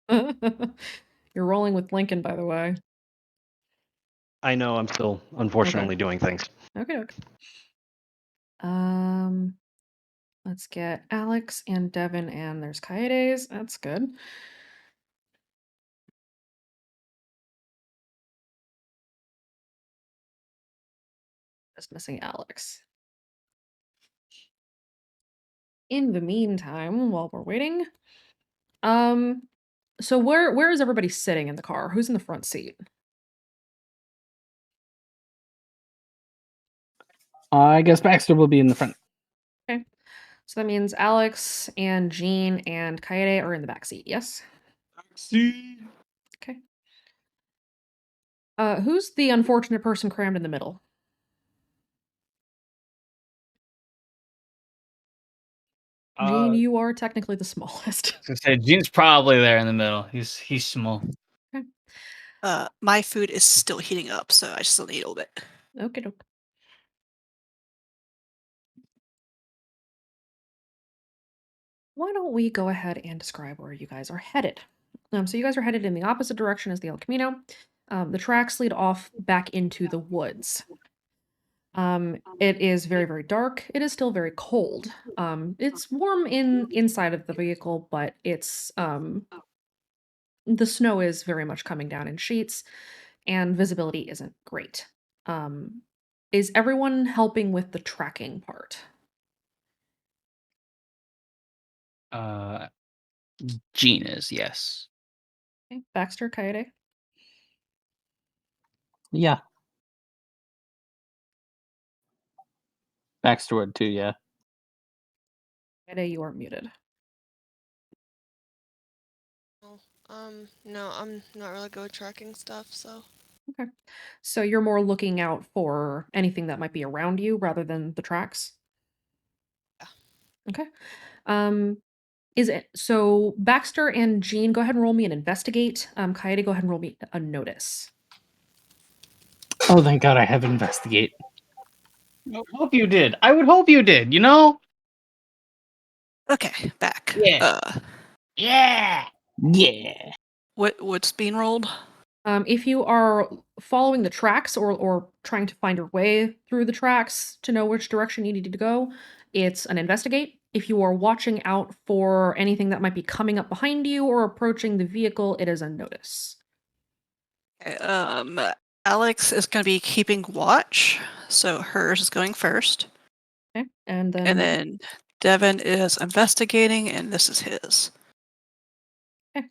You're rolling with Lincoln, by the way. I know I'm still unfortunately doing things. Okay. Let's get Alex and Devin, and there's Kaede's. That's good. Just missing Alex. In the meantime, while we're waiting, so where is everybody sitting in the car? Who's in the front seat? I guess Baxter will be in the front. Okay. So that means Alex and Jean and Kaede are in the back seat, yes? See. Okay. Who's the unfortunate person crammed in the middle? Jean, you are technically the smallest. I was gonna say Gene's probably there in the middle. He's small. My food is still heating up, so I still need a little bit. Okay, doke. Why don't we go ahead and describe where you guys are headed? So you guys are headed in the opposite direction as the El Camino. The tracks lead off back into the woods. It is very, very dark. It is still very cold. It's warm inside of the vehicle, but it's the snow is very much coming down in sheets, and visibility isn't great. Is everyone helping with the tracking part? Jean is, yes. Okay. Baxter, Kaede? Yeah. Baxter would too, yeah. Kaede, you are muted. No, I'm not really good with tracking stuff, so. Okay. So you're more looking out for anything that might be around you rather than the tracks? Yeah. Okay. Is it so Baxter and Jean, go ahead and roll me an investigate. Kaede, go ahead and roll me a notice. Oh, thank God I have investigate. I hope you did. I would hope you did, you know? Okay, back. Yeah. Yeah. Yeah. What's being rolled? If you are following the tracks or trying to find your way through the tracks to know which direction you need to go, it's an investigate. If you are watching out for anything that might be coming up behind you or approaching the vehicle, it is a notice. Okay, Alex is going to be keeping watch, so hers is going first. Okay, and then. And then Devin is investigating, and this is his. Okay.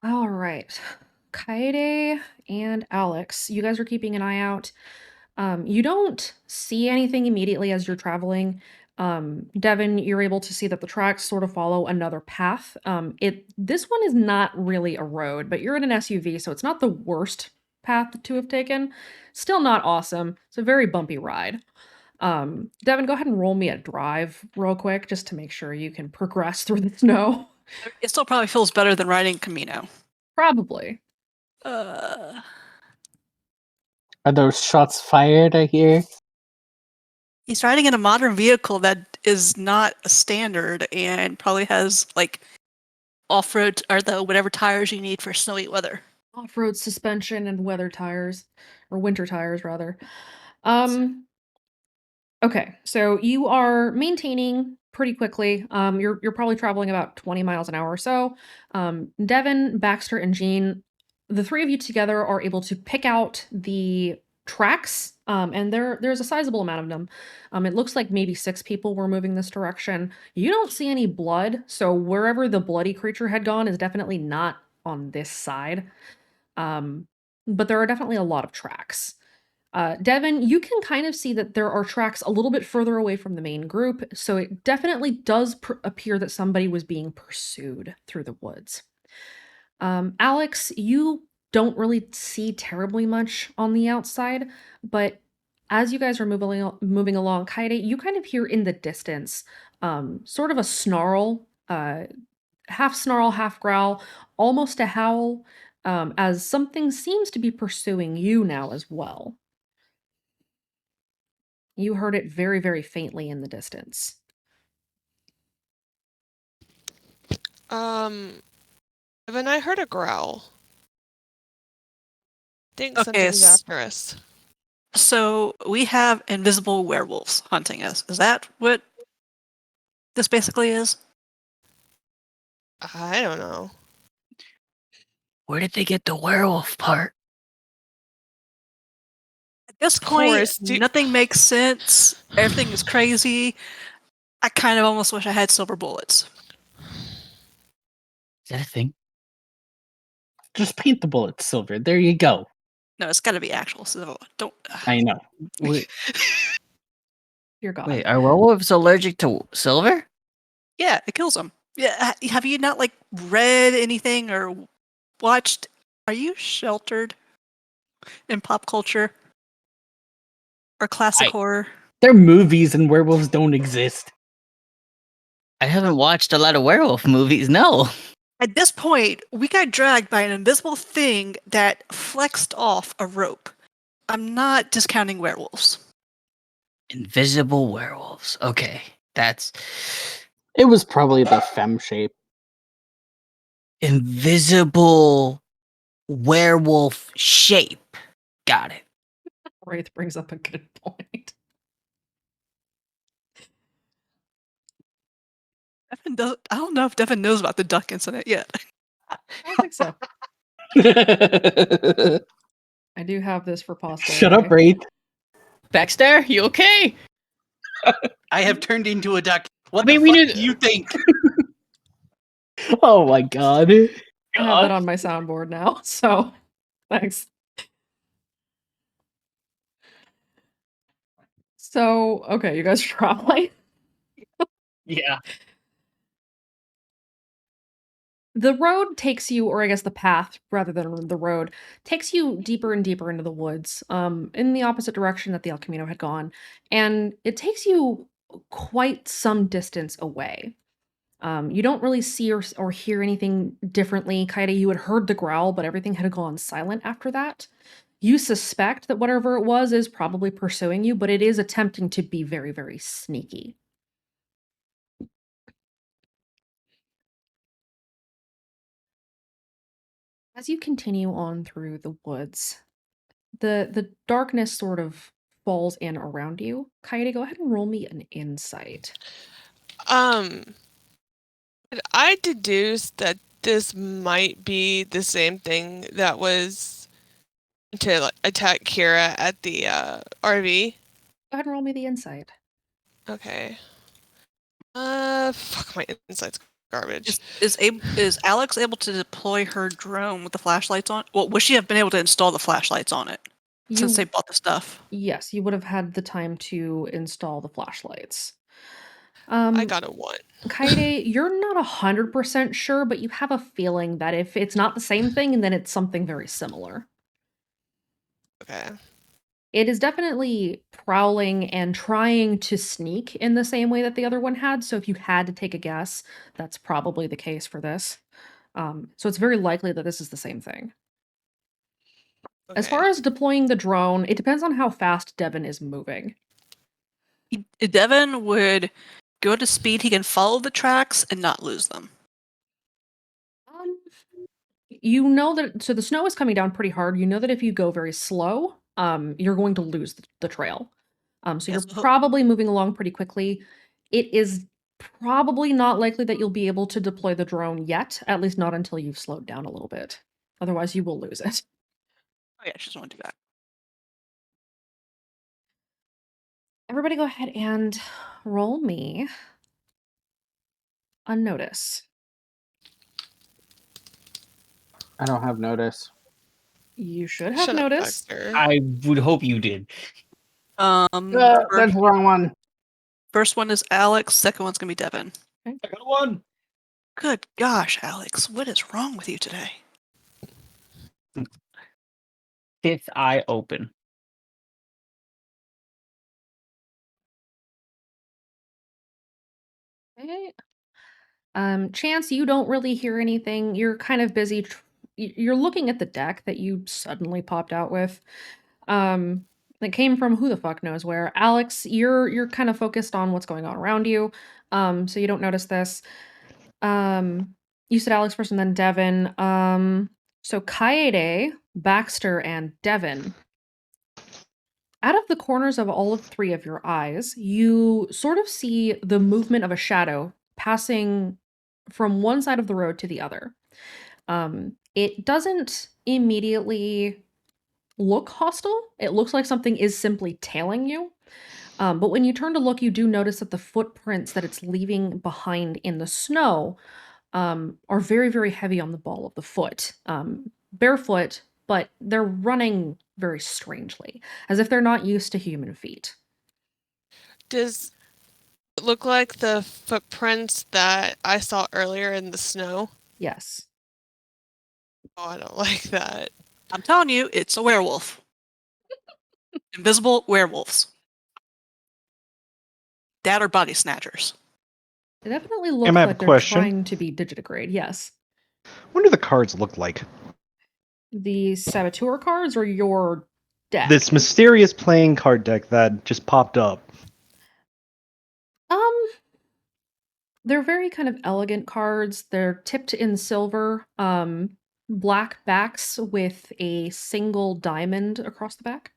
All right. Kaede and Alex, you guys are keeping an eye out. You don't see anything immediately as you're traveling. Devin, you're able to see that the tracks sort of follow another path. This one is not really a road, but you're in an SUV, so it's not the worst path to have taken. Still not awesome. It's a very bumpy ride. Devin, go ahead and roll me a drive real quick just to make sure you can progress through the snow. It still probably feels better than riding Camino. Probably. Are those shots fired, I hear? He's riding in a modern vehicle that is not a standard and probably has like off-road or the whatever tires you need for snowy weather. Off-road suspension and weather tires, or winter tires rather. Okay, so you are maintaining pretty quickly. You're probably traveling about 20 miles an hour or so. Devin, Baxter, and Jean, the three of you together are able to pick out the tracks, and there's a sizable amount of them. It looks like maybe 6 people were moving this direction. You don't see any blood, so wherever the bloody creature had gone is definitely not on this side. But there are definitely a lot of tracks. Devin, you can kind of see that there are tracks a little bit further away from the main group, so it definitely does appear that somebody was being pursued through the woods. Alex, you don't really see terribly much on the outside, but as you guys are moving along, Kaede, you kind of hear in the distance sort of a snarl, half snarl, half growl, almost a howl, as something seems to be pursuing you now as well. You heard it very, very faintly in the distance. Evan, I heard a growl. Think Okay, something's after us. So we have invisible werewolves hunting us. Is that what this basically is? I don't know. Where did they get the werewolf part? At this point, Horace, nothing makes sense. Everything is crazy. I kind of almost wish I had silver bullets. Is that a thing? Just paint the bullets silver. There you go. No, it's got to be actual silver. Don't. I know. Wait, You're gone. wait, are werewolves allergic to silver? Yeah, it kills them. Yeah, have you not like read anything or watched? Are you sheltered in pop culture or classic horror? They're movies and werewolves don't exist. I haven't watched a lot of werewolf movies, no. At this point, we got dragged by an invisible thing that flexed off a rope. I'm not discounting werewolves. Invisible werewolves. Okay, that's It was probably the femme shape. invisible werewolf shape. Got it. Wraith brings up a good point. I don't know if Devin knows about the duck incident yet. I don't think so. I do have this for posterity. Shut up, Wraith. Baxter, you okay? I have turned into a duck. What I mean, the we fuck knew- do you think? Oh my god. I have that on my soundboard now, so thanks. So, okay, you guys try. Yeah. The road takes you, or I guess the path rather than the road, takes you deeper and deeper into the woods, in the opposite direction that the El Camino had gone. And it takes you quite some distance away. You don't really see or hear anything differently. Kaede, you had heard the growl, but everything had gone silent after that. You suspect that whatever it was is probably pursuing you, but it is attempting to be very, very sneaky. As you continue on through the woods, the darkness sort of falls in around you. Kaede, go ahead and roll me an insight. I deduce that this might be the same thing that was to like, attack Kira at the RV. Go ahead and roll me the insight. Okay. Fuck, my insight's garbage. Is Alex able to deploy her drone with the flashlights on? Well, would she have been able to install the flashlights on it since they bought the stuff? Yes, you would have had the time to install the flashlights. I got a 1. Kaede, you're not 100% sure, but you have a feeling that if it's not the same thing, then it's something very similar. Okay. It is definitely prowling and trying to sneak in the same way that the other one had. So if you had to take a guess, that's probably the case for this. So it's very likely that this is the same thing. As far as deploying the drone, it depends on how fast Devin is moving. Devin would go to speed he can follow the tracks and not lose them. You know that, so the snow is coming down pretty hard. You know that if you go very slow, you're going to lose the trail. So you're probably moving along pretty quickly. It is probably not likely that you'll be able to deploy the drone yet, at least not until you've slowed down a little bit. Otherwise, you will lose it. Oh yeah, she doesn't want to do that. everybody go ahead and roll me unnotice. I don't have notice. You should have Shut up, notice. Baxter. I would hope you did. First, That's the wrong one. first one is Alex. Second one's gonna be Devin. I got one. Good gosh, Alex, what is wrong with you today? Fifth eye open. Okay. Chance, you don't really hear anything. You're kind of busy. You're looking at the deck that you suddenly popped out with. That came from who the fuck knows where. Alex, you're kind of focused on what's going on around you. So you don't notice this. You said Alex first and then Devin. So Kaede, Baxter, and Devin. Out of the corners of all of three of your eyes, you sort of see the movement of a shadow passing from one side of the road to the other. It doesn't immediately look hostile. It looks like something is simply tailing you. But when you turn to look, you do notice that the footprints that it's leaving behind in the snow are very, very heavy on the ball of the foot. Barefoot, but they're running very strangely, as if they're not used to human feet. Does it look like the footprints that I saw earlier in the snow? Yes. Oh, I don't like that. I'm telling you, it's a werewolf. Invisible werewolves. That or body snatchers. They definitely look I have a like they're question? trying to be digitigrade. Yes. What do the cards look like? The saboteur cards or your deck? This mysterious playing card deck that just popped up. They're very kind of elegant cards. They're tipped in silver, black backs with a single diamond across the back.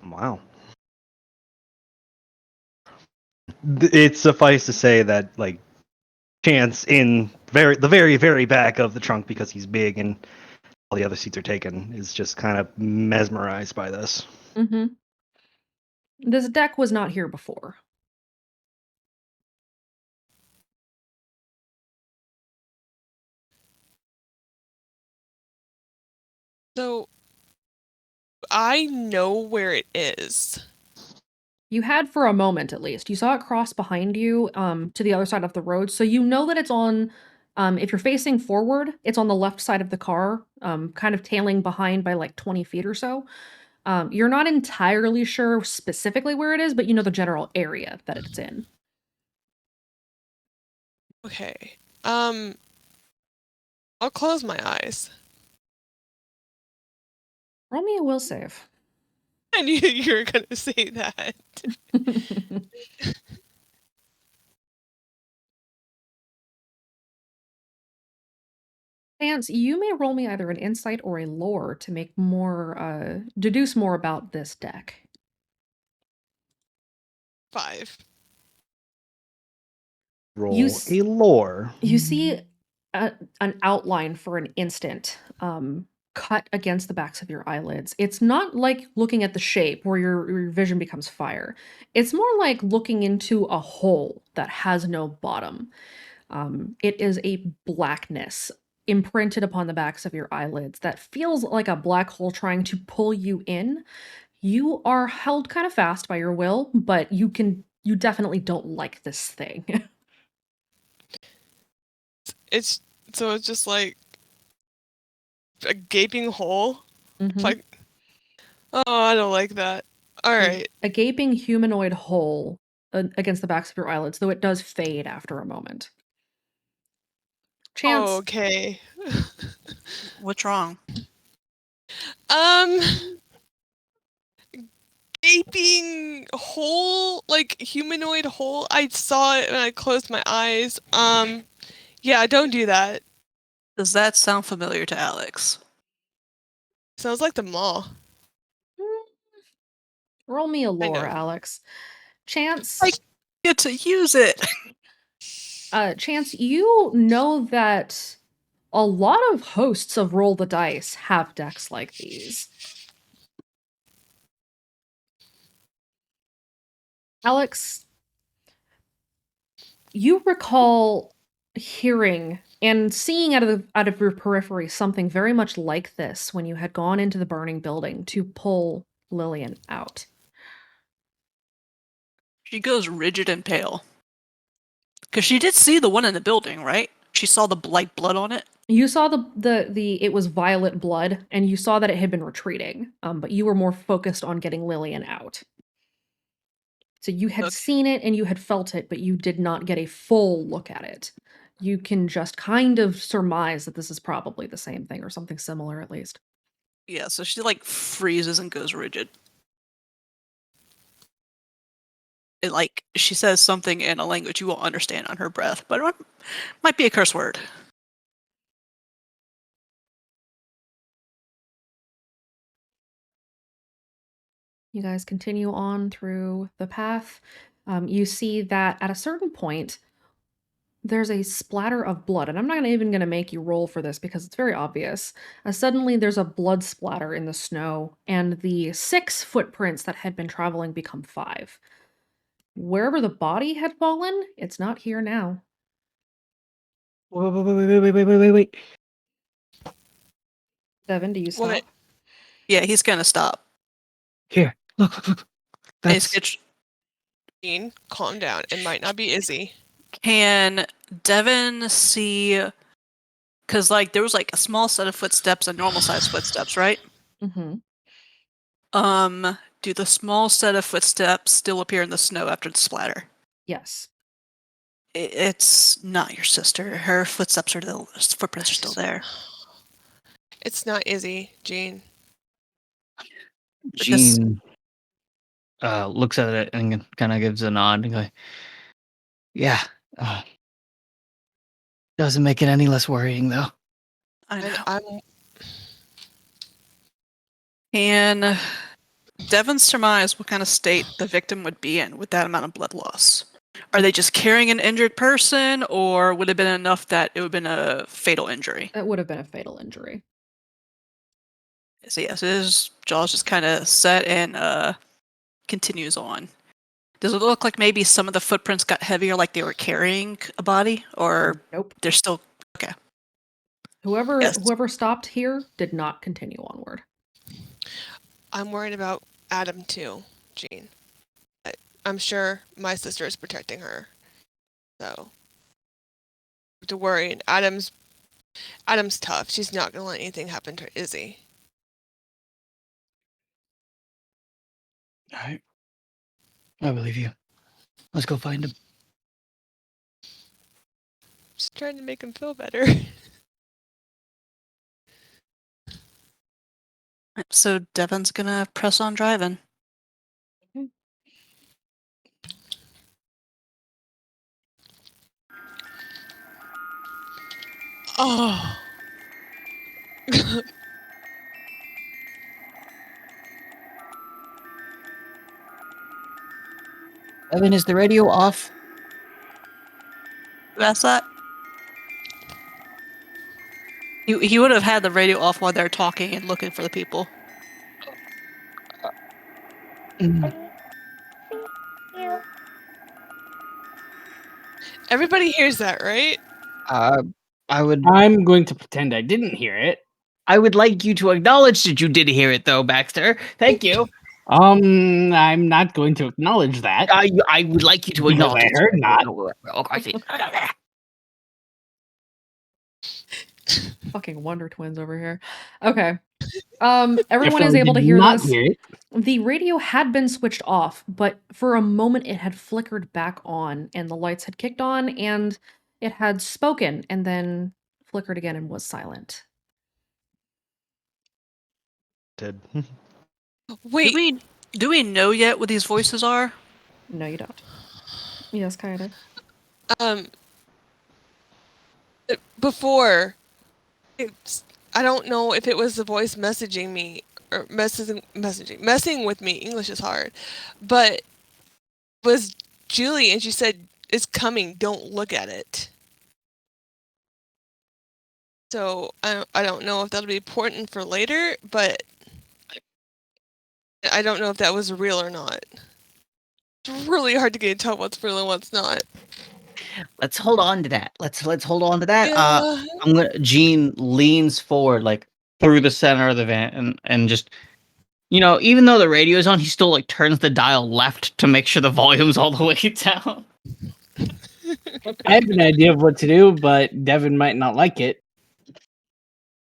Wow. It suffice to say that like Chance in the very very back of the trunk, because he's big and all the other seats are taken, is just kind of mesmerized by this. Mm-hmm. This deck was not here before. So I know where it is. You had for a moment at least. You saw it cross behind you to the other side of the road. So you know that it's on, if you're facing forward, it's on the left side of the car, kind of tailing behind by like 20 feet or so. You're not entirely sure specifically where it is, but you know the general area that it's in. Okay. I'll close my eyes. Roll me a will save. I knew you were gonna say that. Vance, you may roll me either an insight or a lore to make more, deduce more about this deck. 5. Roll You s- a lore. You see an outline for an instant, cut against the backs of your eyelids. It's not like looking at the shape where your vision becomes fire. It's more like looking into a hole that has no bottom. It is a blackness imprinted upon the backs of your eyelids that feels like a black hole trying to pull you in. You are held kind of fast by your will, but you definitely don't like this thing. It's just like a gaping hole. Mhm. Like, oh, I don't like that. All right. A gaping humanoid hole against the backs of your eyelids, though it does fade after a moment. Chance. Oh, okay. What's wrong? Gaping hole, like humanoid hole. I saw it when I closed my eyes. Yeah, don't do that. Does that sound familiar to Alex? Sounds like the mall. Roll me a know. lore, Alex. Chance. I get to use it. Chance, you know that a lot of hosts of Roll the Dice have decks like these. Alex, you recall hearing and seeing out of your periphery something very much like this when you had gone into the burning building to pull Lillian out. She goes rigid and pale. Because she did see the one in the building, right? She saw the like blood on it. You saw the it was violet blood, and you saw that it had been retreating. But you were more focused on getting Lillian out. So you had seen it and you had felt it, but you did not get a full look at it. You can just kind of surmise that this is probably the same thing or something similar, at least. Yeah, so she like freezes and goes rigid. It, like, she says something in a language you won't understand on her breath, but it might be a curse word. You guys continue on through the path. You see that at a certain point, there's a splatter of blood, and I'm not even going to make you roll for this because it's very obvious. Suddenly, there's a blood splatter in the snow, and the 6 footprints that had been traveling become 5. Wherever the body had fallen, it's not here now. Wait. Devin, do you stop? What? Yeah, he's gonna stop. Here, look. And That's Dean, calm down. It might not be Izzy. Can Devin see? Because like there was like a small set of footsteps and normal sized footsteps, right? Mm-hmm. Do the small set of footsteps still appear in the snow after the splatter? Yes. It's not your sister. Her footsteps are footprints are still there. It's not Izzy, Jean. Jean looks at it and kind of gives a nod and goes, yeah. Doesn't make it any less worrying, though. I know. I'm And Devin surmise what kind of state the victim would be in with that amount of blood loss. Are they just carrying an injured person, or would it have been enough that it would have been a fatal injury? It would have been a fatal injury. So yes, his jaw's just kind of set and continues on. Does it look like maybe some of the footprints got heavier, like they were carrying a body, or Nope. they're still okay? Whoever stopped here did not continue onward. I'm worried about Adam too, Jean. I'm sure my sister is protecting her, so to worry. And Adam's tough. She's not gonna let anything happen to Izzy. All right. I believe you. Let's go find him. Just trying to make him feel better. So Devin's gonna press on driving. Oh. Evan, is the radio off? That's that. He would have had the radio off while they're talking and looking for the people. Everybody hears that, right? I'm going to pretend I didn't hear it. I would like you to acknowledge that you did hear it, though, Baxter. Thank you. I'm not going to acknowledge that. I would like you to Because acknowledge. I heard not. Oh, I see. Fucking Wonder Twins over here. Okay. Everyone is Definitely able to did hear not this. hear it. The radio had been switched off, but for a moment it had flickered back on, and the lights had kicked on, and it had spoken, and then flickered again and was silent. Did. Wait. Do we know yet what these voices are? No, you don't. Yes, kind of. Before, I don't know if it was the voice messaging me or messing with me. English is hard, but was Julie, and she said, "It's coming. Don't look at it." So I don't know if that'll be important for later, but I don't know if that was real or not. It's really hard to get tell what's real and what's not. Let's hold on to that. Let's hold on to that. Yeah. Gene leans forward like through the center of the van and just even though the radio is on, he still like turns the dial left to make sure the volume's all the way down. I have an idea of what to do, but Devin might not like it.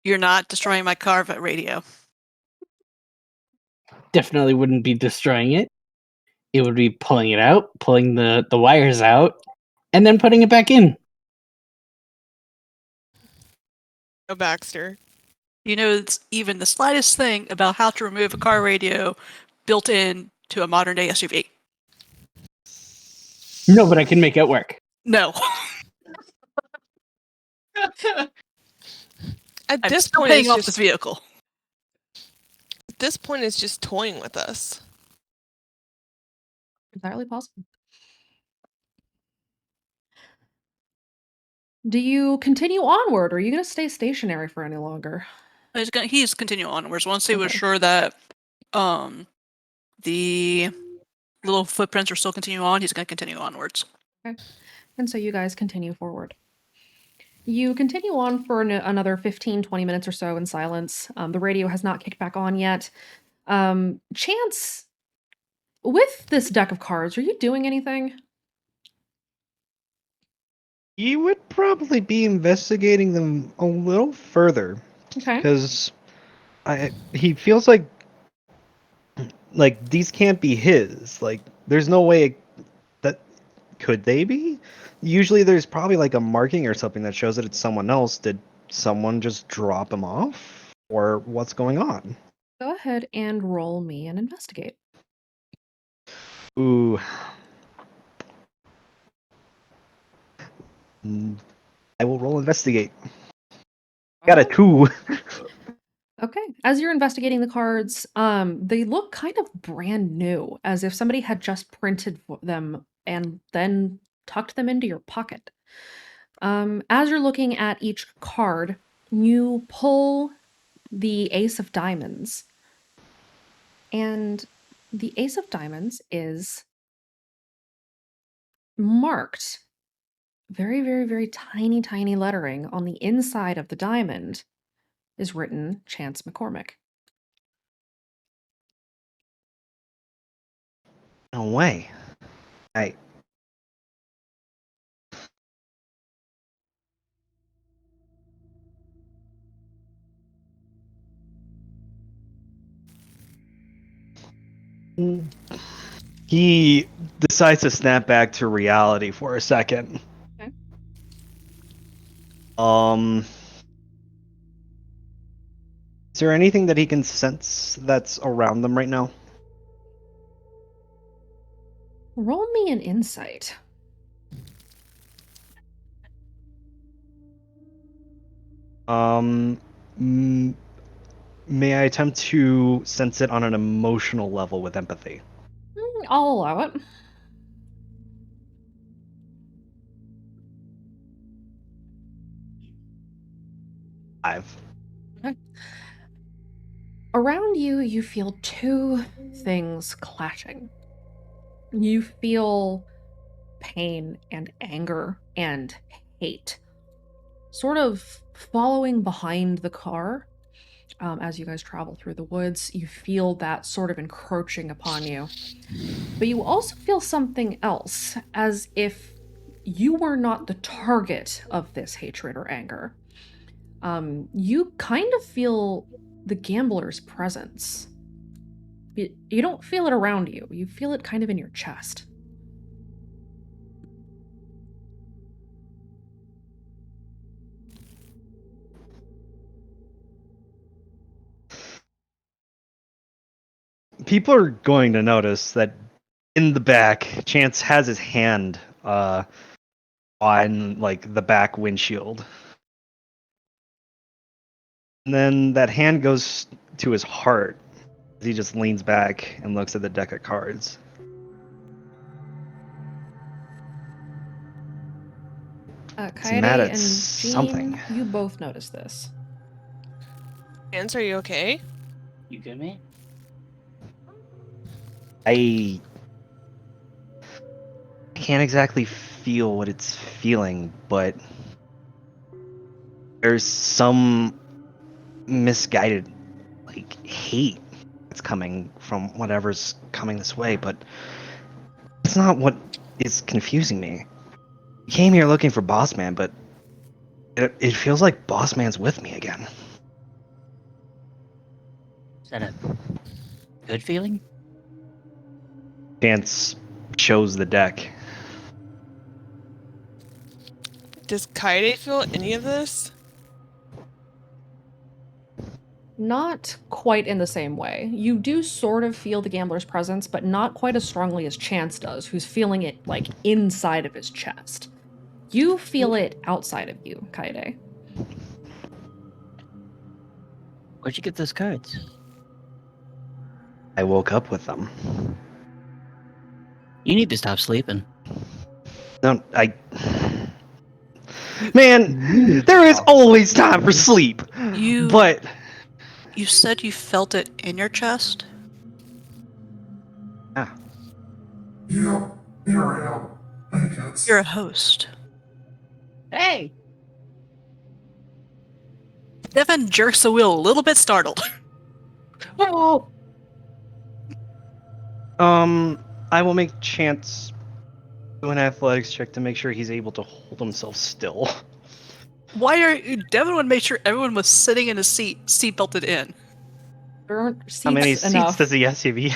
You're not destroying my Carvet radio. Definitely wouldn't be destroying it. It would be pulling it out, pulling the wires out, and then putting it back in. No, Baxter. You know, it's even the slightest thing about how to remove a car radio built in to a modern day SUV. No, but I can make it work. No. At I'm this still point, paying it's off just, this vehicle. At this point, it's just toying with us. Entirely possible. Do you continue onward, or are you going to stay stationary for any longer? He's continuing onwards. Once he was Okay. sure that the little footprints are still continuing on, he's going to continue onwards. Okay. And so you guys continue forward. You continue on for another 15, 20 minutes or so in silence. The radio has not kicked back on yet. Chance, with this deck of cards, are you doing anything? He would probably be investigating them a little further Okay. because he feels like these can't be his. Like there's no way that could they be? Usually there's probably like a marking or something that shows that it's someone else. Did someone just drop him off, or what's going on? Go ahead and roll me and investigate. Ooh. I will roll investigate. Got a 2. Okay. As you're investigating the cards, they look kind of brand new, as if somebody had just printed them and then tucked them into your pocket. As you're looking at each card, you pull the Ace of Diamonds. And the Ace of Diamonds is marked very, very, very tiny, tiny lettering on the inside of the diamond is written Chance McCormick. No way. I. He decides to snap back to reality for a second. Okay. Is there anything that he can sense that's around them right now? Roll me an insight. May I attempt to sense it on an emotional level with empathy? I'll allow it. Five. Okay. Around you, you feel two things clashing. You feel pain and anger and hate sort of following behind the car. As you guys travel through the woods, you feel that sort of encroaching upon you. But you also feel something else, as if you were not the target of this hatred or anger. You kind of feel the gambler's presence. You don't feel it around you. You feel it kind of in your chest. People are going to notice that in the back, Chance has his hand on like the back windshield. And then that hand goes to his heart. He just leans back and looks at the deck of cards. Kaede mad at and Jean, something. you both notice this. Chance, are you okay? You good, man? I can't exactly feel what it's feeling, but there's some misguided, like, hate that's coming from whatever's coming this way, but it's not what is confusing me. I came here looking for Boss Man, but it feels like Boss Man's with me again. Is that a good feeling? Chance shows the deck. Does Kaede feel any of this? Not quite in the same way. You do sort of feel the gambler's presence, but not quite as strongly as Chance does, who's feeling it, like, inside of his chest. You feel it outside of you, Kaede. Where'd you get those cards? I woke up with them. You need to stop sleeping. No, Man, there is always time for sleep. But You said you felt it in your chest? Yeah, here I am. I guess. You're a host. Hey! Devin jerks the wheel a little bit startled. Oh! I will make Chance do an athletics check to make sure he's able to hold himself still. Why are you? Devin would make sure everyone was sitting in a seat belted in. There aren't seats How many enough. seats does the SUV?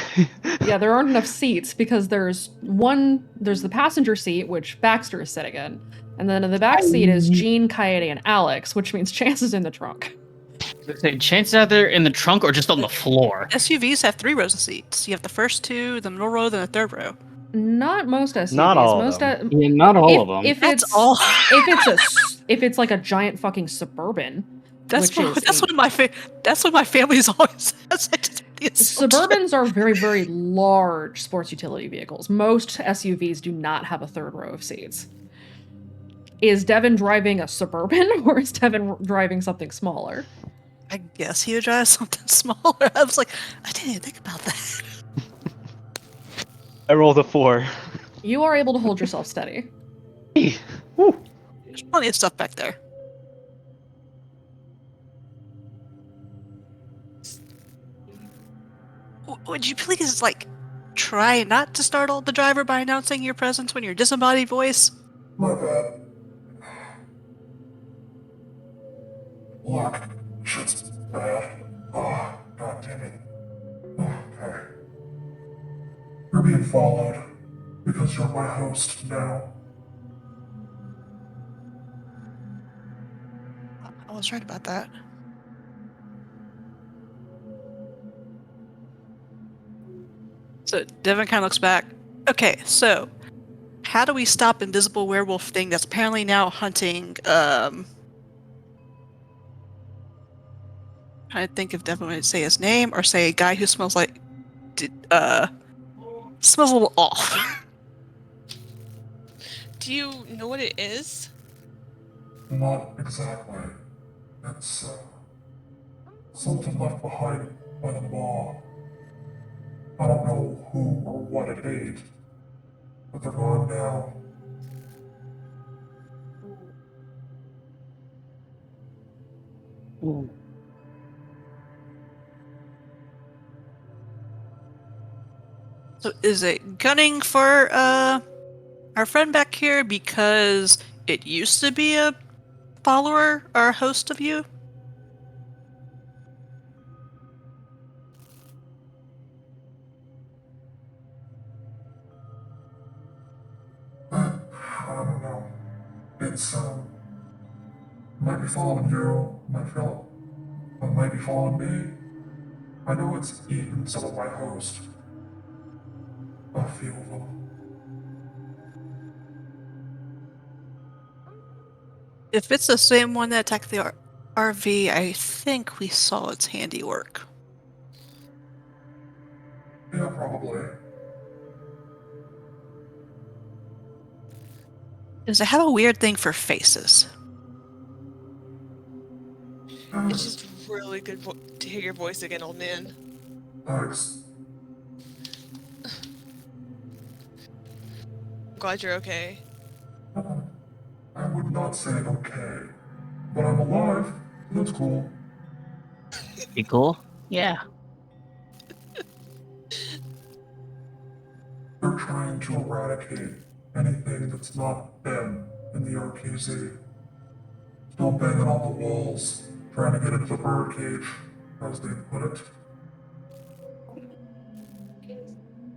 Yeah, there aren't enough seats because there's the passenger seat, which Baxter is sitting in, and then in the back seat is Jean, Kaede, and Alex, which means Chance is in the trunk. Say, chances out there in the trunk or just on the floor? SUVs have 3 rows of seats. You have the first 2, the middle row, then the third row. Not most SUVs. Not all of most them. Yeah, not all of them. If That's it's all. if it's like a giant fucking Suburban, That's which is that's what my family's always says. Suburbans are very, very large sports utility vehicles. Most SUVs do not have a third row of seats. Is Devin driving a Suburban or is Devin driving something smaller? I guess he would drive something smaller. I was like, I didn't even think about that. I rolled a 4. You are able to hold yourself steady. Woo. There's plenty of stuff back there. Would you please, like, try not to startle the driver by announcing your presence when your disembodied voice? My bad. Look, shit's bad. Oh, god damn it. Okay. You're being followed because you're my host now. I was right about that. So Devin kind of looks back. Okay, so how do we stop invisible werewolf thing that's apparently now hunting? Trying to think if Devin would say his name or say a guy who smells like, smells a little off. Do you know what it is? Not exactly. It's, something left behind by the mob. I don't know who or what it ate, but they're gone now. So is it gunning for our friend back here because it used to be a follower or a host of you? I don't know. It's, might be following you, might be following me. I know it's eaten some of my host. A few of them. If it's the same one that attacked the RV, I think we saw its handiwork. Yeah, probably. Does it have a weird thing for faces? It's just really good to hear your voice again, old man. Thanks. I'm glad you're okay. I would not say okay, but I'm alive. That's cool. Be cool? Yeah. They're trying to eradicate anything that's not them in the RKZ. Still banging on the walls, trying to get into the birdcage, as they put it.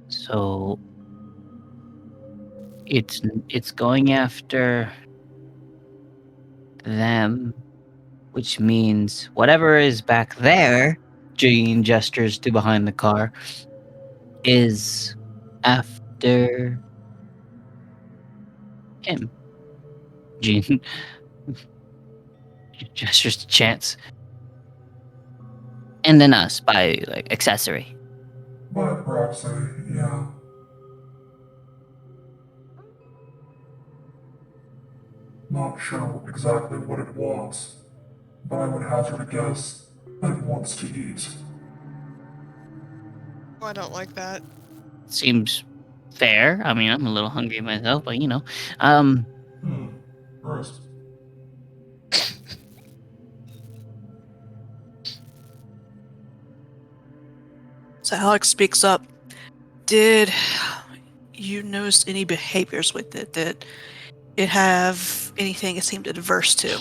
So it's going after them, which means whatever is back there, Jean gestures to behind the car, is after him. Jean gestures to Chance. And then us by like accessory. By proxy, yeah. Not sure exactly what it wants, but I would hazard a guess that it wants to eat. Oh, I don't like that. Seems fair. I mean, I'm a little hungry myself, but you know. First. So Alex speaks up. Did you notice any behaviors with it? Did it have anything it seemed adverse to?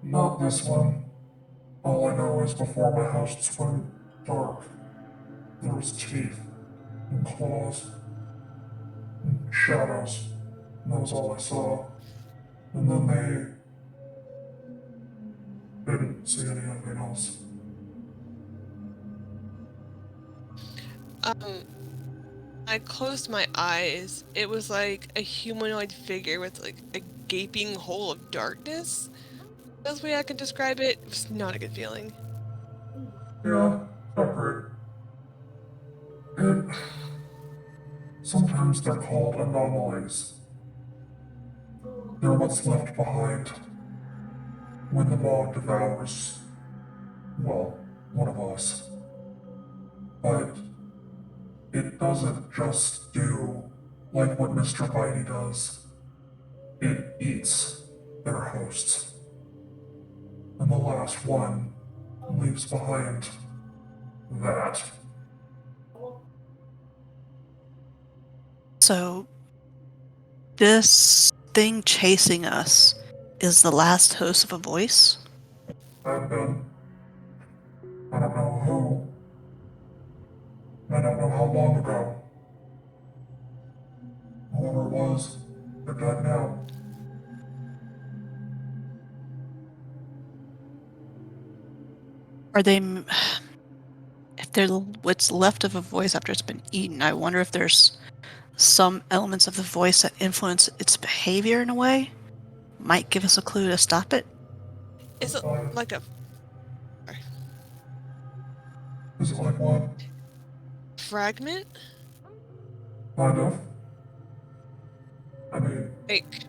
Not this one. All I know is before my house went dark, there was teeth and claws and shadows. And that was all I saw. And then they didn't see anything else. I closed my eyes. It was like a humanoid figure with like a gaping hole of darkness. That's the way I can describe it. It was not a good feeling. Yeah, not great. Sometimes they're called anomalies. They're what's left behind when the maw devours, well, one of us. But it doesn't just do like what Mr. Bitey does. It eats their hosts. And the last one leaves behind that. So this thing chasing us is the last host of a voice? I've been. I don't know who. I don't know how long ago. Whoever it was, they're dead now. Are they... If they're what's left of a voice after it's been eaten, I wonder if there's some elements of the voice that influence its behavior in a way? Might give us a clue to stop it? Is it like a... Is it like what? fragment? Kind of. I mean, Like...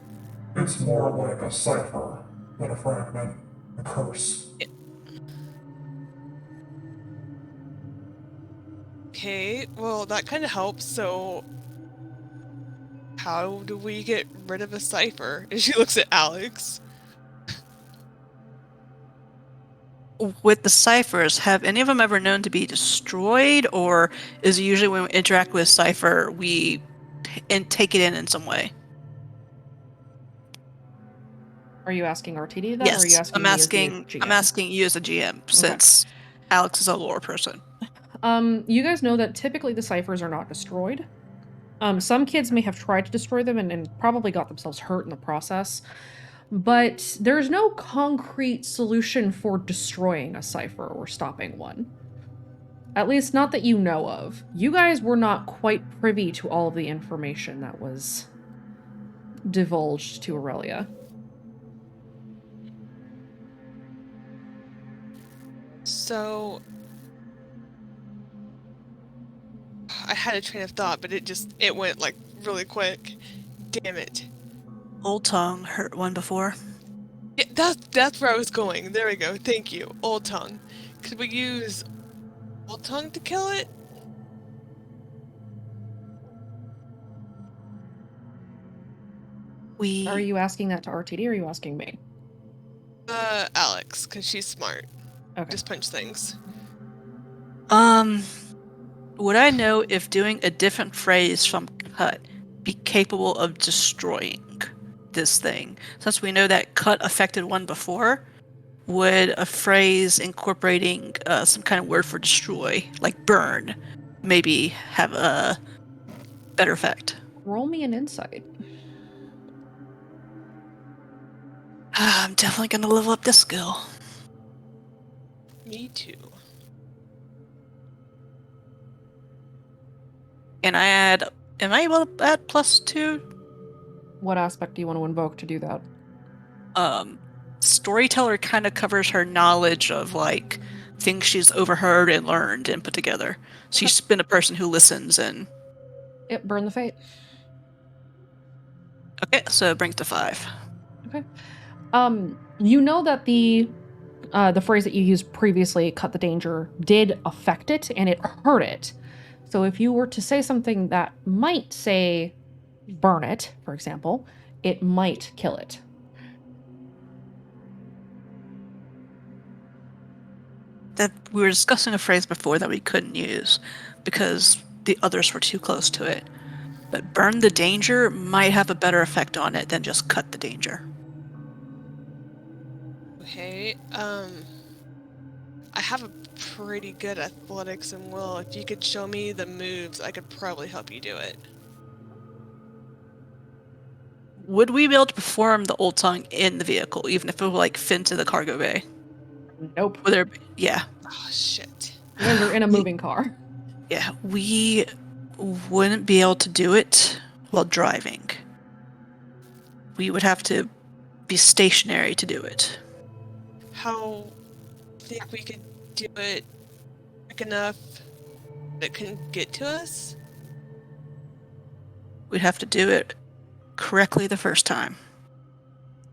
it's more like a cipher than a fragment, a curse. Okay, well that kind of helps, so... How do we get rid of a cipher? And she looks at Alex. With the ciphers, have any of them ever known to be destroyed, or is it usually when we interact with a cipher, we take it in some way? Are you asking RTD that, Yes, or are you asking I'm me as the asking. GM? I'm asking you as a GM, since Alex is a lore person. You guys know that typically the ciphers are not destroyed. Some kids may have tried to destroy them and probably got themselves hurt in the process. But there's no concrete solution for destroying a cipher or stopping one. At least not that you know of. You guys were not quite privy to all of the information that was divulged to Aurelia. So... I had a train of thought, but it went like really quick. damn it. Old Tongue hurt one before. Yeah, that's where I was going. There we go. Thank you. Old Tongue. Could we use Old Tongue to kill it? Are you asking that to RTD or are you asking me? Alex, because she's smart. Okay. Just punch things. Would I know if doing a different phrase from cut be capable of destroying this thing? Since we know that cut affected one before, would a phrase incorporating some kind of word for destroy, like burn, maybe have a better effect? Roll me an insight. I'm definitely going to level up this skill. Me too. And am I able to add +2? What aspect do you want to invoke to do that? Storyteller kind of covers her knowledge of like things she's overheard and learned and put together. She's been a person who listens and. Yep, burn the fate. Okay, so it brings to 5. Okay. You know that the phrase that you used previously, cut the danger, did affect it and it hurt it. So if you were to say something that might say burn it, for example, it might kill it. That we were discussing a phrase before that we couldn't use because the others were too close to it. But burn the danger might have a better effect on it than just cut the danger. Okay, I have a pretty good athletics and will. If you could show me the moves, I could probably help you do it. Would we be able to perform the Old Tongue in the vehicle, even if it were like fit into the cargo bay? Nope. Yeah. Oh, shit. You guys are in a moving car. Yeah, we wouldn't be able to do it while driving. We would have to be stationary to do it. How think we could do it quick enough that it couldn't get to us? We'd have to do it correctly the first time.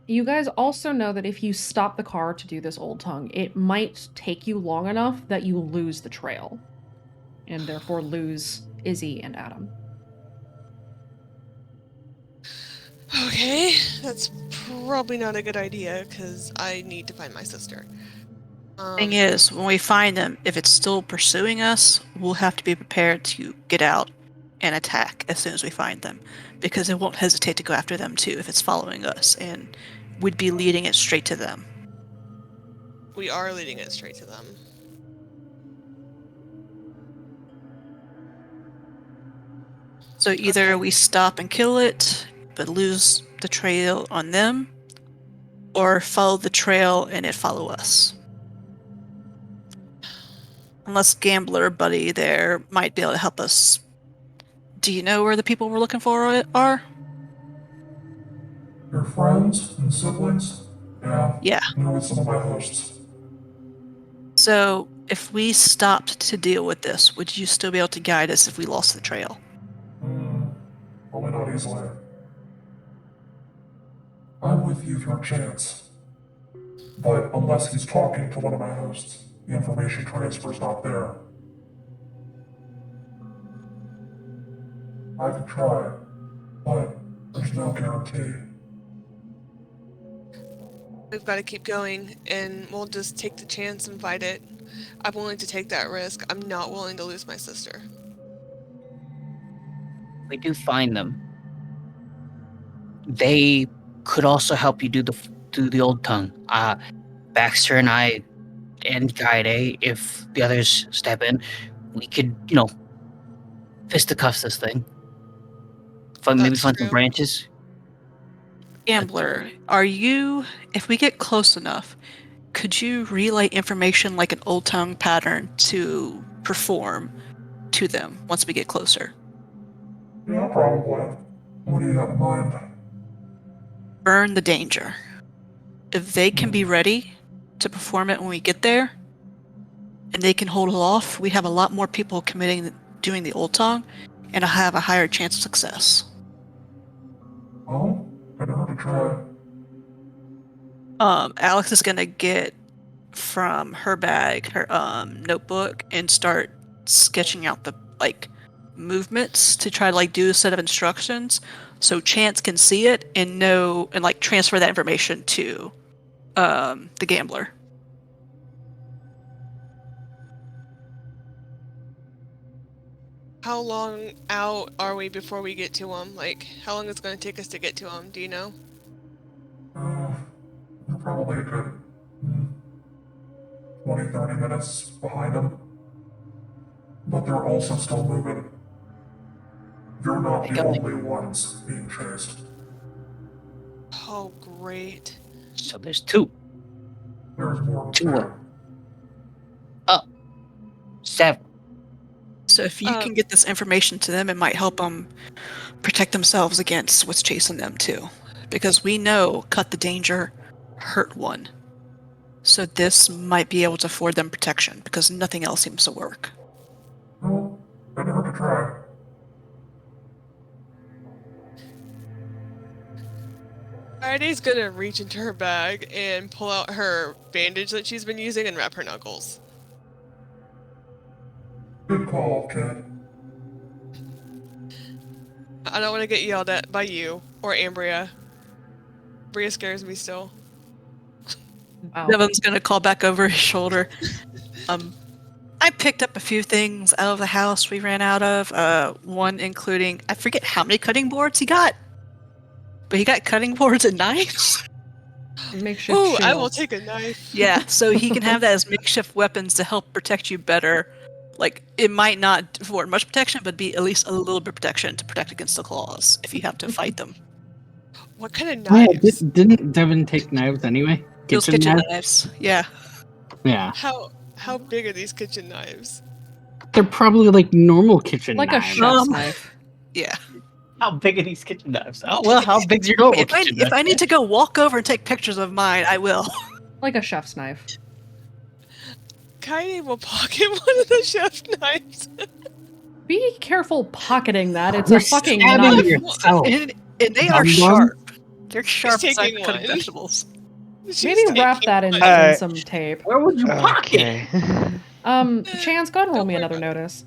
You guys also know that if you stop the car to do this Old Tongue, it might take you long enough that you lose the trail. And therefore lose Izzy and Adam. Okay, that's probably not a good idea, because I need to find my sister. Thing is, when we find them, if it's still pursuing us, we'll have to be prepared to get out and attack as soon as we find them. Because it won't hesitate to go after them too if it's following us, and we'd be leading it straight to them. We are leading it straight to them. So either we stop and kill it, but lose the trail on them, or follow the trail and it follow us. Unless Gambler Buddy there might be able to help us. Do you know where the people we're looking for are? Your friends and siblings? Yeah. Knew some of my hosts. So, if we stopped to deal with this, would you still be able to guide us if we lost the trail? Probably not easily. I'm with you through chance. But unless he's talking to one of my hosts, the information transfer's not there. I could try, but there's no guarantee. We've got to keep going, and we'll just take the chance and fight it. I'm willing to take that risk. I'm not willing to lose my sister. We do find them. They could also help you do the Old Tongue. Baxter and I and Kaede, if the others step in, we could, fisticuffs this thing. Maybe find some branches. Gambler, if we get close enough, could you relay information like an Old Tongue pattern to perform to them once we get closer? Yeah, probably. What do you have in mind? Burn the danger. If they can be ready to perform it when we get there, and they can hold it off, we have a lot more people doing the Old Tongue, and I'll have a higher chance of success. Oh, I know how to try. Alex is gonna get from her bag her notebook and start sketching out the like movements to try to like do a set of instructions so Chance can see it and know and like transfer that information to the gambler. How long out are we before we get to him? Like, how long is it going to take us to get to him? Do you know? You're probably a good 20, 30 minutes behind them. But they're also still moving. You're not the only ones being chased. Oh, great. So there's two. There's more Two. than 7. So if you can get this information to them, it might help them protect themselves against what's chasing them too. Because we know cut the danger, hurt one. So this might be able to afford them protection because nothing else seems to work. Well, better hurt to try. Friday's gonna reach into her bag and pull out her bandage that she's been using and wrap her knuckles. Good call, kid. I don't want to get yelled at by you or Ambria. Bria scares me still. Wow. Devin's gonna call back over his shoulder. I picked up a few things out of the house we ran out of. One including I forget how many cutting boards he got, but he got cutting boards and knives. Makeshift Ooh, I will shields. take a knife. Yeah, so he can have that as makeshift weapons to help protect you better. Like it might not afford much protection, but be at least a little bit of protection to protect against the claws if you have to fight them. What kind of Oh, yeah, knives? didn't Devin take knives anyway? Those kitchen knives. Yeah. Yeah. How big are these kitchen knives? They're probably like normal kitchen Like a knives. chef's knife. Yeah. How big are these kitchen knives? Oh well, how big's your normal If I kitchen if I knife? need to go walk over and take pictures of mine, I will. Like a chef's knife. Kaine will pocket one of the chef knives. Be careful pocketing that. It's You're a fucking stabbing knife. yourself. And they are Dum-dum. sharp. They're sharp as taking I'm cutting one. vegetables. Maybe wrap that in Alright. some tape. Where would you pocket? Okay. Chance, go ahead and roll Don't me worry another about it. notice.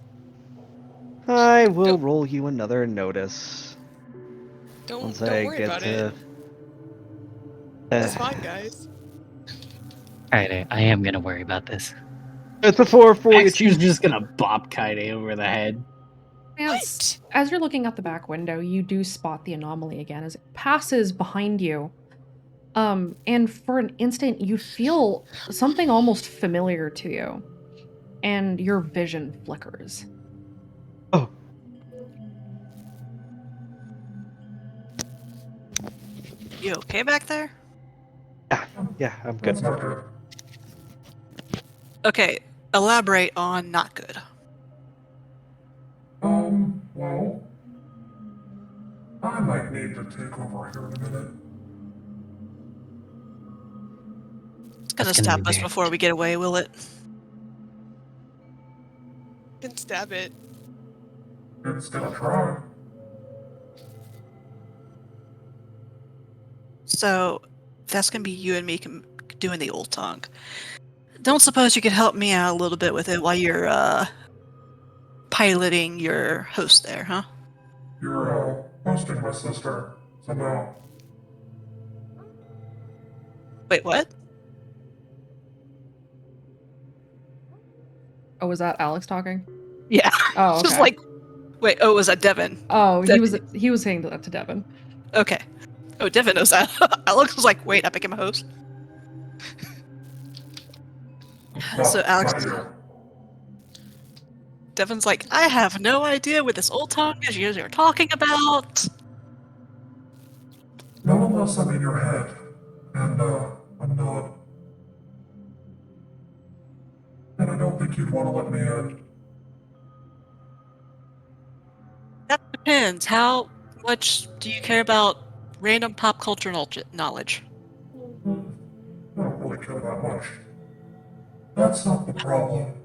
I will roll you another notice Don't once don't I worry get about to. it. It's fine, guys. Alright, I am gonna worry about this. It's before Maxie's just gonna bop Kaide over the head. Chance, as you're looking out the back window, you do spot the anomaly again as it passes behind you. And for an instant, you feel something almost familiar to you, and your vision flickers. Oh. You okay back there? Yeah, I'm good. That's not good. Okay, elaborate on not good. Well, I might need to take over here in a minute. It's gonna That's gonna stop be us weird. before we get away, will it? Can stab it. It's gonna try. So that's gonna be you and me doing the old tongue. Don't suppose you could help me out a little bit with it while you're piloting your host there, huh? You're, hosting my sister, so no. Wait, what? Oh, was that Alex talking? Yeah. Oh, okay. Just like, wait. Oh, was that Devin? Oh, Devin. he was saying that to Devin. Okay. Oh, Devin knows that. Alex was like, wait, I became a host. So Alex, Not you. Devin's like, I have no idea what this old tongue is you are talking about. Not unless I'm in your head. And, I'm not. And I don't think you'd want to let me in. That depends. How much do you care about random pop culture knowledge? I don't really care that much. That's not the problem.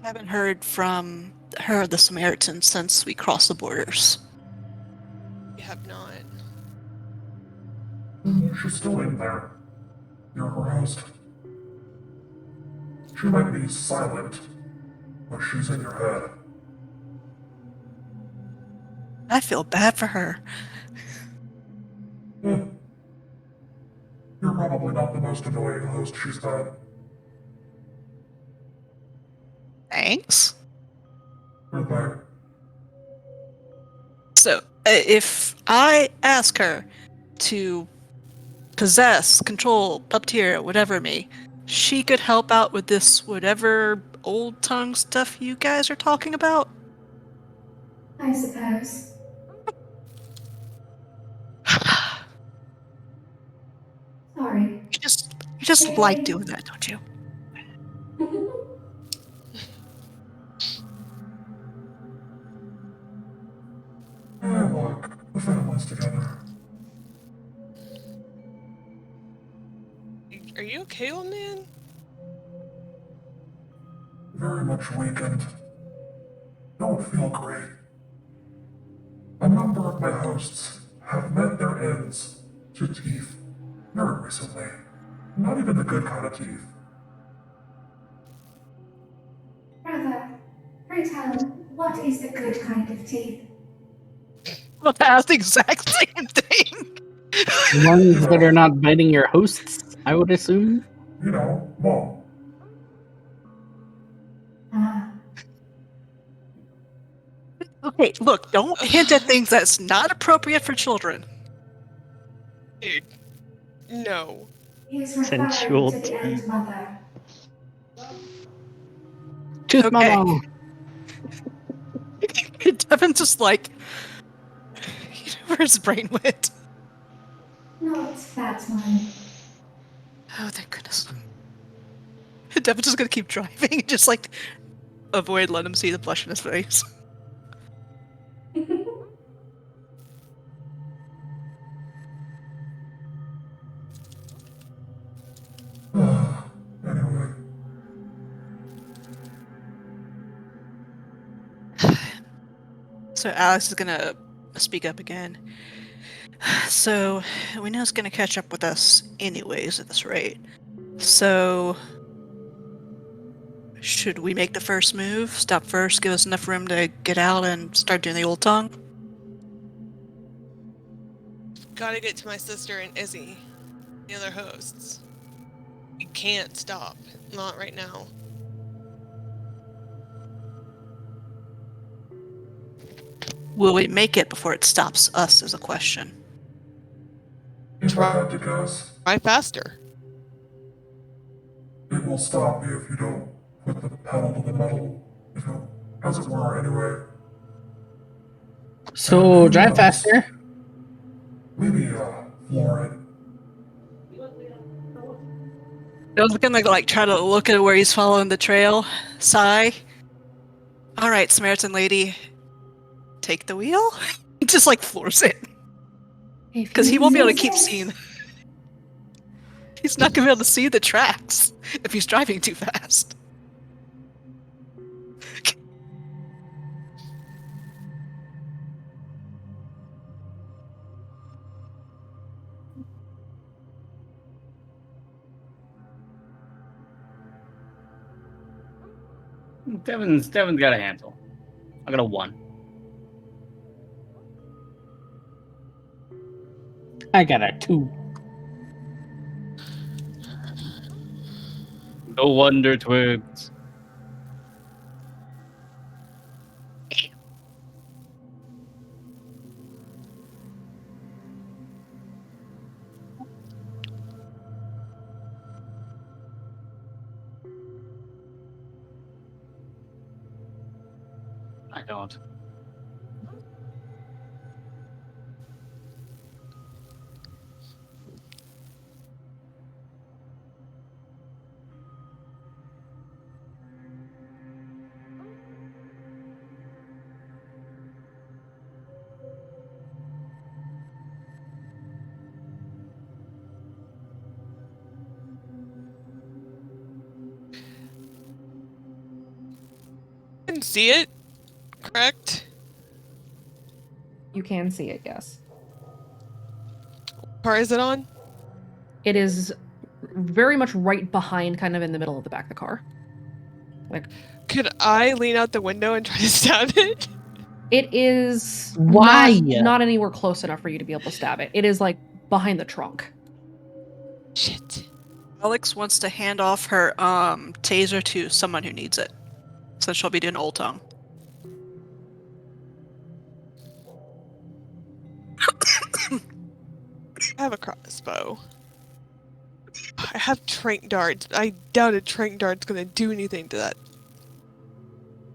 Haven't heard from her or the Samaritan since we crossed the borders. We have not. She's still in there. You're her host. She might be silent, but she's in your head. I feel bad for her. You're probably not the most annoying host she's had. Thanks. Goodbye. So, if I ask her to possess, control, puppeteer, whatever me, she could help out with this whatever old tongue stuff you guys are talking about? I suppose. Sorry. You just like doing that, don't you? Look, the family's together. Are you okay, old man? Very much weakened. Don't feel great. A number of my hosts have met their ends to teeth very recently. Not even the good kind of teeth. Brother, pray tell, what is the good kind of teeth? Well, that's the exact same thing. Ones that are not biting your hosts, I would assume. You know, Mom. Okay, look, don't hint at things that's not appropriate for children. Dude, no. He's Sensual referring to the teeth. old mother. Tooth Okay. mama. Devin's just like, you know where his brain went. Not that one. Oh, thank goodness. Devin's just gonna keep driving and just like avoid letting him see the blush in his face. Anyway. So Alex is gonna speak up again. So we know it's gonna catch up with us anyways at this rate. So should we make the first move? Stop first, give us enough room to get out and start doing the old tongue? Gotta get to my sister and Izzy, the other hosts. You can't stop. Not right now. Will we make it before it stops us is a question. If I had to guess, Try faster. it will stop me if you don't put the pedal to the metal, as it were, anyway. So drive faster. Maybe, Florid. I was gonna like try to look at where he's following the trail. Sigh. All right, Samaritan lady, take the wheel. He just like floors it because he won't be able to keep seeing. He's not gonna be able to see the tracks if he's driving too fast. Devin's got a handle. I got a 1. I got a 2. No wonder twigs. I don't. see it, correct? You can see it, yes. What car is it on? It is very much right behind, kind of in the middle of the back of the car. Like, Could I lean out the window and try to stab it? it is Why? not anywhere close enough for you to be able to stab it. It is like behind the trunk. Shit. Alex wants to hand off her taser to someone who needs it, so she'll be doing Old Tongue. I have a crossbow. I have trank darts. I doubt a trank dart's gonna do anything to that.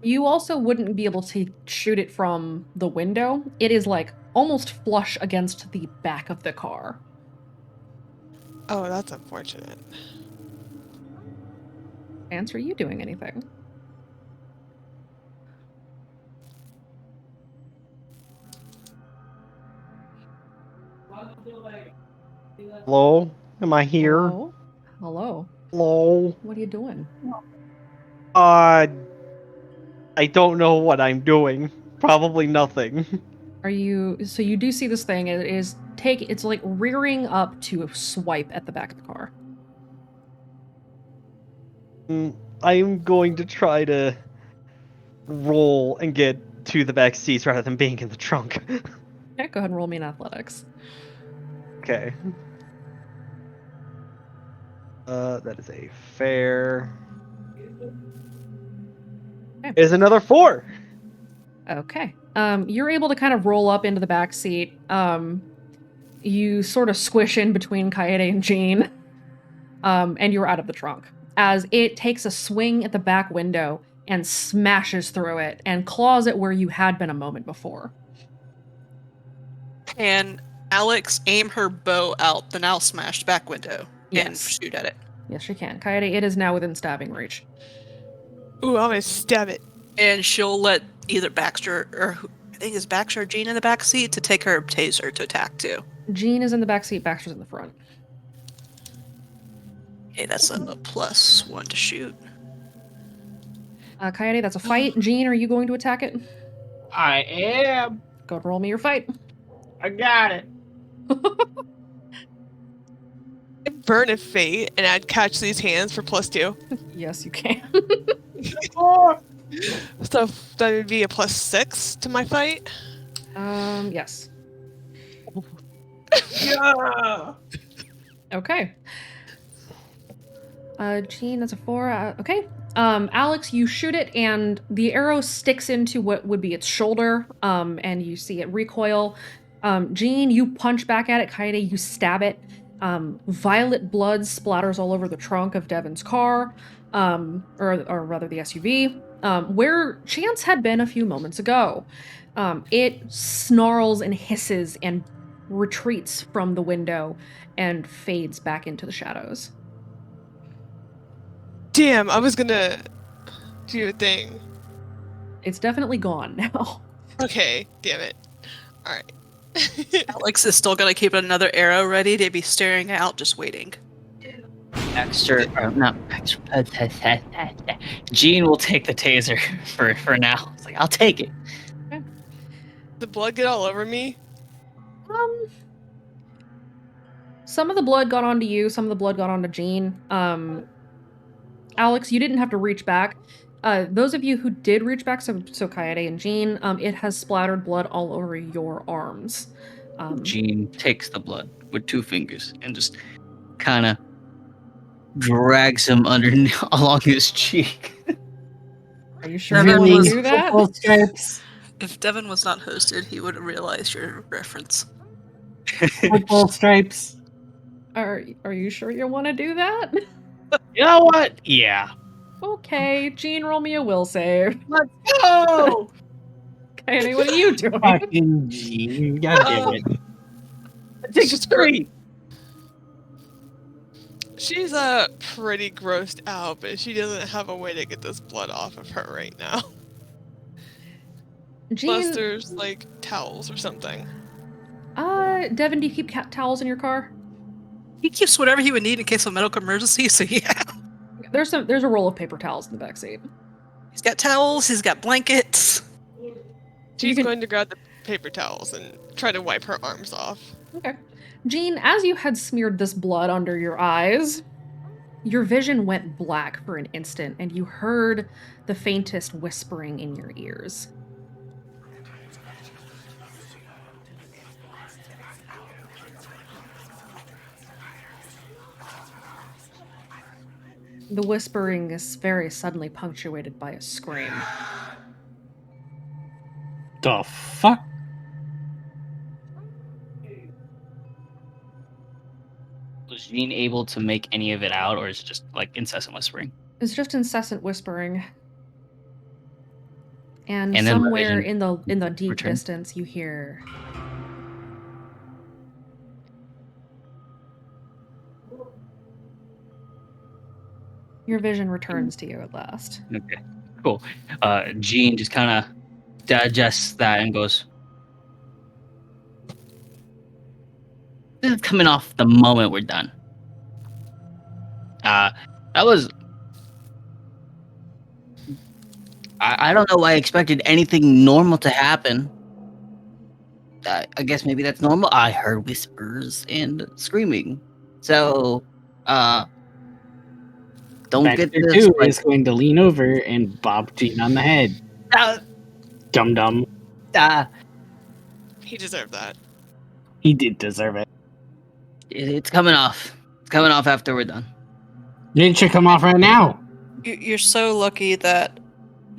You also wouldn't be able to shoot it from the window. It is like almost flush against the back of the car. Oh, that's unfortunate. Chance, are you doing anything? Hello? Am I here? Hello? Hello? Hello? What are you doing? I don't know what I'm doing. Probably nothing. Are you... So you do see this thing. It's like rearing up to swipe at the back of the car. I'm going to try to roll and get to the back seats rather than being in the trunk. Okay, go ahead and roll me in athletics. Okay. That is a fair. Okay. Is another 4. Okay. You're able to kind of roll up into the back seat. You sort of squish in between Kaede and Jean, and you're out of the trunk as it takes a swing at the back window and smashes through it and claws it where you had been a moment before. And Alex aim her bow out the now smashed back window and Yes. shoot at it. Yes, you can. Kaede, it is now within stabbing reach. Ooh, I'm gonna stab it. And she'll let either Baxter or I think it's Baxter or Jean in the back seat to take her taser to attack too. Jean is in the back seat, Baxter's in the front. Okay, that's a +1 to shoot. Kaede, that's a fight. Jean, are you going to attack it? I am. Go and roll me your fight. I got it. I'd burn a fate and I'd catch these hands for +2. Yes, you can. So that would be a +6 to my fight. Yes. Yeah. Okay. Jean, that's a 4. Okay. Alex, you shoot it, and the arrow sticks into what would be its shoulder, and you see it recoil. Jean, you punch back at it. Kaede, you stab it. Violet blood splatters all over the trunk of Devon's car, or rather the SUV, where Chance had been a few moments ago. It snarls and hisses and retreats from the window and fades back into the shadows. Damn, I was gonna do a thing. It's definitely gone now. Okay, damn it. Alright. Alex is still gonna keep another arrow ready to be staring out, just waiting. Baxter, or not Baxter. Jean will take the taser for now. It's like, I'll take it. The blood get all over me? Some of the blood got onto you, some of the blood got onto Jean. Alex, you didn't have to reach back. Those of you who did reach back, so Kaede and Jean, it has splattered blood all over your arms. Jean takes the blood with 2 fingers and just kind of drags him underneath along his cheek. Are you sure you want to do that? Stripes. If Devon was not hosted, he would realize your reference. Football stripes. Are you sure you want to do that? You know what? Yeah. Okay, Jean, roll me a will save. Let's go. Kaede, what are you doing? Fucking Jean. God damn it. Take a 3. She's pretty grossed out, but she doesn't have a way to get this blood off of her right now. Unless Jean, there's like towels or something. Devin, do you keep cat towels in your car? He keeps whatever he would need in case of medical emergency, so yeah. There's a roll of paper towels in the backseat. He's got towels. He's got blankets. She's going to grab the paper towels and try to wipe her arms off. Okay. Jean, as you had smeared this blood under your eyes, your vision went black for an instant, and you heard the faintest whispering in your ears. The whispering is very suddenly punctuated by a scream. The fuck? Was Jean able to make any of it out, or is it just like incessant whispering? It's just incessant whispering. And And then the somewhere vision in the deep return. distance you hear your vision returns to you at last. Okay, cool. Jean just kind of digests that and goes, "This is coming off the moment we're done." That was. I don't know why I expected anything normal to happen. I guess maybe that's normal. I heard whispers and screaming. So, don't Baxter get this. too is going to lean over and bop Jean on the head. Dum dum. He deserved that. He did deserve it. It's coming off. It's coming off after we're done. It should come off right now. You're so lucky that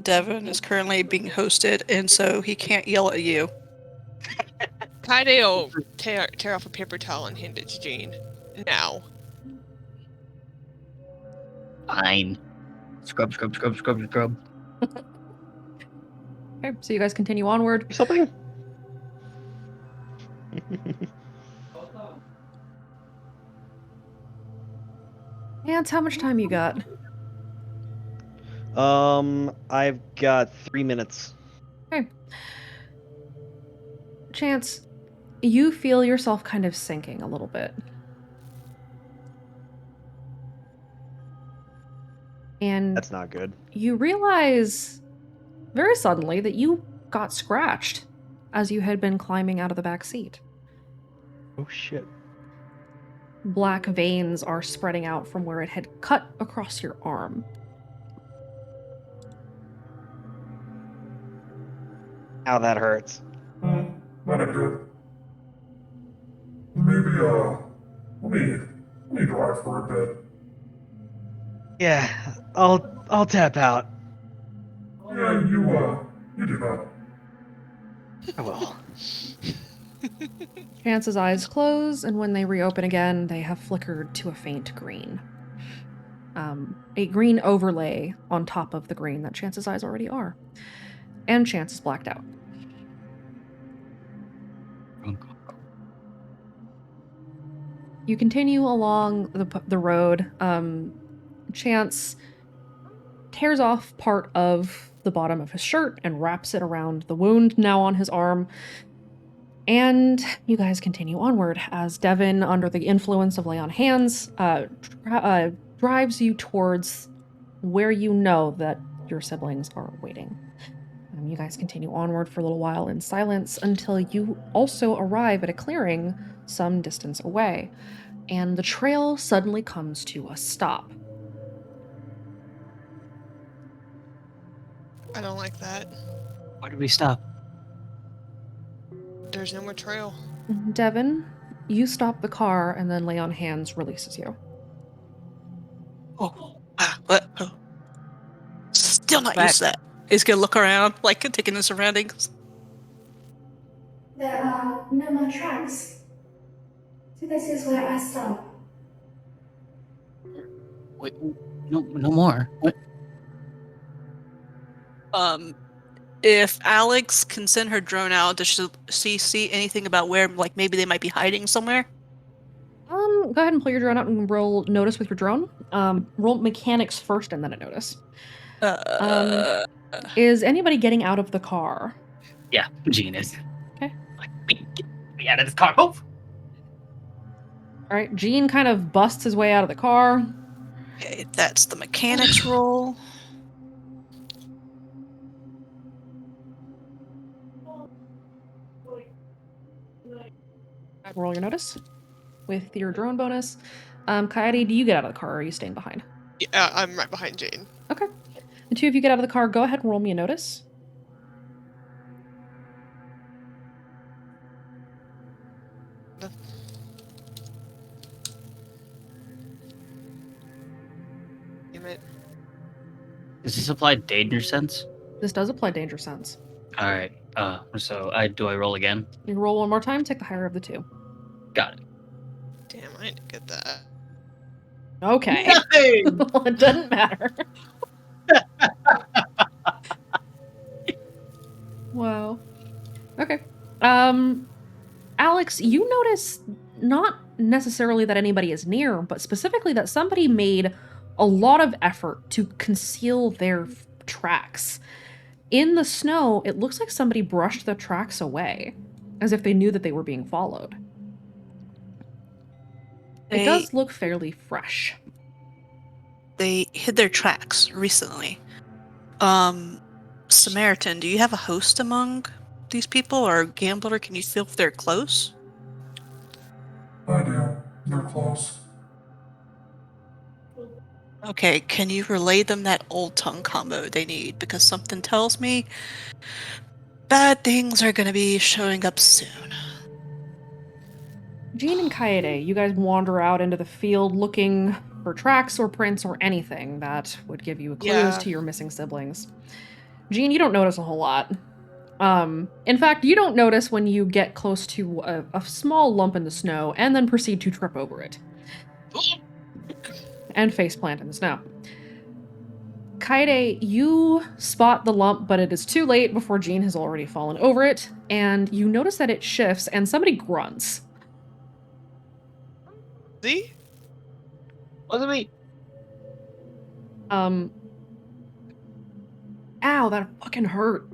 Devin is currently being hosted, and so he can't yell at you. Kaide will tear off a paper towel and hand it to Jean. Now. Fine. Scrub. Okay, so you guys continue onward. Something. Ants, how much time you got? I've got 3 minutes. Okay. Chance, you feel yourself kind of sinking a little bit. And That's not good. you realize very suddenly that you got scratched as you had been climbing out of the back seat. Oh shit. Black veins are spreading out from where it had cut across your arm. Ow, that hurts. Not good. Maybe, let me drive for a bit. Yeah, I'll tap out. Yeah, you do that. I will. Chance's eyes close, and when they reopen again, they have flickered to a faint green. A green overlay on top of the green that Chance's eyes already are. And Chance is blacked out. You continue along the road. Chance tears off part of the bottom of his shirt and wraps it around the wound now on his arm. And you guys continue onward as Devin, under the influence of Lay on Hands, drives you towards where you know that your siblings are waiting. You guys continue onward for a little while in silence until you also arrive at a clearing some distance away, and the trail suddenly comes to a stop. I don't like that. Why did we stop? There's no more trail. Devin, you stop the car, and then Lay on Hands releases you. What? Oh. Still not used to that. He's gonna look around, like taking the surroundings. There are no more tracks. So this is where I stop. Wait, no more. What? If Alex can send her drone out, does she see anything about where, like, maybe they might be hiding somewhere? Go ahead and pull your drone out and roll Notice with your drone. Roll Mechanics first and then a Notice. Is anybody getting out of the car? Yeah, Jean is. Okay. Like, get me out of this car, move! All right, Gene kind of busts his way out of the car. Okay, that's the mechanics roll. ahead and roll your notice with your drone bonus. Coyote, do you get out of the car or are you staying behind? Yeah, I'm right behind Jane. Okay. The two of you get out of the car. Go ahead and roll me a notice. Damn it. Does this apply danger sense? This does apply danger sense. All right. So do I roll again? You roll one more time, take the higher of the two. Got it. Damn, I didn't get that. Okay. Well, it doesn't matter. Wow. Okay. Alex, you notice not necessarily that anybody is near, but specifically that somebody made a lot of effort to conceal their tracks. In the snow, it looks like somebody brushed the tracks away, as if they knew that they were being followed. It does look fairly fresh. They hid their tracks recently. Samaritan, do you have a host among these people, or Gambler? Can you feel if they're close? I do. They're close. Okay, can you relay them that old tongue combo they need? Because something tells me bad things are going to be showing up soon. Jean and Kaede, you guys wander out into the field looking for tracks or prints or anything that would give you clues Yeah. to your missing siblings. Jean, you don't notice a whole lot. In fact, you don't notice when you get close to a small lump in the snow and then proceed to trip over it. And faceplant in the snow. Kaede, you spot the lump, but it is too late before Jean has already fallen over it, and you notice that it shifts and somebody grunts. See? Wasn't me. Ow, that fucking hurt.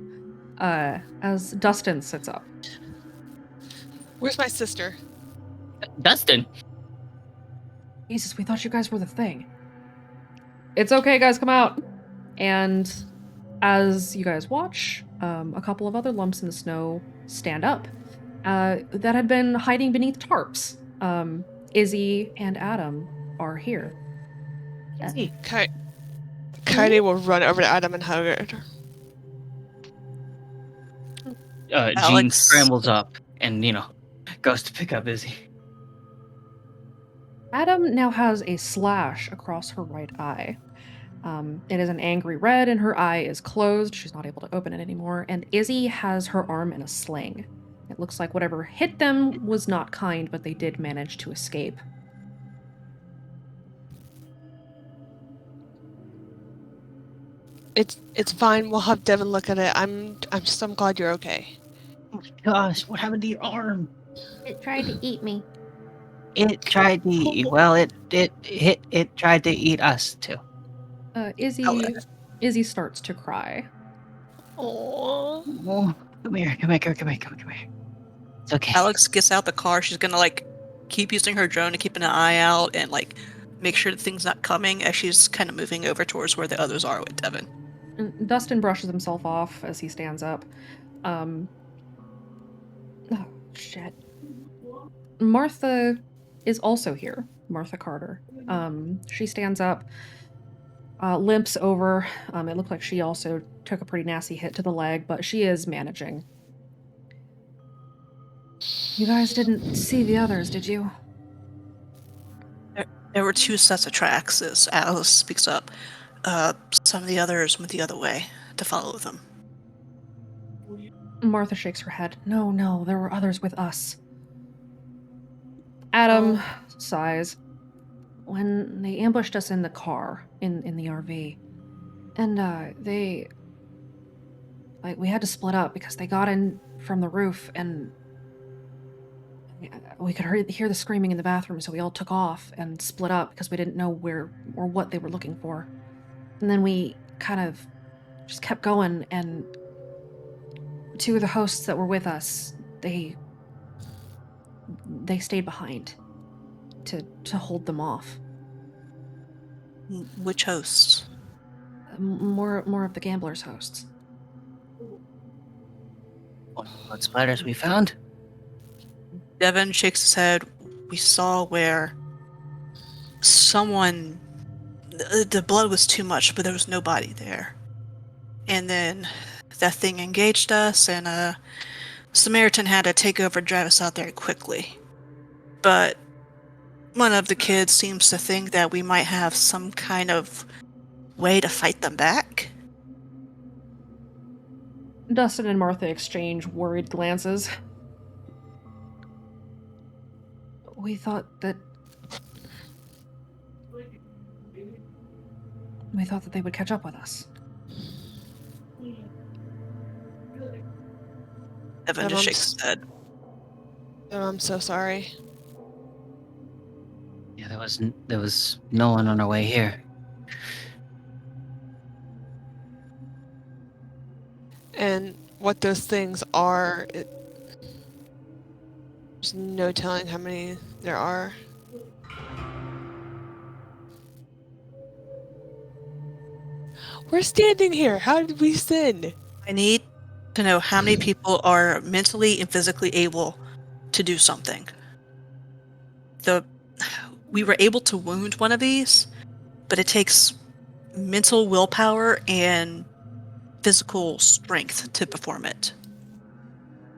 As Dustin sits up. Where's my sister? Dustin. Jesus, we thought you guys were the thing. It's okay, guys, come out. And as you guys watch, a couple of other lumps in the snow stand up that had been hiding beneath tarps. Izzy and Adam are here. Kaede will run over to Adam and hug her. Jean Alex. scrambles up and, goes to pick up Izzy. Adam now has a slash across her right eye. It is an angry red, and her eye is closed. She's not able to open it anymore. And Izzy has her arm in a sling. It looks like whatever hit them was not kind, but they did manage to escape. It's fine. We'll have Devin look at it. I'm glad you're okay. Oh my gosh, what happened to your arm? It tried to eat me. It tried to eat. Well, it tried to eat us too. Izzy starts to cry. Oh. Oh, come here. It's okay. Alex gets out the car. She's gonna keep using her drone to keep an eye out and make sure that thing's not coming as she's kind of moving over towards where the others are with Devin. And Dustin brushes himself off as he stands up. Oh, shit. Martha is also here. Martha Carter. She stands up, limps over. It looked like she also took a pretty nasty hit to the leg, but she is managing. You guys didn't see the others, did you? There were two sets of tracks as Alice speaks up. Some of the others went the other way to follow them. Martha shakes her head. No, there were others with us. Adam sighs. When they ambushed us in the car, in the RV, and we had to split up because they got in from the roof and we could hear the screaming in the bathroom, so we all took off and split up because we didn't know where or what they were looking for. And then we kind of just kept going, and two of the hosts that were with us, they stayed behind to hold them off. Which hosts? More of the gamblers' hosts. What spiders we found? Devin shakes his head. We saw where someone... The blood was too much, but there was nobody there. And then that thing engaged us, and Samaritan had to take over and drive us out there quickly. But one of the kids seems to think that we might have some kind of way to fight them back. Dustin and Martha exchange worried glances. We thought that they would catch up with us. Evan just shakes his head. Oh, I'm so sorry. Yeah, there was no one on our way here. And what those things are, there's no telling how many there are. We're standing here. How did we sin? I need to know how many people are mentally and physically able to do something. We were able to wound one of these, but it takes mental willpower and physical strength to perform it.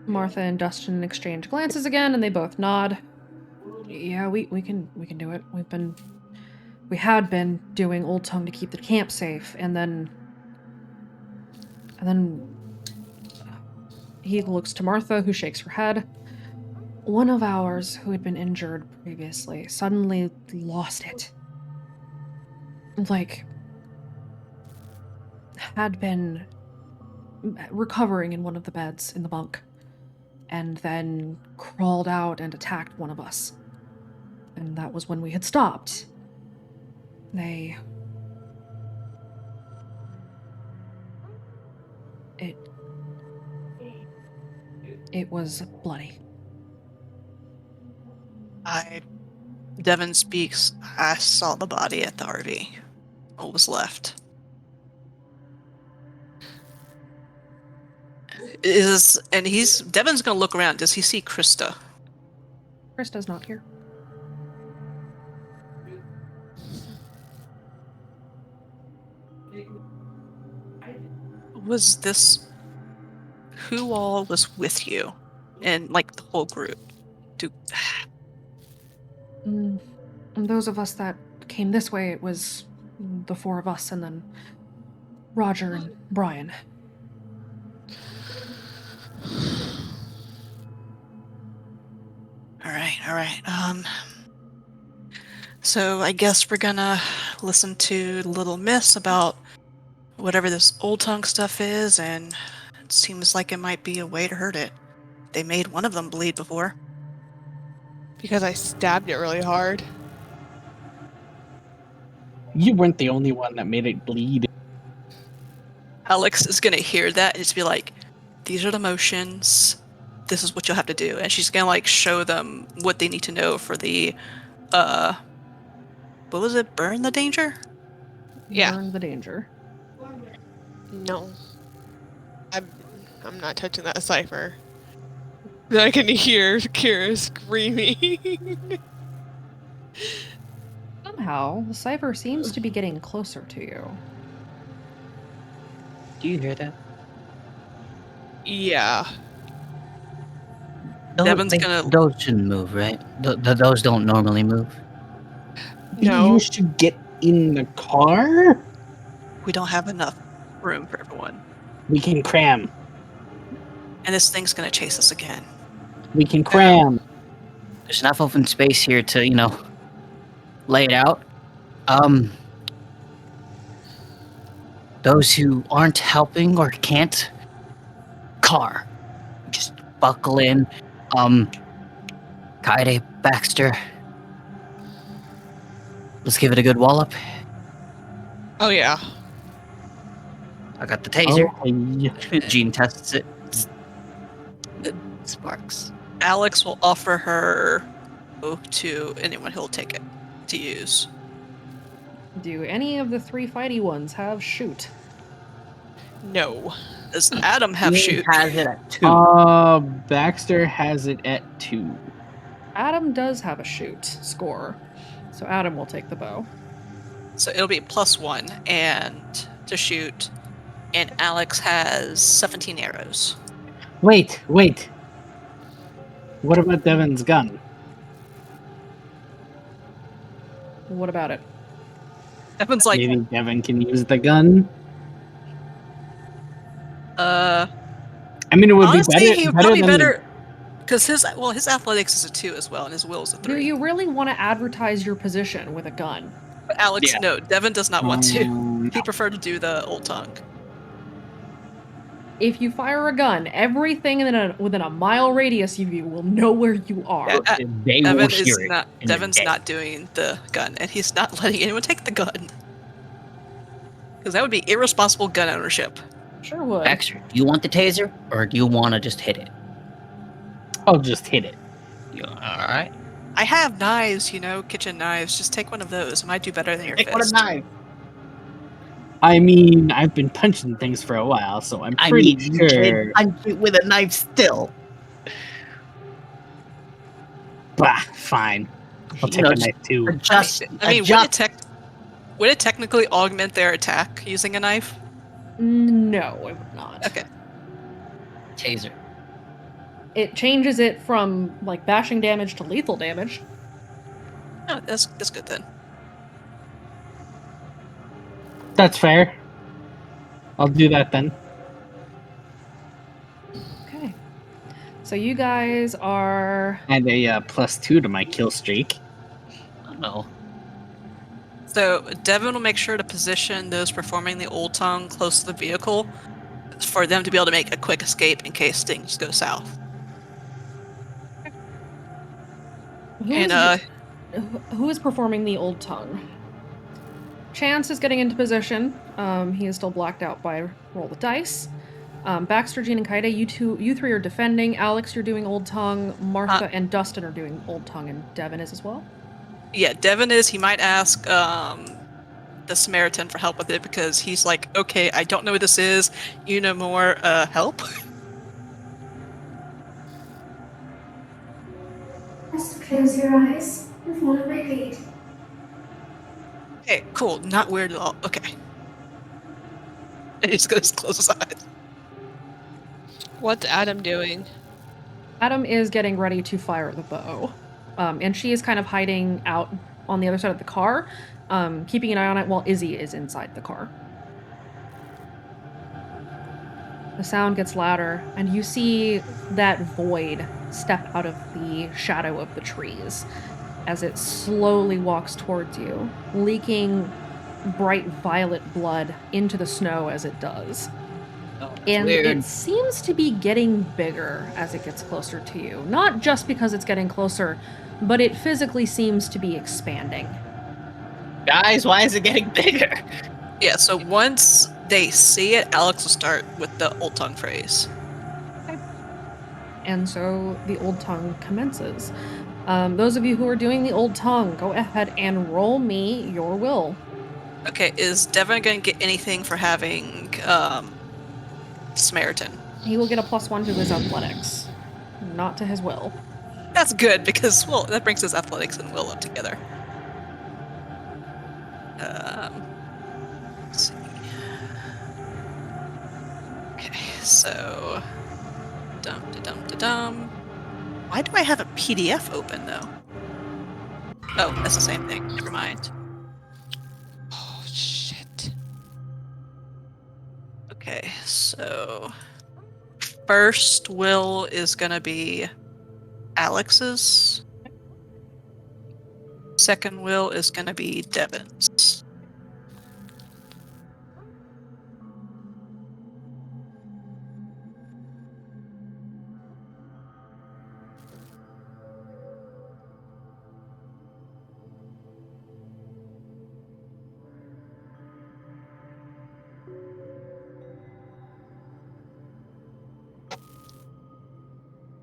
Martha and Dustin exchange glances again, and they both nod. Yeah, we can do it. We had been doing Old Tongue to keep the camp safe, and then he looks to Martha, who shakes her head. One of ours who had been injured previously suddenly lost it. Like, had been recovering in one of the beds in the bunk, and then crawled out and attacked one of us. And that was when we had stopped. It was bloody. Devin speaks. I saw the body at the RV. What was left? Devin's gonna look around. Does he see Krista? Krista's not here. Who all was with you? And like the whole group? Those of us that came this way, it was the four of us, and then Roger and Brian. All right. So I guess we're gonna listen to Little Miss about whatever this Old Tongue stuff is, and it seems like it might be a way to hurt it. They made one of them bleed before. Because I stabbed it really hard. You weren't the only one that made it bleed. Alex is gonna hear that and just be like, these are the motions. This is what you'll have to do. And she's gonna like show them what they need to know for the what was it? Burn the danger? Yeah. Burn the danger. No. I'm not touching that cipher. Then I can hear Kira screaming. Somehow, the cipher seems to be getting closer to you. Do you hear that? Yeah. Those shouldn't move, right? Those don't normally move. No. You should get in the car. We don't have enough room for everyone. We can cram. And this thing's gonna chase us again. We can cram. There's enough open space here to, lay it out. Those who aren't helping or can't, car. Just buckle in. Kaede, Baxter. Let's give it a good wallop. Oh, yeah. I got the taser. Oh, Gene tests it. It sparks. Alex will offer her to anyone who'll take it to use. Do any of the three fighty ones have shoot? No. Does Adam have He shoot? has it at 2. Baxter has it at 2. Adam does have a shoot score, so Adam will take the bow. So it'll be +1 and to shoot, and Alex has 17 arrows. Wait. What about Devin's gun? What about it? Devin's like, Maybe Devin can use the gun. I mean, it would honestly, be better. he would better probably than better because his athletics is a 2 as well, and his will is a 3. Do you really want to advertise your position with a gun? But Alex, Yeah. no, Devin does not want to. No. He preferred to do the old tongue. If you fire a gun, everything within a mile radius of you will know where you are. They will Devin hear is it not. in the Devin's day. not doing the gun, and he's not letting anyone take the gun because that would be irresponsible gun ownership. Sure would. Baxter, do you want the taser or do you want to just hit it? I'll just hit it. All right. I have knives, kitchen knives. Just take one of those. It might do better than your Take fist. one of knife. I mean, I've been punching things for a while, so I'm I pretty mean, you sure. can punch it with a knife still. Bah, fine. I'll take a knife too. Adjust. I mean, adjust. would it technically augment their attack using a knife? No, it would not. Okay. Taser. It changes it from like bashing damage to lethal damage. Oh, that's good then. That's fair. I'll do that then. Okay. So you guys are. And a +2 to my kill streak. No. So Devin will make sure to position those performing the old tongue close to the vehicle for them to be able to make a quick escape in case things go south. Who is performing the old tongue? Chance is getting into position. He is still blacked out by roll the dice. Baxter, Jean, and Kaide, you three are defending. Alex, you're doing old tongue. Martha and Dustin are doing old tongue, and Devin is as well. Yeah, Devin is. He might ask the Samaritan for help with it because he's like, okay, I don't know what this is. You know more. Help? Just close your eyes and follow my lead. Okay, cool. Not weird at all. Okay. And he's gonna close his eyes. What's Adam doing? Adam is getting ready to fire the bow. And she is kind of hiding out on the other side of the car, keeping an eye on it while Izzy is inside the car. The sound gets louder, and you see that void step out of the shadow of the trees as it slowly walks towards you, leaking bright violet blood into the snow as it does. And weird. it seems to be getting bigger as it gets closer to you. Not just because it's getting closer, but it physically seems to be expanding. Guys, why is it getting bigger? Yeah, so once they see it, Alex will start with the old tongue phrase. And so the old tongue commences. Those of you who are doing the old tongue, go ahead and roll me your will. Okay, is Devin going to get anything for having Samaritan? He will get a +1 to his athletics, not to his will. That's good because, well, that brings his athletics and will up together. Let's see. Okay, so dum. Why do I have a PDF open though? Oh, that's the same thing. Never mind. Oh, shit. Okay, so first will is gonna be Alex's. Second will is gonna be Devin's.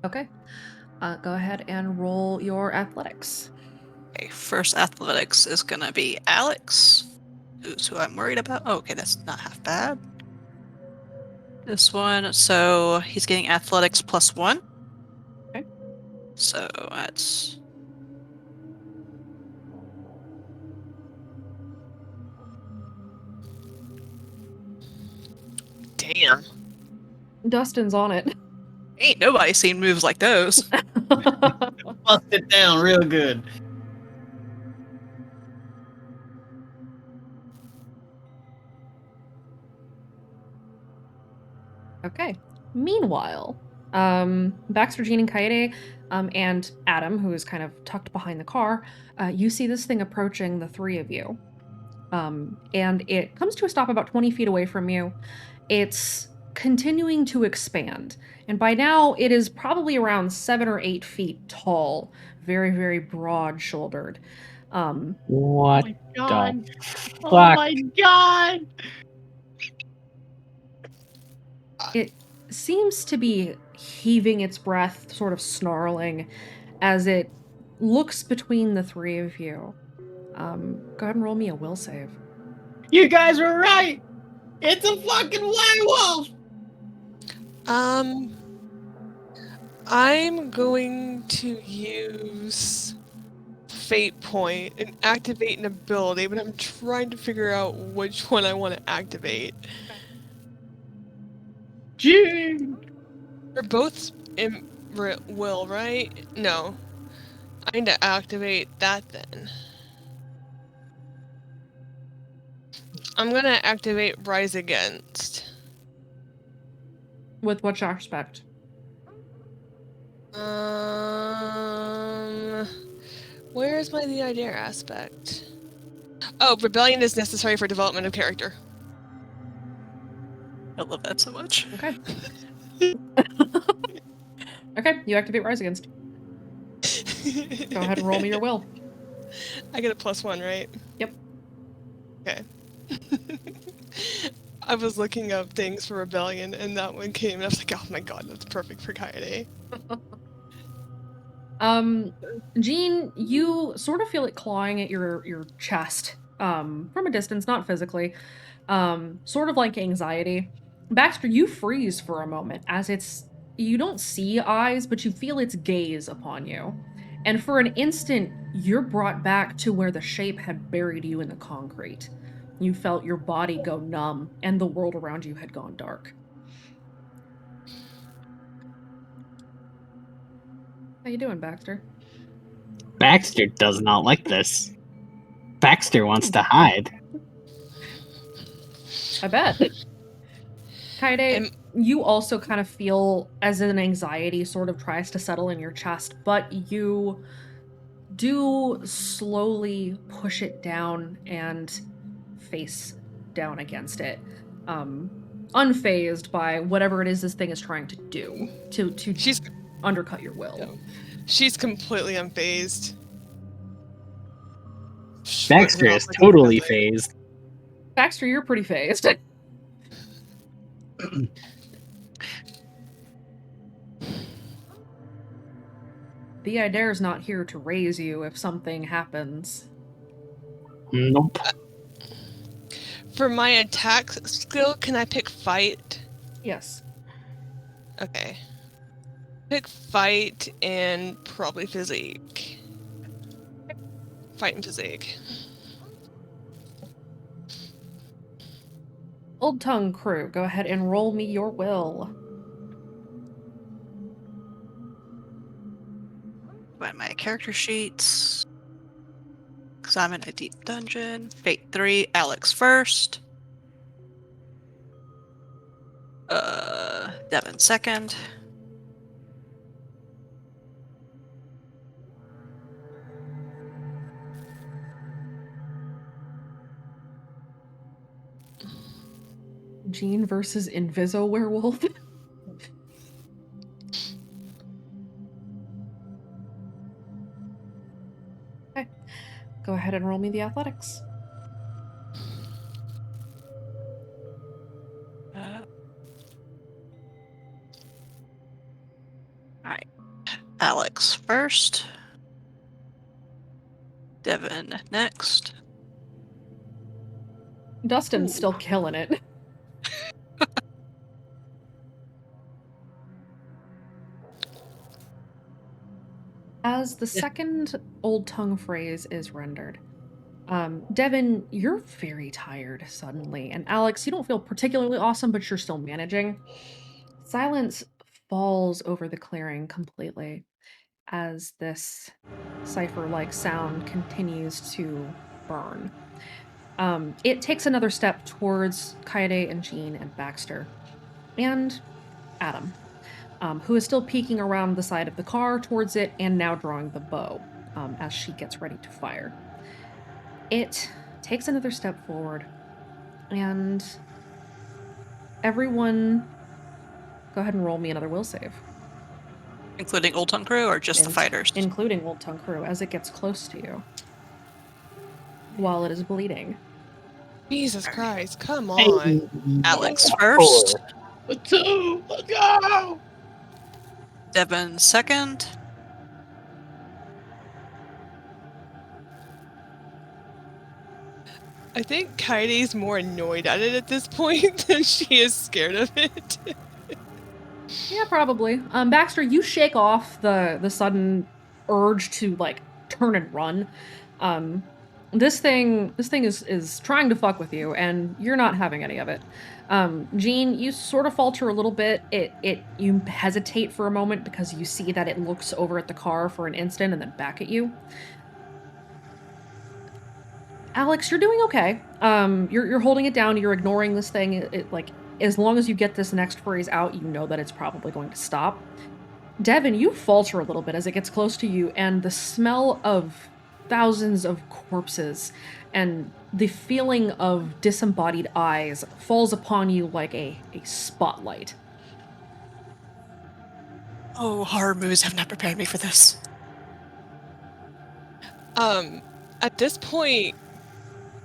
Okay. Go ahead and roll your athletics. Okay, first athletics is gonna be Alex, who's who I'm worried about. Oh, okay, that's not half bad. This one, so he's getting athletics +1. Okay. So that's Dustin's on it. Ain't nobody seen moves like those. Bust it down real good. Okay. Meanwhile, Baxter, Jean, and Kaede, and Adam, who is kind of tucked behind the car, you see this thing approaching the three of you. And it comes to a stop about 20 feet away from you. It's continuing to expand, and by now it is probably around 7 or 8 feet tall, very, very broad-shouldered. What my the god. fuck? Oh my god. It seems to be heaving its breath, sort of snarling, as it looks between the three of you. Go ahead and roll me a will save. You guys were right. It's a fucking werewolf. I'm going to use Fate Point and activate an ability, but I'm trying to figure out which one I want to activate. June. They're both in will, right? No. I need to activate that then. I'm gonna activate Rise Against. With what aspect? Where's my the idea aspect? Oh, rebellion is necessary for development of character. I love that so much. Okay. Okay, you activate Rise Against. Go ahead and roll me your will. I get a +1, right? Yep. Okay. I was looking up things for rebellion, and that one came, and I was like, oh my god, that's perfect for Kaede. Jean, you sort of feel it clawing at your chest, from a distance, not physically, sort of like anxiety. Baxter, you freeze for a moment as you don't see eyes, but you feel its gaze upon you. And for an instant, you're brought back to where the shape had buried you in the concrete. You felt your body go numb, and the world around you had gone dark. How you doing, Baxter? Baxter does not like this. Baxter wants to hide. I bet. Kaede, you also kind of feel as an anxiety sort of tries to settle in your chest, but you do slowly push it down and face down against it, unfazed by whatever it is this thing is trying to do to undercut your will. No. She's completely unfazed. Baxter is totally phased. Baxter, you're pretty phased. The Idare's not here to raise you if something happens. Nope. For my attack skill, can I pick fight? Yes. Okay. Pick fight and probably physique. Fight and physique. Old Tongue crew, go ahead and roll me your will. By my character sheets. Because I'm in a deep dungeon. Fate 3, Alex first. Devin second. Jean versus Inviso Werewolf. Okay. Go ahead and roll me the athletics. Alright. Alex first. Devin next. Dustin's still killing it. As the second Old Tongue phrase is rendered, Devin, you're very tired suddenly, and Alex, you don't feel particularly awesome, but you're still managing. Silence falls over the clearing completely as this cipher-like sound continues to burn. It takes another step towards Kaede and Jean and Baxter. And Adam, who is still peeking around the side of the car towards it and now drawing the bow as she gets ready to fire. It takes another step forward, and everyone go ahead and roll me another will save. Including Old Tongue Crew or just the fighters? Including Old Tongue Crew as it gets close to you while it is bleeding. Jesus Christ, come on. Alex first. 2, let's go! Devin second. I think Kaide's more annoyed at it at this point than she is scared of it. Yeah, probably. Baxter, you shake off the sudden urge to like turn and run. This thing is trying to fuck with you, and you're not having any of it. Jean, you sort of falter a little bit. You hesitate for a moment because you see that it looks over at the car for an instant and then back at you. Alex, you're doing okay. You're holding it down. You're ignoring this thing. It like, as long as you get this next phrase out, you know that it's probably going to stop. Devin, you falter a little bit as it gets close to you, and the smell of thousands of corpses and the feeling of disembodied eyes falls upon you like a spotlight. Oh, horror movies have not prepared me for this. At this point,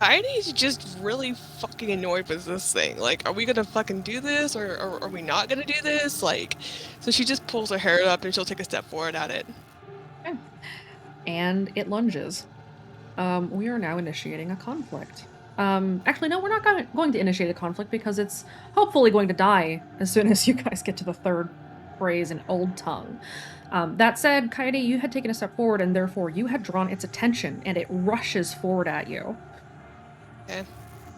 Heidi's just really fucking annoyed with this thing. Like, are we gonna fucking do this, or are we not gonna do this? Like, so she just pulls her hair up and she'll take a step forward at it. Okay. And it lunges. We are now initiating a conflict. Actually, no, we're not going to initiate a conflict because it's hopefully going to die as soon as you guys get to the third phrase in Old Tongue. That said, Kaede, you had taken a step forward, and therefore you had drawn its attention, and it rushes forward at you. Okay.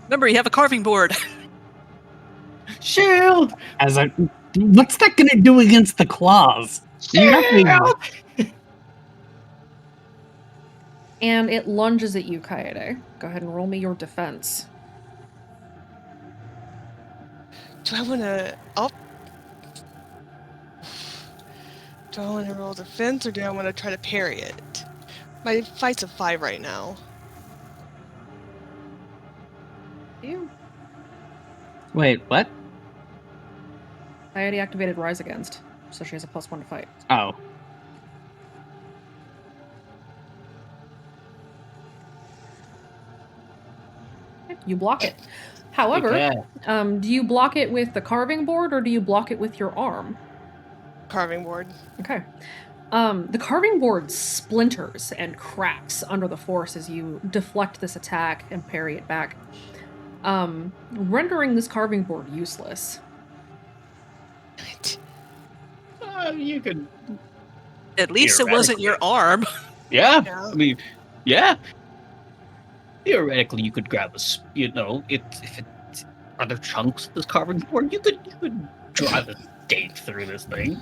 Remember, you have a carving board. Shield! What's that gonna do against the claws? Shield! And it lunges at you, Kaede. Go ahead and roll me your defense. Do I want to roll defense, or do I want to try to parry it? My fight's a 5 right now. You. Wait, what? Kaede activated Rise Against, so she has a +1 to fight. Oh. You block it. However, do you block it with the carving board, or do you block it with your arm? Carving board. Okay. The carving board splinters and cracks under the force as you deflect this attack and parry it back, rendering this carving board useless. You could... At least it wasn't your arm. Yeah, Yeah. I mean, yeah. Theoretically, you could grab if it's other chunks of this carving board, you could drive a stake through this thing.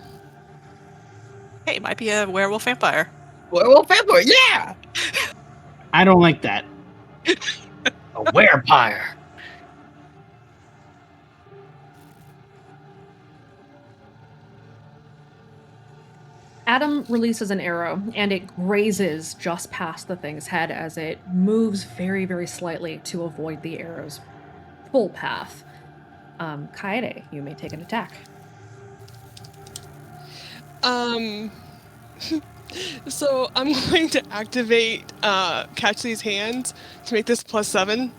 Hey, it might be a werewolf vampire. Werewolf vampire, yeah! I don't like that. A werepire. Adam releases an arrow, and it grazes just past the thing's head as it moves very, very slightly to avoid the arrow's full path. Kaede, you may take an attack. So I'm going to activate Catch These Hands to make this +7.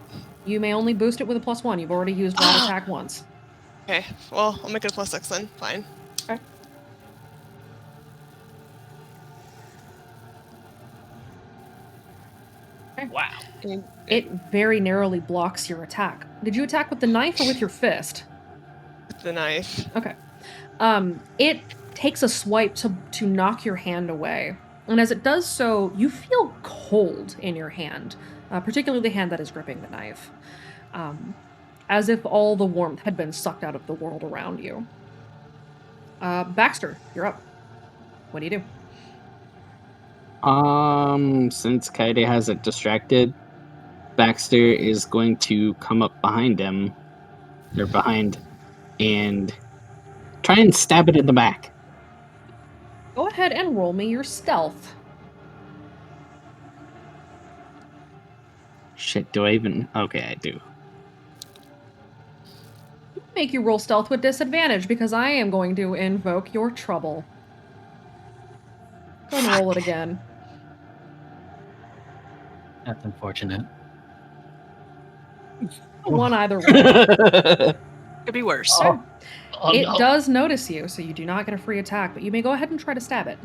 You may only boost it with a +1. You've already used that attack once. Okay, well, I'll make it a +6 then. Fine. Okay. Wow. It very narrowly blocks your attack. Did you attack with the knife or with your fist? With the knife. Okay. It takes a swipe to knock your hand away. And as it does so, you feel cold in your hand, particularly the hand that is gripping the knife. As if all the warmth had been sucked out of the world around you. Baxter, you're up. What do you do? Since Kaede has it distracted, Baxter is going to come up behind him, or behind, and try and stab it in the back. Go ahead and roll me your stealth. Shit, do I even? Okay, I do. Make you roll stealth with disadvantage because I am going to invoke your trouble. Go ahead and roll it again. That's unfortunate. One either way. Could be worse. So, Oh, it no. does notice you, so you do not get a free attack, but you may go ahead and try to stab it.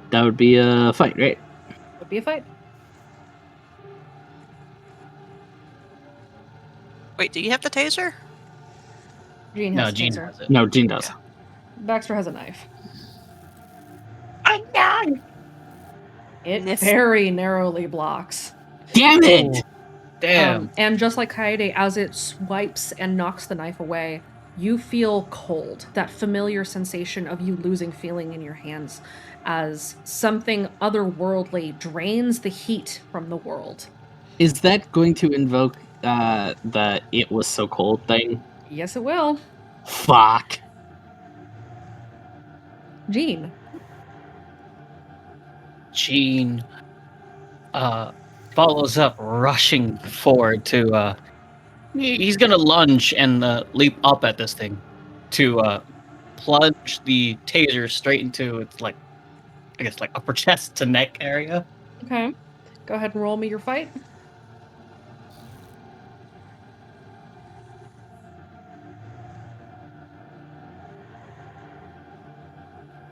That would be a fight, right? Would be a fight. Wait, do you have the taser? Jean No, has a Jean taser. has it. No, Jean does. Baxter has a knife. I'm done. It Miss. very narrowly blocks. Damn it! Damn. And just like Kaede, as it swipes and knocks the knife away, you feel cold. That familiar sensation of you losing feeling in your hands as something otherworldly drains the heat from the world. Is that going to invoke the "it was so cold" thing? Yes, it will. Fuck. Jean. Jean follows up, rushing forward to he's gonna lunge and leap up at this thing to plunge the taser straight into its like upper chest to neck area. Okay. Go ahead and roll me your fight.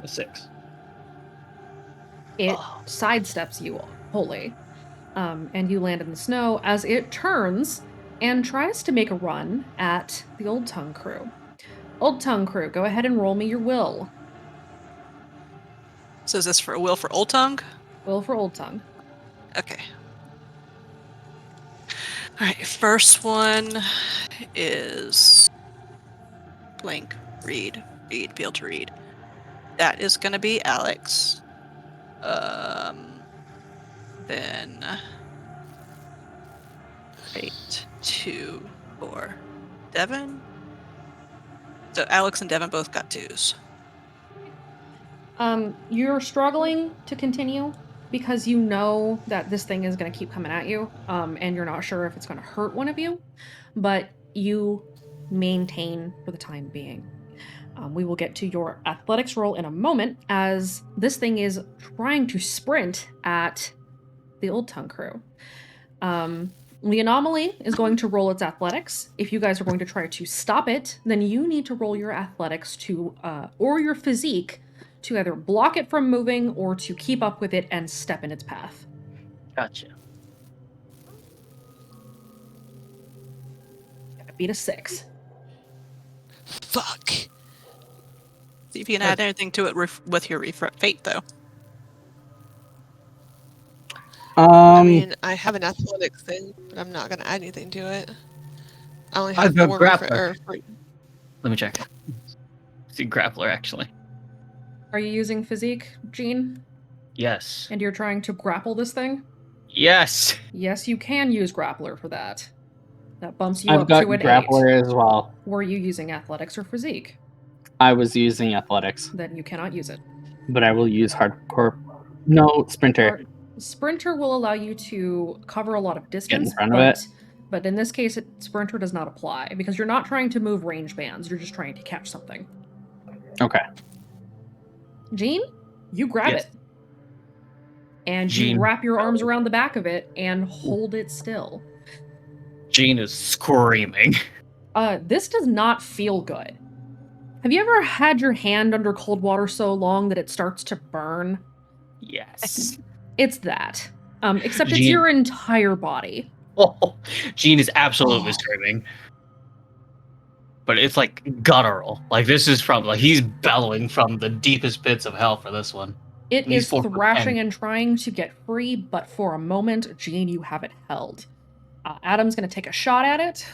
A 6. It sidesteps you wholly, and you land in the snow as it turns and tries to make a run at the Old Tongue crew. Old Tongue crew, go ahead and roll me your will. So is this for a will for Old Tongue? Will for Old Tongue. Okay. Alright, first one is blank. Read. Be able to read. That is gonna be Alex. Then 8, 2, 4. Devin. So Alex and Devin both got 2s. You're struggling to continue because you know that this thing is going to keep coming at you, and you're not sure if it's going to hurt one of you, but you maintain for the time being. We will get to your athletics roll in a moment as this thing is trying to sprint at the Old Tongue crew. The anomaly is going to roll its athletics. If you guys are going to try to stop it, then you need to roll your athletics to, or your physique, to either block it from moving or to keep up with it and step in its path. Gotcha. I beat a 6. Fuck. See if you can add anything to it with your fate, though. I mean, I have an athletics thing, but I'm not gonna add anything to it. I only have I've 4 grappler. Let me check. See, grappler actually. Are you using physique, Jean? Yes. And you're trying to grapple this thing? Yes. Yes, you can use grappler for that. That bumps you I've up got to an 8. grappler as well. Were you using athletics or physique? I was using athletics, Then you cannot use it. but I will use hardcore. No, sprinter. Sprinter will allow you to cover a lot of distance, front of it. but in this case, Sprinter does not apply because you're not trying to move range bands. You're just trying to catch something. Okay. Jean, you grab Yes. it. And Jean. you wrap your arms around the back of it and hold it still. Jean is screaming. This does not feel good. Have you ever had your hand under cold water so long that it starts to burn? Yes. It's that. Except it's Jean. your entire body. Oh, Jean is absolutely screaming. But it's like guttural. Like this is from he's bellowing from the deepest pits of hell for this one. It And he's is 4 foot thrashing 10. and trying to get free, but for a moment, Jean, you have it held. Adam's going to take a shot at it.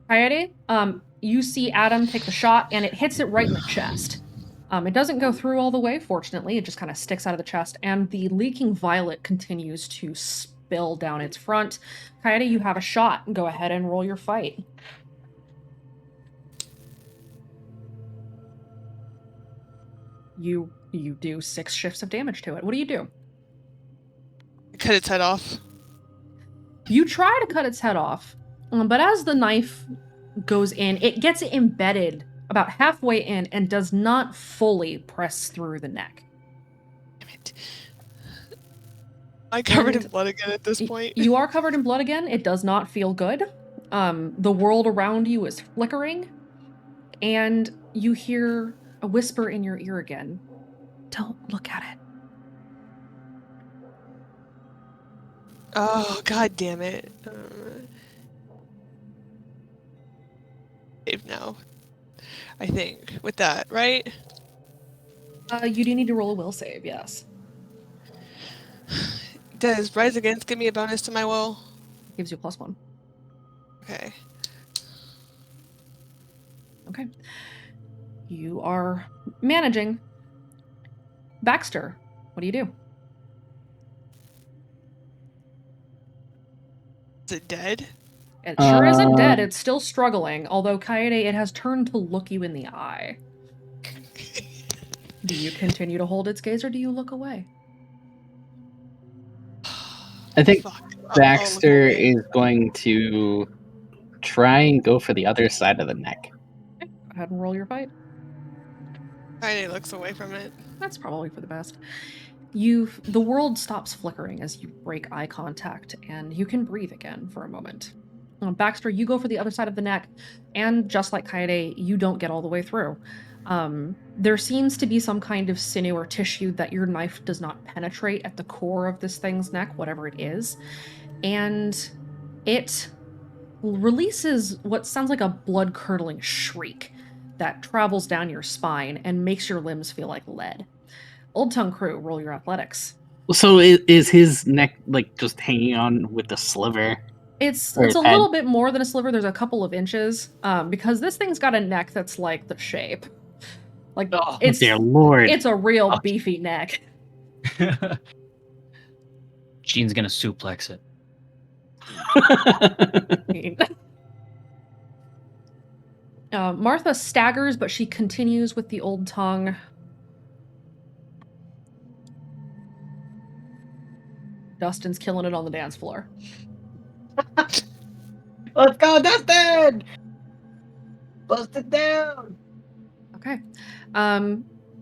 Coyote, you see Adam take the shot, and it hits it right in the chest. It doesn't go through all the way, fortunately. It just kind of sticks out of the chest, and the leaking violet continues to spill down its front. Coyote, you have a shot. Go ahead and roll your fight. You do 6 shifts of damage to it. What do you do? Cut its head off. You try to cut its head off, but as the knife goes in, it gets embedded about halfway in and does not fully press through the neck. Damn it. I'm covered in blood again at this point. You are covered in blood again. It does not feel good. The world around you is flickering, and you hear a whisper in your ear again. Don't look at it. Oh, god damn it. Save now. I think. With that, right? You do need to roll a will save, yes. Does Rise Against give me a bonus to my will? Gives you +1. Okay. Okay. You are managing. Baxter, what do you do? Is it dead? It sure isn't dead. It's still struggling. Although, Coyote, it has turned to look you in the eye. Do you continue to hold its gaze, or do you look away? I think Fuck. Baxter is going to try and go for the other side of the neck. Go ahead and roll your fight. Friday looks away from it. That's probably for the best. The world stops flickering as you break eye contact, and you can breathe again for a moment. Baxter, you go for the other side of the neck, and just like Coyote, you don't get all the way through. There seems to be some kind of sinew or tissue that your knife does not penetrate at the core of this thing's neck, whatever it is, and it releases what sounds like a blood-curdling shriek that travels down your spine and makes your limbs feel like lead. Old Tongue Crew, roll your athletics. So is his neck like just hanging on with the sliver? It's Or a his head? little bit more than a sliver. There's a couple of inches, because this thing's got a neck that's like the shape. Like Oh, it's dear lord! It's a real beefy neck. Jean's gonna suplex it. Martha staggers, but she continues with the Old Tongue. Dustin's killing it on the dance floor. Let's go, Dustin! Bust it down! Okay.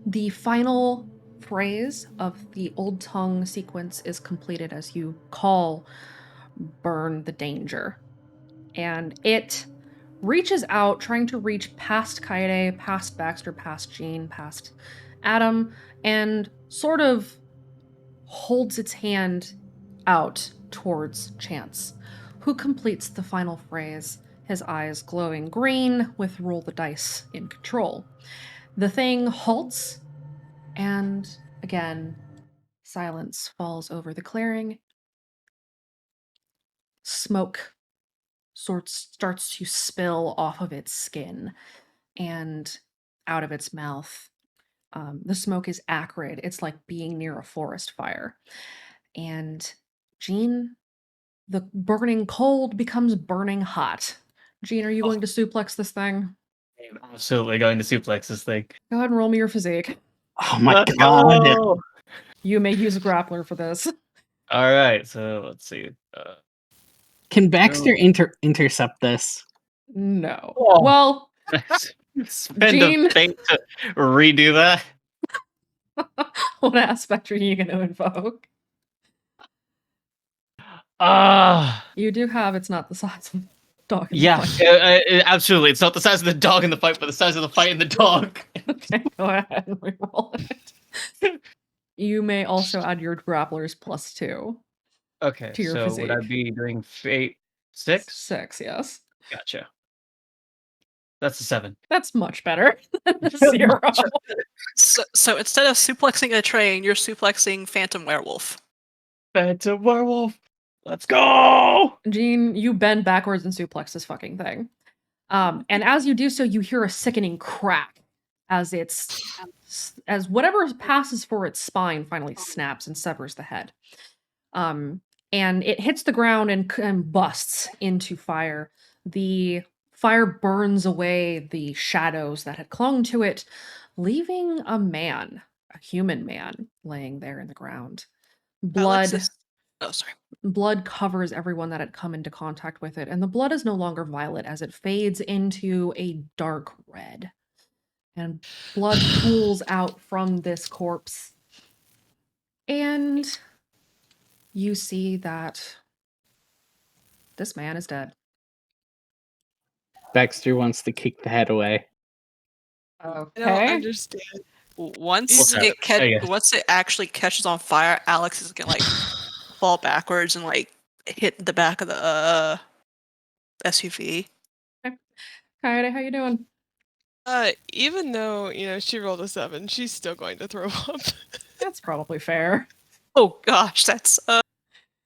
The final phrase of the Old Tongue sequence is completed as you call Burn the Danger. And it reaches out, trying to reach past Coyote, past Baxter, past Jean, past Adam, and sort of holds its hand out towards Chance, who completes the final phrase, his eyes glowing green with roll the dice in control. The thing halts, and again, silence falls over the clearing. Smoke starts to spill off of its skin and out of its mouth. The smoke is acrid. It's like being near a forest fire. And Jean, the burning cold becomes burning hot. Jean, are you going to suplex this thing? I'm absolutely going to suplex this thing. Go ahead and roll me your physique. Oh my Let's god! go! You may use a grappler for this. Alright, so let's see. Can Baxter intercept this? No. Oh. Well, Spend Jean- a fate to redo that. what aspect are you going to invoke? You do have, it's not the size of the dog. in the Yeah, fight. absolutely. It's not the size of the dog in the fight, but the size of the fight in the dog. Okay, go ahead and reroll it. You may also add your grapplers +2. Okay, To your so would I physique. be doing fate 6? 6, yes. Gotcha. That's a 7. That's much better than a 0. So instead of suplexing a train, you're suplexing Phantom Werewolf. Phantom Werewolf. Let's go! Jean, you bend backwards and suplex this fucking thing. And as you do so, you hear a sickening crack as as whatever passes for its spine finally snaps and severs the head. And it hits the ground and busts into fire. The fire burns away the shadows that had clung to it, leaving a human man, laying there in the ground. Blood. Alexis. Oh, sorry. Blood covers everyone that had come into contact with it, and the blood is no longer violet as it fades into a dark red. And blood pools out from this corpse. And you see that this man is dead. Baxter wants to kick the head away. I don't Okay. understand. Once Okay. once it actually catches on fire, Alex is gonna like fall backwards and like hit the back of the SUV. Kaede, how you doing? Even though, she rolled a 7, she's still going to throw up. That's probably fair. Oh gosh, that's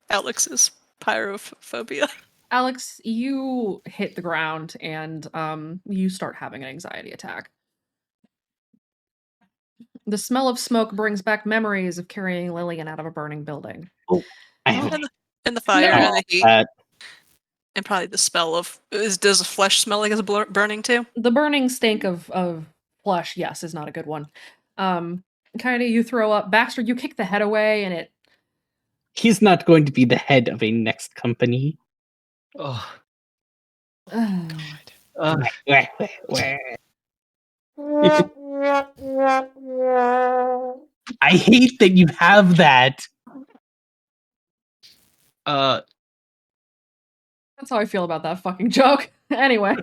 Alex's pyrophobia. Alex, you hit the ground and you start having an anxiety attack. The smell of smoke brings back memories of carrying Lillian out of a burning building. Oh, And the fire No. and the heat. And probably the smell of does the flesh smell like it's burning too? The burning stink of flesh, yes, is not a good one. Kaede, you throw up. Baxter, you kick the head away and it He's not going to be the head of a next company. Oh. I hate that you have that. That's how I feel about that fucking joke. Anyway.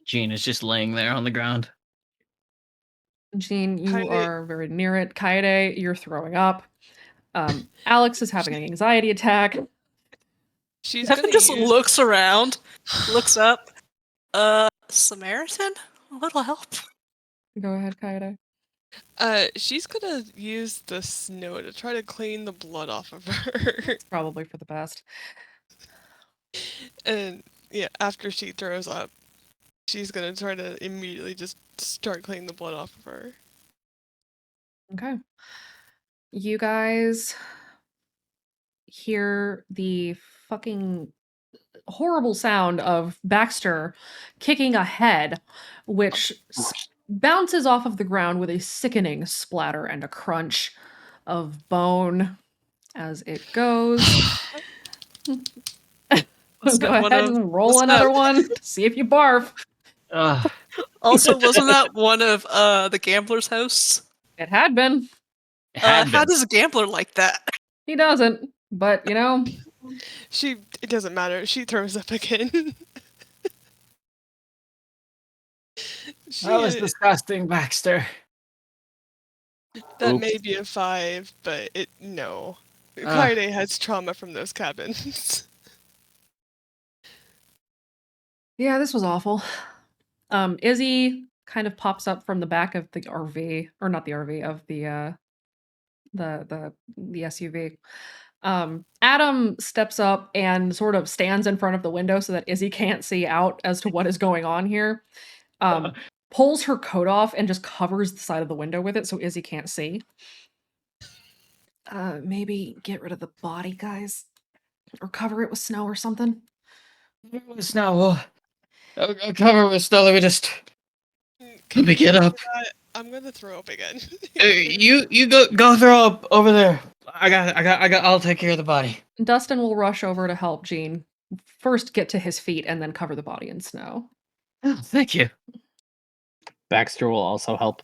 Jean is just laying there on the ground. Jean, you are very near it. Kaede, you're throwing up. Alex is having an anxiety attack. She's Devin gonna just use- looks around, looks up. Samaritan? A little help. Go ahead, Kaede. She's gonna use the snow to try to clean the blood off of her. Probably for the best. And yeah, after she throws up, she's gonna try to immediately just start cleaning the blood off of her. Okay. You guys hear the fucking horrible sound of Baxter kicking a head, which bounces off of the ground with a sickening splatter and a crunch of bone as it goes. Wasn't Go that one ahead of- and roll wasn't another that- one to see if you barf. Also, wasn't that one of the gambler's hosts? It had been. How does a gambler like that? He doesn't, but It doesn't matter. She throws up again. That was disgusting, Baxter. That Oops. may be a 5, but no. Ah. Kaede has trauma from those cabins. Yeah, this was awful. Izzy kind of pops up from the back of the RV, or not the RV, of the SUV. Adam steps up and sort of stands in front of the window so that Izzy can't see out as to what is going on here. Pulls her coat off and just covers the side of the window with it so Izzy can't see. Maybe get rid of the body, guys. Or cover it with snow or something. Snow. I'll cover with snow. Let me just. Let me get up. I'm gonna throw up again. You go throw up over there. I'll take care of the body. Dustin will rush over to help Gene first get to his feet and then cover the body in snow. Oh, thank you. Baxter will also help.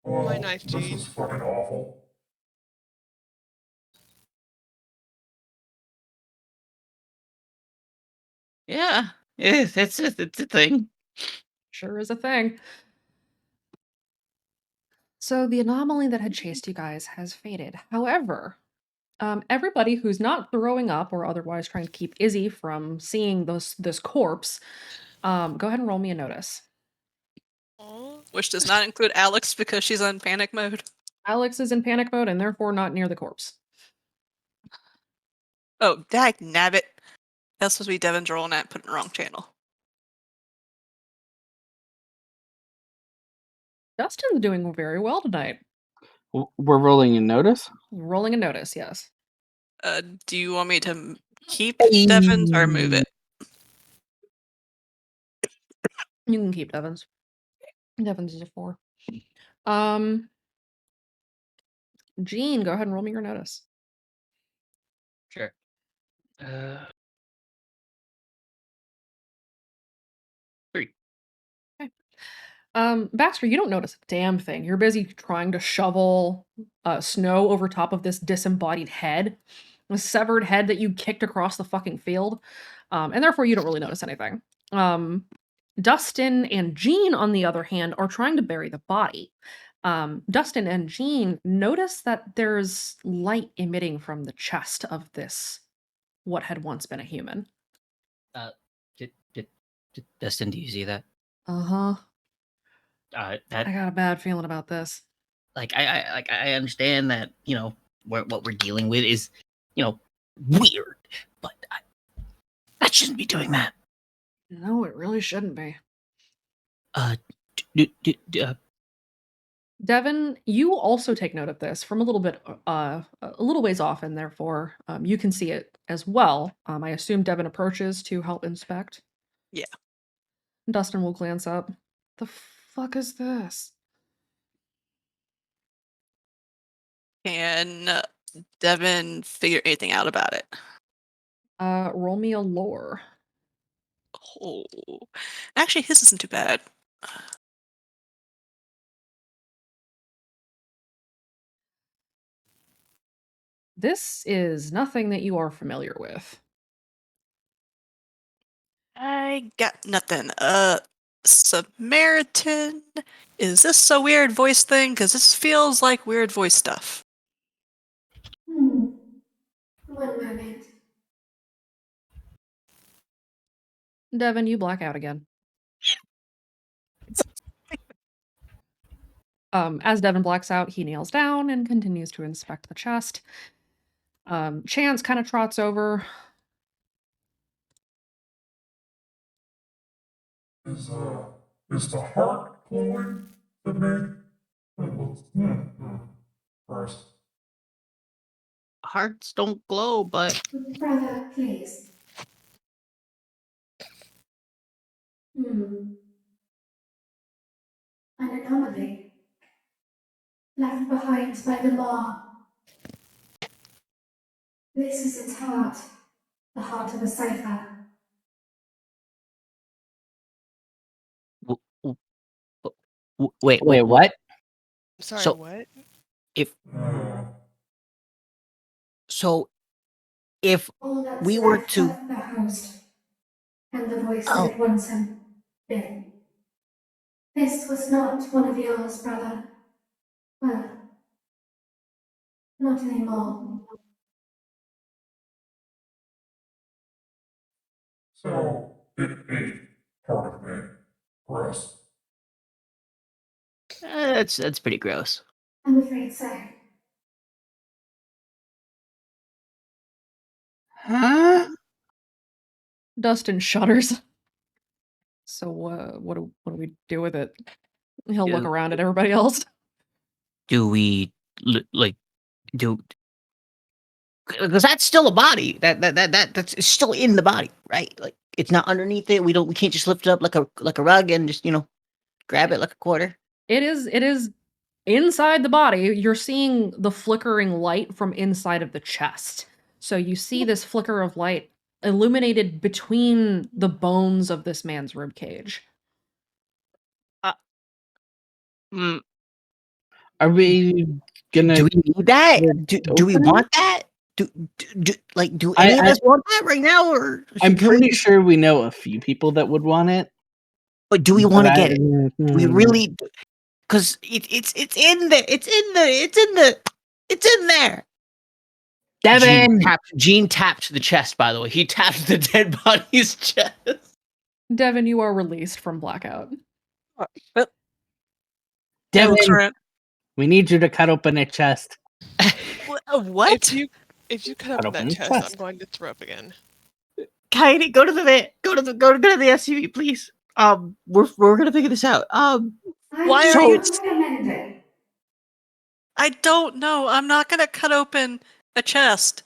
My knife, This Gene. is fucking awful. Yeah, it's a thing. Sure is a thing. So the anomaly that had chased you guys has faded. However, everybody who's not throwing up or otherwise trying to keep Izzy from seeing this corpse, go ahead and roll me a notice. Which does not include Alex because she's on panic mode. Alex is in panic mode and therefore not near the corpse. Oh, dag nabbit. That's supposed to be Devin's rolling at, put in the wrong channel. Dustin's doing very well tonight. We're rolling a notice? Rolling a notice, yes. Do you want me to keep Devin's or move it? You can keep Devin's. Devin's is a 4. Gene, go ahead and roll me your notice. Sure. Baxter, you don't notice a damn thing. You're busy trying to shovel snow over top of this disembodied head, a severed head that you kicked across the fucking field, and therefore you don't really notice anything. Dustin and Jean, on the other hand, are trying to bury the body. Dustin and Jean notice that there's light emitting from the chest of this, what had once been a human. Dustin, do you see that? Uh-huh. That I got a bad feeling about this. I understand that what we're dealing with is weird, but I shouldn't be doing that. No, it really shouldn't be. Devin, you also take note of this from a little bit, a little ways off, and therefore you can see it as well. I assume Devin approaches to help inspect. Yeah. Dustin will glance up. The fuck is this? Can Devin figure anything out about it? Roll me a lore. Oh, actually, his isn't too bad. This is nothing that you are familiar with. I got nothing. Samaritan. Is this a weird voice thing? Because this feels like weird voice stuff. One moment. Devin, you black out again. As Devin blacks out, he kneels down and continues to inspect the chest. Chance kind of trots over. Is the heart glowing to me? It looks, first. Hearts don't glow, but Brother, please. An anomaly. Left behind by the law. This is its heart. The heart of a cipher. wait, what? Sorry, So- what? If All that's we were left to- of the host, and the voice Oh. that once had been. This was not one of yours, brother. Well, not anymore. So, it ate part of me. Gross. that's pretty gross. I'm afraid so. Huh? Dustin shudders. So what do we do with it? He'll look Yeah. around at everybody else. Do we do? Because that's still a body. That's still in the body, right? Like it's not underneath it. We can't just lift it up like a rug and just grab it like a quarter. It is inside the body. You're seeing the flickering light from inside of the chest. So you see this flicker of light illuminated between the bones of this man's rib cage. Are we gonna? Do we need that? Do we open it? want that? Do any of us want that right now, or I'm can we pretty just- sure we know a few people that would want it. But do we want to but get it? We really, because it's in there. It's in there. Devin! Gene tapped the chest. By the way, he tapped the dead body's chest. Devin, you are released from blackout. Devin, we need you to cut open a chest. What? If you cut Cut open open that the chest, chest. I'm going to throw up again. Kaidi, go to the van. Go to the SUV, please. We're gonna figure this out. Why I are you? don't recommend it. I don't know. I'm not gonna cut open a chest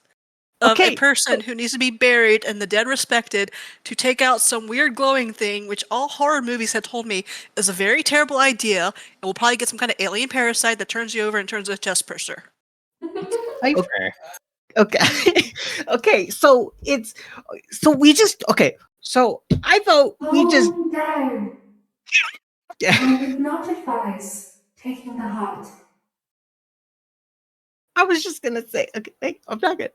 of a Okay, person who needs to be buried and the dead respected to take out some weird glowing thing, which all horror movies have told me is a very terrible idea, and we'll probably get some kind of alien parasite that turns you over and turns into a chest purser. Hyper. okay, okay. So we just okay. So I vote we just. Calm down. I would not advise taking the heart. I was just gonna say. Okay, I'm not gonna.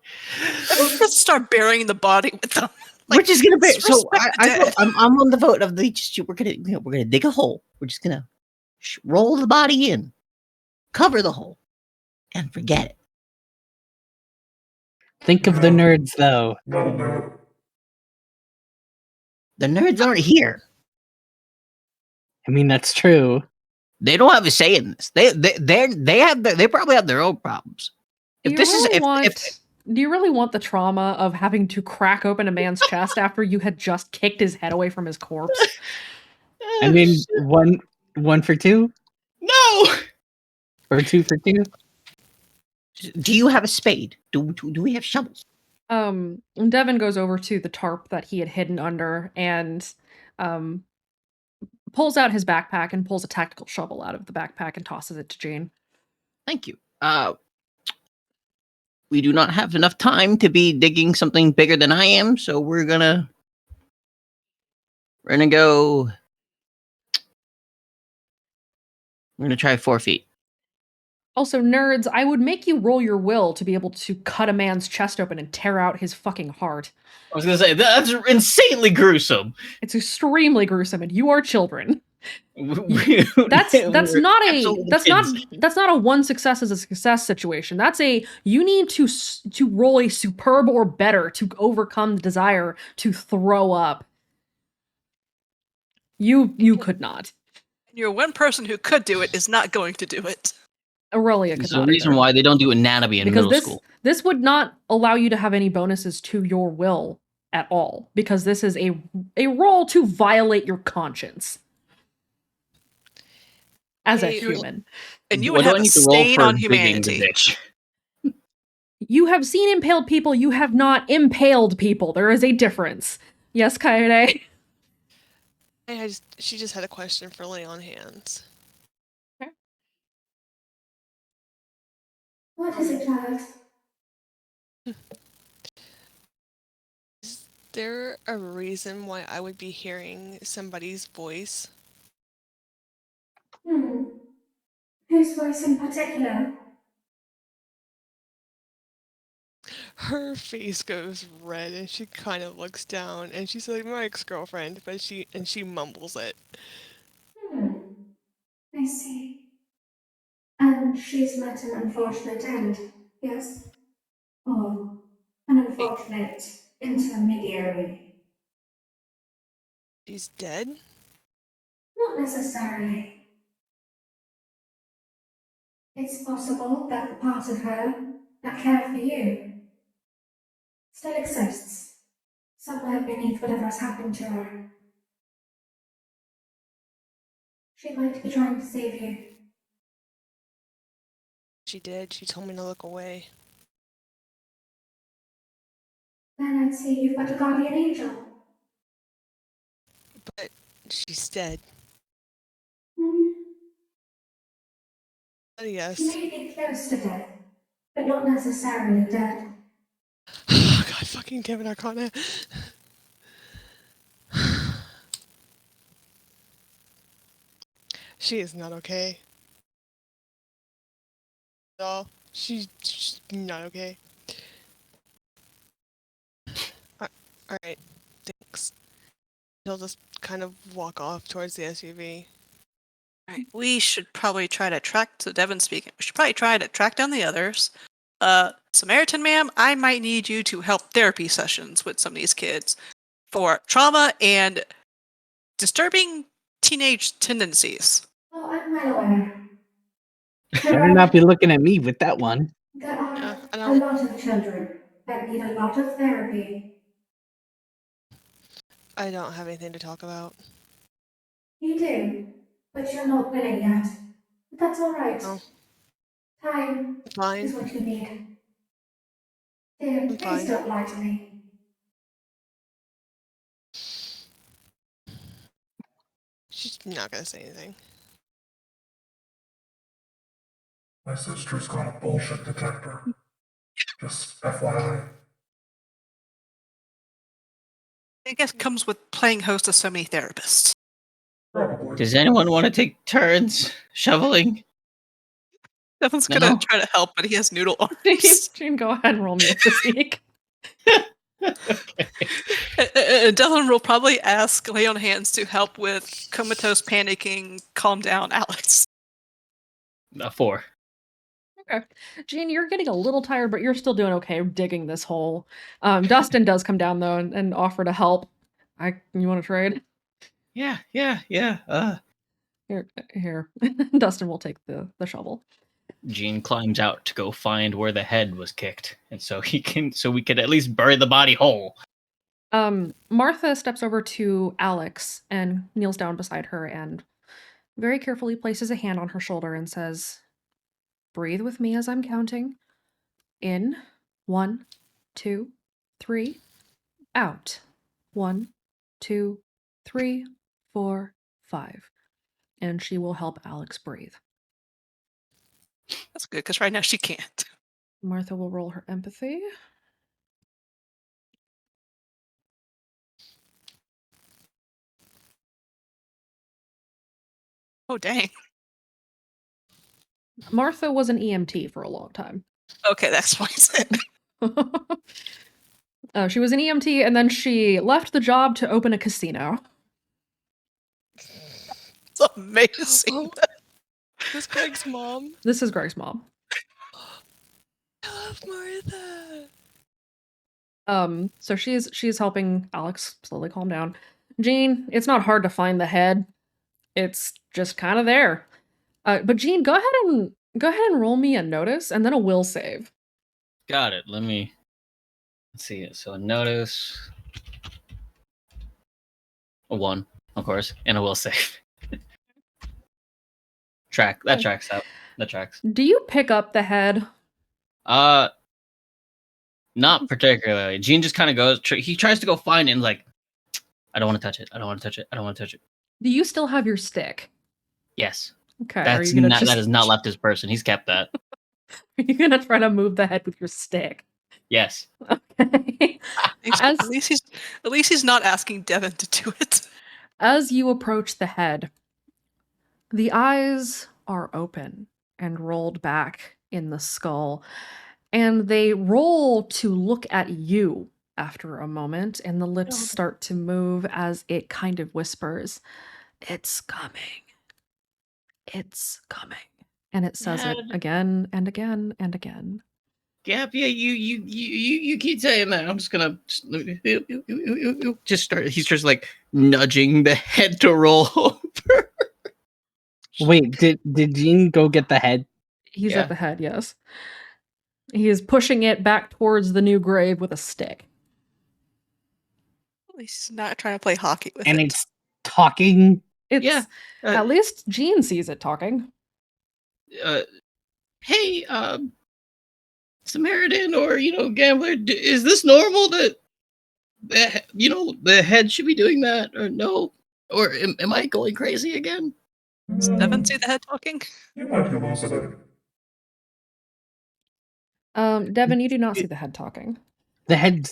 Let's just start burying the body with them. We're just gonna be. So respect the dead. I'm on the vote of the. We're gonna dig a hole. We're just gonna roll the body in, cover the hole, and forget it. Think of the nerds, though. No. The nerds aren't here. I mean, that's true. They don't have a say in this. They probably have their own problems. Do you really want the trauma of having to crack open a man's chest after you had just kicked his head away from his corpse? I mean, one for two? No! Or 2 for 2? Do you have a spade? Do we have shovels? Devin goes over to the tarp that he had hidden under and pulls out his backpack and pulls a tactical shovel out of the backpack and tosses it to Jane. Thank you. We do not have enough time to be digging something bigger than I am, so we're gonna go. We're gonna try 4 feet. Also, nerds, I would make you roll your will to be able to cut a man's chest open and tear out his fucking heart. I was gonna say that's insanely gruesome. It's extremely gruesome, and you are children. That's not a one success is a success situation. That's a you need to roll a superb or better to overcome the desire to throw up. You could not. You're one person who could do it is not going to do it. Aurelia could There's not. a reason why they don't do anatomy in middle school. This would not allow you to have any bonuses to your will at all, because this is a roll to violate your conscience as a human. And you would have a stain on humanity. You have seen impaled people, you have not impaled people. There is a difference. Yes, Kaede? She just had a question for Lay on Hands. Okay. What is it, child? Is there a reason why I would be hearing somebody's voice? Whose voice in particular? Her face goes red and she kind of looks down and she's like, my ex-girlfriend, but she mumbles it. I see. And she's met an unfortunate end, yes? Or an unfortunate intermediary. She's dead? Not necessarily. It's possible that the part of her that cared for you still exists, somewhere beneath whatever has happened to her. She might be trying to save you. She did. She told me to look away. Then I'd say you've got a guardian angel. But she's dead. Yes. She may be close to death, but not necessarily dead. Oh god fucking damn it, Arcana. She is not okay. No, she's not okay. Alright, thanks. He'll just kind of walk off towards the SUV. Right. We should probably try to track, so Devin speaking, we should probably try to track down the others. Samaritan ma'am, I might need you to help therapy sessions with some of these kids for trauma and disturbing teenage tendencies. Oh, I'm well aware. Better not be looking at me with that one. There are a lot of children that need a lot of therapy. I don't have anything to talk about. You do, but you're not willing yet. But that's all right. Oh, Time fine. is what you need. Dear, I'm please fine. don't lie to me. She's not gonna say anything. My sister's got a bullshit detector. Just FYI. I guess it comes with playing host to so many therapists. Probably. Does anyone want to take turns shoveling? Devin's No, gonna no. try to help, but he has noodle arms. Jean, go ahead and roll me up to speak. Devin will probably ask Lay on Hands to help with comatose, panicking, calm down, Alex. 4. Okay. Jean, you're getting a little tired, but you're still doing okay digging this hole. Dustin does come down, though, and offer to help. You want to trade? Yeah. Here. Dustin will take the shovel. Gene climbs out to go find where the head was kicked, and so we can at least bury the body whole. Martha steps over to Alex and kneels down beside her and very carefully places a hand on her shoulder and says, "Breathe with me as I'm counting. In, 1, 2, 3. Out, 1, 2, 3, 4, 5." And she will help Alex breathe. That's good, because right now she can't. Martha will roll her empathy. Oh, dang. Martha was an EMT for a long time. Okay, that explains it. She was an EMT, and then she left the job to open a casino. It's amazing. Oh, this Greg's mom. This is Greg's mom. I love Martha. So she's helping Alex slowly calm down. Jean, it's not hard to find the head. It's just kind of there. But Jean, go ahead and roll me a notice and then a will save. Got it. Let's see it. So a notice, a 1, of course, and a will save. That tracks out. That tracks. Do you pick up the head? Not particularly. Gene just kind of goes. He tries to go find it and like, I don't want to touch it. I don't want to touch it. I don't want to touch it. Do you still have your stick? Yes. Okay. That has not left his person. He's kept that. Are you gonna try to move the head with your stick? Yes. Okay. At least he's not asking Devin to do it. As you approach the head, the eyes are open and rolled back in the skull, and they roll to look at you after a moment, and the lips start to move as it kind of whispers, "It's coming. It's coming." And it says it again and again and again. Gap, yeah, you keep saying that. I'm just gonna just start. He's just like nudging the head to roll over. Wait, did Gene go get the head? He's at the head, yes. He is pushing it back towards the new grave with a stick. At least he's not trying to play hockey with And it. it's talking. It's at least Gene sees it talking. Hey, Samaritan or gambler, is this normal that the head should be doing that or no? Or am I going crazy again? Does Devin see the head talking? You might be hallucinating. Devin, you do not see the head talking. The head's.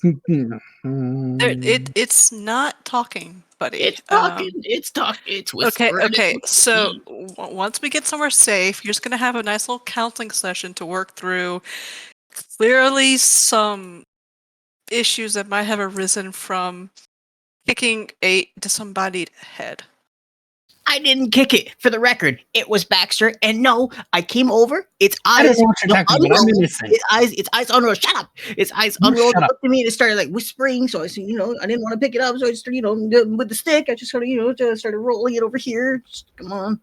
It's not talking, buddy. It's talking. It's talking. It's whispering. Okay. So once we get somewhere safe, you're just gonna have a nice little counseling session to work through. Clearly, some issues that might have arisen from kicking a disembodied head. I didn't kick it, for the record. It was Baxter, and no, I came over. Its I don't eyes know what you're talking about. I'm innocent. Its eyes unrolled. Shut up! Its eyes You unrolled. shut up. Looked at me and it started like whispering. So I said, I didn't want to pick it up. So I just started, with the stick. I just sort of, just started rolling it over here. Just, come on.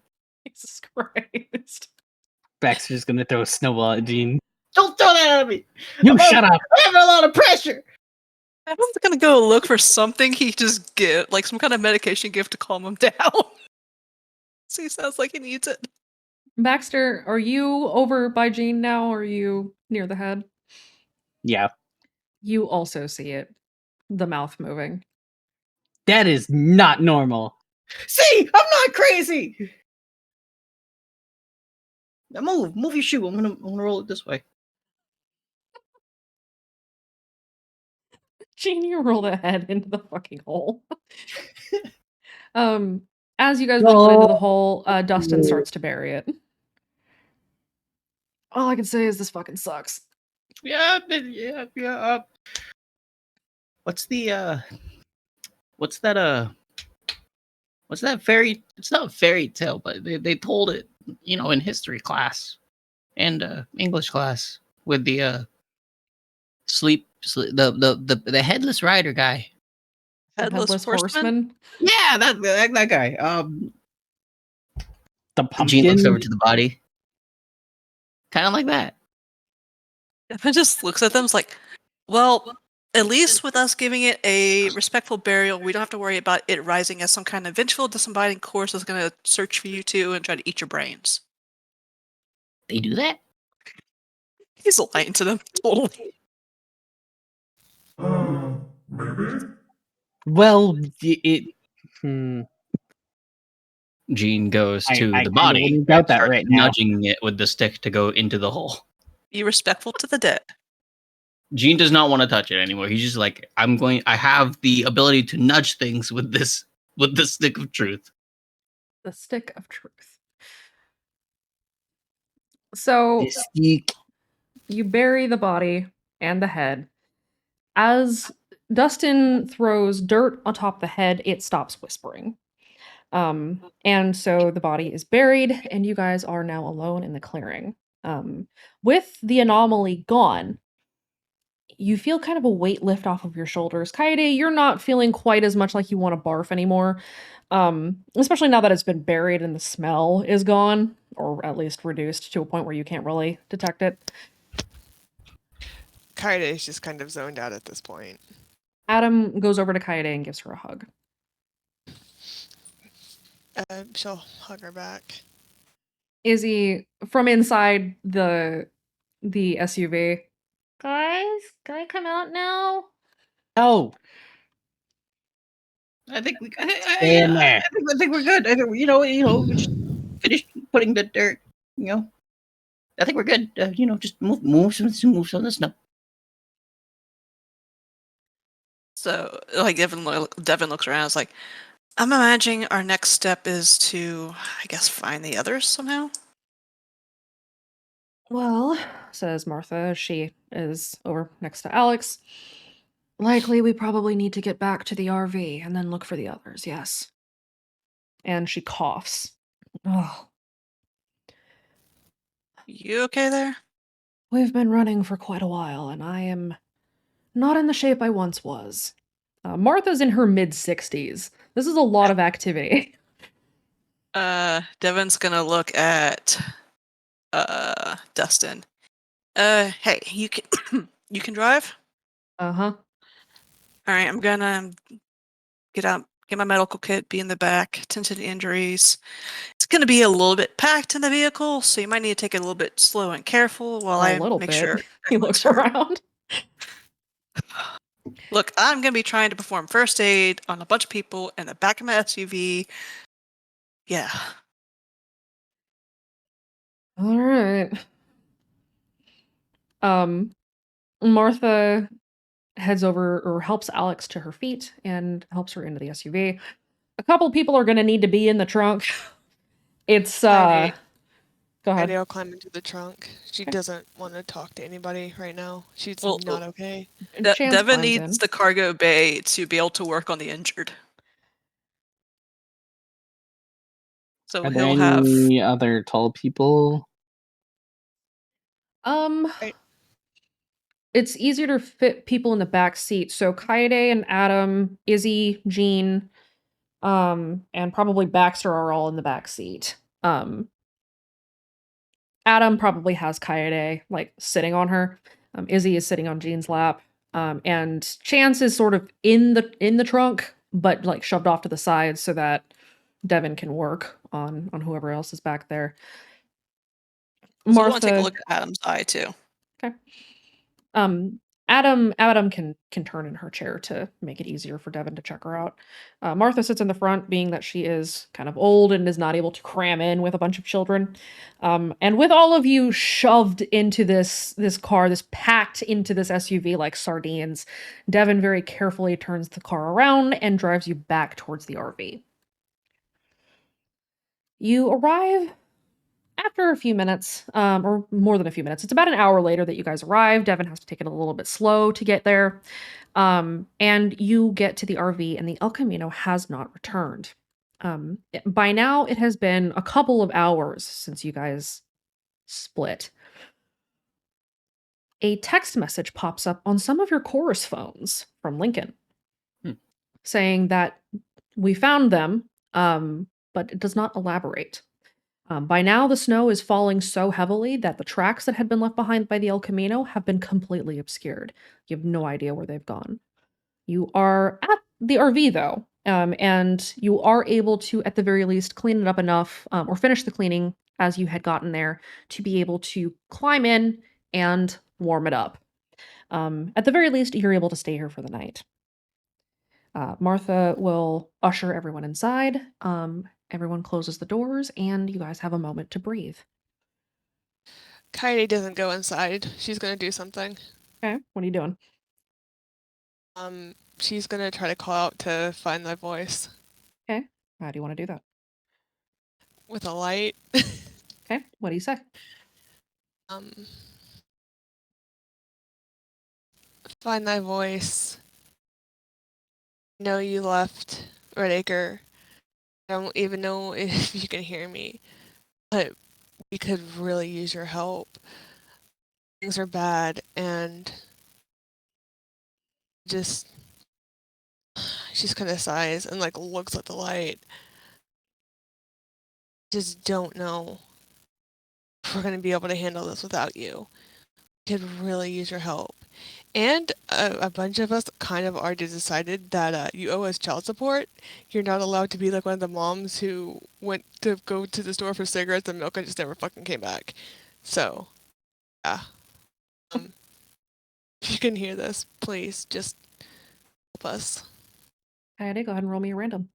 Jesus Christ. Baxter's gonna throw a snowball at Gene. Don't throw that at me. You shut up. I'm having a lot of pressure. Evan's gonna go look for something he just get, like some kind of medication gift to calm him down. So he sounds like he needs it. Baxter, are you over by Jean now? Or are you near the head? Yeah, You also see it. The mouth moving. that is not normal. See, I'm not crazy. Now move your shoe. I'm gonna roll it this way. Jean, you rolled a head into the fucking hole. As you guys roll it into the hole, Dustin starts to bury it. All I can say is this fucking sucks. Yeah. What's the what's that what's that fairy? It's not a fairy tale, but they told it, in history class and English class with the the headless rider guy. The Headless horseman? Yeah, that guy. The Jean looks over pumpkin. to the body. Kind of like that. Evan just looks at them, is like, well, at least with us giving it a respectful burial, we don't have to worry about it rising as some kind of vengeful, disembodied corpse that's going to search for you two and try to eat your brains. They do that? He's lying to them, totally. Maybe? Well, Jean goes I to kinda the body wouldn't doubt and that starts right now. nudging it with the stick to go into the hole. Be respectful to the dead. Jean does not want to touch it anymore. He's just like, I have the ability to nudge things with the stick of truth. The stick of truth. So you bury the body and the head. As Dustin throws dirt on top of the head, it stops whispering. And so the body is buried, and you guys are now alone in the clearing. With the anomaly gone, you feel kind of a weight lift off of your shoulders. Kaede, you're not feeling quite as much like you want to barf anymore. Especially now that it's been buried and the smell is gone, or at least reduced to a point where you can't really detect it. Kaede is just kind of zoned out at this point. Adam goes over to Kaede and gives her a hug. She'll hug her back. Izzy, from inside the SUV. Guys, can I come out now? No. I think we. Stay in there. I think we're good. I think we just finished putting the dirt. I think we're good. Just move some of this stuff. So, like, Devin looks around. It's like, I'm imagining our next step is to, I guess, find the others somehow. Well, says Martha as she is over next to Alex. Likely we probably need to get back to the RV and then look for the others, yes. And she coughs. Oh. You okay there? We've been running for quite a while, and I am not in the shape I once was. Martha's in her mid-60s. This is a lot of activity. Devin's gonna look at Dustin. Hey, you can you can drive? Uh-huh. All right, I'm gonna get my medical kit, be in the back, tend to the injuries. It's gonna be a little bit packed in the vehicle, so you might need to take it a little bit slow and careful while I make sure. He looks around. Look, I'm gonna be trying to perform first aid on a bunch of people in the back of my SUV. Yeah. All right. Martha heads over or helps Alex to her feet and helps her into the SUV. A couple people are going to need to be in the trunk. It's go ahead. I'll climb into the trunk. She doesn't want to talk to anybody right now. She's not okay. Devin needs the cargo bay to be able to work on the injured. So Are there he'll have any other tall people? It's easier to fit people in the back seat. So Kaede and Adam, Izzy, Jean, and probably Baxter are all in the back seat. Adam probably has Kaede like sitting on her. Izzy is sitting on Jean's lap. And Chance is sort of in the trunk, but like shoved off to the side so that Devin can work on whoever else is back there. So I want to take a Martha, look at Adam's eye too. okay. Adam can turn in her chair to make it easier for Devin to check her out. Martha sits in the front, being that she is kind of old and is not able to cram in with a bunch of children. And with all of you shoved into this car, this packed into this SUV like sardines, Devin very carefully turns the car around and drives you back towards the RV. You arrive after a few minutes, or more than a few minutes. It's about an hour later that you guys arrive. Devin has to take it a little bit slow to get there. And you get to the RV, and the El Camino has not returned. By now, it has been a couple of hours since you guys split. A text message pops up on some of your chorus phones from Lincoln saying that we found them, but it does not elaborate. By now, the snow is falling so heavily that the tracks that had been left behind by the El Camino have been completely obscured. You have no idea where they've gone. You are at the RV, though, and you are able to, at the very least, clean it up enough, or finish the cleaning as you had gotten there, to be able to climb in and warm it up. At the very least, you're able to stay here for the night. Martha will usher everyone inside. Everyone closes the doors, and you guys have a moment to breathe. Kaede doesn't go inside. She's gonna do something. Okay, what are you doing? She's gonna try to call out to find my voice. Okay, how do you want to do that? With a light. Okay, what do you say? Find thy voice. Know you left Redacre. I don't even know if you can hear me, but we could really use your help. Things are bad, and just she's kind of sighs and like looks at the light. Just don't know if we're gonna be able to handle this without you. We could really use your help. And a bunch of us kind of already decided that you owe us child support. You're not allowed to be like one of the moms who went to go to the store for cigarettes and milk and just never fucking came back. So, yeah. If you can hear this, please just help us. Kaede, go ahead and roll me a random.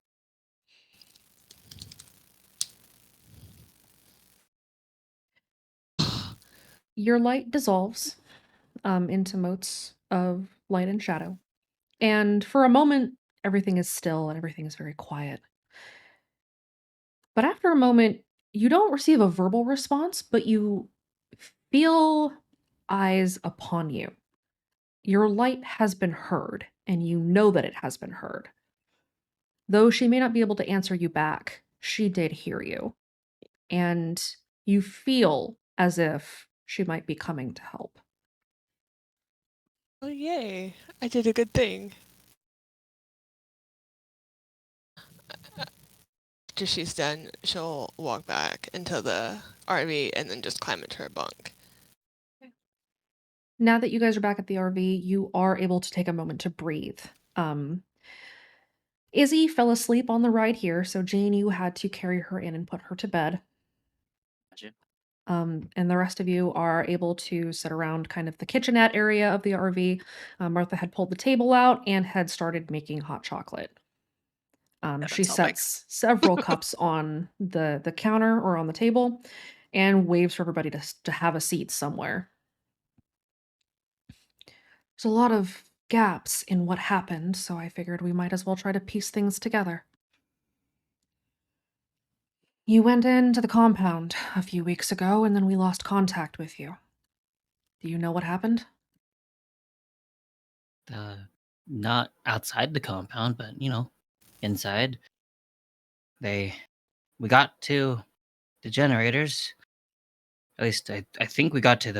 Your light dissolves into motes of light and shadow. And for a moment, everything is still and everything is very quiet. But after a moment, you don't receive a verbal response, but you feel eyes upon you. Your light has been heard, and you know that it has been heard. Though she may not be able to answer you back, she did hear you. And you feel as if she might be coming to help. Oh, yay. I did a good thing. After she's done, she'll walk back into the RV and then just climb into her bunk. Now that you guys are back at the RV, you are able to take a moment to breathe. Izzy fell asleep on the ride here, so Jane, you had to carry her in and put her to bed. Gotcha. And the rest of you are able to sit around kind of the kitchenette area of the RV. Martha had pulled the table out and had started making hot chocolate. She Devin's helping. sets several cups on the counter or on the table and waves for everybody to have a seat somewhere. There's a lot of gaps in what happened, so I figured we might as well try to piece things together. You went into the compound a few weeks ago, and then we lost contact with you. Do you know what happened? Not outside the compound, but inside. We got to the generators. At least I think we got to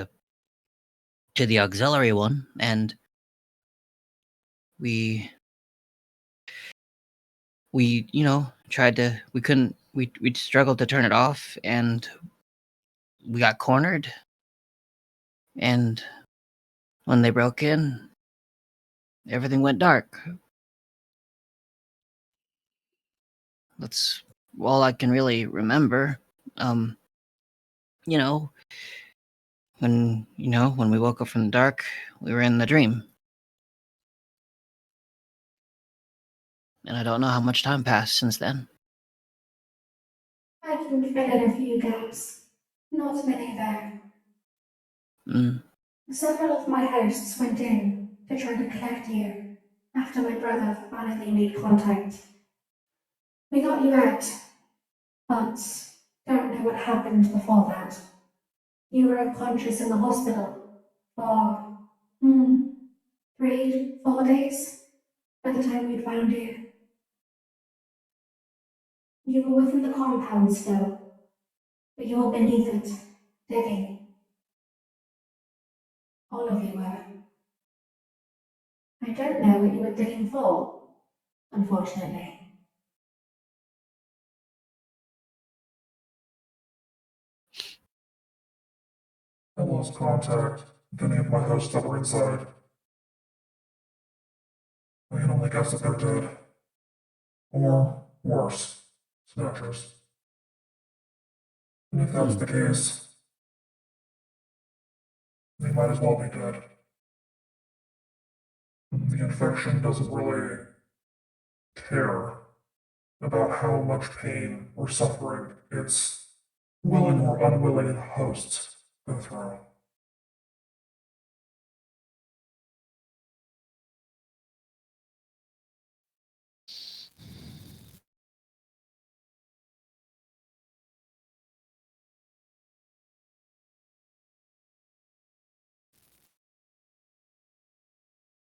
the auxiliary one, and we tried to. We couldn't. We struggled to turn it off, and we got cornered. And when they broke in, everything went dark. That's all I can really remember. You know, when we woke up from the dark, we were in the dream. And I don't know how much time passed since then. I can fill in a few gaps. Not many though. Mm. Several of my hosts went in to try to collect you after my brother finally made contact. We got you out, but don't know what happened before that. You were unconscious in the hospital for 3, 4 days by the time we'd found you. You were within the compound still, but you were beneath it, digging. All of you were. I don't know what you were digging for, unfortunately. I lost contact with any of my hosts that were inside. I can only guess that they're dead. Or worse, snatchers. And if that's the case, they might as well be dead. The infection doesn't really care about how much pain or suffering its willing or unwilling hosts go through.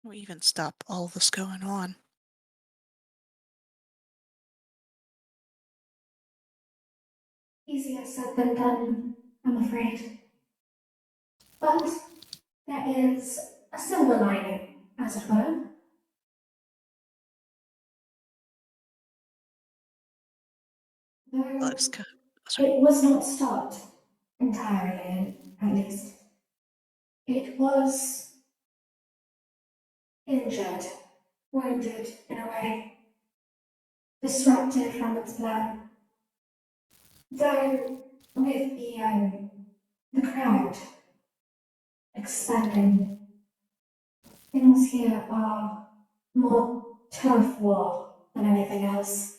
We even stop all this going on. Easier said than done, I'm afraid. But there is a silver lining, as it were. Though it was not stopped entirely, at least. It was injured, wounded in a way, disrupted from its plan. Though with the crowd expanding, things here are more turf war than anything else.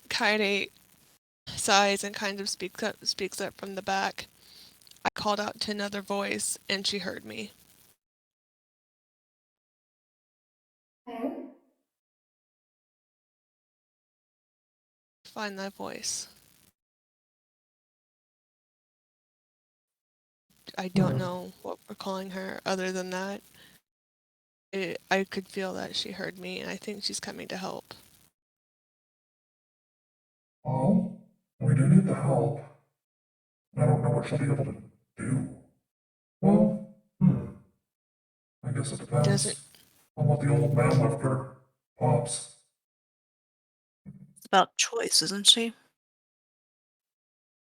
Kaede sighs and kind of speaks up from the back. I called out to another voice, and she heard me. Oh? Find that voice. I don't know what we're calling her other than that. I could feel that she heard me, and I think she's coming to help. Oh, we do need the help. I don't know what she'll be able to do. Well, I guess it depends on what the old man left her pops. It's about choice, isn't she?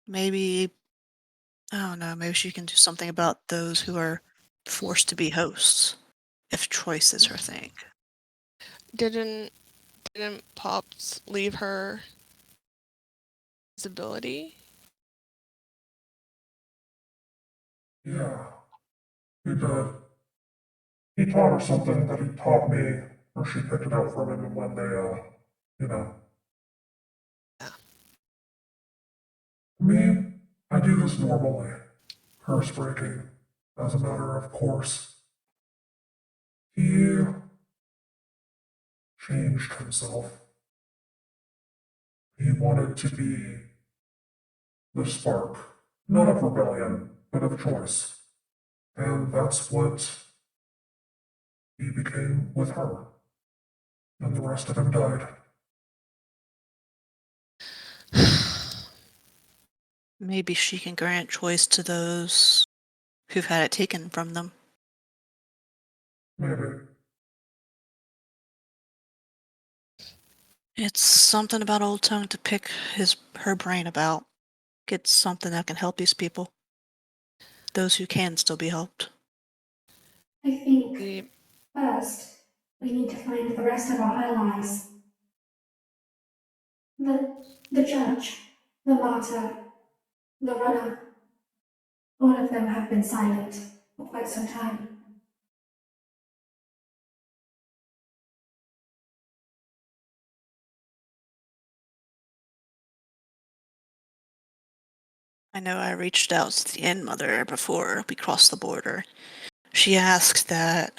Maybe, I don't know, maybe she can do something about those who are forced to be hosts, if choice is her thing. Didn't Pops leave her his ability? Yeah, he did. He taught her something that he taught me, or she picked it up from him, and when they, you know. Yeah. Me, I do this normally. Curse breaking, as a matter of course. He changed himself. He wanted to be the spark, not of rebellion, but of choice. And that's what he became with her. And the rest of him died. Maybe she can grant choice to those who've had it taken from them. Maybe. It's something about Old Tongue to pick her brain about. Get something that can help these people. Those who can still be helped. I think The first we need to find the rest of our allies. The judge, the martyr, the runner. All of them have been silent for quite some time. I know I reached out to the Inn Mother before we crossed the border. She asked that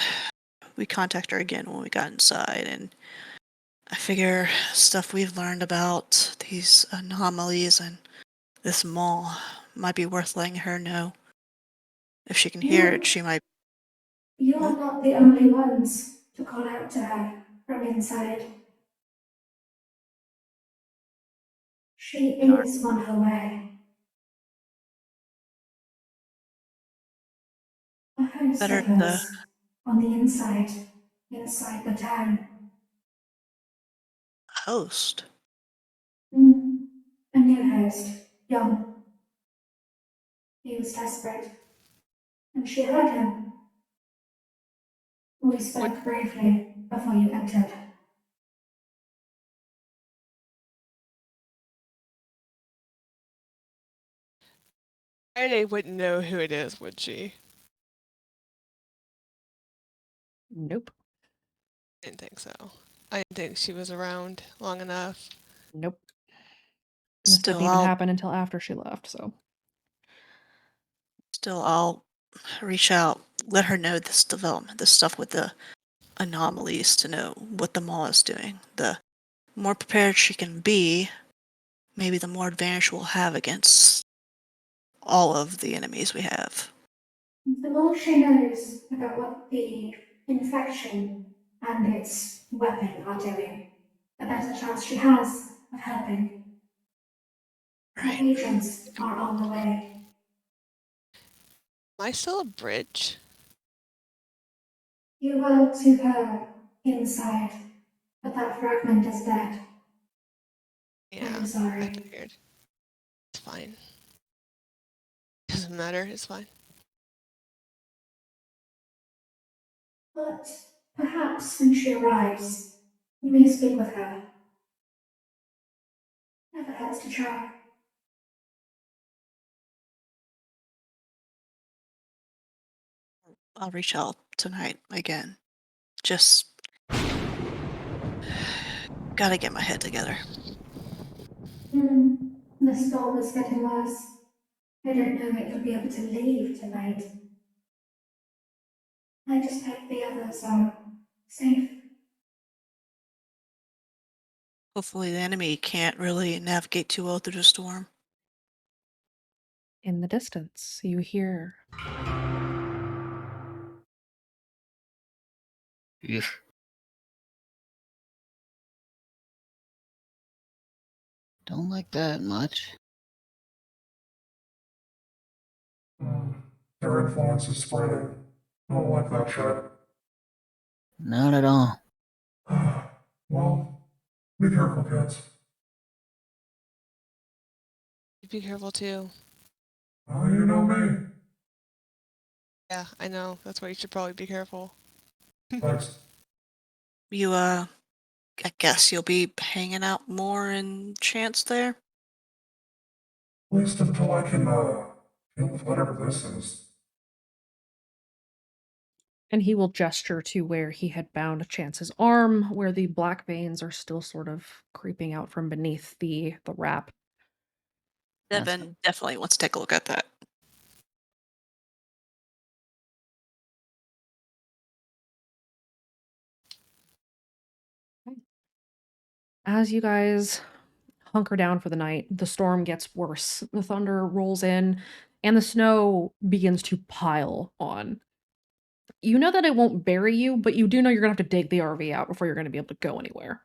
we contact her again when we got inside, and I figure stuff we've learned about these anomalies and this mall might be worth letting her know. If she can hear it, she might. You are not the only ones to call out to her from inside. She is on her way. A host Better of us on the inside the town. Host? A new host, young. He was desperate, and she heard him. We spoke briefly before you entered. Friday wouldn't know who it is, would she? Nope. Didn't think so. I didn't think she was around long enough. Nope. This Still, didn't even happen until after she left, so. Still, I'll reach out, let her know this development, this stuff with the anomalies, to know what the mall is doing. The more prepared she can be, maybe the more advantage we'll have against all of the enemies we have. The more she knows about what the infection and its weapon are doing, the better chance she has of helping. Her agents are on the way. Am I still a bridge? You were to her inside, but that fragment is dead. Yeah, I'm sorry. I figured. It's fine. Doesn't matter, it's fine. But perhaps when she arrives, you may speak with her. Never hurts to try. I'll reach out tonight again. Just gotta get my head together. The storm is getting worse. I don't know if you'll be able to leave tonight. I just hope the others are safe. Hopefully the enemy can't really navigate too well through the storm. In the distance, you hear. Don't like that much. Their influence is spreading. Don't like that shit. Not at all. Well, be careful, kids. Be careful too. Oh, you know me. Yeah, I know. That's why you should probably be careful. Thanks. You, I guess you'll be hanging out more in Chance there? At least until I can, deal with whatever this is. And he will gesture to where he had bound Chance's arm, where the black veins are still sort of creeping out from beneath the wrap. Devin definitely wants to take a look at that. As you guys hunker down for the night, the storm gets worse. The thunder rolls in, and the snow begins to pile on. You know that it won't bury you, but you do know you're gonna have to dig the RV out before you're gonna be able to go anywhere.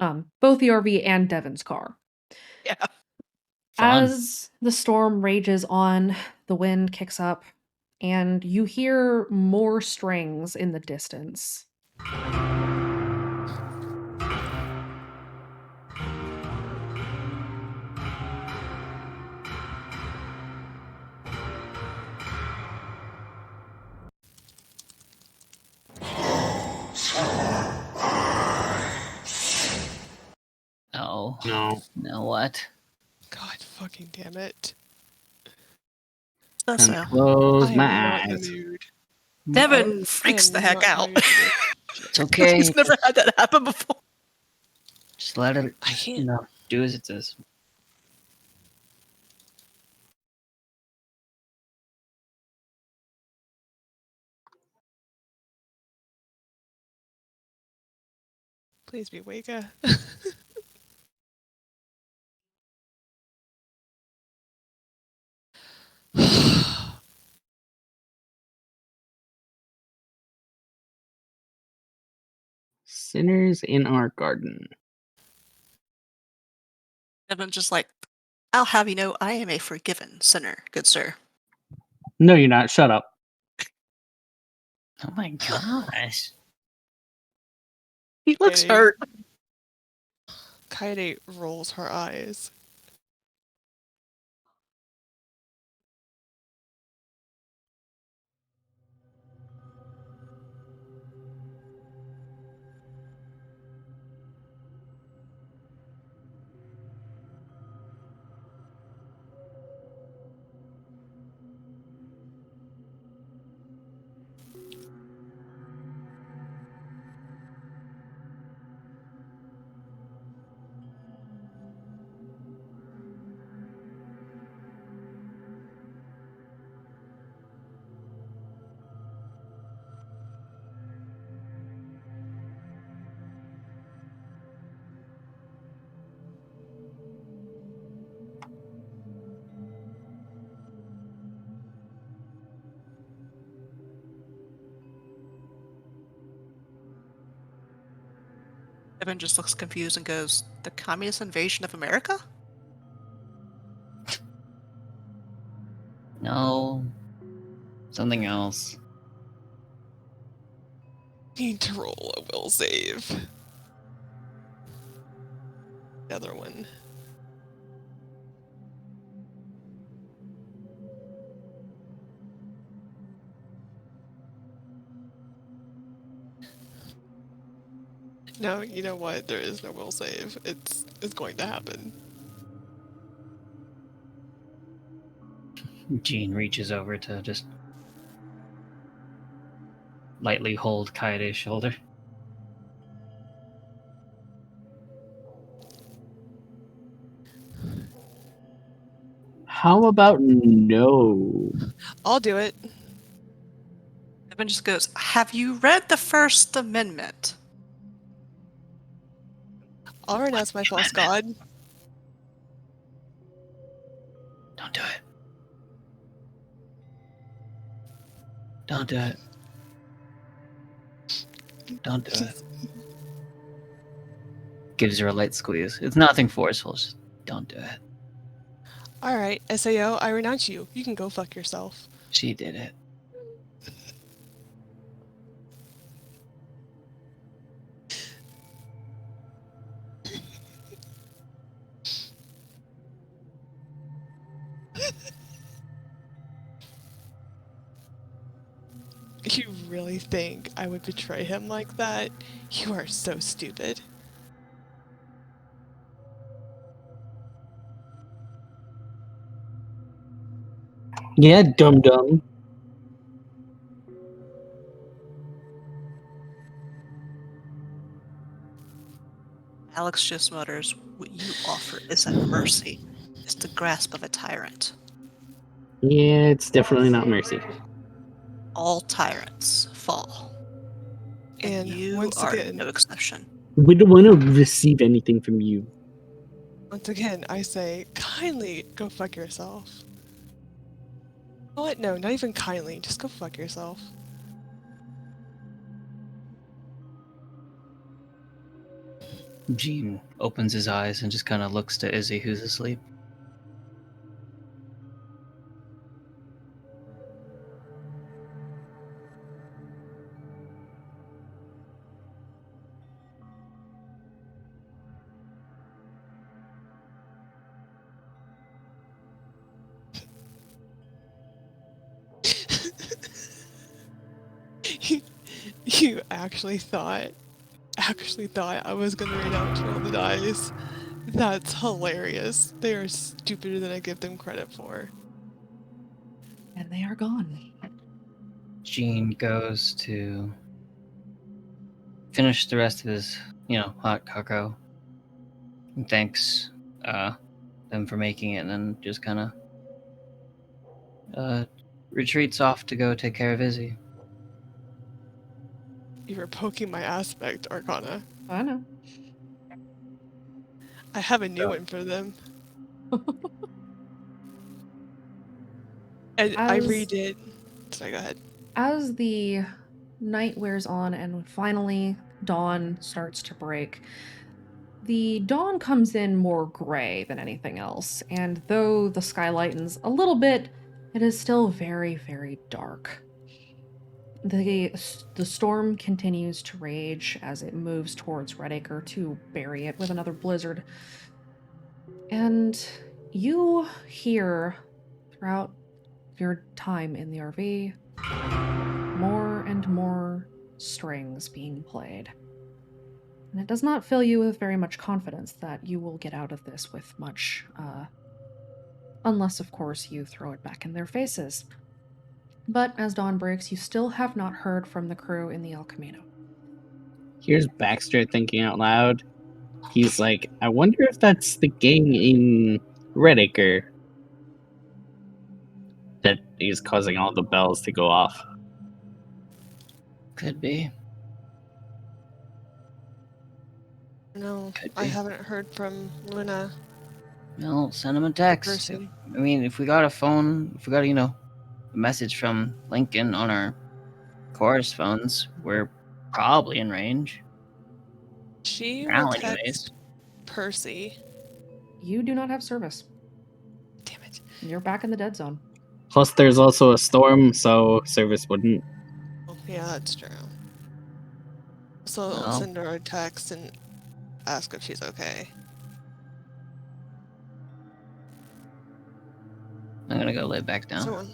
Both the RV and Devin's car. Yeah. Fun. As the storm rages on, the wind kicks up, and you hear more strings in the distance. No. Now what? God fucking damn it. That's Time so. to close I my am not in the eyes. mood. Devin I freaks am the heck not out. ready for this. It's okay. He's never had that happen before. Just let it. I Just, can't. do as it says. Please be Waka. Sinners in our garden. Devin's just like, I'll have you know I am a forgiven sinner, good sir. No, you're not. Shut up. Oh my gosh. He looks Katie. hurt. Kaede rolls her eyes. Devin just looks confused and goes, the communist invasion of America? No. Something else. Need to roll a will save. The other one. No, you know what? There is no will save. It's going to happen. Jean reaches over to just lightly hold Kaede's shoulder. How about no? I'll do it. Devin just goes, have you read the First Amendment? I'll renounce my false god. Don't do it. Don't do it. Don't do it. Gives her a light squeeze. It's nothing forceful. Just don't do it. Alright, SAO, I renounce you. You can go fuck yourself. She did it. You really think I would betray him like that? You are so stupid. Yeah, dum dum. Alex just mutters, what you offer isn't mercy. It's the grasp of a tyrant. Yeah, it's definitely not mercy. All tyrants fall. And you once are again, no exception. We don't want to receive anything from you. once again, I say, kindly go fuck yourself. You know what? No, not even kindly. Just go fuck yourself. Jean opens his eyes and just kind of looks to Izzy, who's asleep. You actually thought I was gonna renounce roll the dice. That's hilarious. They are stupider than I give them credit for. And they are gone. Gene goes to finish the rest of his, hot cocoa. And thanks them for making it, and then just kind of retreats off to go take care of Izzy. You were poking my aspect, Arcana. I know. I have a new one for them. And I As- redid. Sorry, go ahead. As the night wears on and finally dawn starts to break, the dawn comes in more gray than anything else, and though the sky lightens a little bit, it is still very, very dark. The storm continues to rage as it moves towards Redacre to bury it with another blizzard. And you hear throughout your time in the RV more and more strings being played. And it does not fill you with very much confidence that you will get out of this with much, unless, of course, you throw it back in their faces. But as dawn breaks, you still have not heard from the crew in the El Camino. Here's Baxter thinking out loud. He's like, I wonder if that's the gang in Redacre that is causing all the bells to go off. Could be. No, Could I be. haven't heard from Luna. No, send him a text. Person. I mean, if we got a phone, if we got, a message from Lincoln on our chorus phones, we're probably in range. She Now, will anyways. text Percy. You do not have service. Damn it. You're back in the dead zone. Plus, there's also a storm, so service wouldn't. Oh, yeah, that's true. So I'll Well. send her a text and ask if she's okay. I'm gonna go lay back down. So,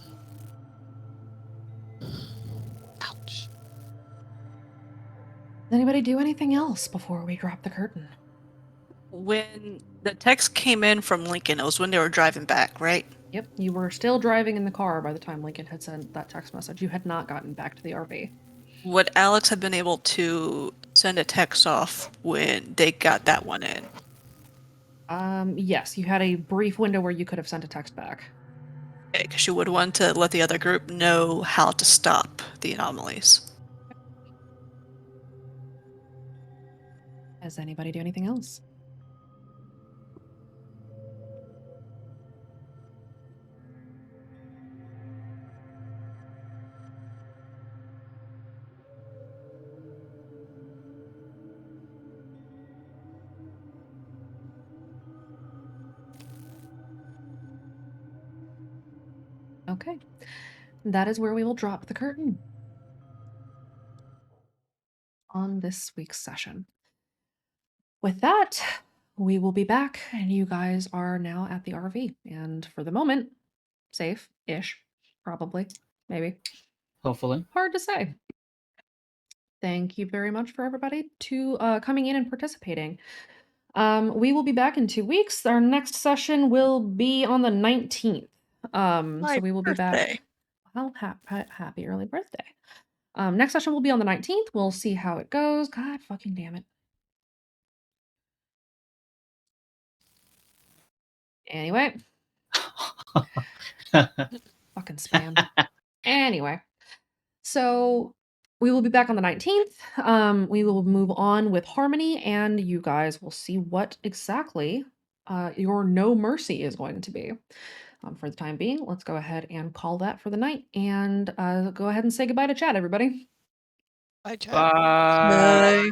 ouch. Does anybody do anything else before we drop the curtain? When the text came in from Lincoln, it was when they were driving back, right? Yep, you were still driving in the car by the time Lincoln had sent that text message. You had not gotten back to the RV. Would Alex have been able to send a text off when they got that one in? Yes, you had a brief window where you could have sent a text back. Okay, because you would want to let the other group know how to stop the anomalies. Does anybody do anything else? Okay. That is where we will drop the curtain on this week's session. With that, we will be back, and you guys are now at the RV. And for the moment, safe-ish, probably, maybe. Hopefully. Hard to say. Thank you very much for everybody to coming in and participating. We will be back in 2 weeks. Our next session will be on the 19th. So we will be birthday. back. Well, happy early birthday. Next session will be on the 19th. We'll see how it goes. God fucking damn it. Anyway. Fucking spam. Anyway. So we will be back on the 19th. We will move on with Harmony, and you guys will see what exactly your No Mercy is going to be. For the time being, let's go ahead and call that for the night, and go ahead and say goodbye to chat, everybody. Bye, chat. Bye.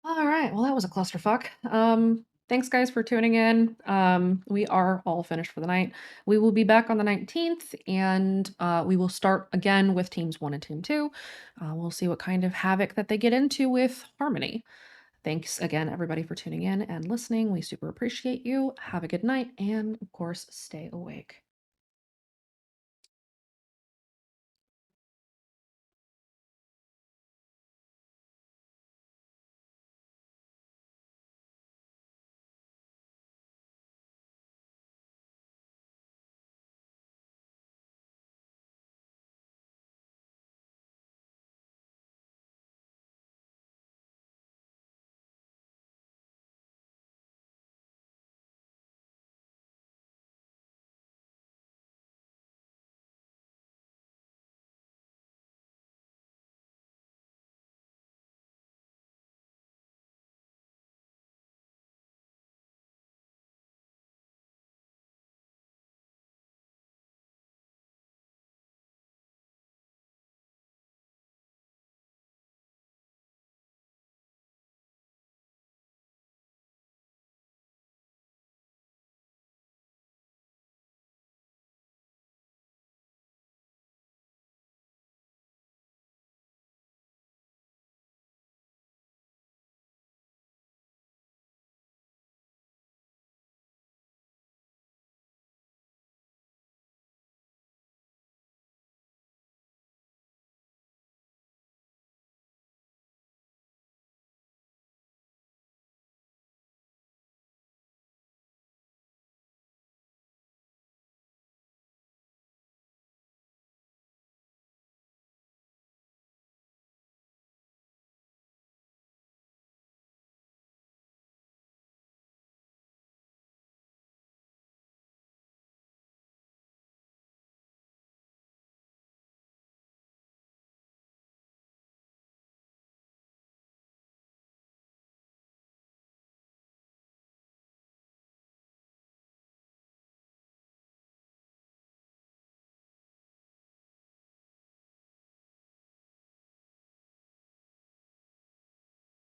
All right, well, that was a clusterfuck. Thanks, guys, for tuning in. We are all finished for the night. We will be back on the 19th, and we will start again with Teams 1 and Team 2. We'll see what kind of havoc that they get into with Harmony. Thanks again, everybody, for tuning in and listening. We super appreciate you. Have a good night, and of course, stay awake.